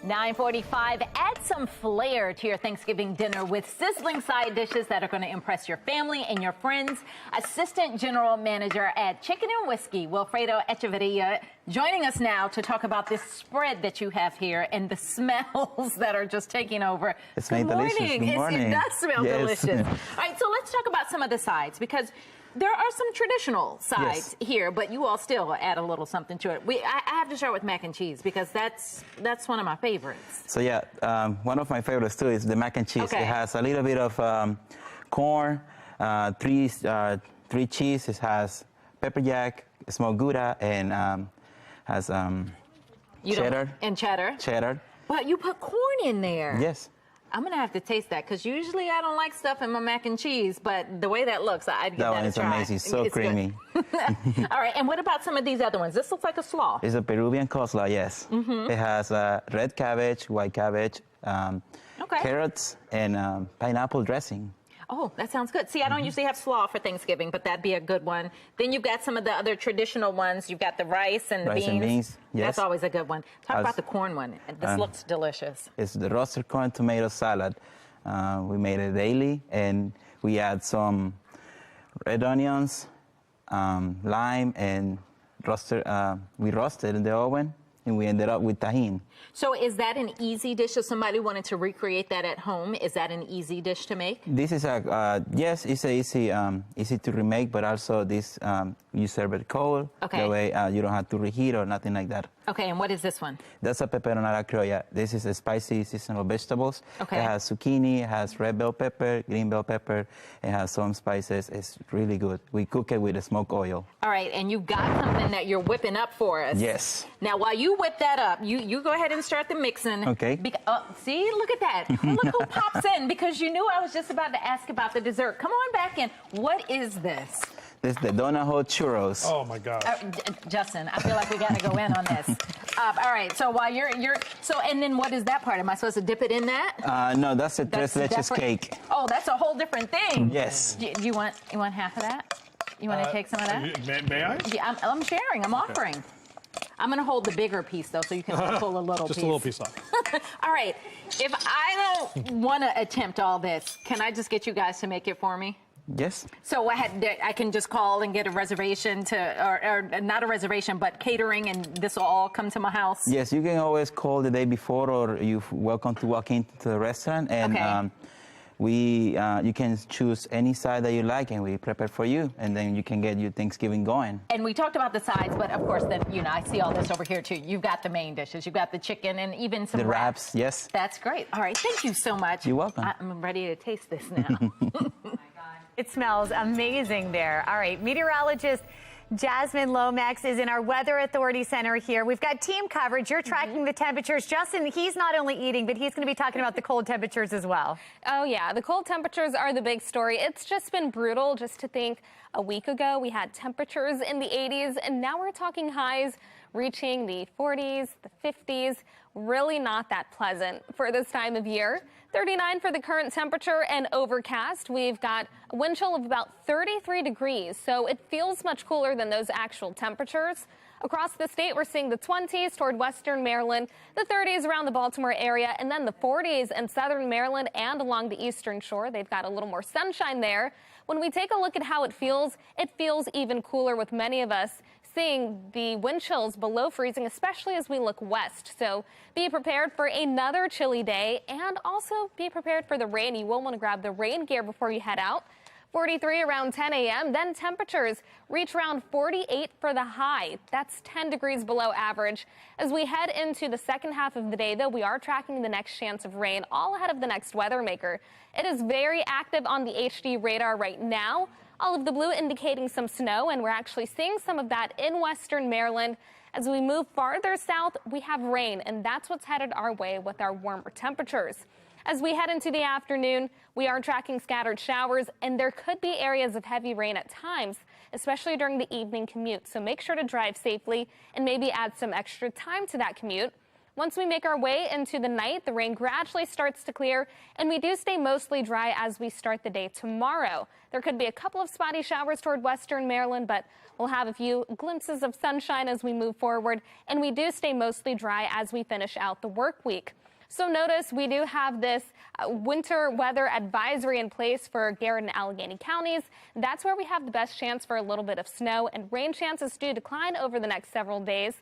9:45. Add some flair to your Thanksgiving dinner with sizzling side dishes that are going to impress your family and your friends. Assistant General Manager at Chicken and Whiskey, Wilfredo Echeverria, joining us now to talk about this spread that you have here and the smells that are just taking over. It smells delicious. Good morning. It does smell Yes. delicious. All right, so let's talk about some of the sides, because there are some traditional sides here, but you all still add a little something to it. I have to start with mac and cheese because that's one of my favorites. So yeah, one of my favorites too is the mac and cheese. Okay. It has a little bit of corn, three cheese. It has pepper jack, smoked Gouda, and has cheddar. And cheddar. Cheddar. But you put corn in there. Yes. I'm gonna have to taste that because usually I don't like stuff in my mac and cheese, but the way that looks, I'd give that a try. That one is amazing, so It's creamy. All right, and what about some of these other ones? This looks like a slaw. It's a Peruvian coleslaw, yes. Mhm. It has red cabbage, white cabbage, carrots, and pineapple dressing. Oh, that sounds good. See, I don't usually have slaw for Thanksgiving, but that'd be a good one. Then you've got some of the other traditional ones. You've got the rice and the beans. Rice and beans, yes. That's always a good one. Talk As- about the corn one. This looks delicious. It's the roasted corn tomato salad. We made it daily, and we add some red onions, lime, and we roasted in the oven, and we ended up with tahini. So is that an easy dish? If somebody wanted to recreate that at home, is that an easy dish to make? This is yes, it's easy to remake, but also this you serve it cold. Okay. That way you don't have to reheat or nothing like that. Okay, and what is this one? That's a peperonata criolla. This is a spicy seasonal vegetables. Okay. It has zucchini, it has red bell pepper, green bell pepper, it has some spices. It's really good. We cook it with a smoked oil. All right, and you've got something that you're whipping up for us. Yes. Now, while you whip that up, you go ahead and start the mixing. Okay. See, look at that. Look who pops in, because you knew I was just about to ask about the dessert. Come on back in. What is this? This is the Donahoe churros. Oh my gosh. Justin, I feel like we got to go in on this. All right, so while you're and then what is that part? Am I supposed to dip it in that? No, that's a tres leches different- cake. Oh, that's a whole different thing. Yes. Do you want half of that? You want to take some of that? May I? Yeah, I'm sharing. I'm offering. I'm going to hold the bigger piece, though, so you can pull a little piece. Just a little piece off. All right. If I don't want to attempt all this, can I just get you guys to make it for me? Yes. So I can just call and get a reservation or not a reservation, but catering, and this will all come to my house? Yes, you can always call the day before, or you're welcome to walk into the restaurant, and you can choose any side that you like, and we prepare for you, and then you can get your Thanksgiving going. And we talked about the sides, but of course, then I see all this over here too. You've got the main dishes, you've got the chicken, and even some The wraps, yes. That's great. All right, thank you so much. You're welcome. I'm ready to taste this now. It smells amazing there. All right, meteorologist Jasmine Lomax is in our Weather Authority Center here. We've got team coverage. You're tracking the temperatures. Justin, he's not only eating, but he's going to be talking about the cold temperatures as well. Oh, yeah. The cold temperatures are the big story. It's just been brutal just to think a week ago we had temperatures in the 80s, and now we're talking highs reaching the 40s, the 50s. Really not that pleasant for this time of year. 39 for the current temperature and overcast. We've got a wind chill of about 33 degrees, so it feels much cooler than those actual temperatures. Across the state, we're seeing the 20s toward western Maryland, the 30s around the Baltimore area, and then the 40s in southern Maryland and along the eastern shore. They've got a little more sunshine there. When we take a look at how it feels even cooler, with many of us seeing the wind chills below freezing, especially as we look west. So be prepared for another chilly day, and also be prepared for the rain. You will want to grab the rain gear before you head out. 43 around 10 a.m. Then temperatures reach around 48 for the high. That's 10 degrees below average. As we head into the second half of the day, though, we are tracking the next chance of rain all ahead of the next weather maker. It is very active on the HD radar right now. All of the blue indicating some snow, and we're actually seeing some of that in western Maryland. As we move farther south, we have rain, and that's what's headed our way with our warmer temperatures. As we head into the afternoon, we are tracking scattered showers, and there could be areas of heavy rain at times, especially during the evening commute. So make sure to drive safely and maybe add some extra time to that commute. Once we make our way into the night, the rain gradually starts to clear, and we do stay mostly dry as we start the day tomorrow. There could be a couple of spotty showers toward western Maryland, but we'll have a few glimpses of sunshine as we move forward, and we do stay mostly dry as we finish out the work week. So notice we do have this winter weather advisory in place for Garrett and Allegheny counties. That's where we have the best chance for a little bit of snow, and rain chances do decline over the next several days.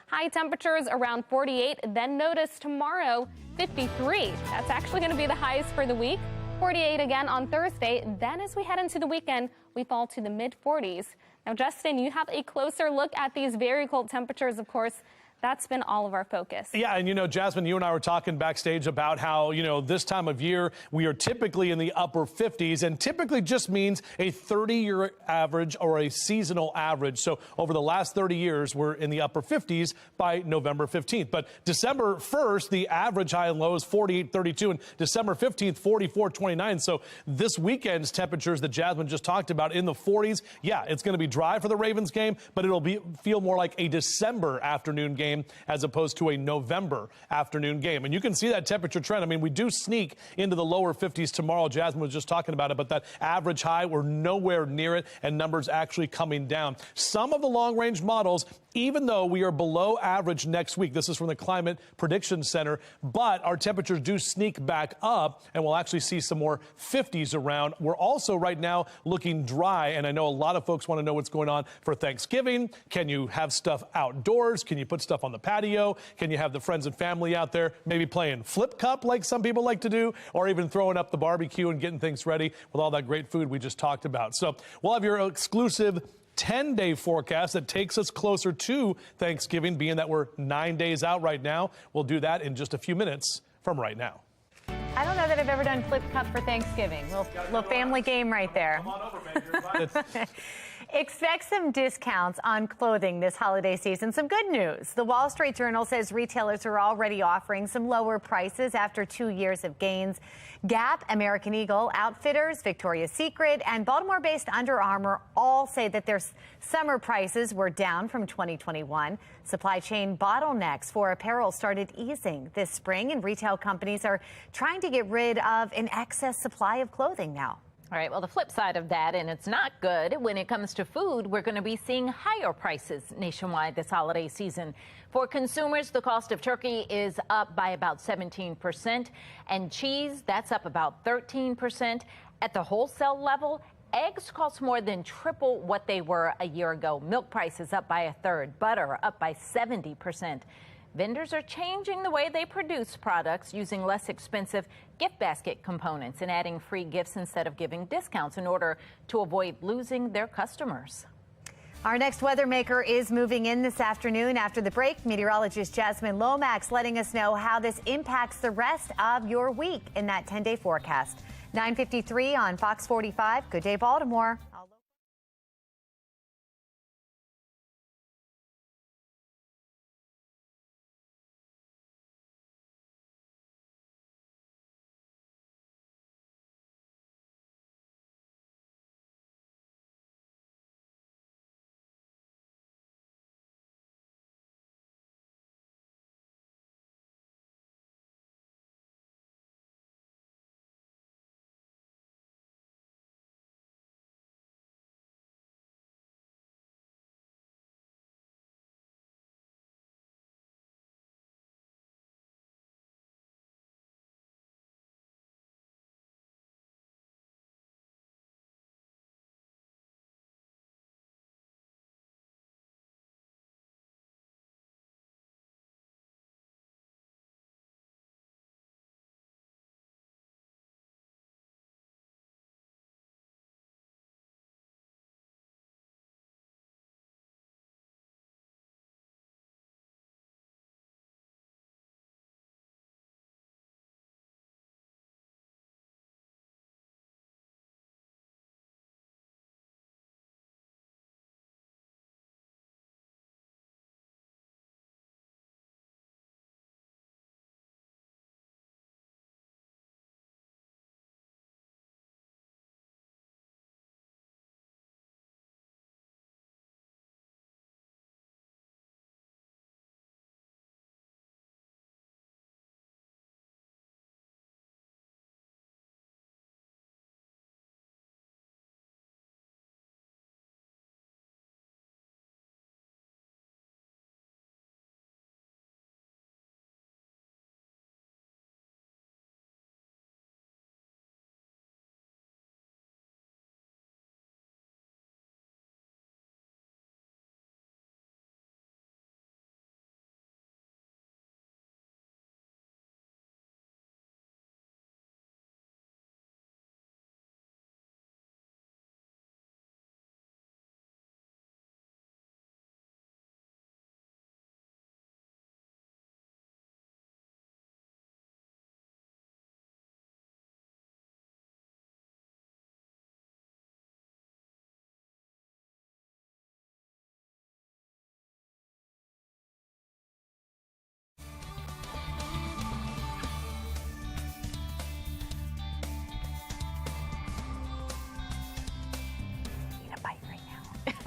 High temperatures around 48, then notice tomorrow 53. That's actually going to be the highest for the week. 48 again on Thursday. Then as we head into the weekend, we fall to the mid-40s. Now, Justin, you have a closer look at these very cold temperatures, of course. That's been all of our focus. Yeah, and you know, Jasmine, you and I were talking backstage about how, you know, this time of year we are typically in the upper 50s, and typically just means a 30-year average or a seasonal average. So over the last 30 years, we're in the upper 50s by November 15th. But December 1st, the average high and low is 48.32, and December 15th, 44.29. So this weekend's temperatures that Jasmine just talked about in the 40s, yeah, it's going to be dry for the Ravens game, but it'll feel more like a December afternoon game as opposed to a November afternoon game. And you can see that temperature trend. I mean, we do sneak into the lower 50s tomorrow. Jasmine was just talking about it, but that average high, we're nowhere near it, and numbers actually coming down. Some of the long-range models, even though we are below average next week, this is from the Climate Prediction Center, but our temperatures do sneak back up, and we'll actually see some more 50s around. We're also right now looking dry, and I know a lot of folks want to know what's going on for Thanksgiving. Can you have stuff outdoors? Can you put stuff on the patio? Can you have the friends and family out there maybe playing flip cup like some people like to do, or even throwing up the barbecue and getting things ready with all that great food we just talked about? So we'll have your exclusive 10-day forecast that takes us closer to Thanksgiving, being that we're 9 days out right now. We'll do that in just a few minutes from right now. I don't know that I've ever done flip cup for Thanksgiving. Little family game right there. Come on over, man. You're invited. Expect some discounts on clothing this holiday season. Some good news. The Wall Street Journal says retailers are already offering some lower prices after 2 years of gains. Gap, American Eagle, Outfitters, Victoria's Secret, and Baltimore-based Under Armour all say that their summer prices were down from 2021. Supply chain bottlenecks for apparel started easing this spring, and retail companies are trying to get rid of an excess supply of clothing now. All right, well, the flip side of that, and it's not good, when it comes to food, we're going to be seeing higher prices nationwide this holiday season. For consumers, the cost of turkey is up by about 17%, and cheese, that's up about 13%. At the wholesale level, eggs cost more than triple what they were a year ago. Milk prices up by a third, butter up by 70%. Vendors are changing the way they produce products, using less expensive gift basket components and adding free gifts instead of giving discounts in order to avoid losing their customers. Our next weather maker is moving in this afternoon. After the break, meteorologist Jasmine Lomax letting us know how this impacts the rest of your week in that 10-day forecast. 9:53 on Fox 45. Good day, Baltimore.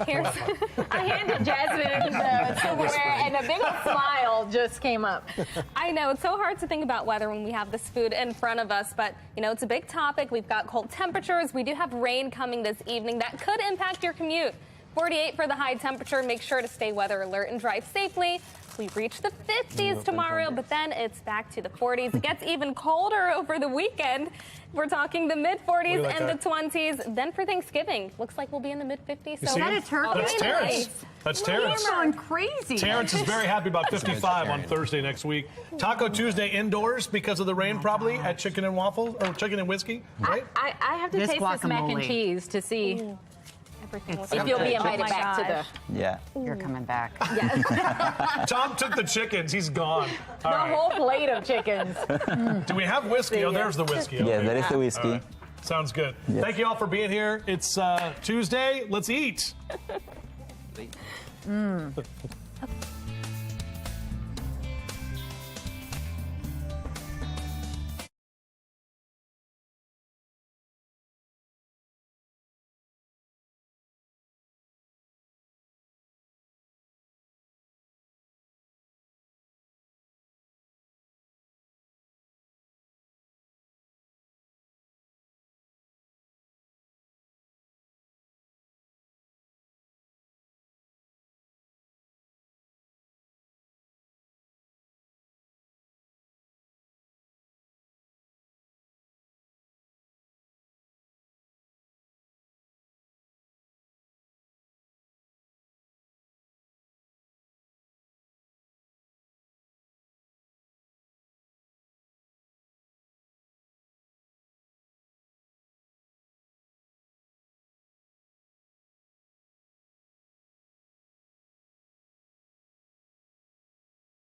I handed Jasmine the silverware, and a big old smile just came up. I know, it's so hard to think about weather when we have this food in front of us, but, you know, it's a big topic. We've got cold temperatures. We do have rain coming this evening. That could impact your commute. 48 for the high temperature. Make sure to stay weather alert and drive safely. We reach the 50s tomorrow, but then it's back to the 40s. It gets even colder over the weekend. We're talking the mid-40s and the 20s. Then for Thanksgiving, looks like we'll be in the mid-50s. So that a turkey? That's Terrence. That's Terrence. You're going crazy. Terrence is very happy about 55 on Thursday next week. Taco Tuesday indoors because of the rain, probably at Chicken and Waffle or Chicken and Whiskey, right? I have to taste this mac and cheese to see if you'll be invited back to the. Yeah. You're coming back. Tom took the chickens. He's gone. The whole plate of chickens. Do we have whiskey? Oh, there's the whiskey. Yeah, there is the whiskey. Right. Sounds good. Yes. Thank you all for being here. It's Tuesday. Let's eat.